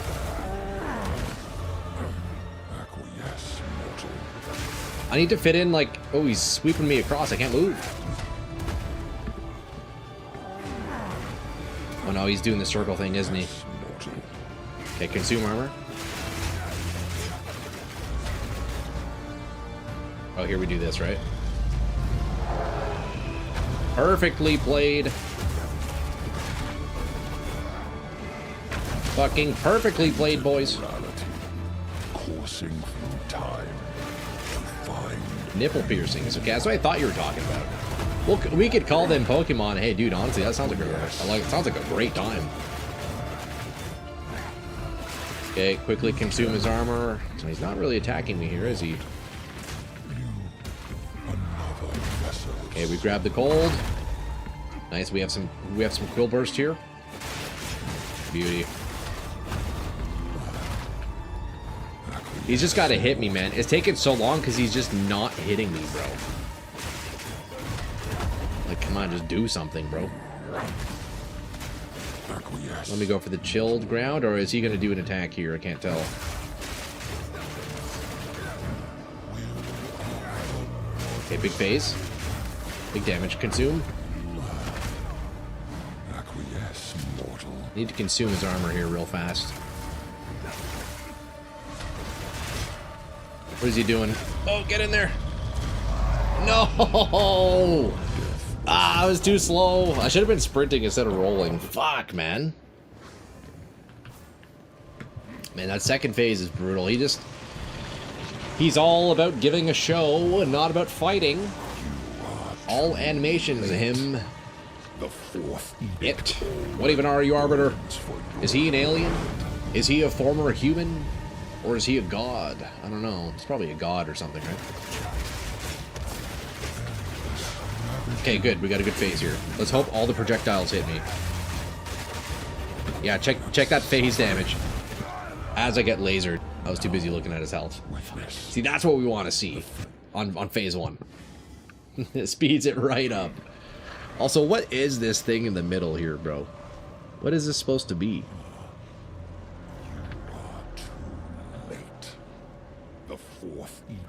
Acquiesce, mortal. I need to fit in, like... Oh, he's sweeping me across. I can't move. Oh, no, he's doing the circle thing, isn't he? Mortal. Okay, consume armor. Oh, here we do this, right? Perfectly played. Fucking perfectly played, boys. Morality. Coursing through time to find Nipple piercings. Okay, that's what I thought you were talking about. Well, we could call them Pokemon. Hey, dude, honestly, that sounds like it sounds like a great time. Okay, quickly consume his armor. So he's not really attacking me here, is he? another vessel. Okay, we grab the cold. Nice. We have some quill burst here. Beauty. He's just got to hit me, man. It's taking so long because he's just not hitting me, bro. Like, come on, just do something, bro. Acquiesce. Let me go for the chilled ground, or is he going to do an attack here? I can't tell. Okay, big phase. Big damage. Consume. Acquiesce, mortal. Need to consume his armor here real fast. What is he doing? Oh, get in there. No! Ah, I was too slow. I should have been sprinting instead of rolling. Fuck, man. Man, that second phase is brutal. He's all about giving a show and not about fighting. All animations, him. The fourth It. What even are you, Arbiter? Is he an alien? Is he a former human? Or is he a god? I don't know. He's probably a god or something, right? Okay, good. We got a good phase here. Let's hope all the projectiles hit me. Yeah, check that phase damage. As I get lasered. I was too busy looking at his health. See, that's what we want to see on phase 1. It speeds it right up. Also, what is this thing in the middle here, bro? What is this supposed to be?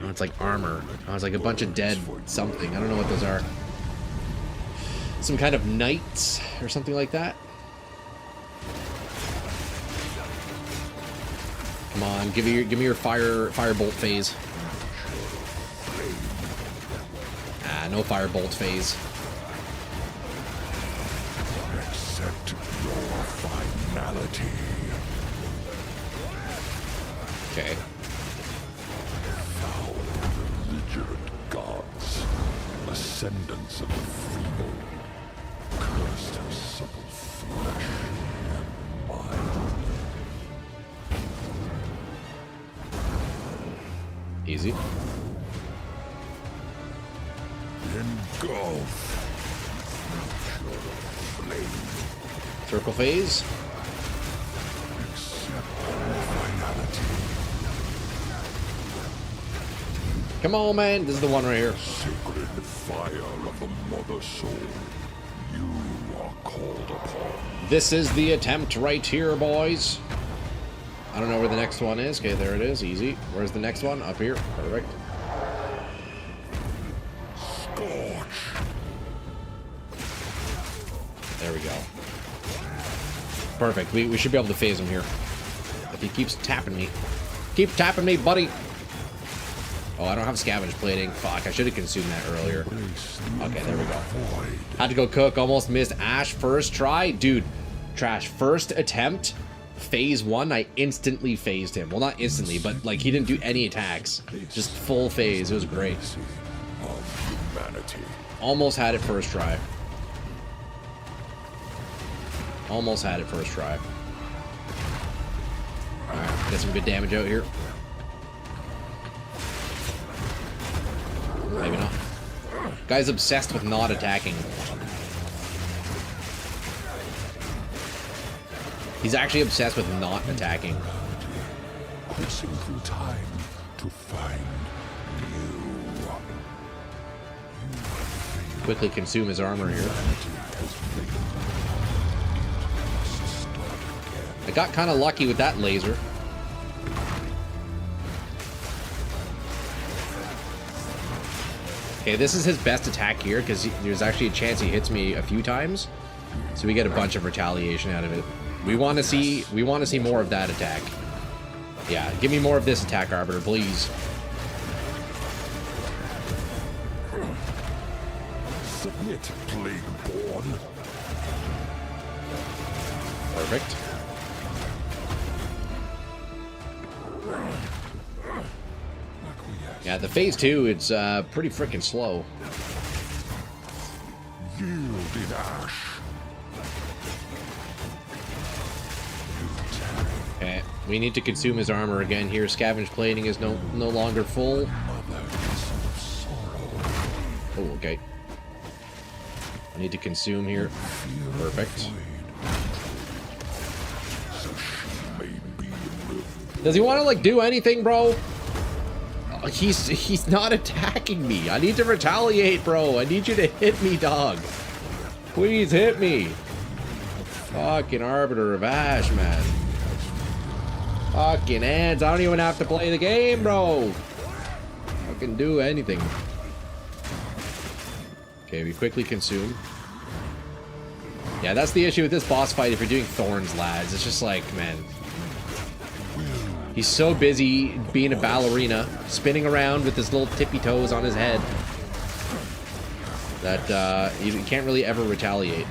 Oh, it's like armor. Oh, it's like a bunch of dead something. I don't know what those are. Some kind of knights or something like that. Come on, give me your firebolt phase. Ah, no firebolt phase. Accept your finality. Okay. Foul, belligerent gods, ascendants of the feeble, cursed of supple flesh and mind. Easy. Engulf. Flame. Circle phase. Accept your finality. Come on, man. This is the one right here. Sacred fire of the mother soul. You are called upon. This is the attempt right here, boys. I don't know where the next one is. Okay, there it is. Easy. Where's the next one? Up here. Perfect. Scorch. There we go. Perfect. We should be able to phase him here. If he keeps tapping me. Keep tapping me, buddy. Oh, I don't have scavenge plating. Fuck, I should have consumed that earlier. Okay, there we go. Had to go cook. Almost missed Ash first try. Dude, trash. First attempt. Phase 1, I instantly phased him. Well, not instantly, but like he didn't do any attacks. Just full phase. It was great. Of humanity. Almost had it first try. Almost had it first try. Alright, get some good damage out here. Maybe not. Guy's obsessed with not attacking. He's actually obsessed with not attacking. Coursing through time to find you. Quickly consume his armor here. I got kind of lucky with that laser. Okay, this is his best attack here because there's actually a chance he hits me a few times, so we get a bunch of retaliation out of it. We want to see more of that attack. Yeah, give me more of this attack, Arbiter, please. Submit, plague-born. Perfect. Yeah, the phase 2, it's pretty freaking slow. Yield in ash. Okay, we need to consume his armor again here. Scavenge plating is no longer full. Oh, okay. I need to consume here. Perfect. Does he want to like do anything, bro? He's not attacking me. I need to retaliate, bro. I need you to hit me, dog. Please hit me. Fucking Arbiter of Ash, man. Fucking hands. I don't even have to play the game, bro. I can do anything. Okay, we quickly consume. Yeah, that's the issue with this boss fight if you're doing Thorns, lads. It's just like, man. He's so busy being a ballerina, spinning around with his little tippy toes on his head, that he can't really ever retaliate.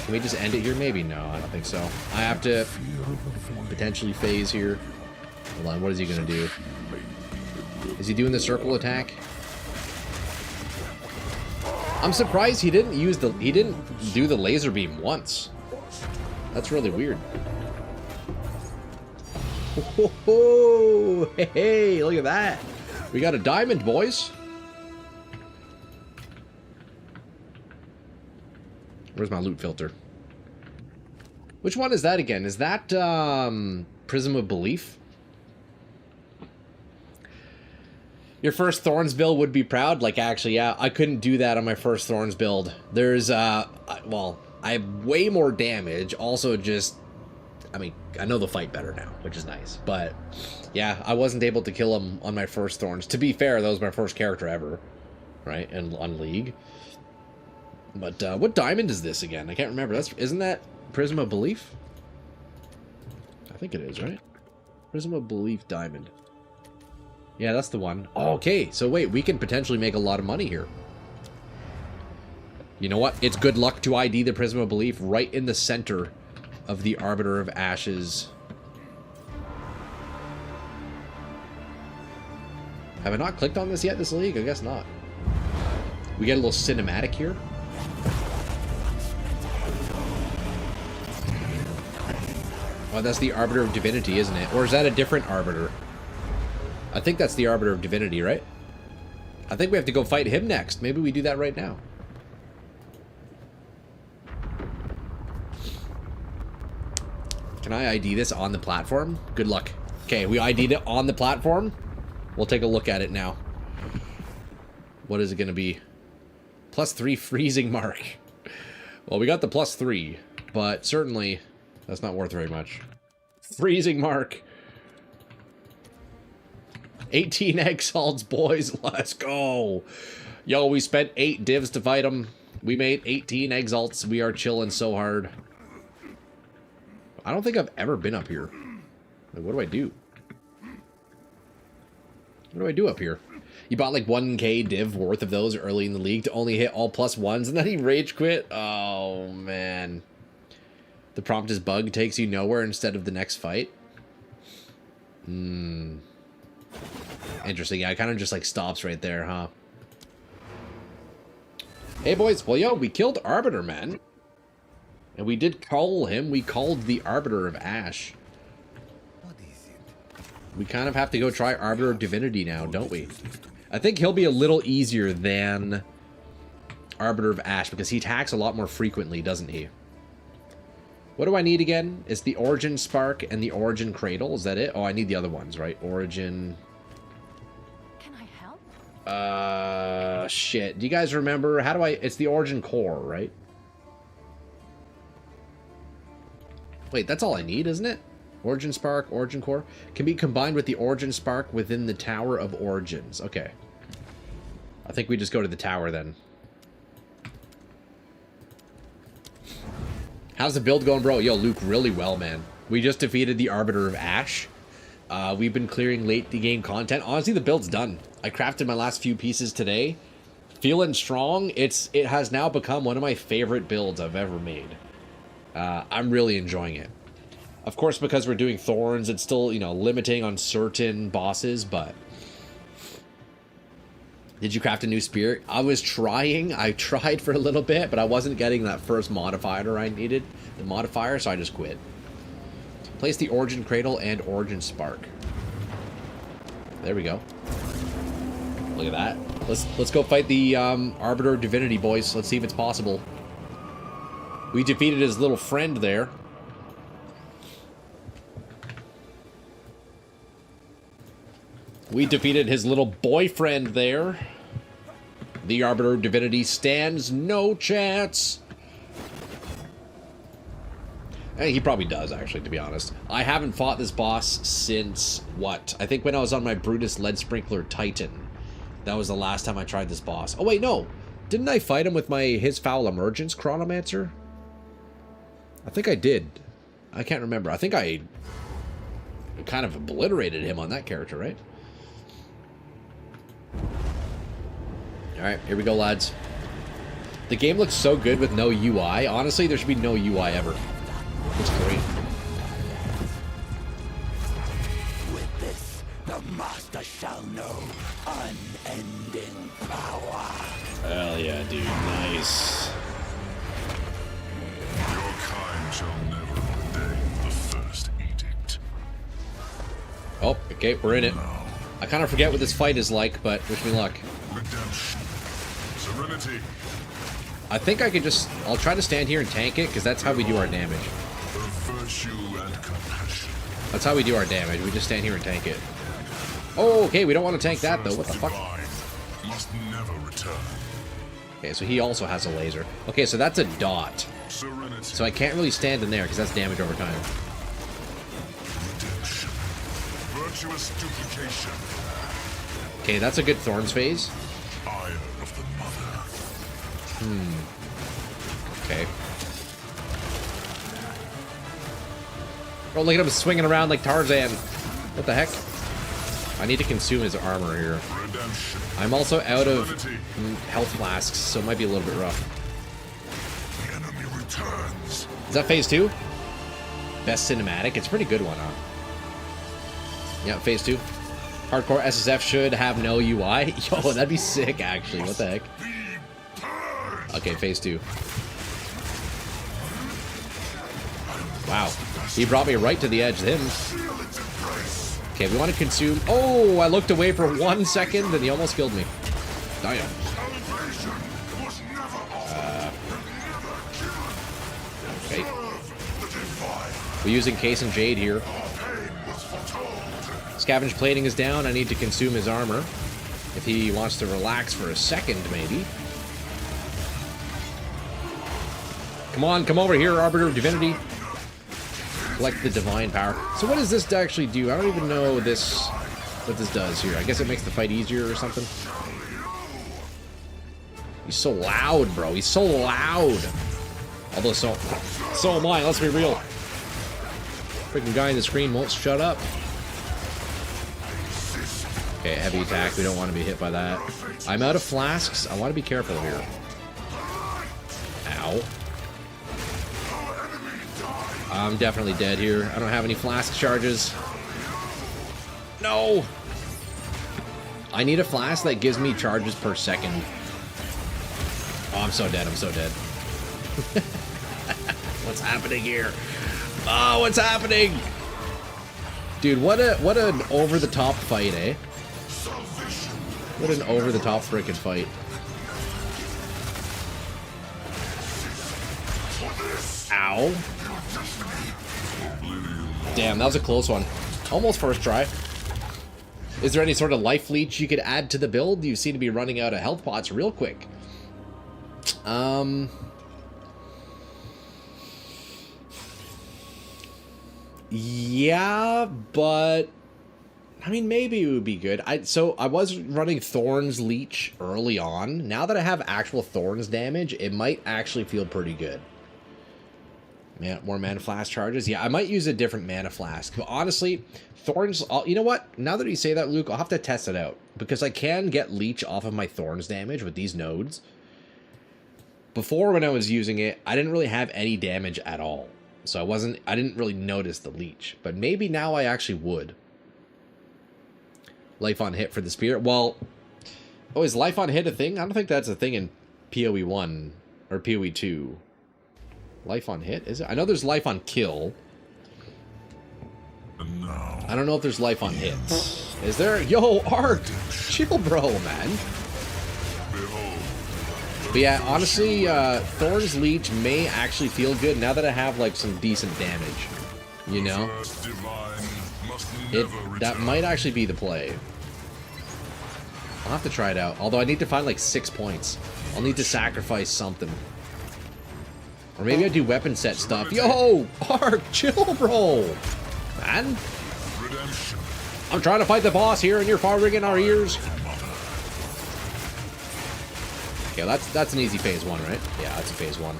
Can we just end it here? Maybe. No, I don't think so. I have to potentially phase here. Hold on, what is he gonna do? Is he doing the circle attack? I'm surprised he didn't do the laser beam once. That's really weird. Oh, hey, look at that. We got a diamond, boys. Where's my loot filter? Which one is that again? Is that Prism of Belief? Your first Thorns build would be proud? Like, actually, yeah, I couldn't do that on my first Thorns build. There's, well, I have way more damage. Also, just, I mean, I know the fight better now, which is nice. But, yeah, I wasn't able to kill him on my first Thorns. To be fair, that was my first character ever, right, and on League. But, what diamond is this again? I can't remember. Isn't that Prism of Belief? I think it is, right? Prism of Belief diamond. Yeah, that's the one. Oh, okay, so wait, we can potentially make a lot of money here. You know what? It's good luck to ID the Prism of Belief right in the center of the Arbiter of Ashes. Have I not clicked on this yet, this league? I guess not. We get a little cinematic here. Oh, that's the Arbiter of Divinity, isn't it? Or is that a different Arbiter? I think that's the Arbiter of Divinity, right? I think we have to go fight him next. Maybe we do that right now. Can I ID this on the platform? Good luck. Okay, we ID'd it on the platform. We'll take a look at it now. What is it going to be? +3 freezing mark. Well, we got the +3, but certainly that's not worth very much. Freezing mark. 18 exiles, boys. Let's go. Yo, we spent 8 divs to fight them. We made 18 exalts. We are chilling so hard. I don't think I've ever been up here. Like, what do I do? What do I do up here? You bought like 1k div worth of those early in the league to only hit all +1s and then he rage quit? Oh, man. The prompt is bug takes you nowhere instead of the next fight? Interesting. Yeah, it kind of just like stops right there, huh? Hey, boys. Well, yo, we killed Arbiter, man. And we did call him. We called the Arbiter of Ash. What is it? We kind of have to go try Arbiter of Divinity now, don't we? I think he'll be a little easier than Arbiter of Ash because he attacks a lot more frequently, doesn't he? What do I need again? It's the Origin Spark and the Origin Cradle. Is that it? Oh, I need the other ones, right? Origin... Can I help? Shit. Do you guys remember? How do I... It's the Origin Core, right? Wait, that's all I need, isn't it? Origin Spark, Origin Core. Can be combined with the Origin Spark within the Tower of Origins. Okay. I think we just go to the tower then. How's the build going, bro? Yo, Luke, really well, man. We just defeated the Arbiter of Ash. We've been clearing late game content. Honestly, the build's done. I crafted my last few pieces today. Feeling strong. It has now become one of my favorite builds I've ever made. I'm really enjoying it. Of course, because we're doing Thorns, it's still, you know, limiting on certain bosses, but... Did you craft a new spear? I was trying. I tried for a little bit, but I wasn't getting that first modifier I needed. The modifier, so I just quit. Place the Origin Cradle and Origin Spark. There we go. Look at that. Let's go fight the Arbiter of Divinity, boys. Let's see if it's possible. We defeated his little friend there. We defeated his little boyfriend there. The Arbiter of Divinity stands no chance. Hey, he probably does, actually, to be honest. I haven't fought this boss since, what? I think when I was on my Brutus Lead Sprinkler Titan. That was the last time I tried this boss. Oh, wait, no. Didn't I fight him with my His Foul Emergence Chronomancer? I think I did. I can't remember. I think I kind of obliterated him on that character, right? Alright, here we go, lads. The game looks so good with no UI. Honestly, there should be no UI ever. It's great. With this, the master shall know unending power. Hell yeah, dude. Nice. Your kind shall never obey the first edict. Okay, we're in it. I kind of forget what this fight is like, but wish me luck. Redemption. Serenity. I think I could just... I'll try to stand here and tank it, because that's how we do our damage. Of virtue and compassion. That's how we do our damage. We just stand here and tank it. Oh, okay, we don't want to tank that, though. What the fuck? Must never return. Okay, so he also has a laser. Okay, so that's a dot. Serenity. So I can't really stand in there, because that's damage over time. Redemption. Virtuous duplication. Okay, that's a good Thorns phase. Ire of the mother. Okay. Oh, look at him swinging around like Tarzan. What the heck? I need to consume his armor here. Redemption. I'm also out of Serenity. health flasks, so it might be a little bit rough. The enemy returns. Is that phase 2? Best cinematic? It's a pretty good one, huh? Yeah, phase 2. Hardcore SSF should have no UI. Yo, that'd be sick, actually. What the heck? Okay, phase 2. Wow. He brought me right to the edge. Him. Okay, we want to consume... Oh, I looked away for 1 second, and he almost killed me. Damn. Okay. We're using Case and Jade here. Scavenge plating is down. I need to consume his armor. If he wants to relax for a second, maybe. Come on, come over here, Arbiter of Divinity. Collect the divine power. So what does this actually do? I don't even know this, what this does here. I guess it makes the fight easier or something. He's so loud, bro. He's so loud. Although so am I. Let's be real. Freaking guy in the screen won't shut up. Okay, heavy attack. We don't want to be hit by that. I'm out of flasks. I want to be careful here. Ow. I'm definitely dead here. I don't have any flask charges. No! I need a flask that gives me charges per second. Oh, I'm so dead. I'm so dead. What's happening here? Oh, what's happening? Dude, what an over-the-top fight, eh? What an over-the-top frickin' fight. Ow. Damn, that was a close one. Almost first try. Is there any sort of life leech you could add to the build? You seem to be running out of health pots real quick. Yeah, but I mean, maybe it would be good. So I was running Thorns Leech early on. Now that I have actual Thorns damage, it might actually feel pretty good. Man, more mana flask charges. Yeah, I might use a different mana flask. But honestly, Thorns... you know what? Now that you say that, Luke, I'll have to test it out. Because I can get Leech off of my Thorns damage with these nodes. Before, when I was using it, I didn't really have any damage at all. So I didn't really notice the Leech. But maybe now I actually would. Life on hit for the Spirit. Well, oh, is life on hit a thing? I don't think that's a thing in PoE 1 or PoE 2. Life on hit, is it? I know there's life on kill. I don't know if there's life on hit. Is there? Yo, Art! Chill, bro, man. But yeah, honestly, Thorns Leech may actually feel good now that I have, like, some decent damage. You know? That might actually be the play. I'll have to try it out. Although I need to find, like, 6 points. I'll need to sacrifice something. Or maybe I do weapon set stuff. Yo! Ark, chill, bro! Man. I'm trying to fight the boss here and you're firing in our ears. Okay, that's an easy phase 1, right? Yeah, that's a phase 1.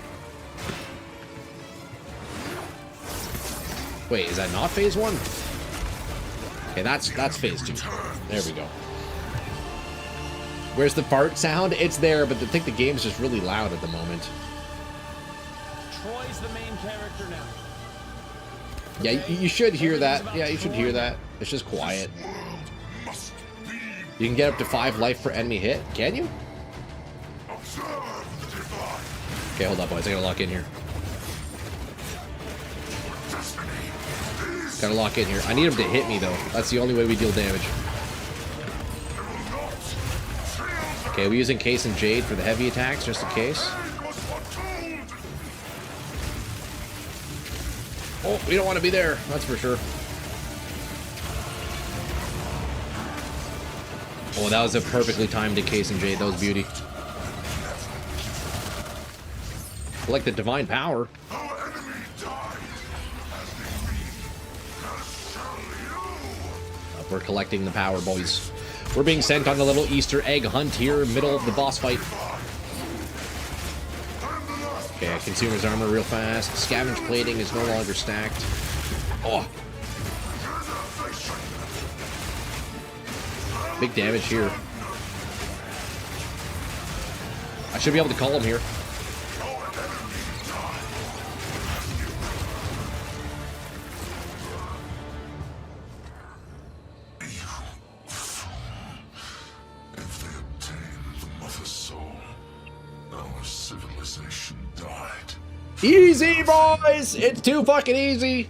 Wait, is that not phase 1? Okay, that's phase 2. There we go. Where's the fart sound? It's there, but I think the game's just really loud at the moment. Troy's the main character now. Yeah, you should hear that. Yeah, you should hear that. It's just quiet. You can get up to 5 life per enemy hit. Can you? Okay, hold up, boys. I gotta lock in here. Gotta lock in here. I need him to hit me, though. That's the only way we deal damage. Okay, we're using Case and Jade for the heavy attacks, just in case. Oh, we don't want to be there. That's for sure. Oh, that was a perfectly timed Case and Jade. That was beauty. I like the divine power. We're collecting the power, boys. We're being sent on a little Easter egg hunt here, middle of the boss fight. Okay, consumer's armor real fast. Scavenge plating is no longer stacked. Oh. Big damage here. I should be able to call him here. Easy, boys! It's too fucking easy!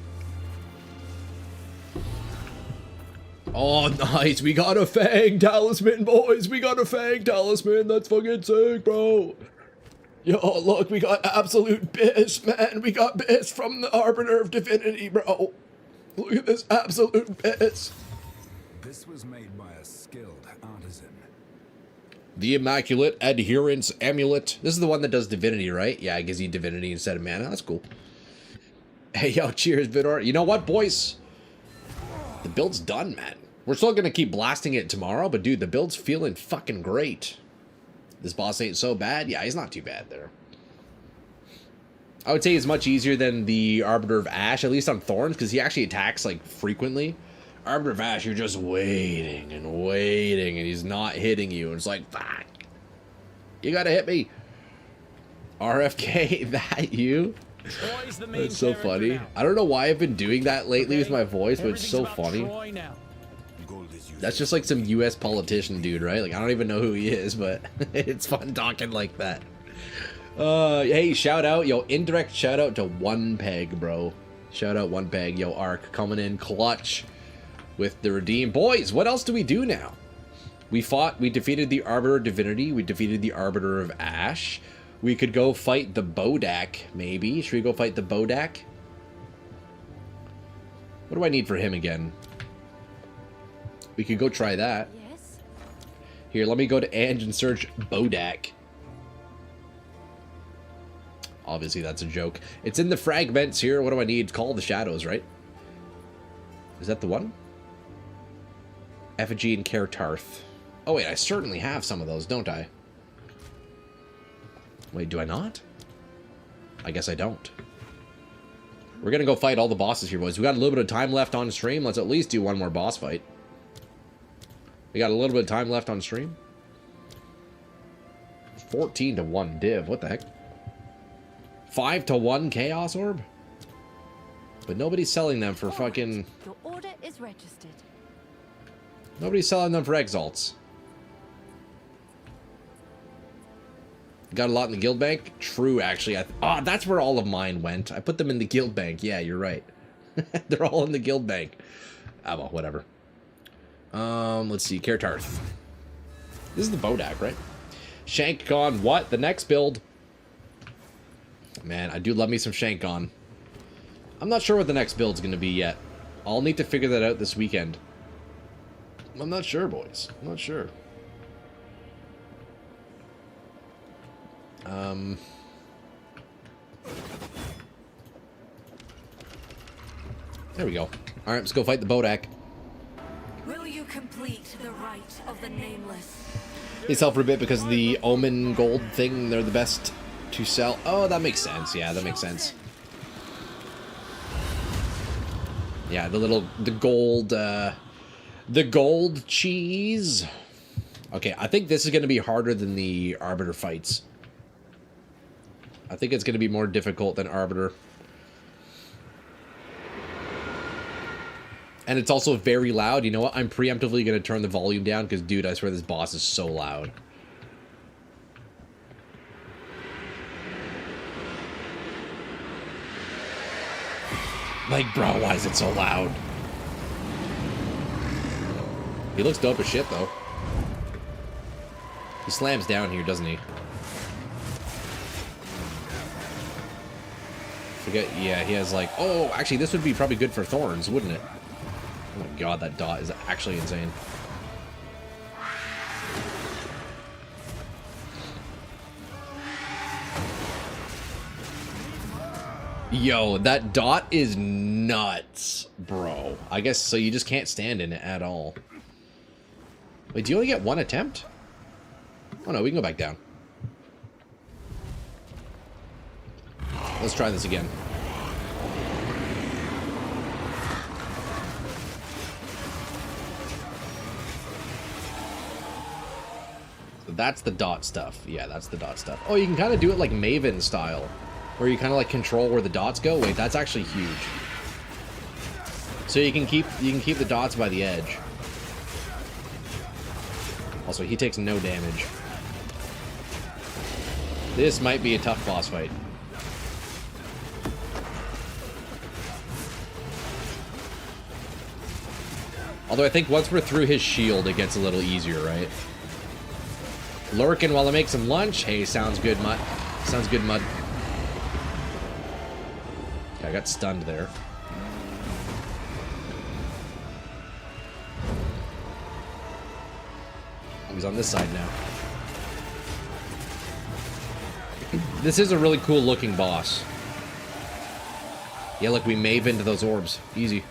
Oh, nice. We got a Fang Talisman, boys. We got a Fang Talisman. That's fucking sick, bro. Yo, look, we got absolute Biss, man. We got Biss from the Arbiter of Divinity, bro. Look at this absolute Biss. This was made by a skilled artisan. The Immaculate Adherence Amulet. This is the one that does Divinity, right? Yeah, it gives you Divinity instead of mana. That's cool. Hey, yo, cheers, Vidor. You know what, boys? The build's done, man. We're still going to keep blasting it tomorrow, but dude, the build's feeling fucking great. This boss ain't so bad. Yeah, he's not too bad there. I would say he's much easier than the Arbiter of Ash, at least on Thorns, because he actually attacks, like, frequently. Arbiter of Ash, you're just waiting and waiting, and he's not hitting you. And it's like, fuck. You gotta hit me. RFK, that you? That's so funny. Now. I don't know why I've been doing that lately with my voice, but it's so funny. That's just like some US politician dude, right? Like, I don't even know who he is, but it's fun talking like that. Hey, shout out. Yo, indirect shout out to One Peg, bro. Shout out One Peg. Yo, Ark coming in clutch with the redeem. Boys, what else do we do now? We defeated the Arbiter of Divinity. We defeated the Arbiter of Ash. We could go fight the Bodak, maybe. Should we go fight the Bodak? What do I need for him again? We could go try that. Yes. Here, let me go to Ange and search Bodak. Obviously, that's a joke. It's in the fragments here. What do I need? Call of the Shadows, right? Is that the one? Effigy and Kertarth. Oh, wait, I certainly have some of those, don't I? Wait, do I not? I guess I don't. We're gonna go fight all the bosses here, boys. We got a little bit of time left on stream. Let's at least do one more boss fight. We got a little bit of time left on stream. 14 to 1 div. What the heck? 5 to 1 Chaos Orb? But nobody's selling them for fucking... Your order is registered. Nobody's selling them for Exalts. Got a lot in the guild bank? True, actually. That's where all of mine went. I put them in the guild bank. Yeah, you're right. They're all in the guild bank. Ah, well, whatever. Let's see. Kertarth. This is the Bodak, right? Shankgon. What? The next build. Man, I do love me some Shankgon. I'm not sure what the next build's going to be yet. I'll need to figure that out this weekend. I'm not sure, boys. I'm not sure. There we go. Alright, let's go fight the Bodak. Will you complete the rite of the nameless? They sell for a bit because of the Omen gold thing. They're the best to sell. Oh, that makes sense. Yeah, that makes sense. Yeah, the gold cheese. Okay, I think this is going to be harder than the Arbiter fights. I think it's going to be more difficult than Arbiter. And it's also very loud. You know what? I'm preemptively going to turn the volume down because, dude, I swear this boss is so loud. Like, bro, why is it so loud? He looks dope as shit, though. He slams down here, doesn't he? Forget, yeah, he has like... Oh, actually, this would be probably good for Thorns, wouldn't it? Oh my god, that dot is actually insane. Yo, that dot is nuts, bro. I guess, so you just can't stand in it at all. Wait, do you only get one attempt? Oh no, we can go back down. Let's try this again. So that's the dot stuff. Yeah, that's the dot stuff. Oh, you can kind of do it like Maven style, where you kind of like control where the dots go. Wait, that's actually huge. So you can keep the dots by the edge. Also, he takes no damage. This might be a tough boss fight. Although I think once we're through his shield, it gets a little easier, right? Lurking while I make some lunch. Hey, sounds good, Mutt. Sounds good, Mud. I got stunned there. He's on this side now. This is a really cool looking boss. Yeah, look, we mave into those orbs. Easy.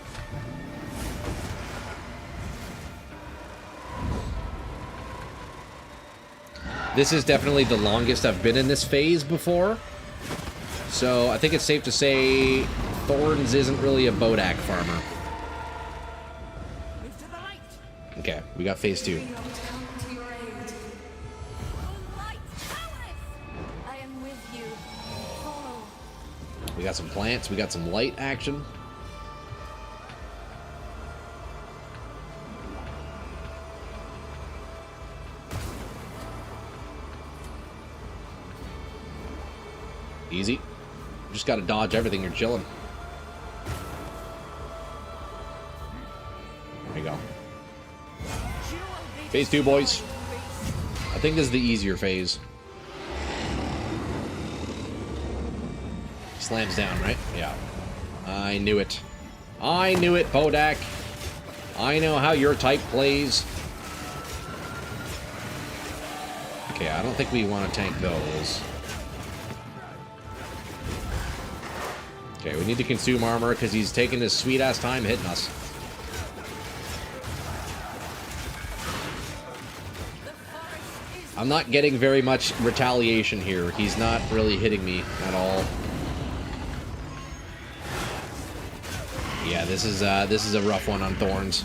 This is definitely the longest I've been in this phase before. So I think it's safe to say Thorns isn't really a Bodak farmer. Okay, we got phase 2. We got some plants, we got some light action. Easy. Just gotta dodge everything, you're chilling. There you go. Phase 2, boys. I think this is the easier phase. Slams down, right? Yeah. I knew it. I knew it, Bodak. I know how your type plays. Okay, I don't think we want to tank those. Okay, we need to consume armor because he's taking his sweet-ass time hitting us. I'm not getting very much retaliation here. He's not really hitting me at all. Yeah, this is a rough one on Thorns.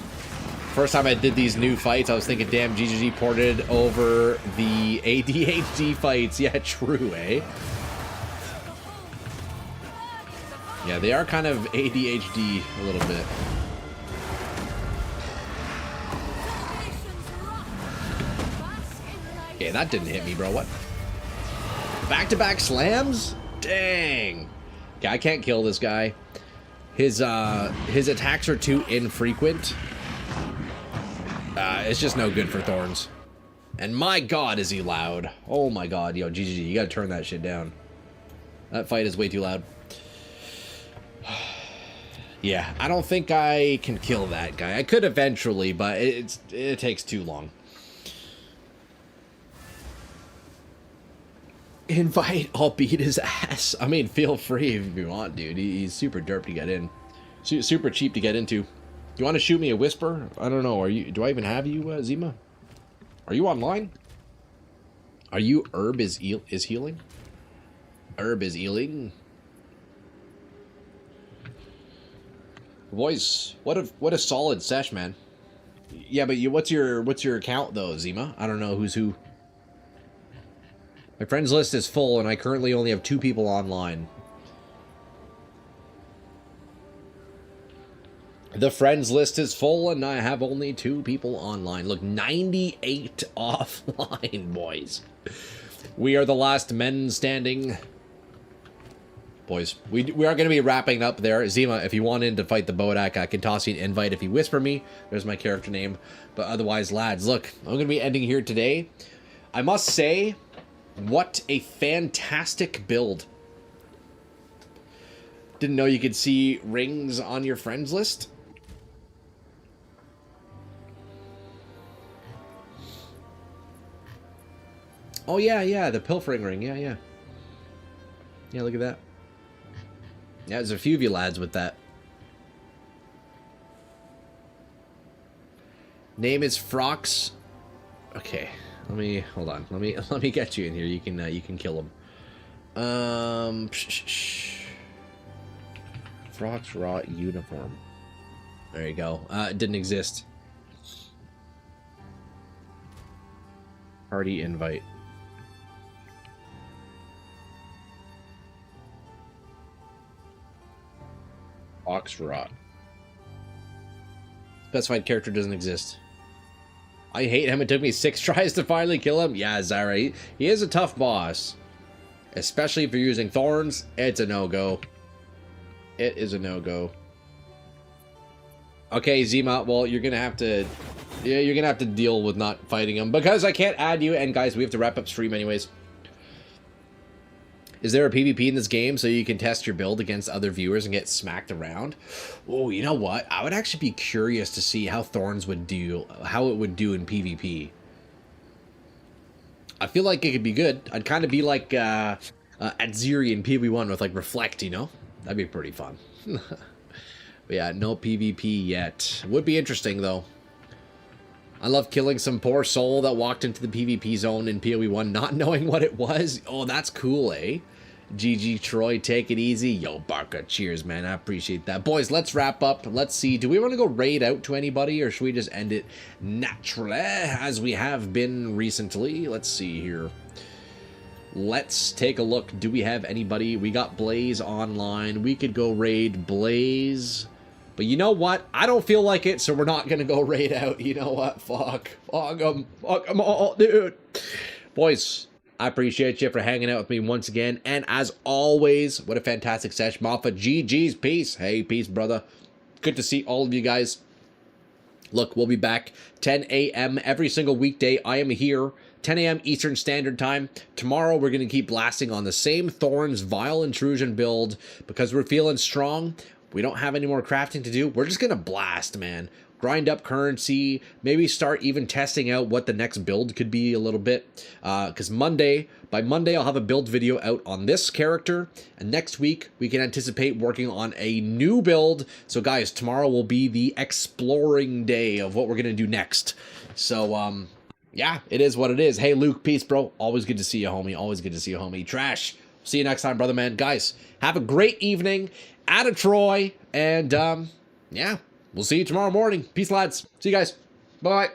First time I did these new fights, I was thinking, damn, GGG ported over the ADHD fights. Yeah, true, eh? Yeah, they are kind of ADHD a little bit. Okay, that didn't hit me, bro. What? Back-to-back slams? Dang. Okay, I can't kill this guy. His attacks are too infrequent. It's just no good for Thorns. And my god, is he loud. Oh my god, yo, GGG, you gotta turn that shit down. That fight is way too loud. Yeah, I don't think I can kill that guy. I could eventually, but it takes too long. Invite, I'll beat his ass. I mean, feel free if you want, dude. He's super derp to get in. Super cheap to get into. You want to shoot me a whisper? I don't know. Do I even have you, Zima? Are you online? Are you Herb is healing? Herb is healing. Boys, what a solid sesh, man. Yeah, but what's your account though, Zima? I don't know who's who. My friends list is full, and I currently only have 2 people online. The friends list is full, and I have only 2 people online. Look, 98 offline, boys. We are the last men standing. boys. We are going to be wrapping up there. Zima, if you wanted to fight the Bodak, I can toss you an invite. If you whisper me, there's my character name. But otherwise, lads, look, I'm going to be ending here today. I must say, what a fantastic build. Didn't know you could see rings on your friends list. Oh, yeah, the pilfering ring. Yeah, look at that. Yeah, there's a few of you lads with that. Name is Frox. Okay, hold on. Let me get you in here. You can kill him. Frox Raw uniform. There you go. It didn't exist. Party invite. Oxrot. Specified character doesn't exist. I hate him. It took me 6 tries to finally kill him. Yeah, Zara. He is a tough boss. Especially if you're using Thorns. It's a no-go. It is a no-go. Okay, Zima. Well, you're going to have to... Yeah, you're going to have to deal with not fighting him. Because I can't add you. And guys, we have to wrap up stream anyways. Is there a PvP in this game so you can test your build against other viewers and get smacked around? Oh, you know what? I would actually be curious to see how Thorns would do, how it would do in PvP. I feel like it could be good. I'd kind of be like Adziri in PvP1 with like Reflect, you know? That'd be pretty fun. But yeah, no PvP yet. Would be interesting though. I love killing some poor soul that walked into the PvP zone in PoE1 not knowing what it was. Oh, that's cool, eh? GG Troy, take it easy. Yo, Barca, cheers, man. I appreciate that. Boys, let's wrap up. Let's see. Do we want to go raid out to anybody, or should we just end it naturally, as we have been recently? Let's see here. Let's take a look. Do we have anybody? We got Blaze online. We could go raid Blaze. But you know what? I don't feel like it, so we're not going to go raid out. You know what? Fuck them all, dude. Boys, I appreciate you for hanging out with me once again. And as always, what a fantastic sesh. Malfa, GG's, peace. Hey, peace, brother. Good to see all of you guys. Look, we'll be back 10 a.m. every single weekday. I am here, 10 a.m. Eastern Standard Time. Tomorrow, we're going to keep blasting on the same Thorns Vile Intrusion build because we're feeling strong. We don't have any more crafting to do. We're just going to blast, man. Grind up currency, maybe start even testing out what the next build could be a little bit. Because by Monday, I'll have a build video out on this character. And next week, we can anticipate working on a new build. So guys, tomorrow will be the exploring day of what we're going to do next. So, yeah, it is what it is. Hey, Luke, peace, bro. Always good to see you, homie. Always good to see you, homie. Trash. See you next time, brother, man. Guys, have a great evening. Atta Troy. And, yeah. We'll see you tomorrow morning. Peace, lads. See you guys. Bye.